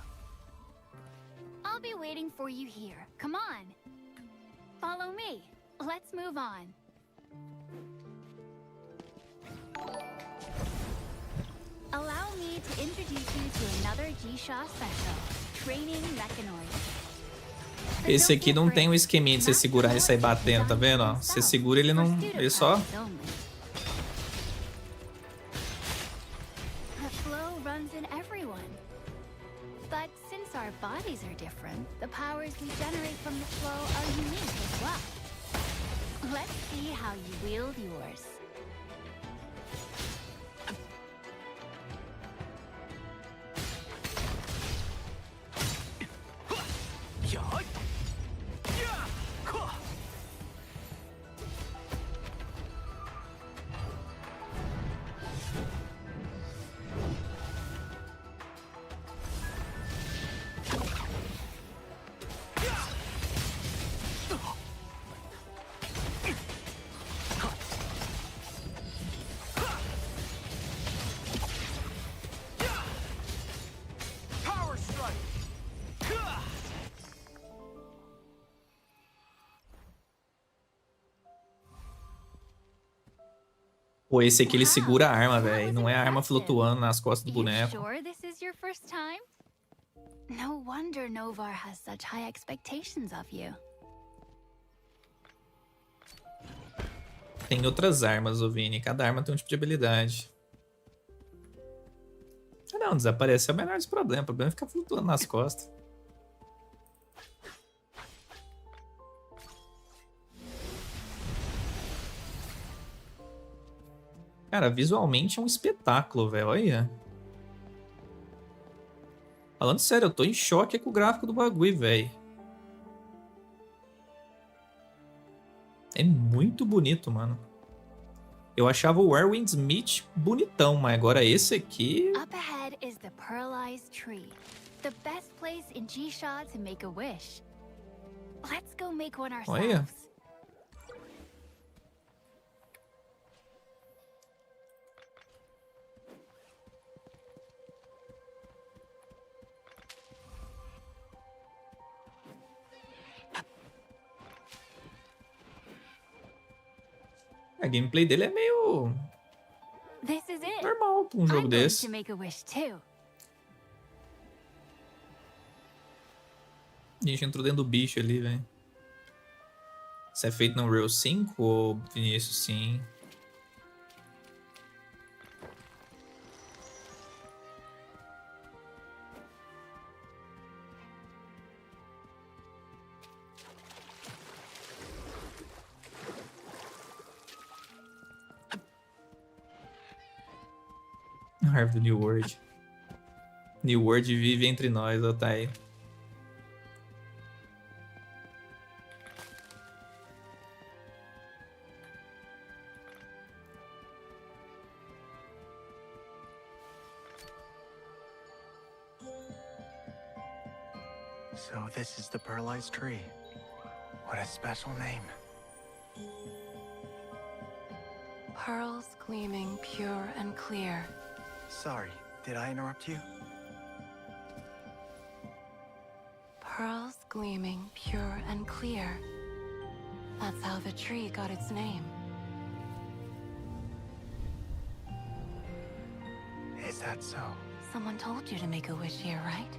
I'll be waiting for you here. Come on. Follow me. Let's move on. Allow me to introduce you to another Jisha special, Training Mechanoid. Esse aqui não tem um esqueminha de você segurar e sair batendo, tá vendo? Ó, você segura ele não... ele só... But since our bodies are different, the powers we generate from the flow are unique as well. Let's see how you wield yours. Pô, esse aqui ele segura a arma, velho. Não é a arma flutuando nas costas do boneco. Sure this is your first time? No wonder Novar has such high expectations of you. Tem outras armas, ô Vini. Cada arma tem um tipo de habilidade. Não, desaparecer é o menor dos problemas. O problema é ficar flutuando nas costas. Cara, visualmente é um espetáculo, velho. Olha. Falando sério, eu tô em choque com o gráfico do bagulho, velho. É muito bonito, mano. Eu achava o Werewind's Meat bonitão, mas agora esse aqui... Up ahead is the Pearlized Tree, the best place in Jisha to make a wish. Let's go make one ourselves. Olha. A gameplay dele é meio This is it. normal pra um jogo I'm going desse. to make a wish too. A gente entrou dentro do bicho ali, velho. Isso é feito no Unreal 5 ou Vinícius? Sim. Árvore do New World. New World vive entre nós, ó, tá aí. So this is the pearlized tree. What a special name. Pearls gleaming pure and clear. Sorry, did I interrupt you? Pearls gleaming pure and clear. That's how the tree got its name. Is that so? Someone told you to make a wish here, right?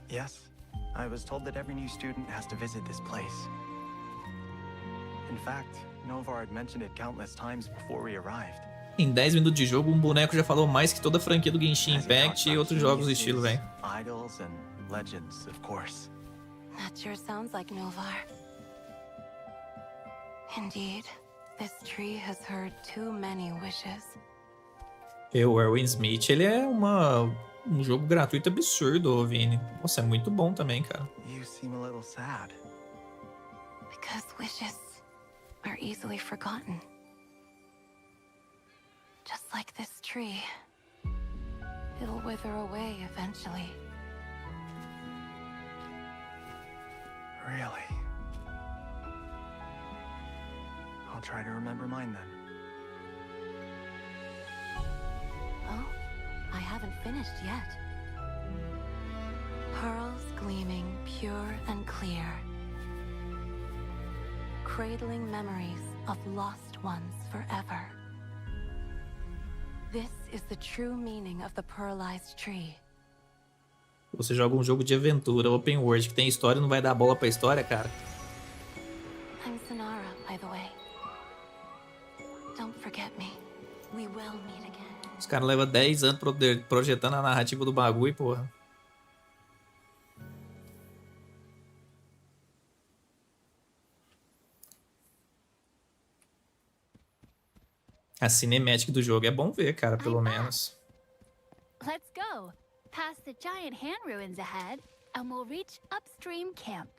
Yes. I was told that every new student has to visit this place. In fact, Novo had mentioned it countless times before we arrived. Em 10 minutos de jogo, um boneco já falou mais que toda a franquia do Genshin Impact e outros jogos do estilo, velho. Idols and legends, of course. That sure sounds like Novar. Indeed, this tree has heard too many wishes. O Erwin Smith, ele é um jogo gratuito absurdo, Vini. Nossa, é muito bom também, cara. You seem a little sad. Because wishes are easily forgotten. Just like this tree. It'll wither away eventually. Really? I'll try to remember mine then. Oh, I haven't finished yet. Pearls gleaming pure and clear. Cradling memories of lost ones forever. This is the true meaning of the pearlized tree. Você joga um jogo de aventura, open world, que tem história e não vai dar bola pra história, cara. I'm Sonara, by the way. Don't forget me. We will meet again. Os caras levam 10 anos projetando a narrativa do bagulho, porra. A cinemática do jogo é bom ver, cara, pelo menos. Let's go. Past the giant hand ruins ahead, and we'll reach upstream camp.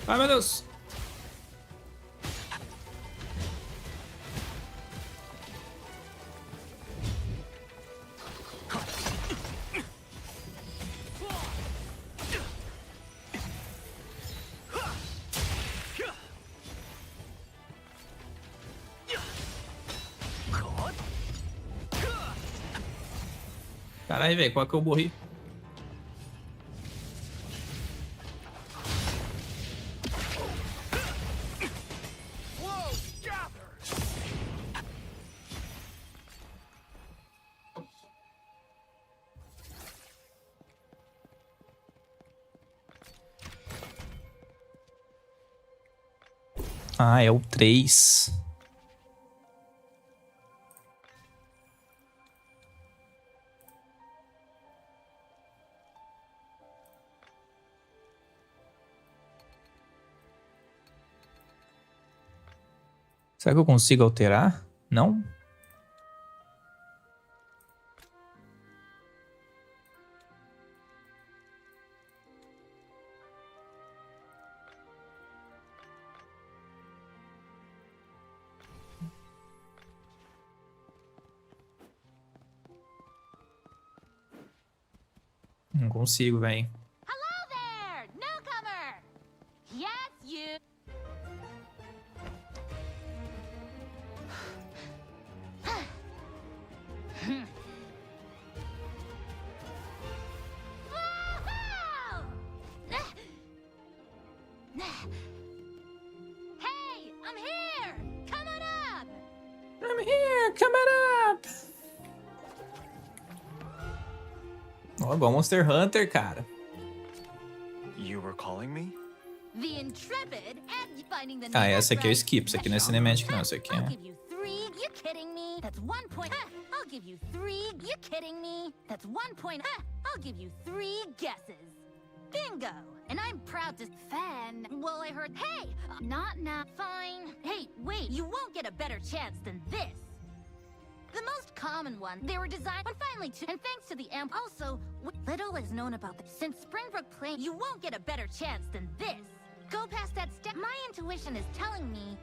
Ai, meu Deus. Caralho, velho, qual que eu morri? Ah, é o 3. Será que eu consigo alterar? Não? Não consigo, velho. Hello there, newcomer! Yes, you... Hey, I'm here! Come on up! I'm here, come on up! Ó, igual Monster Hunter, cara. You were calling me? The intrepid and finding the Ah, essa aqui eu skip. Isso aqui não é cinematic, não. Isso aqui I'll é... give you 3. You kidding me? That's 1 point. I'll give you 3. You kidding me? That's 1 point. I'll give you 3 guesses. Bingo! And I'm proud to fan. Well, I heard. Hey, not now. Fine. Hey, wait. You won't get a better chance than this. The most common one. They were designed when finally and thanks to the amp. Also, little is known about this. Since Springbrook Plain, you won't get a better chance than this. Go past that step. My intuition is telling me.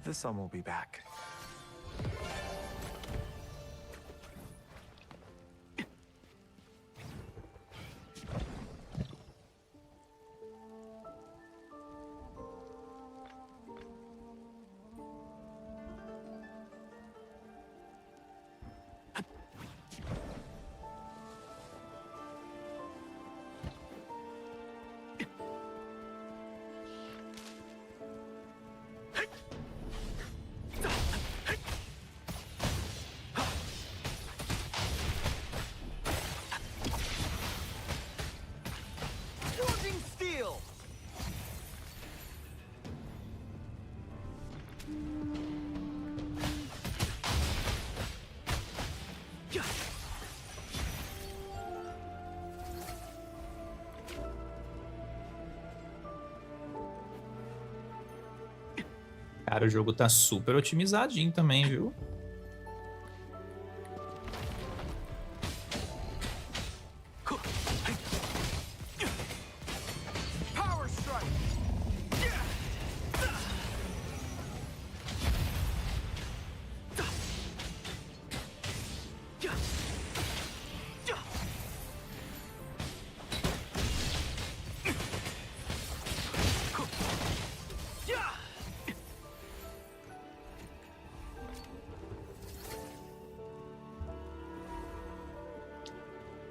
The sun will be back. Cara, o jogo tá super otimizadinho também, viu?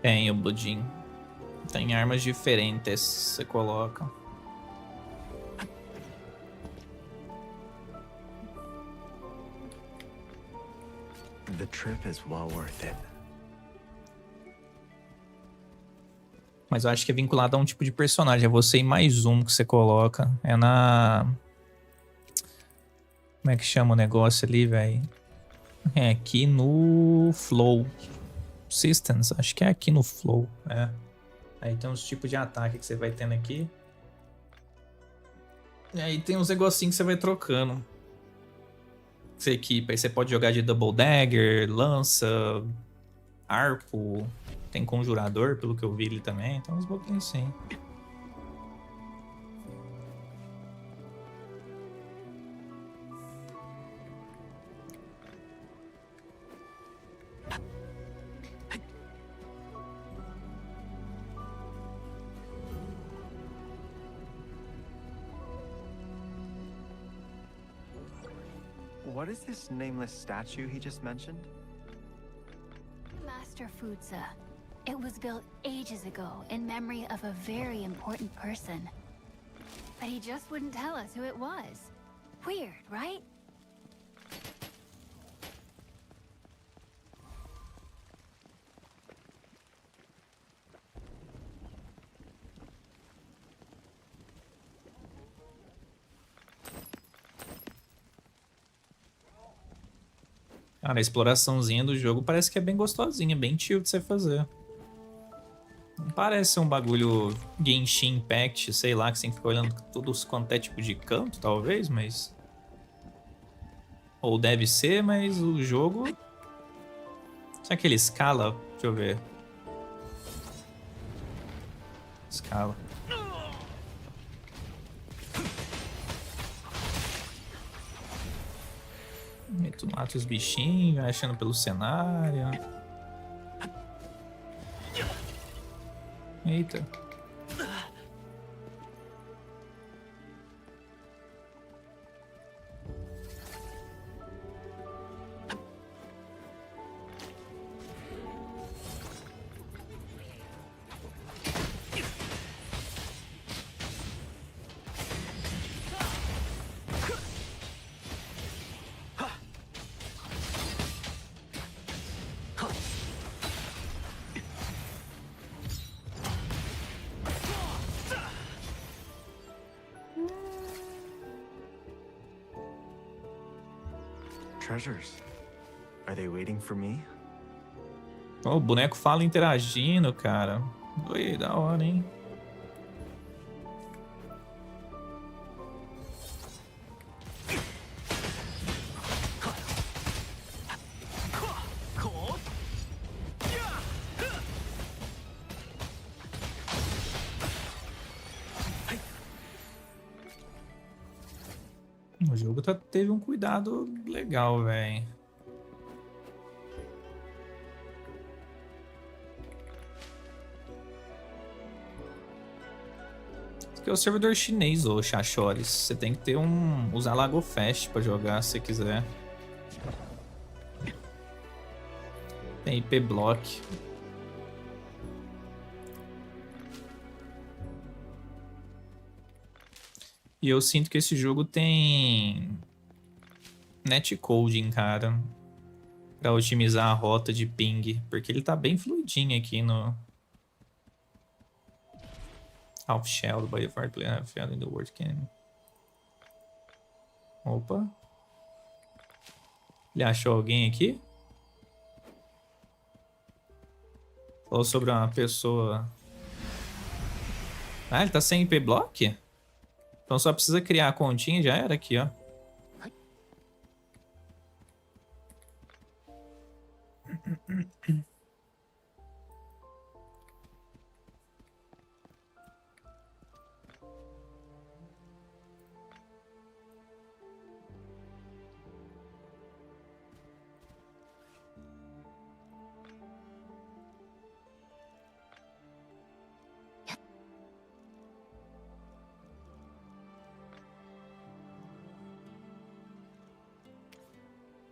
Tem o Budin. Tem armas diferentes, você coloca. The trip is well worth it. Mas eu acho que é vinculado a um tipo de personagem. É você e mais um que você coloca. É na... Como é que chama o negócio ali, velho? É aqui no Flow Systems. Acho que é aqui no Flow. É. Aí tem uns tipos de ataque que você vai tendo aqui. E aí tem uns negocinhos que você vai trocando. Você equipa. Aí você pode jogar de Double Dagger, lança, arco. Tem conjurador, pelo que eu vi ali também. Então uns pouquinhos assim. What is this nameless statue he just mentioned? Master Fuza. It was built ages ago in memory of a very important person. But he just wouldn't tell us who it was. Weird, right? Cara, a exploraçãozinha do jogo parece que é bem gostosinha, bem chill de você fazer. Não parece um bagulho Genshin Impact, sei lá, que você tem que ficar olhando todos quanto é tipo de canto, talvez, mas... Ou deve ser, mas o jogo... Será que ele escala? Deixa eu ver. Escala. E tu mata os bichinhos, vai achando pelo cenário. Eita. Treasures. Are they waiting for me? Oh, o boneco fala interagindo, cara. Oi, da hora, hein? O jogo teve um cuidado legal, velho. Esse aqui é o servidor chinês, ô Chachores. Você tem que ter usar Lago Fast pra jogar, se você quiser. Tem IP Block. E eu sinto que esse jogo tem netcoding, cara, pra otimizar a rota de ping, porque ele tá bem fluidinho aqui no Half Shell, by the far player have failed in the world can. Opa. Ele achou alguém aqui? Falou sobre uma pessoa. Ah, ele tá sem IP Block? Então só precisa criar a continha e já era aqui, ó.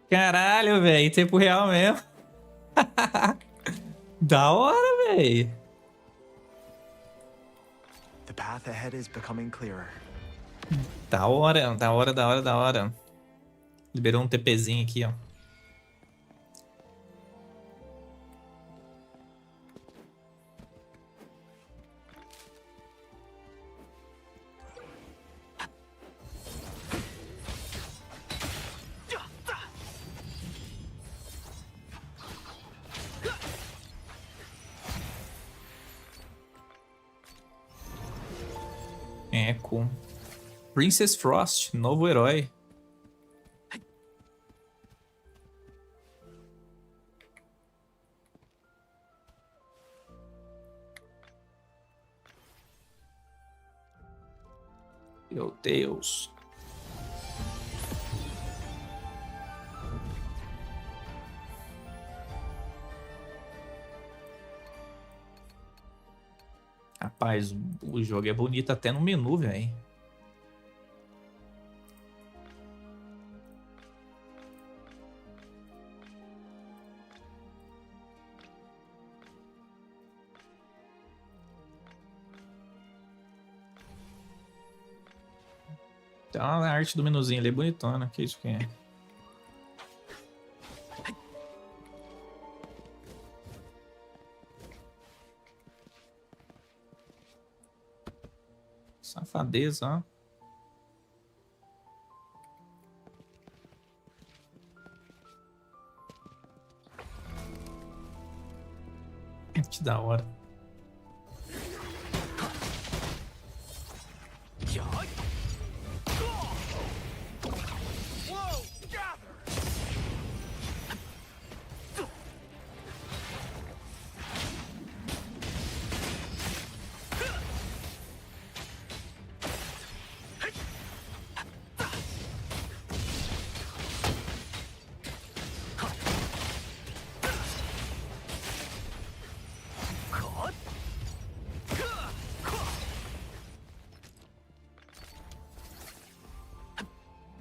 Caralho, velho, em tempo real mesmo. Da hora, velho. The path ahead is becoming clearer. Da hora, da hora, da hora, da hora. Liberou um TPzinho aqui, ó. Eco. Princess Frost, novo herói. Meu Deus. Rapaz, o jogo é bonito até no menu, velho. Então a arte do menuzinho ali é bonitona. Que isso que é? Safadeza, ó. Que da hora.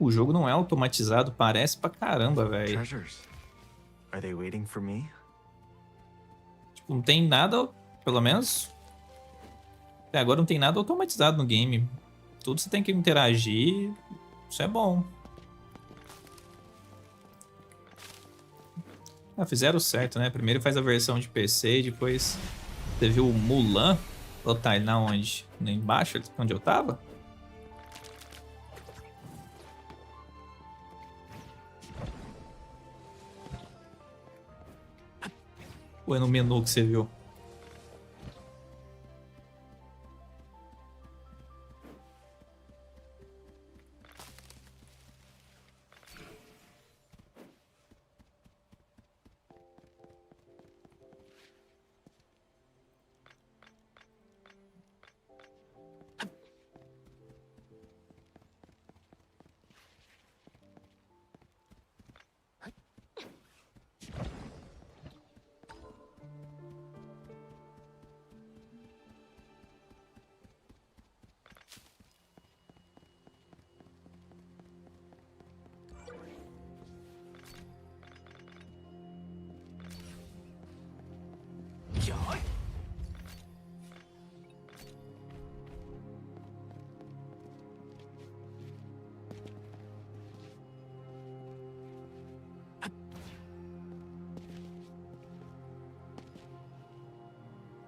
O jogo não é automatizado, parece pra caramba, velho. Treasures. Are they waiting for me? Tipo, não tem nada, pelo menos até agora não tem nada automatizado no game. Tudo você tem que interagir. Isso é bom. Ah, fizeram certo, né? Primeiro faz a versão de PC, depois você viu o Mulan. Ou tá ele na onde? Lá embaixo, onde eu tava? Ou é no menu que você viu?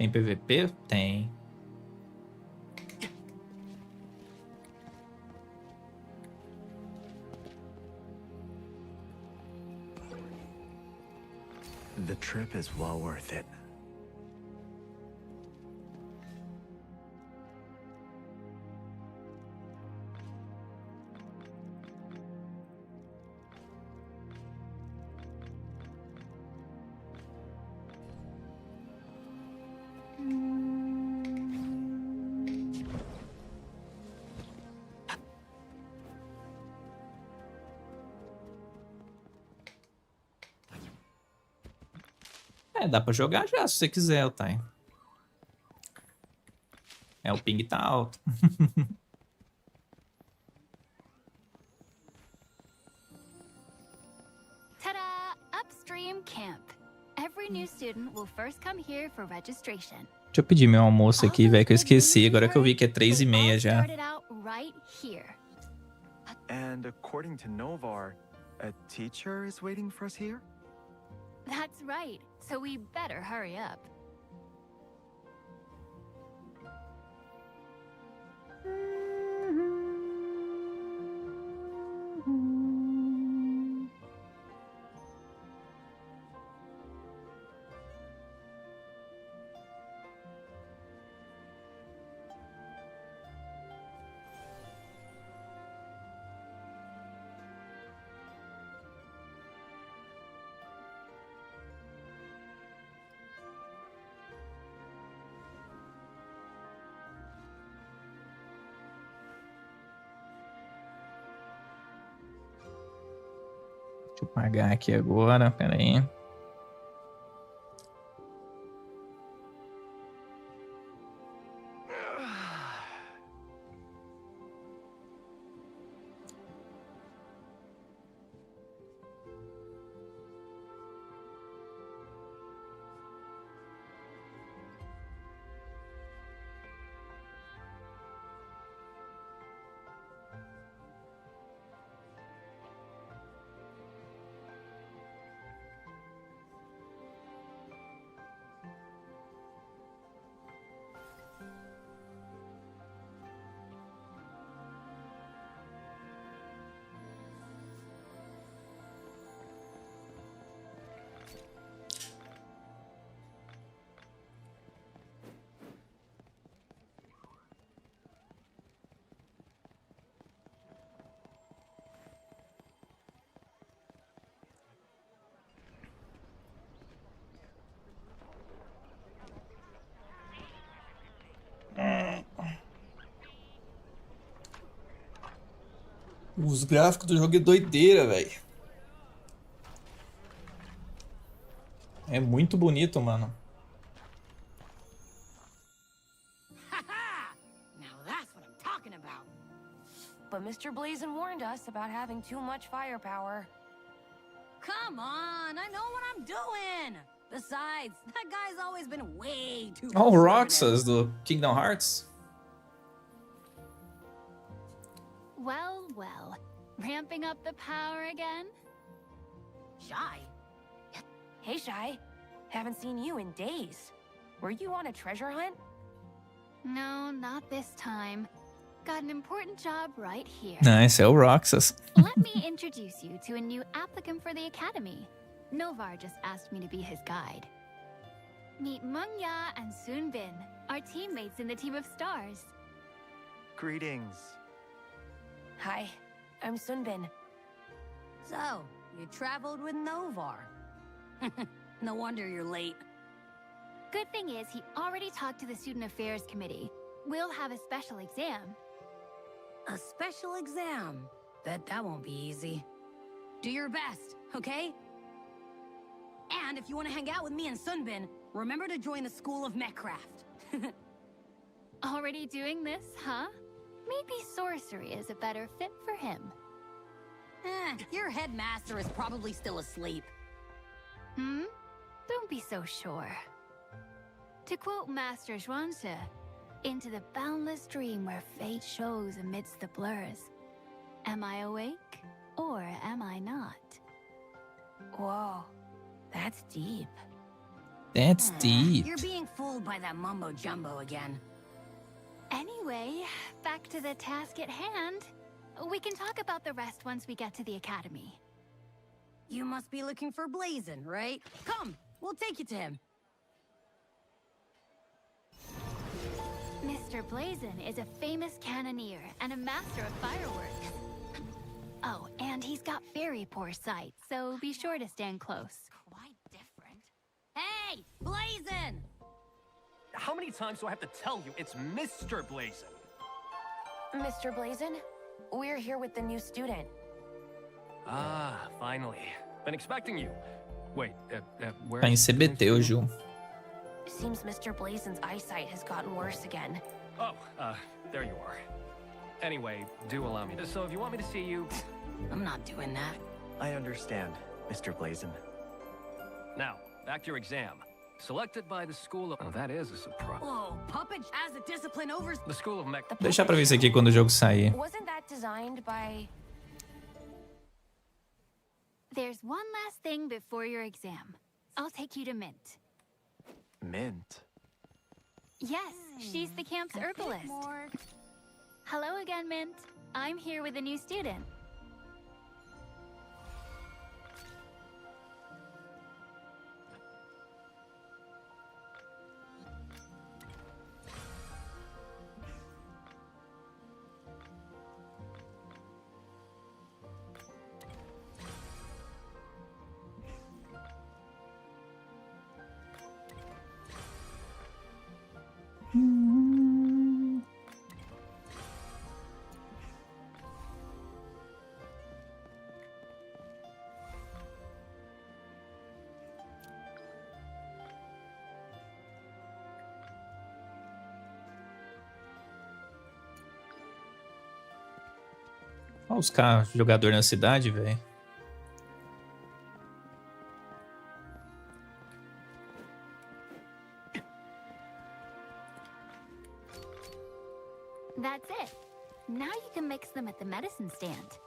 Tem PVP? Tem. The trip is well worth it. É, dá pra jogar já, se você quiser, Otávio. É, o ping tá alto. Ta-da! Upstream Camp. Every new student will first come here for registration. Deixa eu pedir meu almoço aqui, velho, que eu esqueci. Agora que eu vi que é 3h30 já. Right here. And according to Novar, a teacher is waiting for us here? That's right. So we better hurry up. Deixa eu pagar aqui agora, pera aí. Os gráficos do jogo é doideira, velho. É muito bonito, mano. Now that's what I'm talking about. But Mr. Blazin warned us about having too much firepower. Come on, I know what I'm doing. Besides, that guy's always been way too. Oh, Roxas do Kingdom Hearts. Well, well. Ramping up the power again? Shy? Hey, Shy. Haven't seen you in days. Were you on a treasure hunt? No, not this time. Got an important job right here. Nice, é o Roxas. Let me introduce you to a new applicant for the academy. Novar just asked me to be his guide. Meet Manhã and Sunbin, our teammates in the team of stars. Greetings. Hi, I'm Sunbin. So, you traveled with Novar. No wonder you're late. Good thing is, he already talked to the Student Affairs Committee. We'll have a special exam. A special exam? Bet that won't be easy. Do your best, okay? And if you want to hang out with me and Sunbin, remember to join the School of Mechcraft. Already doing this, huh? Maybe sorcery is a better fit for him. Your headmaster is probably still asleep. Hmm? Don't be so sure. To quote Master Zhuangzi, into the boundless dream where fate shows amidst the blurs. Am I awake, or am I not? Whoa, that's deep. That's deep. You're being fooled by that mumbo-jumbo again. Anyway, back to the task at hand. We can talk about the rest once we get to the academy. You must be looking for Blazin, right? Come, we'll take you to him. Mr. Blazin is a famous cannoneer and a master of fireworks. Oh, and he's got very poor sight, so be sure to stand close. Quite different. Hey, Blazin! How many times do I have to tell you it's Mr. Blazin? Mr. Blazin, we're here with the new student. Ah, finally. Been expecting you. Wait, where? Tá em CBT o Gil. Seems Mr. Blazin's eyesight has gotten worse again. Oh, there you are. Anyway, do allow me. So if you want me to see you... I'm not doing that. I understand, Mr. Blazin. Now, back to your exam. Selected by the School of... Oh, that is a surprise. Whoa, Puppet has a discipline over... The School of Mech... Deixar pra ver isso aqui quando o jogo sair. Wasn't that designed by... There's one last thing before your exam. I'll take you to Mint. Mint. Yes, she's the camp's herbalist. Hello again, Mint. I'm here with a new student. Olha os caras, jogador na cidade, velho. That's it. Now you can mix them at the medicine stand.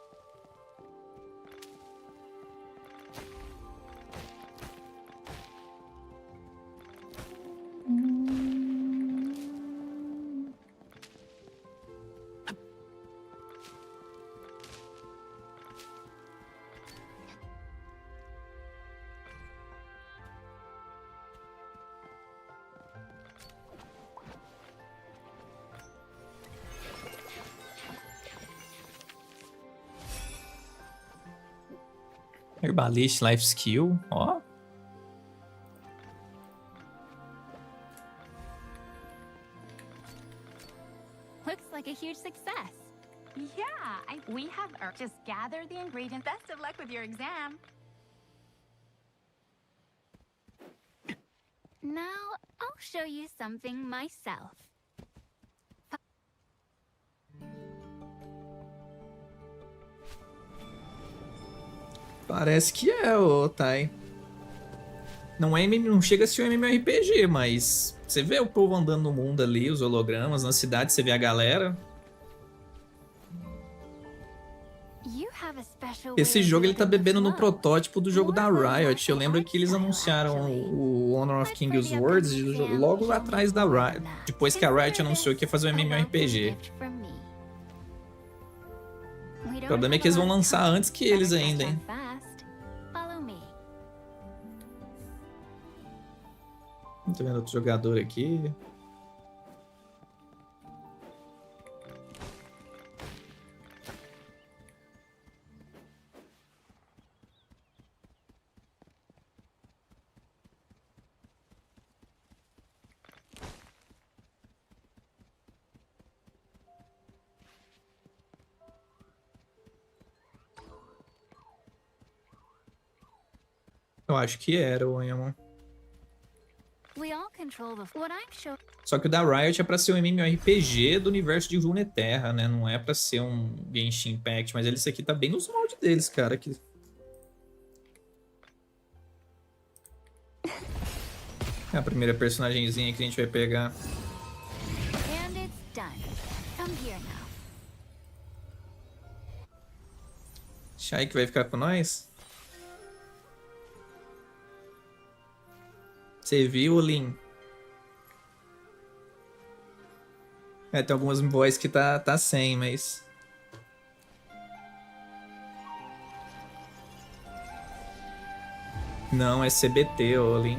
Herbalist, life skill, ó. Looks like a huge success. Yeah, we have just gather the ingredients. Best of luck with your exam. Now, I'll show you something myself. Parece que é, ô Thay. Não chega a ser um MMORPG, mas você vê o povo andando no mundo ali, os hologramas, na cidade você vê a galera. Esse jogo ele tá bebendo no protótipo do jogo da Riot. Eu lembro que eles anunciaram o Honor of Kings Words logo lá atrás da Riot. Depois que a Riot anunciou que ia fazer um MMORPG. O problema é que eles vão lançar antes que eles ainda, hein? Tô vendo outro jogador aqui. Eu acho que era o Emo. Só que o da Riot é pra ser um MMORPG do universo de Runeterra, né? Não é pra ser um Genshin Impact, mas esse aqui tá bem nos moldes deles, cara. Que... É a primeira personagenzinha que a gente vai pegar. Shai que vai ficar com nós? Você viu, Lin? É, tem algumas boys que tá sem, mas... Não, é CBT, ô Lin.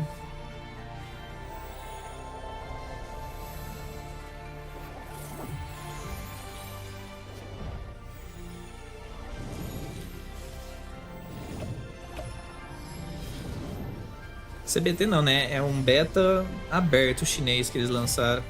CBT não, né? É um beta aberto chinês que eles lançaram.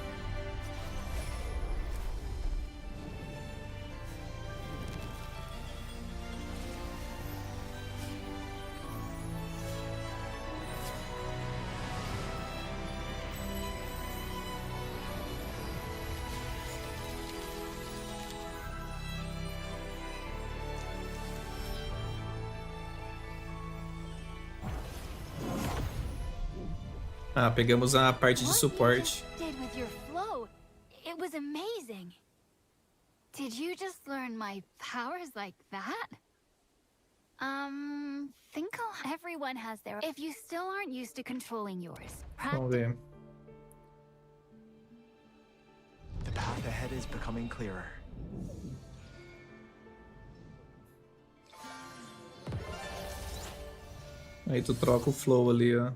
Ah, pegamos a parte de suporte. It was amazing. Did you just learn my powers like that? Everyone has their... If you still aren't used to controlling yours, Vamos ver. The path ahead is becoming clearer. Aí tu troca o flow ali, ó.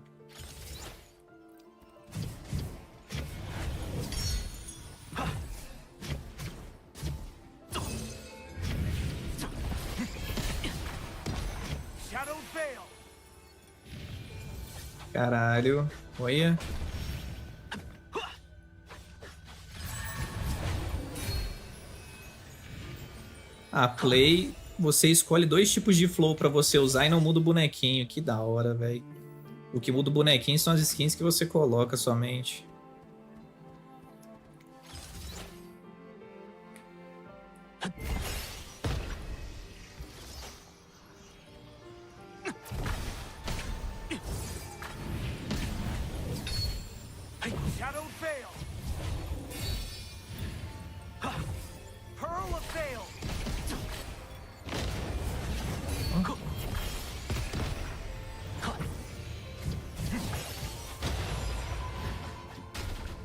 Caralho, olha. A play, você escolhe 2 tipos de flow pra você usar e não muda o bonequinho. Que da hora, velho. O que muda o bonequinho são as skins que você coloca somente.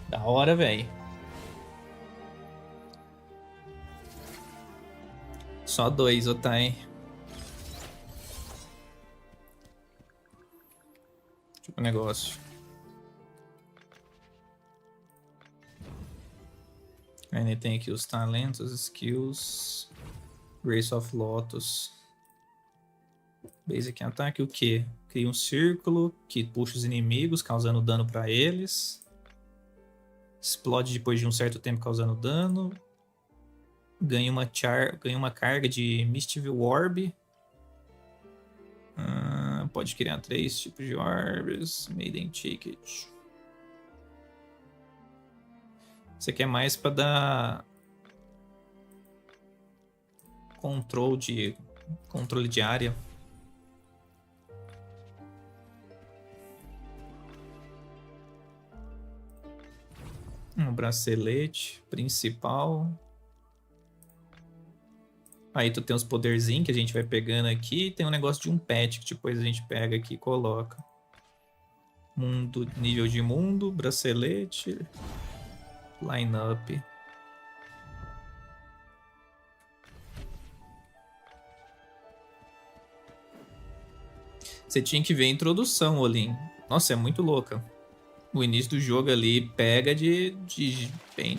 Da hora, velho. Só 2, Otai. Tipo negócio. Ainda tem aqui os talentos, skills. Grace of Lotus. Basic Attack, o que? Cria um círculo que puxa os inimigos, causando dano pra eles. Explode depois de um certo tempo, causando dano. Ganha uma carga de Mischief Orb. Pode criar 3 tipos de orbs. Maiden Ticket. Isso aqui é mais para dar controle de área. Um bracelete principal. Aí tu tem os poderzinhos que a gente vai pegando aqui. Tem um negócio de um pet que depois a gente pega aqui e coloca. Mundo, nível de mundo, bracelete, line-up. Você tinha que ver a introdução, Olin. Nossa, é muito louca. O início do jogo ali pega de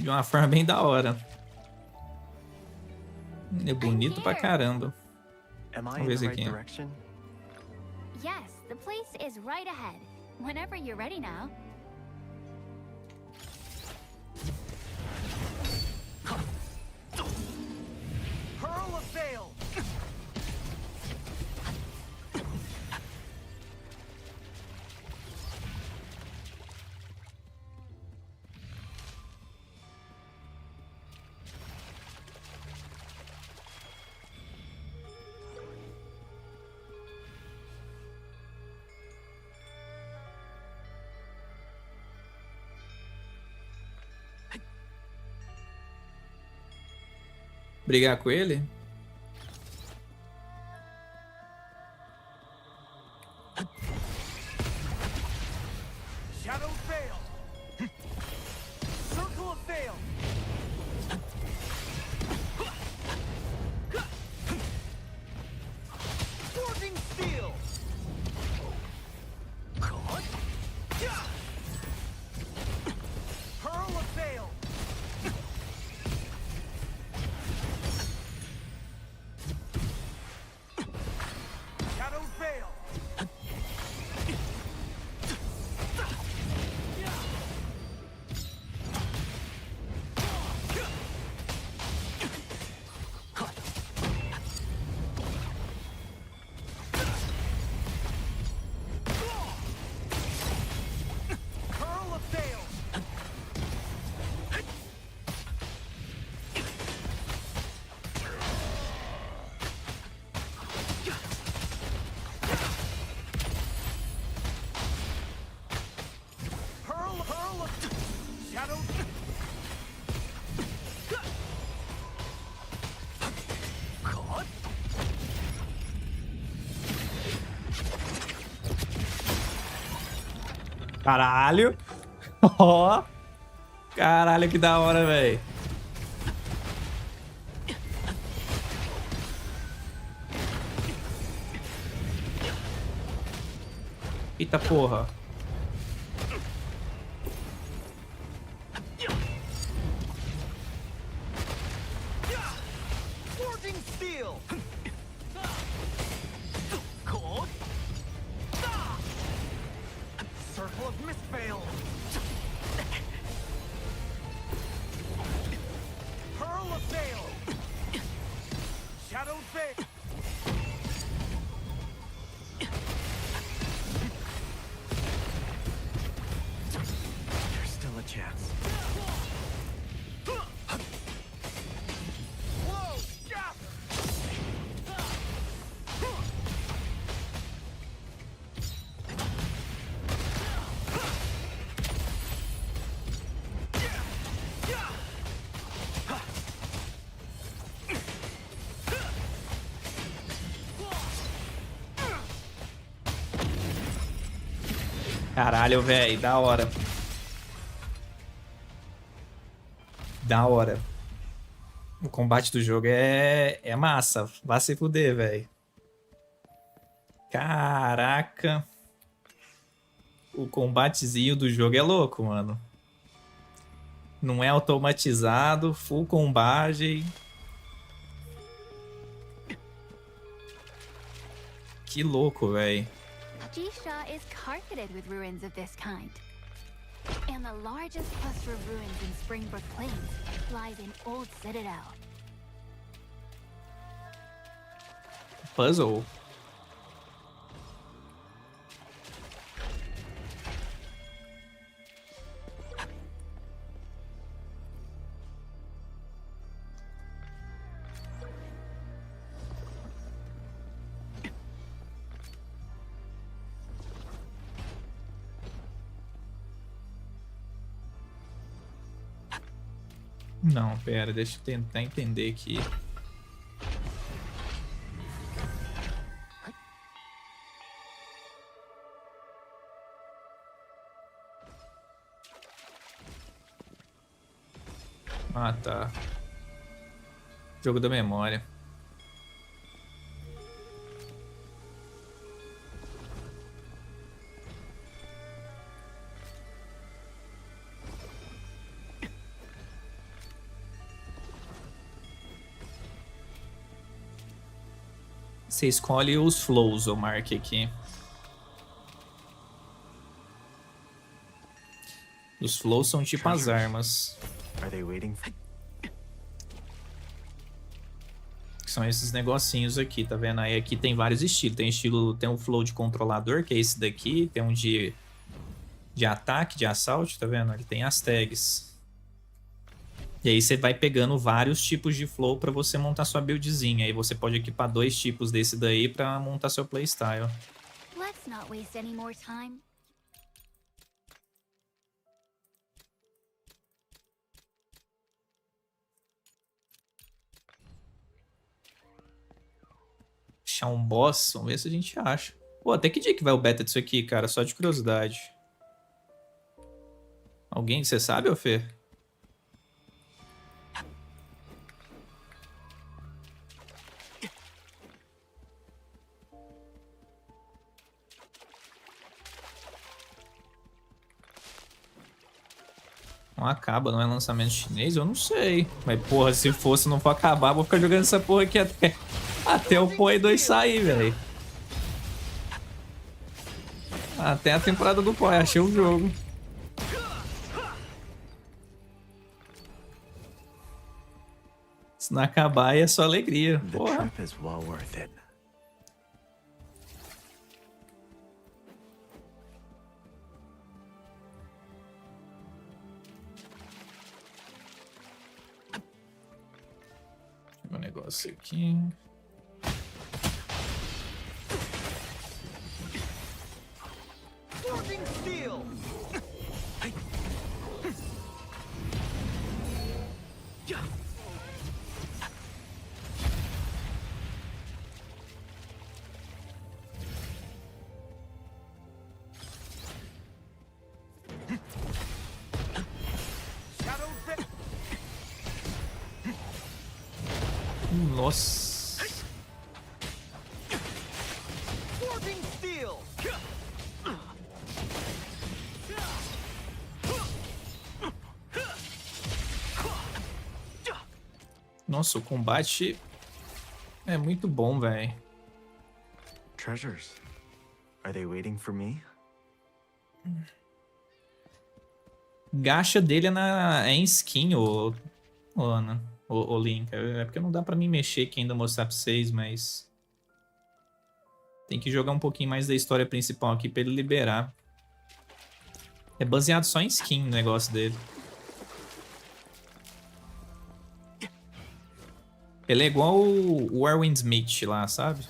uma forma bem da hora. É bonito pra caramba. Vamos ver esse aqui. Yes, the place is right ahead. Whenever you're ready now. Hurl of Veil! Brigar com ele? Shadow Veil! Circle of Veil! Forging Steel! Hurl of Veil! Caralho. Ó. Caralho, que da hora, velho. Eita porra. Forging Steel! Circle of Mistveil! Hurl of Veil! Shadow Veil! There's still a chance. Whoa! Gather! Caralho, velho, da hora. Da hora. O combate do jogo é massa. Vai se fuder, velho. Caraca. O combatezinho do jogo é louco, mano. Não é automatizado, full combate. Que louco, velho. Jisha is carpeted with ruins of this kind. And the largest cluster of ruins in Springbrook Plains lies in Old Citadel. Puzzle. Não, pera, deixa eu tentar entender aqui. Ah, tá. Jogo da memória. Você escolhe os flows, eu marque aqui. Os flows são tipo as armas. Que são esses negocinhos aqui, tá vendo? Aí aqui tem vários estilos. Tem um flow de controlador, que é esse daqui. Tem um de ataque, de assalto, tá vendo? Ele tem as tags. E aí você vai pegando vários tipos de flow pra você montar sua buildzinha. Aí você pode equipar 2 tipos desse daí pra montar seu playstyle. Let's not waste any more time. Achar um boss, vamos ver se a gente acha. Pô, até que dia que vai o beta disso aqui, cara? Só de curiosidade. Alguém, você sabe, ô Fê? Não acaba, não é lançamento chinês? Eu não sei. Mas, porra, se fosse não for acabar, vou ficar jogando essa porra aqui até o Poi 2 sair, velho. Até a temporada do Poi, achei o jogo. Se não acabar, aí é só alegria. Porra. Um negócio aqui. Nossa. Nossa, o combate é muito bom, velho. Treasures. Are they waiting for me? Gacha dele é em skin, ô Ana. O Link. É porque não dá pra mim mexer aqui ainda, mostrar pra vocês, mas... Tem que jogar um pouquinho mais da história principal aqui pra ele liberar. É baseado só em skin o negócio dele. Ele é igual o Erwin Smith lá, sabe?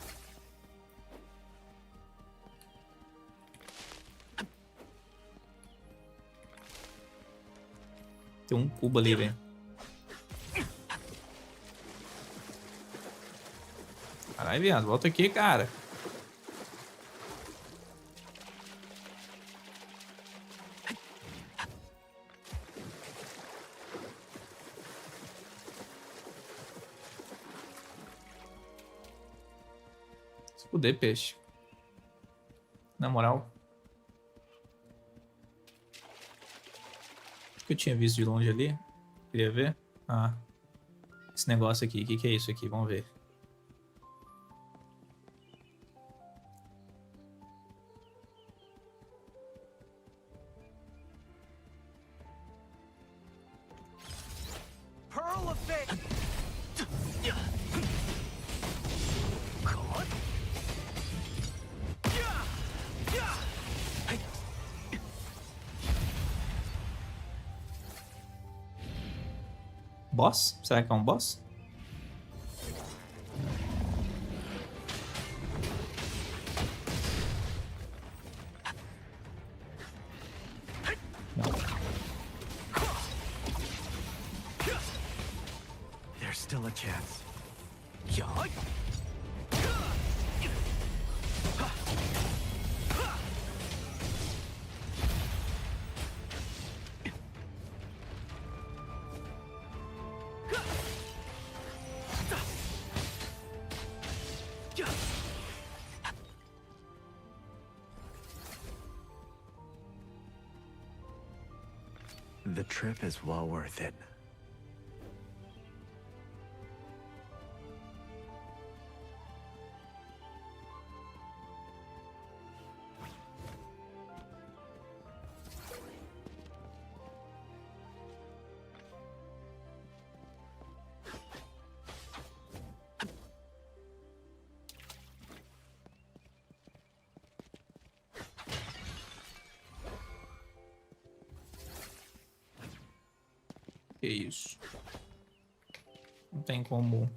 Tem um cubo ali, velho. Caralho, viado, volta aqui, cara. Se fuder, peixe. Na moral. Acho que eu tinha visto de longe ali. Queria ver. Ah. Esse negócio aqui. O que é isso aqui? Vamos ver. Boss? Será que é um boss? There's still a chance. The trip is well worth it. Que isso? Não tem como.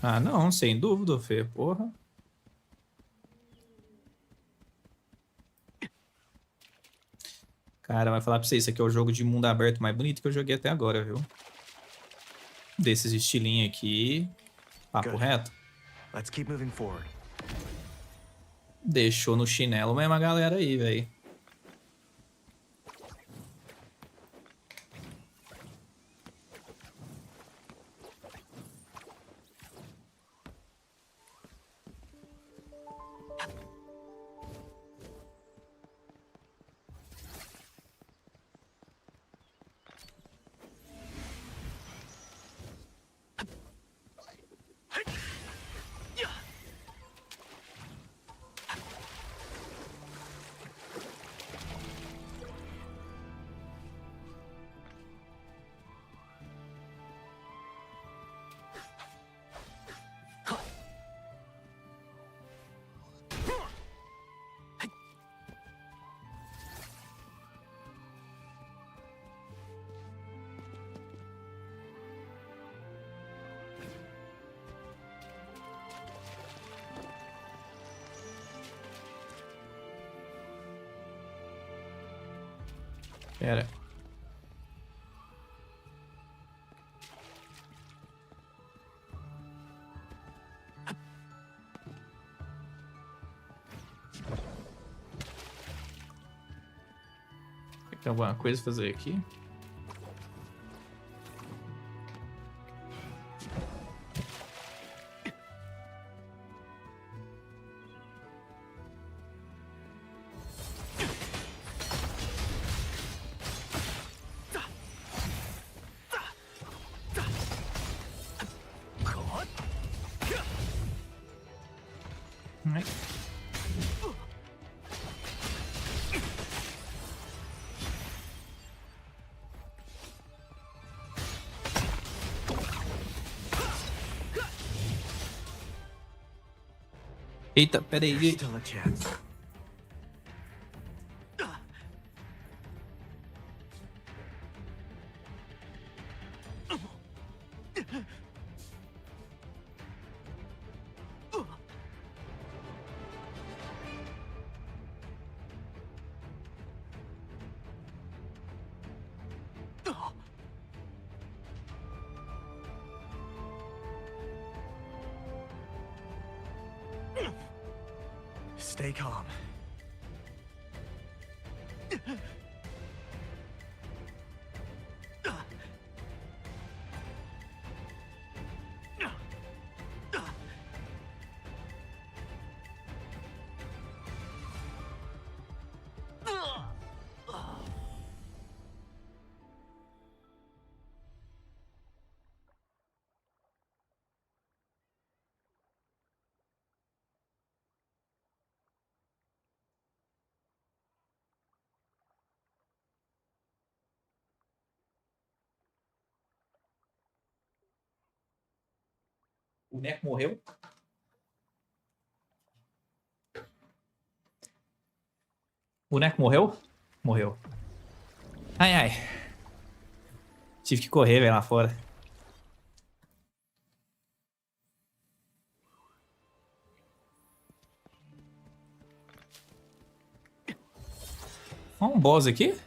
Ah, não, sem dúvida, Fê, porra. Cara, vai falar pra você, isso aqui é o jogo de mundo aberto mais bonito que eu joguei até agora, viu? Desses estilinhos aqui, papo reto. Let's keep moving forward. Deixou no chinelo mesmo a galera aí, velho. Pera. Tem alguma coisa a fazer aqui? Eita, peraí. Still a chance. Stay calm. O boneco morreu? O boneco morreu? Morreu. Ai, ai. Tive que correr, velho, lá fora. Ó, um boss aqui?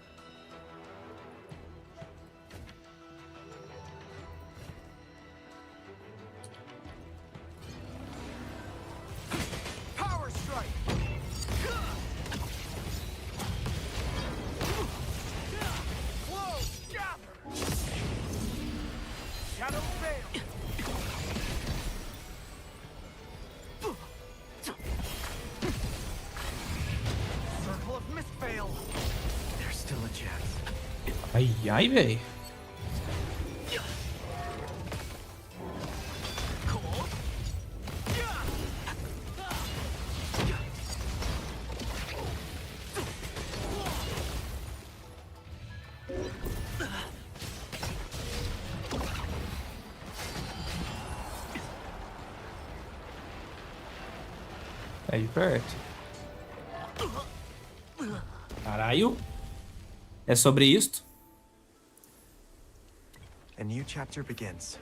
Ai, ai, velho. Aí perto. Caralho. É sobre isto? A new chapter begins.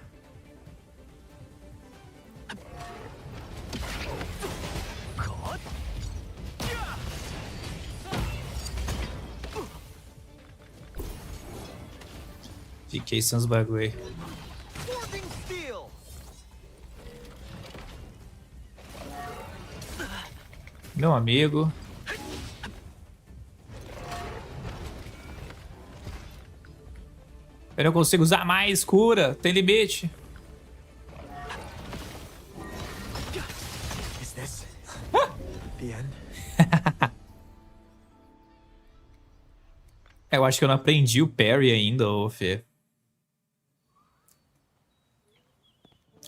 Fiquei sem os bagulho aí. Meu amigo. Eu não consigo usar mais cura. Tem limite. Is this the end? Eu acho que eu não aprendi o parry ainda, ô Fê.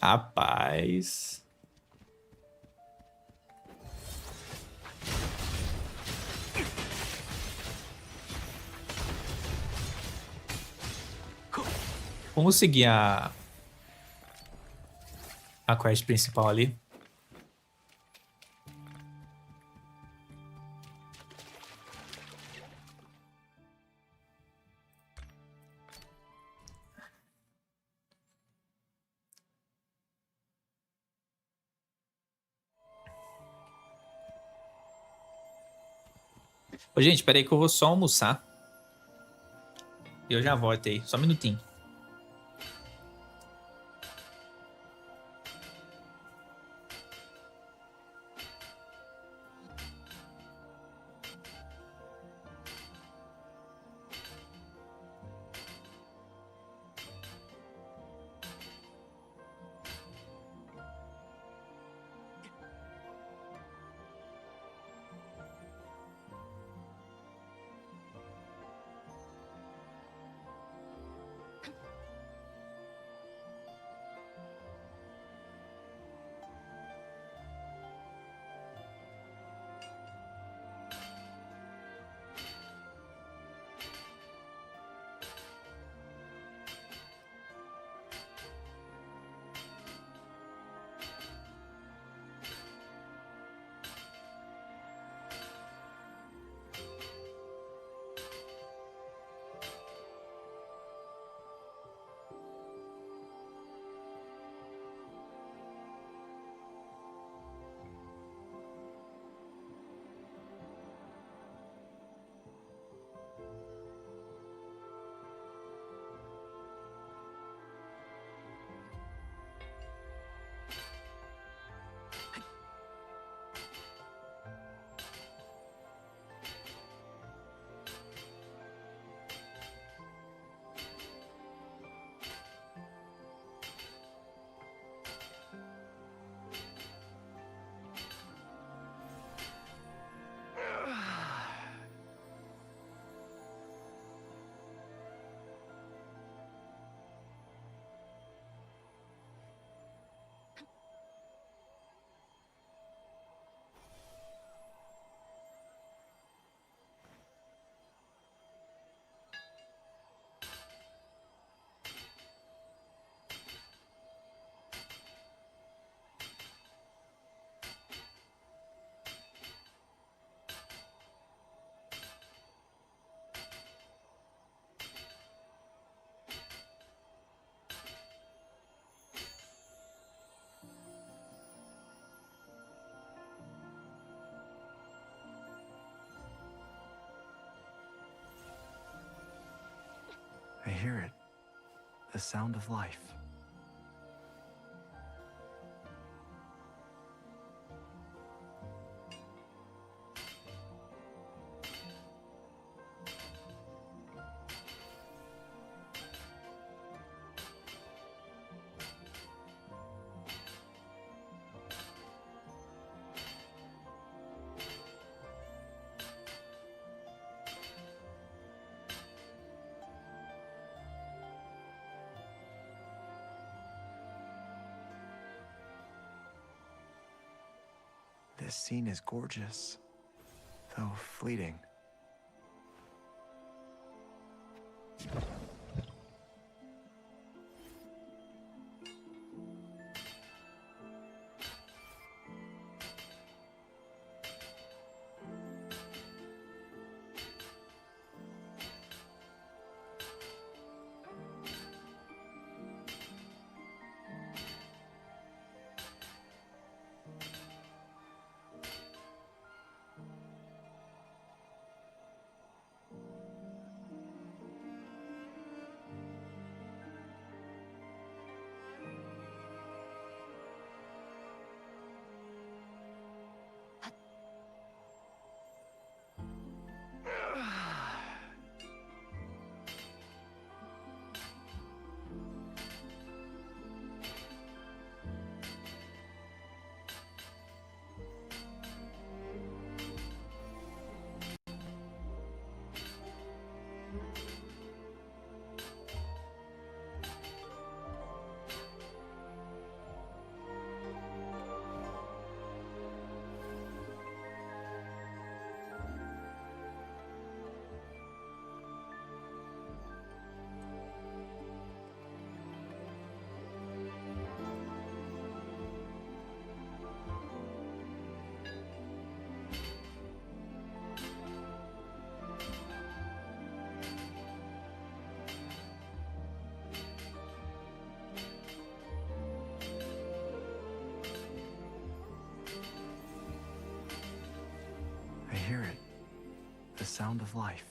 Rapaz. Vamos seguir a quest principal ali. Ô, gente, peraí que eu vou só almoçar. E eu já volto aí. Só um minutinho. hear it. The sound of life. This scene is gorgeous, though fleeting. I hear it. The sound of life.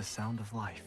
the sound of life.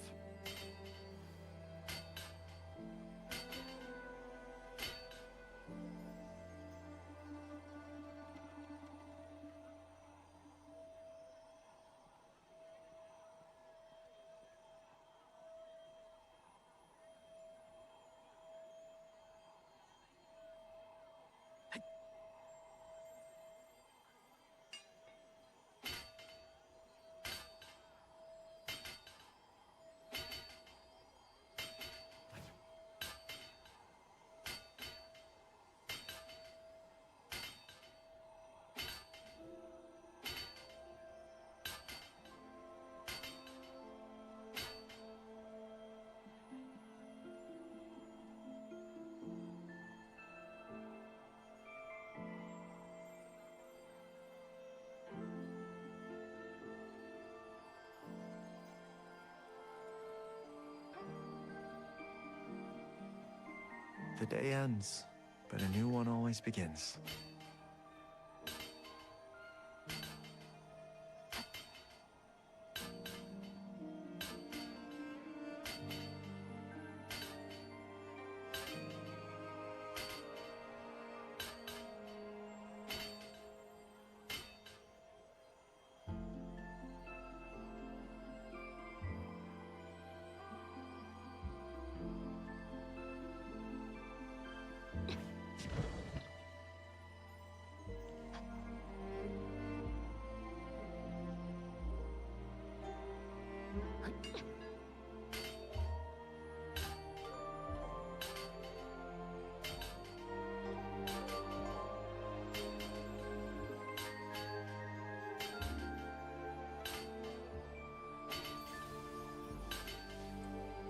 The day ends, but a new one always begins.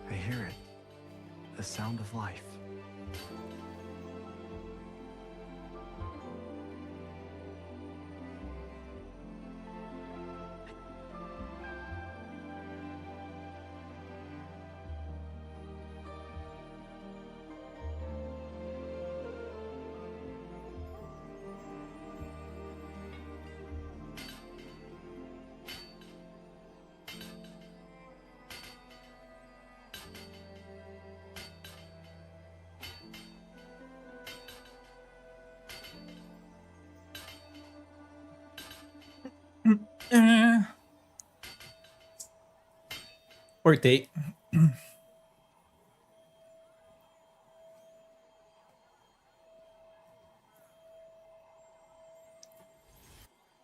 I hear it. The sound of life. Cortei.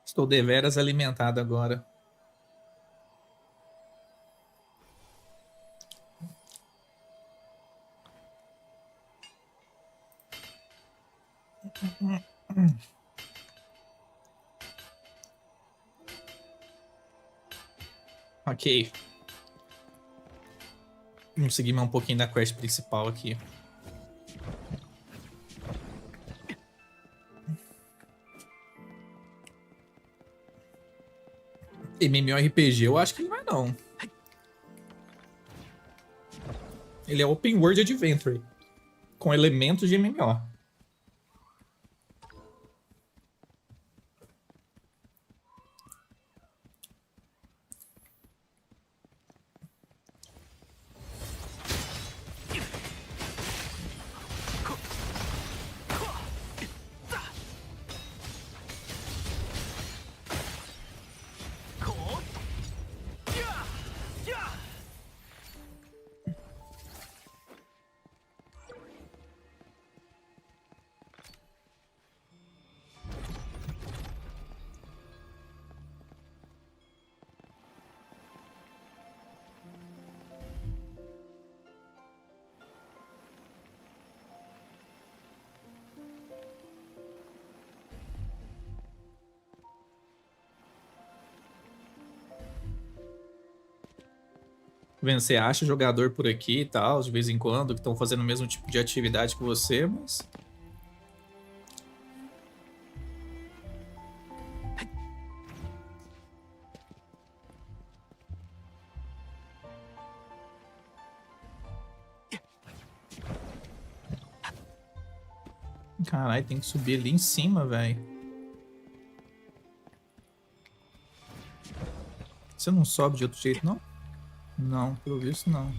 Estou deveras alimentado agora. Ok. Vamos seguir mais um pouquinho da quest principal aqui. MMORPG, eu acho que ele não é não. Ele é Open World Adventure, com elementos de MMO. Vendo, você acha jogador por aqui e tal, de vez em quando, que estão fazendo o mesmo tipo de atividade que você, mas... Caralho, tem que subir ali em cima, velho. Você não sobe de outro jeito, não? Não, pelo visto não.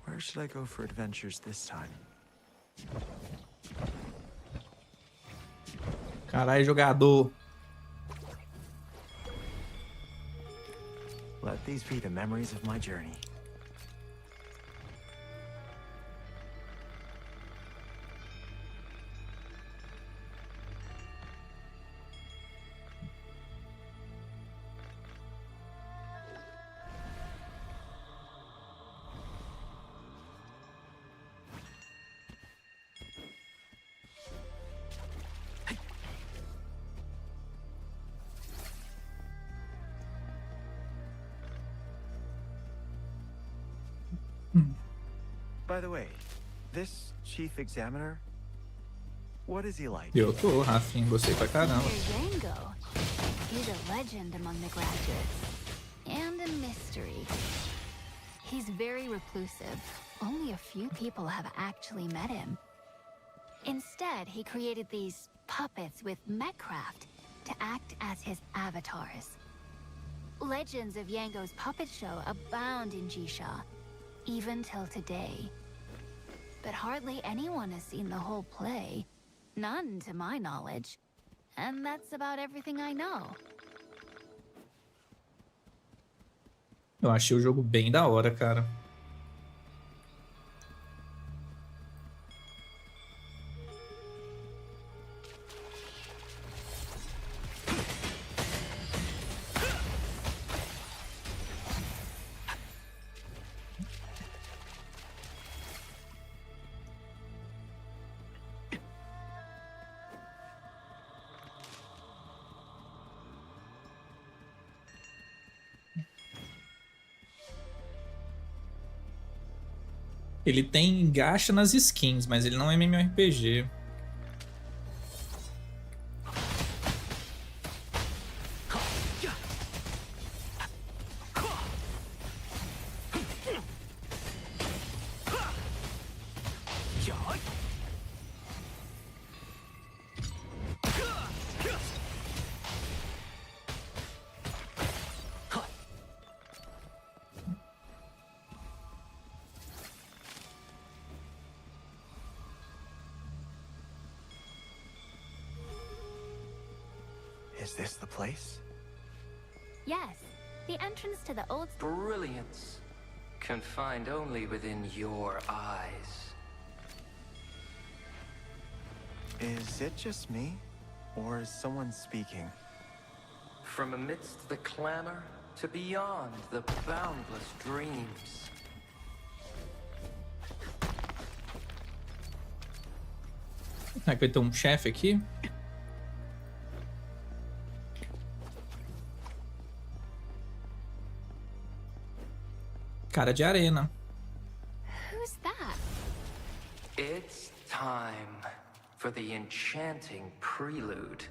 Where should I go for adventures this time? Caralho, jogador. Let these be the memories of my journey. By the way, this chief examiner, what is he like? Eu tô, Rafinha, gostei pra caramba. Yango. He's a legend among the graduates. And a mystery. He's very reclusive. Only a few people have actually met him. Instead, he created these puppets with mechcraft to act as his avatars. Legends of Yango's puppet show abound in Jisha, even till today. But hardly anyone has seen the whole play. None to my knowledge. And that's about everything I know. Eu achei o jogo bem da hora, cara. Ele tem gacha nas skins, mas ele não é MMORPG. Is this the place? Yes, the entrance to the old... Brilliance, confined only within your eyes. Is it just me? Or is someone speaking? From amidst the clamor to beyond the boundless dreams. Será que vai ter um chefe aqui? Cara de arena. Who's that? It's time for the enchanting prelude.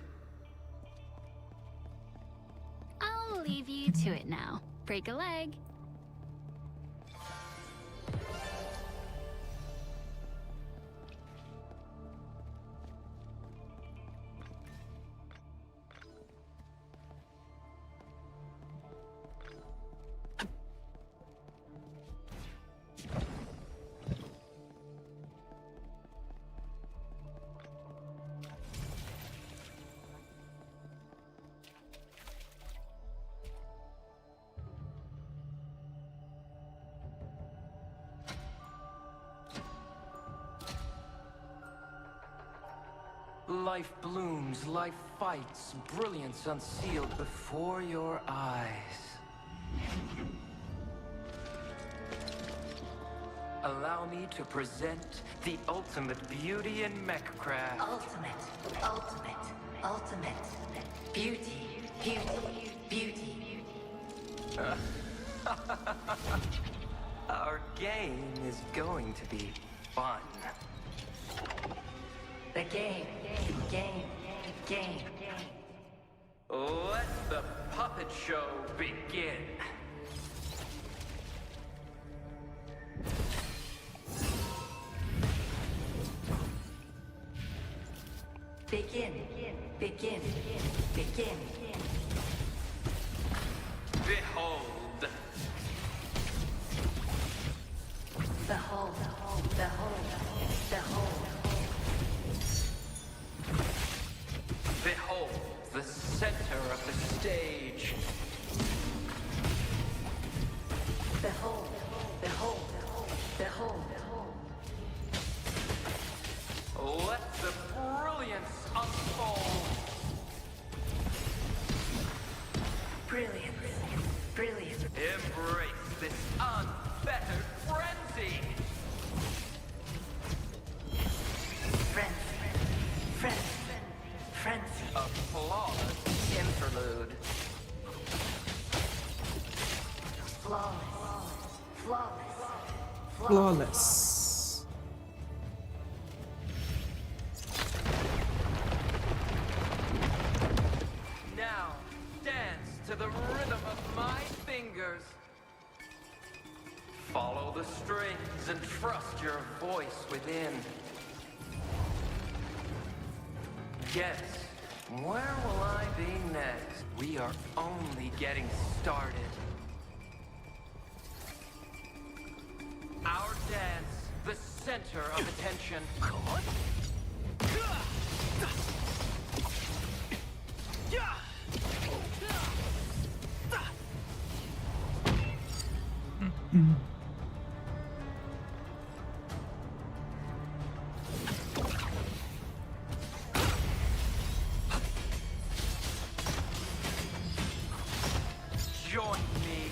I'll leave you to it now. Break a leg. Life blooms, life fights, brilliance unsealed before your eyes. Allow me to present the ultimate beauty in mechcraft. Ultimate beauty, beauty. Our game is going to be fun. The game. Let the puppet show begin. Begin. Behold. Behold. Behold the center of the stage. Behold. Let the brilliance unfold. Brilliant. Embrace this unfettered frenzy. Frenzy. A flawless interlude. Flawless. Now, dance to the rhythm of my fingers. Follow the strings and trust your voice within. Guess, where will I be next? We are only getting started. Our dance, the center of attention. Join me.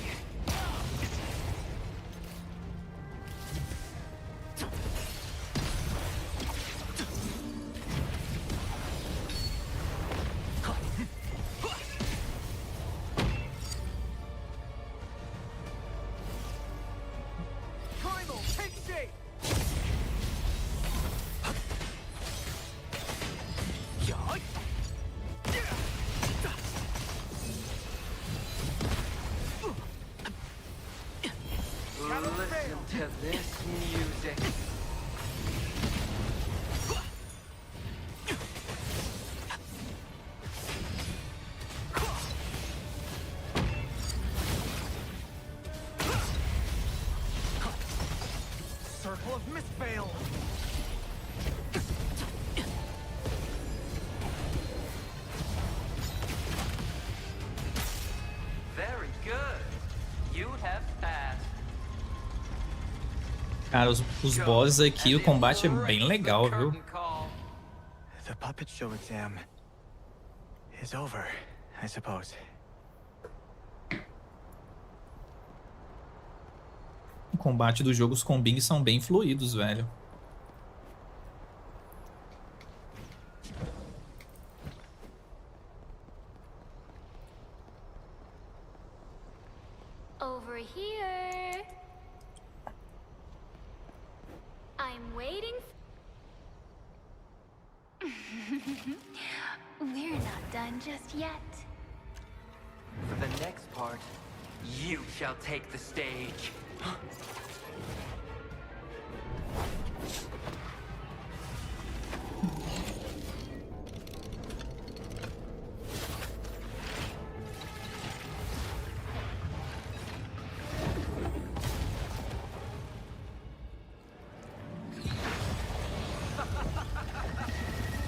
Primal, take shape! Listen to this music. Circle of Mistveil! Very good. You have passed. Cara, os bosses aqui, o combate é bem legal, viu? The puppet show exam is over, I suppose. O combate do jogo, os combinhos são bem fluidos, velho. Over here. I'm waiting. We're not done just yet. For the next part, you shall take the stage.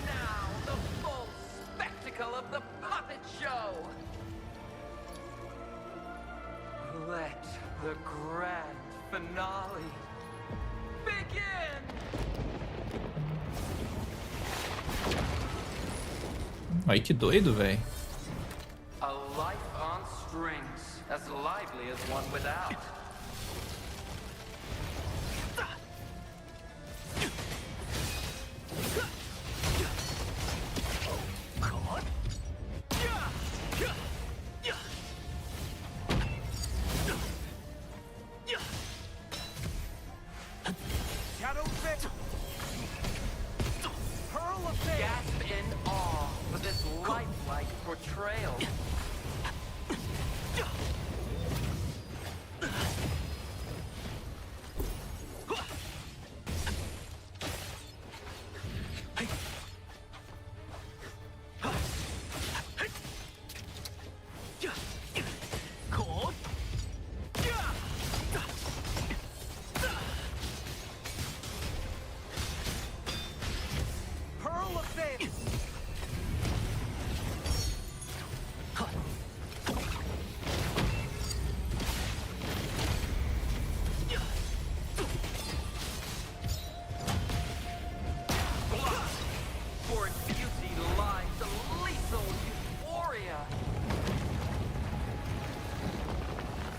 Now, the full spectacle of the puppet show! Let the grand finale begin! Ai, que doido, velho. A life on strings, as lively as one without. Shadow Fit! Pearl of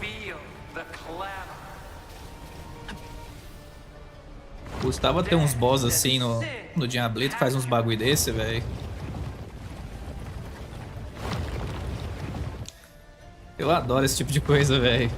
feel the clamor. Gostava de ter uns boss assim no Diablito que faz uns bagulho desse, velho. Eu adoro esse tipo de coisa, velho.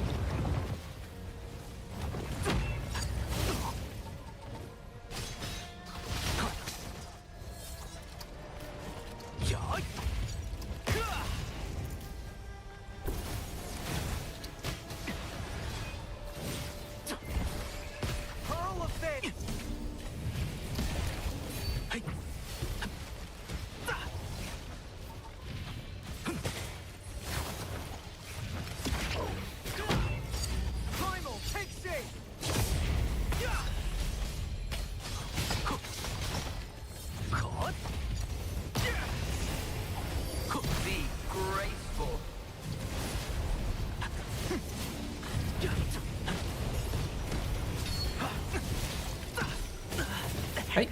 Ai.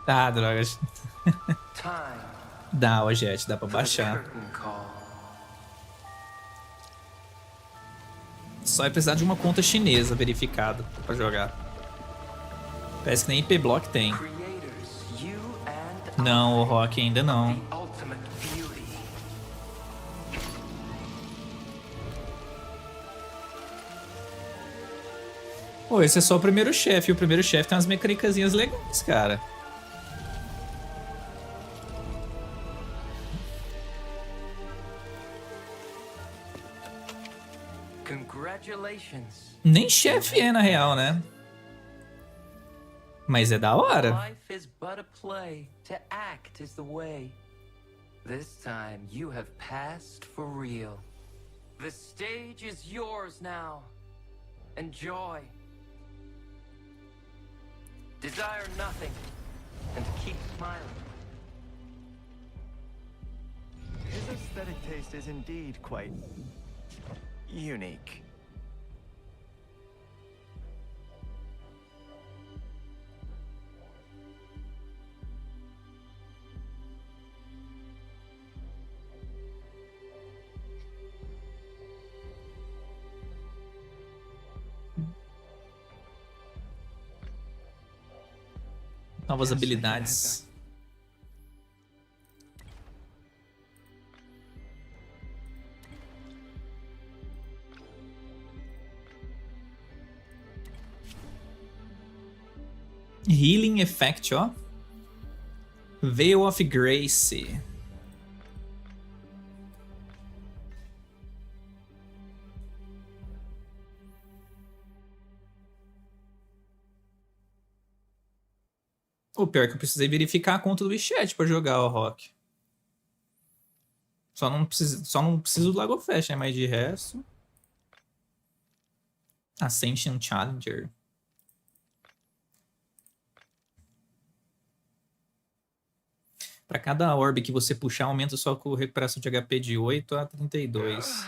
Tá, drogas. Dá, ó, Jet, dá pra baixar. Só vai precisar de uma conta chinesa verificada pra jogar. Parece que nem IP Block tem. Não, o Rock ainda não. Pô, esse é só o primeiro chefe. E o primeiro chefe tem umas mecânicazinhas legais, cara. Nem chefe é, na real, né? Mas é da hora. Life is but a play, to act is the way. This time you have passed for real. The stage is yours now. Enjoy. Desire nothing, and keep smiling. His aesthetic taste is indeed quite unique. Novas habilidades. Healing Effect, ó. Veil of Grace. O pior é que eu precisei verificar a conta do WeChat pra jogar o Rock. Só não preciso do Lagofest, né? Mas de resto... Ascension Challenger. Pra cada orb que você puxar, aumenta sua recuperação de HP de 8 a 32.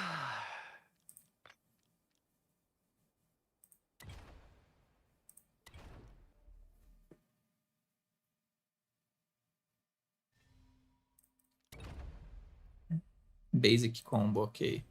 Basic combo, ok.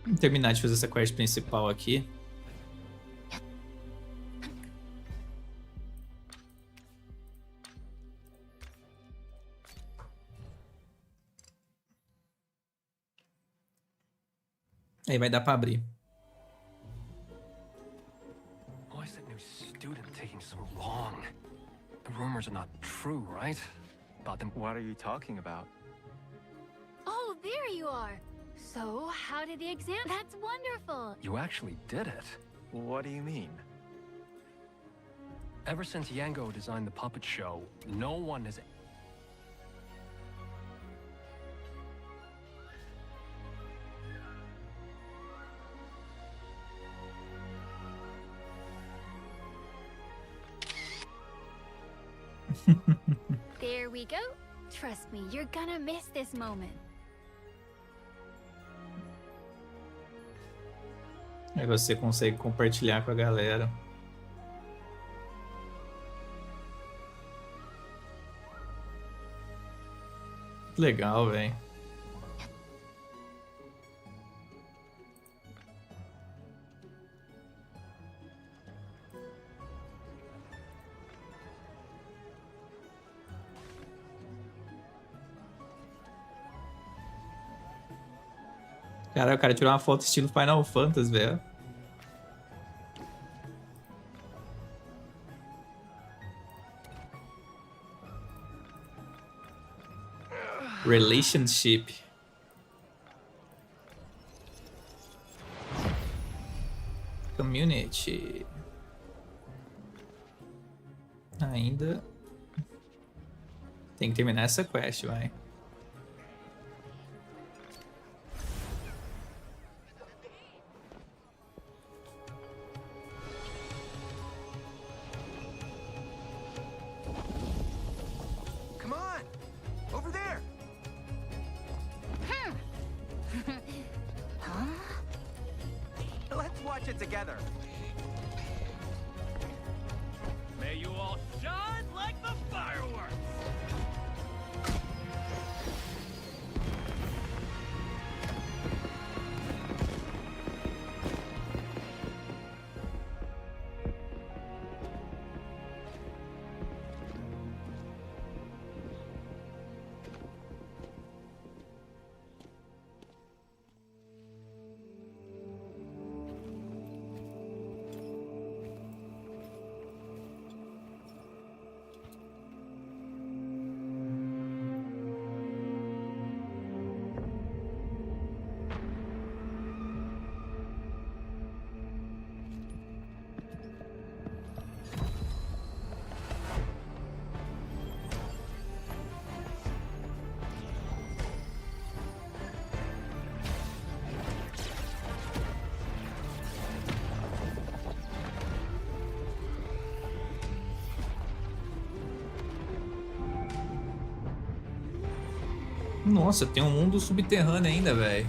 Vamos terminar de fazer essa quest principal aqui. Aí vai dar pra abrir. Why is that new student taking so long? The rumors are not true, right? About them. What are you talking about? Oh, there you are. So, how did the exam? That's wonderful. You actually did it. What do you mean? Ever since Yango designed the puppet show, no one has. There we go. Trust me, you're gonna miss this moment. Aí você consegue compartilhar com a galera. Legal, velho. Cara, o cara tirou uma foto estilo Final Fantasy, velho. Relationship. Community. Ainda tem que terminar essa quest, vai. May you all shine like the fireworks! Nossa, tem um mundo subterrâneo ainda, velho.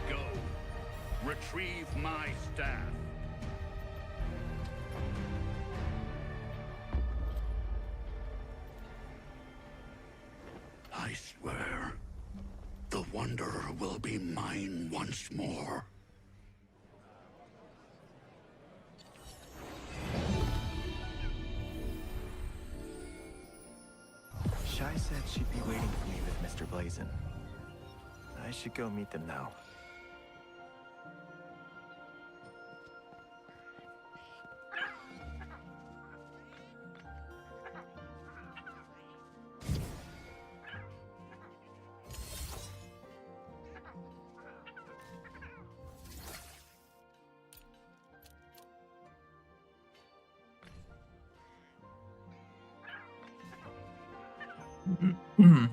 Go. Retrieve my staff. I swear, the Wanderer will be mine once more. Shai said she'd be waiting for me with Mr. Blazin. I should go meet them now.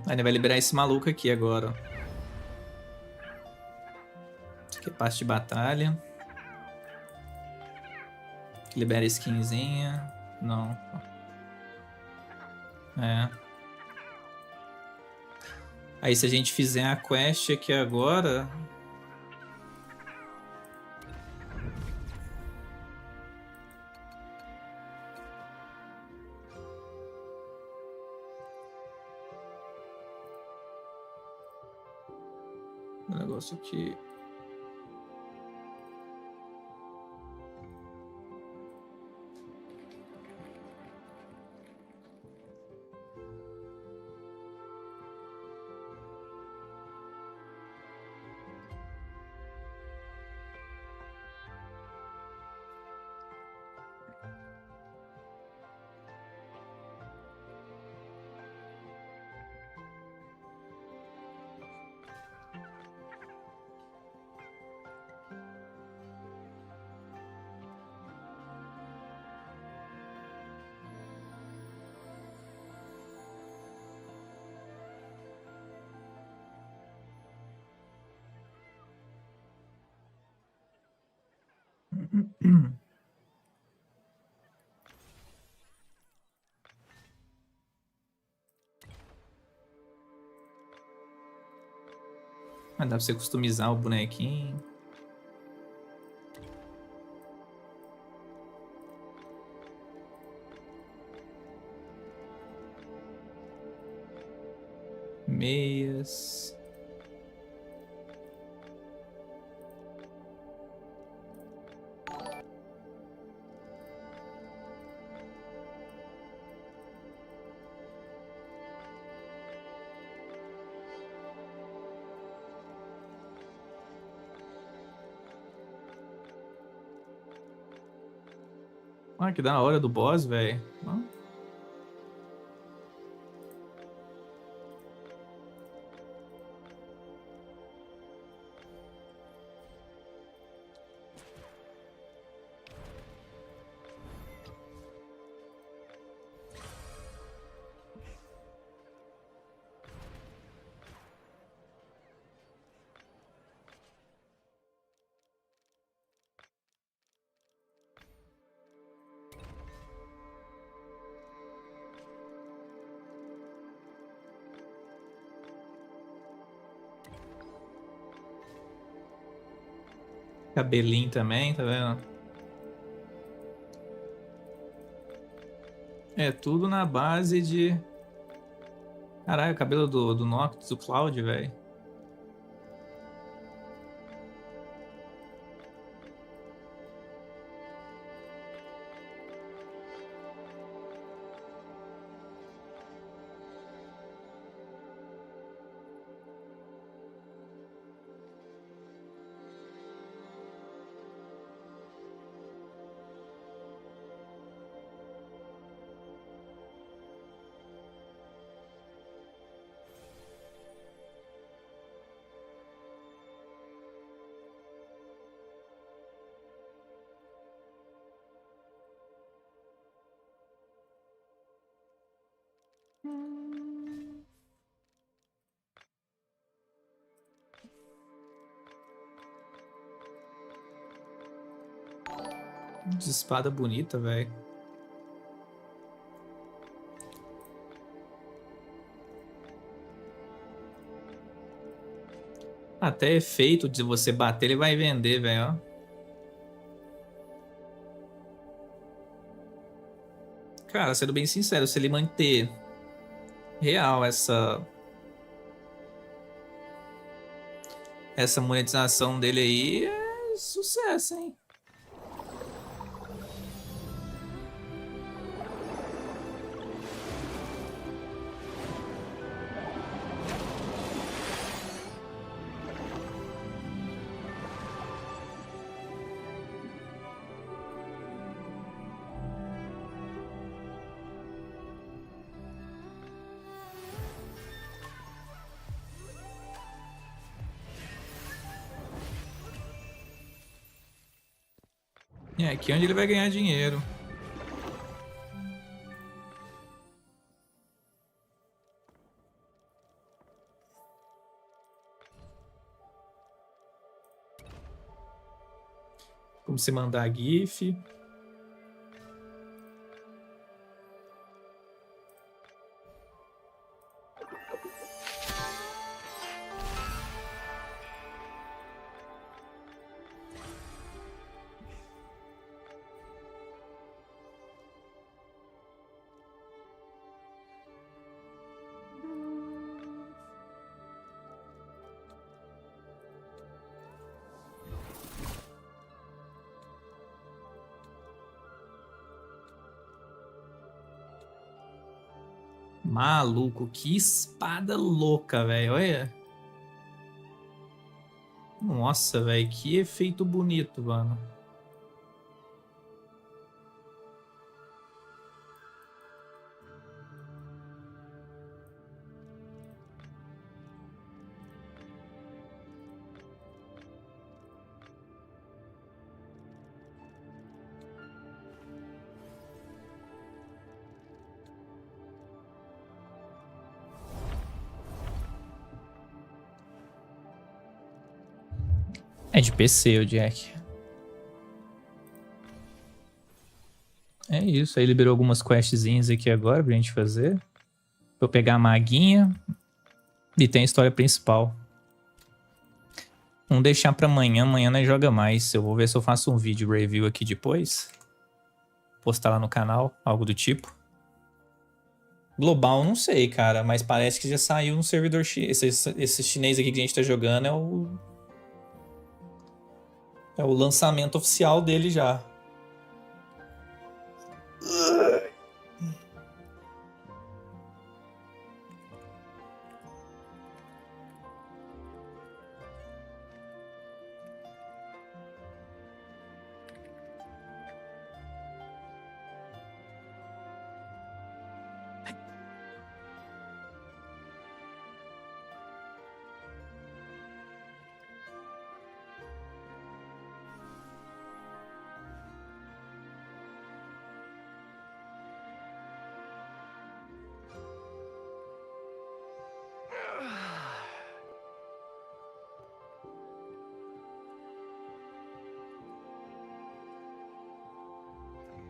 Aí vai liberar esse maluco aqui agora. Isso aqui é passe de batalha. Libera skinzinha. Não. É. Aí se a gente fizer a quest aqui agora... O negócio aqui... Ah, dá pra você customizar o bonequinho. Meias. Ah, que da hora do boss, velho. Cabelinho também, tá vendo? É tudo na base de... Caralho, o cabelo do Noctis, do Cloud, velho. De espada bonita, velho. Até efeito de você bater, ele vai vender, velho. Cara, sendo bem sincero, se ele manter real essa monetização dele aí, é sucesso, hein? E é aqui onde ele vai ganhar dinheiro. Como você mandar GIF. Maluco, que espada louca, velho. Olha. Nossa, velho, que efeito bonito, mano. É de PC, o Jack. É isso, aí liberou algumas questzinhas aqui agora pra gente fazer. Vou pegar a maguinha e tem a história principal. Vamos deixar pra amanhã, amanhã nós joga mais. Eu vou ver se eu faço um vídeo review aqui depois. Postar lá no canal, algo do tipo. Global, não sei, cara, mas parece que já saiu no servidor chinês. Esse chinês aqui que a gente tá jogando é o lançamento oficial dele já.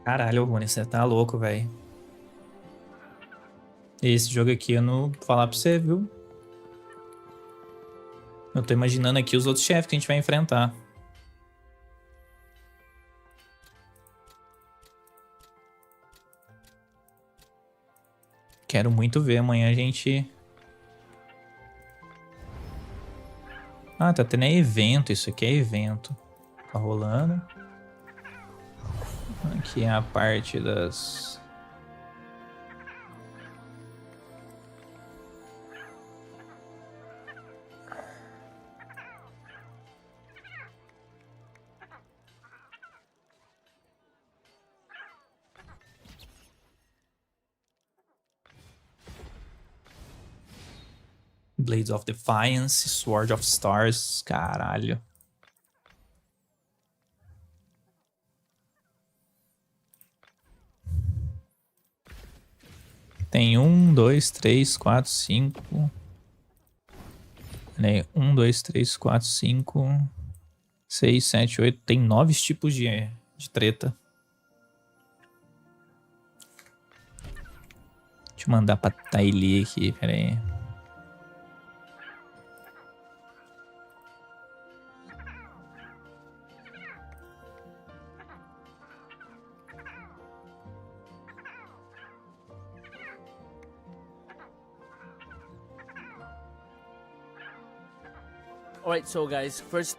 Caralho, Rony, você tá louco, velho. Esse jogo aqui eu não vou falar pra você, viu? Eu tô imaginando aqui os outros chefes que a gente vai enfrentar. Quero muito ver amanhã a gente... Ah, tá tendo evento. Isso aqui é evento. Tá rolando. Aqui é a parte das... Blades of Defiance, Sword of Stars, caralho. Tem 1, 2, 3, 4, 5. 1, 2, 3, 4, 5, 6, 7, 8. Tem 9 tipos de treta. Deixa eu mandar pra Taili aqui, pera aí. Alright, so guys, first...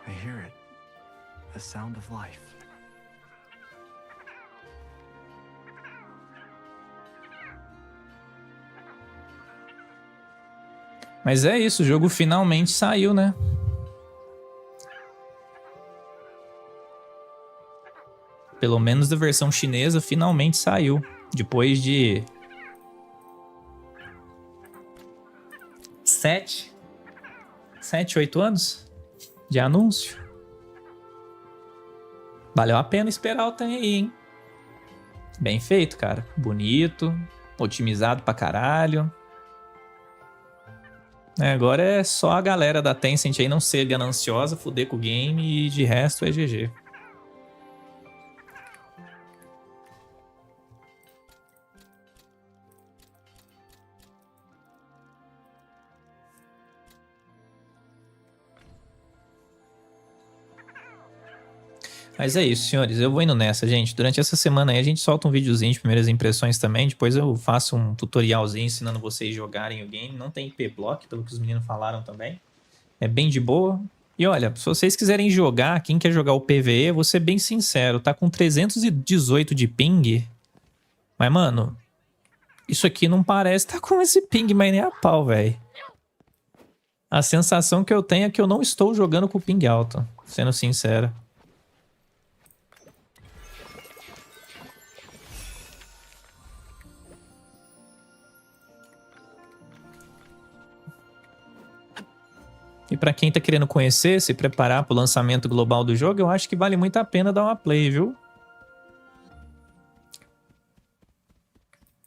I hear it. The sound of life. Mas é isso, o jogo finalmente saiu, né? Pelo menos da versão chinesa, finalmente saiu. Depois de... 7, 8 anos de anúncio. Valeu a pena esperar o trem aí, hein? Bem feito, cara. Bonito, otimizado pra caralho. Agora é só a galera da Tencent aí não ser gananciosa, fuder com o game e de resto é GG. Mas é isso, senhores. Eu vou indo nessa, gente. Durante essa semana aí a gente solta um videozinho de primeiras impressões também. Depois eu faço um tutorialzinho ensinando vocês jogarem o game. Não tem IP block, pelo que os meninos falaram também. É bem de boa. E olha, se vocês quiserem jogar, quem quer jogar o PvE, vou ser bem sincero, tá com 318 de ping. Mas, mano, isso aqui não parece tá com esse ping, mas nem a pau, velho. A sensação que eu tenho é que eu não estou jogando com ping alto, sendo sincero. E pra quem tá querendo conhecer, se preparar pro lançamento global do jogo, eu acho que vale muito a pena dar uma play, viu?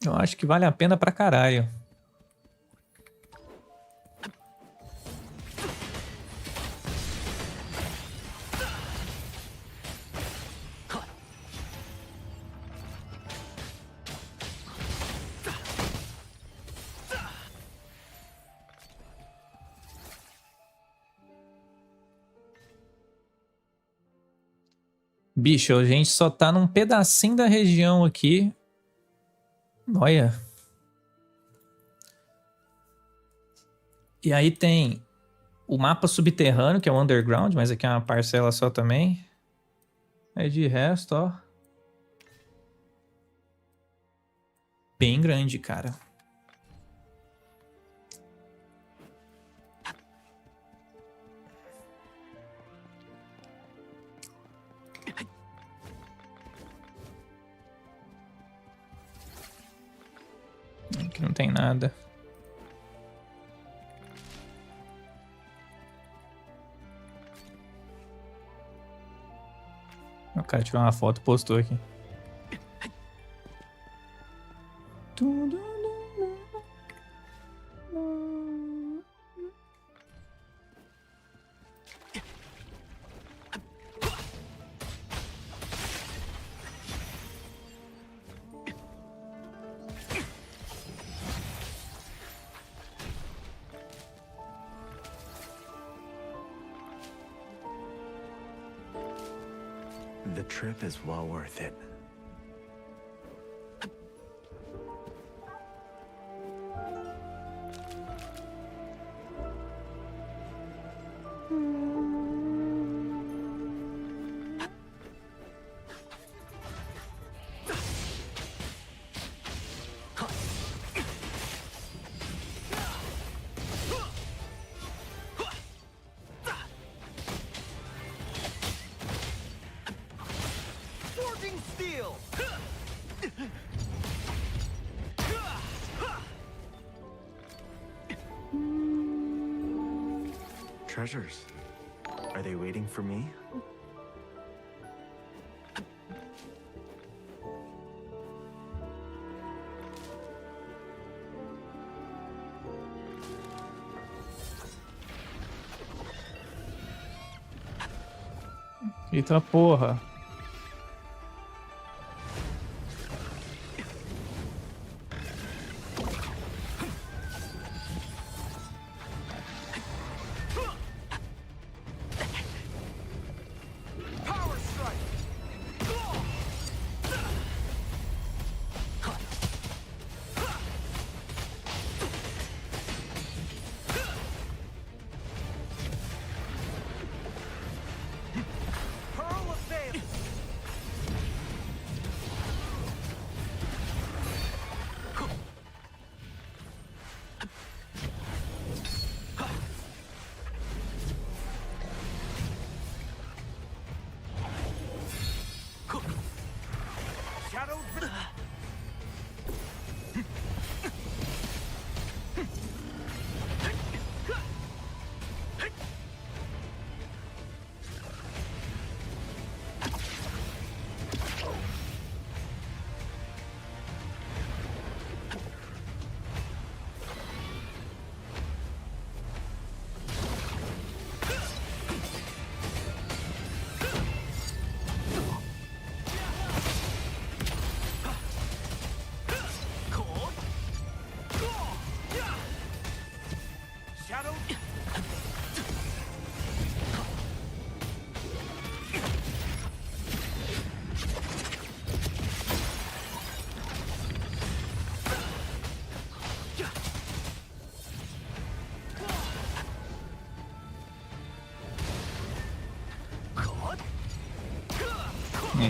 Eu acho que vale a pena pra caralho. Bicho, a gente só tá num pedacinho da região aqui. Olha. E aí tem o mapa subterrâneo, que é o underground, mas aqui é uma parcela só também. Aí de resto, ó. Bem grande, cara. Aqui não tem nada. O cara tirou uma foto e postou aqui. The trip is well worth it. Treasures. Are they waiting for me? Eita porra.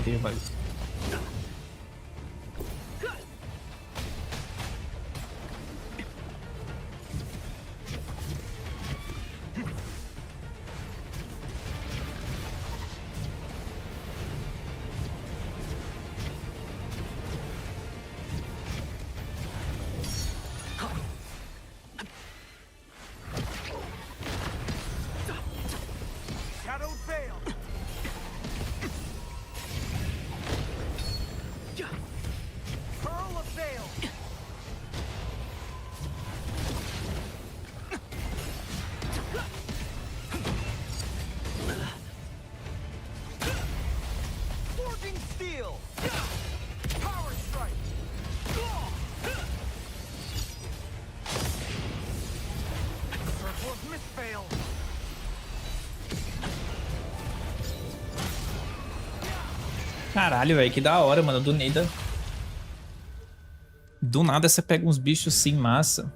que vale. Caralho, velho, que da hora, mano. Do nada você pega uns bichos assim, massa.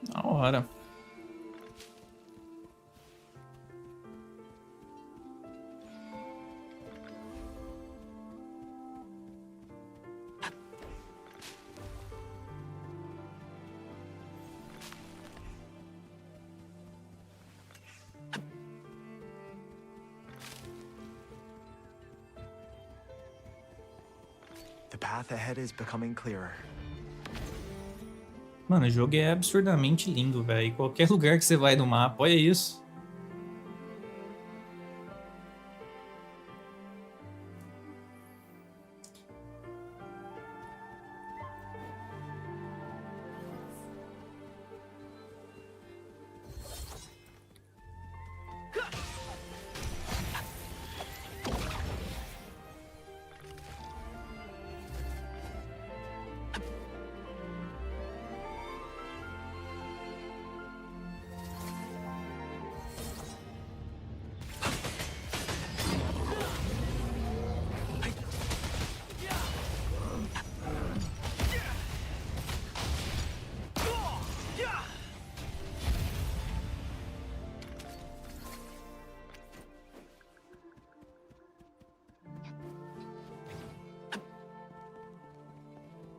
Da hora. The path ahead is becoming clearer. Mano, o jogo é absurdamente lindo, velho. Qualquer lugar que você vai no mapa, olha isso.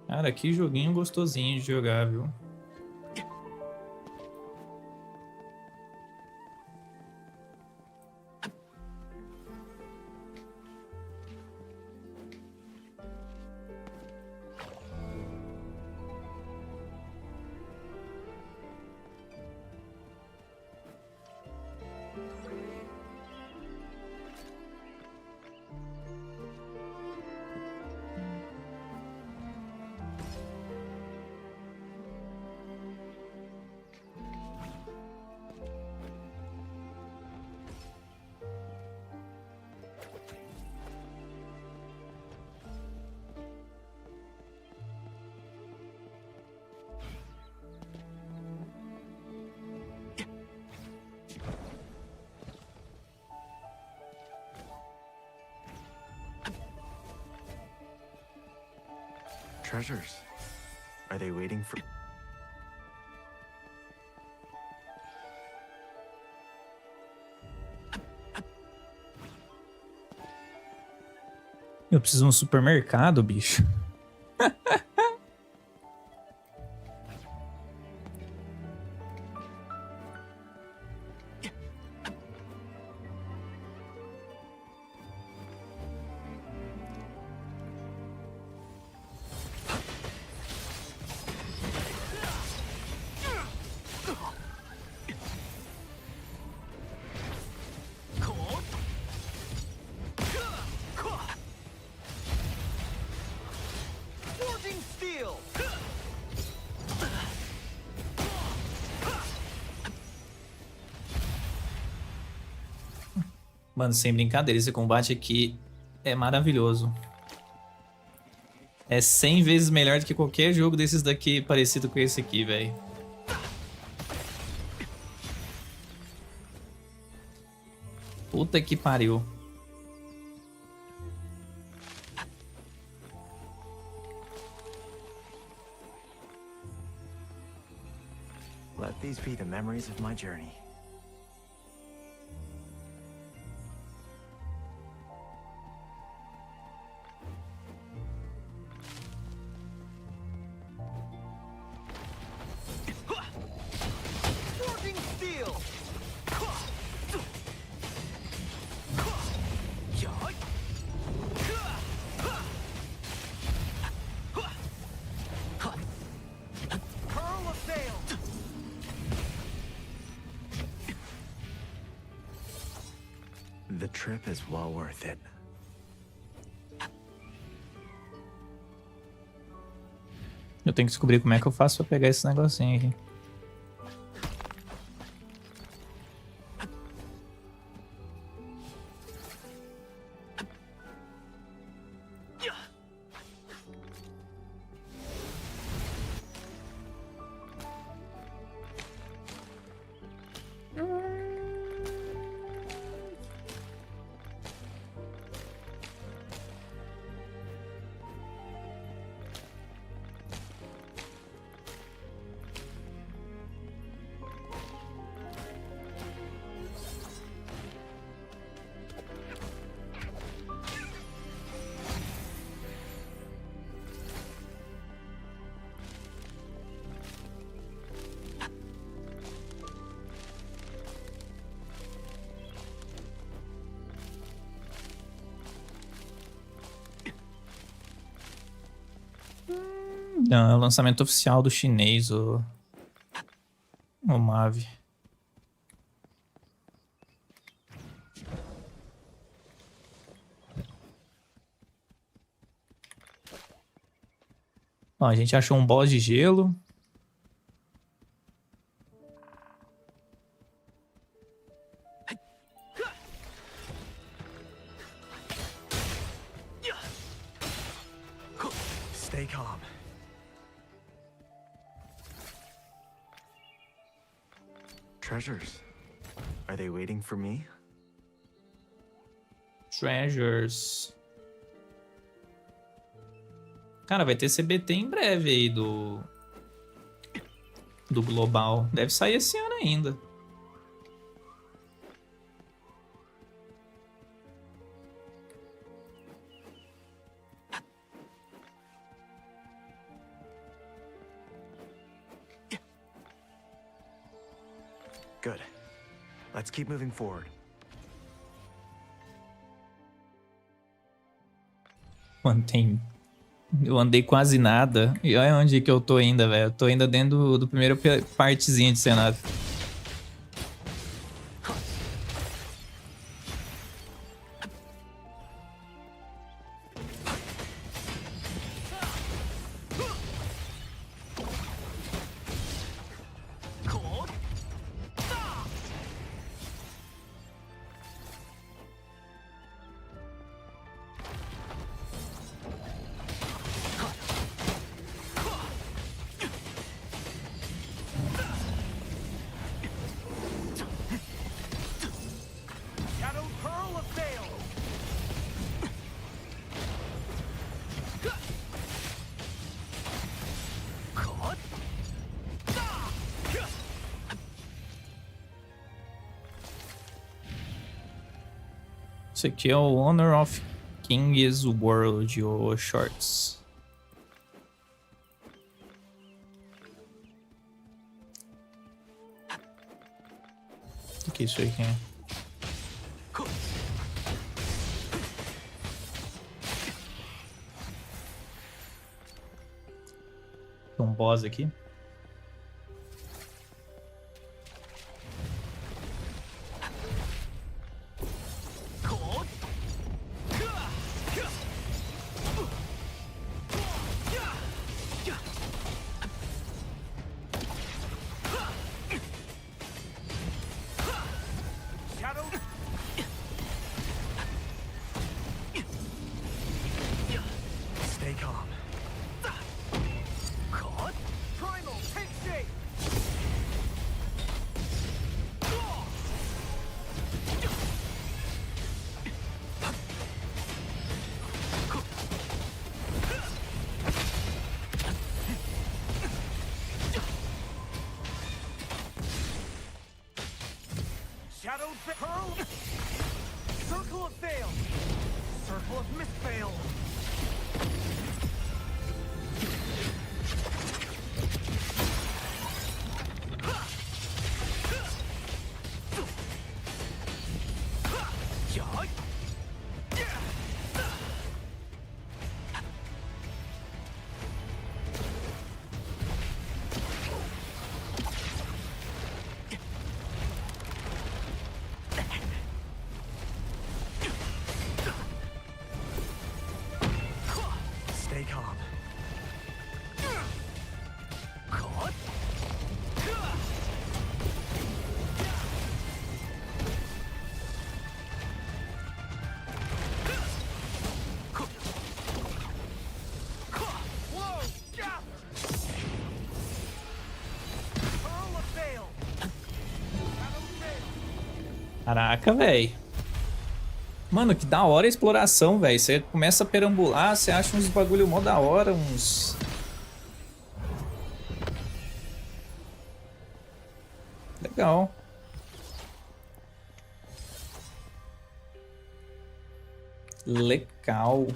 Cara, que joguinho gostosinho de jogar, viu? Treasures. Are they waiting for... Eu preciso de um supermercado, bicho. Mano, sem brincadeira, esse combate aqui é maravilhoso. É 100 vezes melhor do que qualquer jogo desses daqui parecido com esse aqui, velho. Puta que pariu. Let these be the memories of my journey. Forging steel! Curl of sail! The trip is well worth it. Eu tenho que descobrir como é que eu faço pra pegar esse negocinho aqui. Não, é o lançamento oficial do chinês, o Mave. Ó, a gente achou um boss de gelo. Stay calm. Treasures. Are they waiting for me? Treasures. Cara, vai ter CBT em breve aí do Global. Deve sair esse ano ainda. Good. Let's keep moving forward. Mano, eu andei quase nada. E olha onde que eu tô ainda, velho. Eu tô ainda dentro do primeiro partezinho de cenário. Isso aqui é o Honor of King's World, o Shorts. O que é isso aqui? Tem um boss aqui. Stay calm. Primal, take shape! Circle of fail. Circle of misfail. Stay calm. Caraca, velho. Mano, que da hora a exploração, velho. Você começa a perambular, você acha uns bagulho mó da hora, uns... Legal. Legal.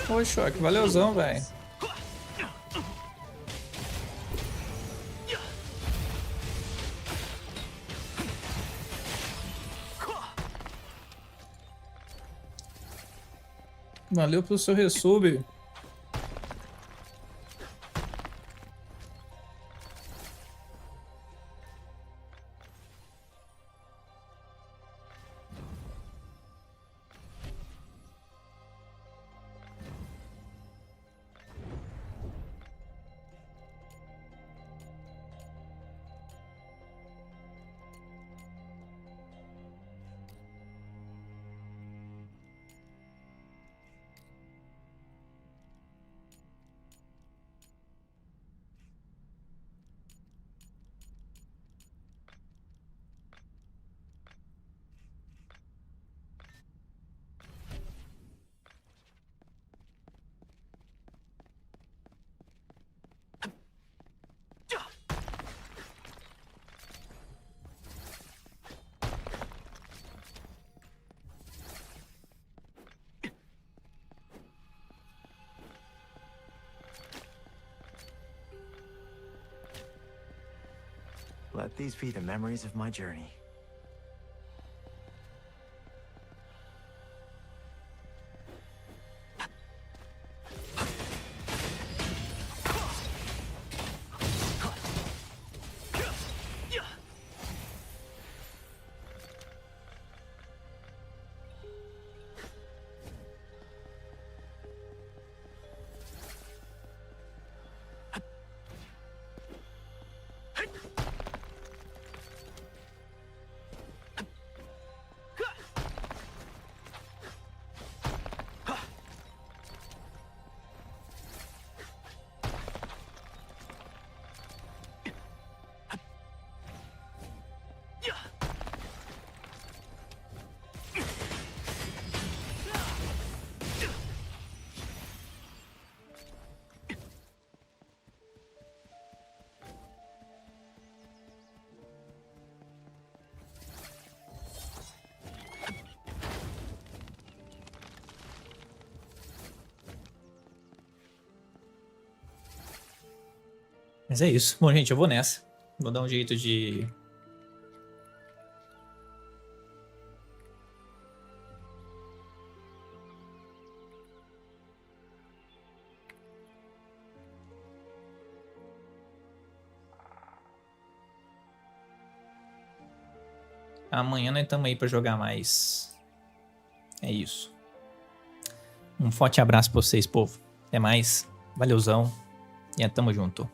Oi, choque, valeuzão, velho. Valeu pelo seu resub. Let these be the memories of my journey. Mas é isso. Bom, gente, eu vou nessa. Vou dar um jeito de... Amanhã nós estamos aí para jogar mais. É isso. Um forte abraço para vocês, povo. Até mais. Valeuzão. E tamo junto.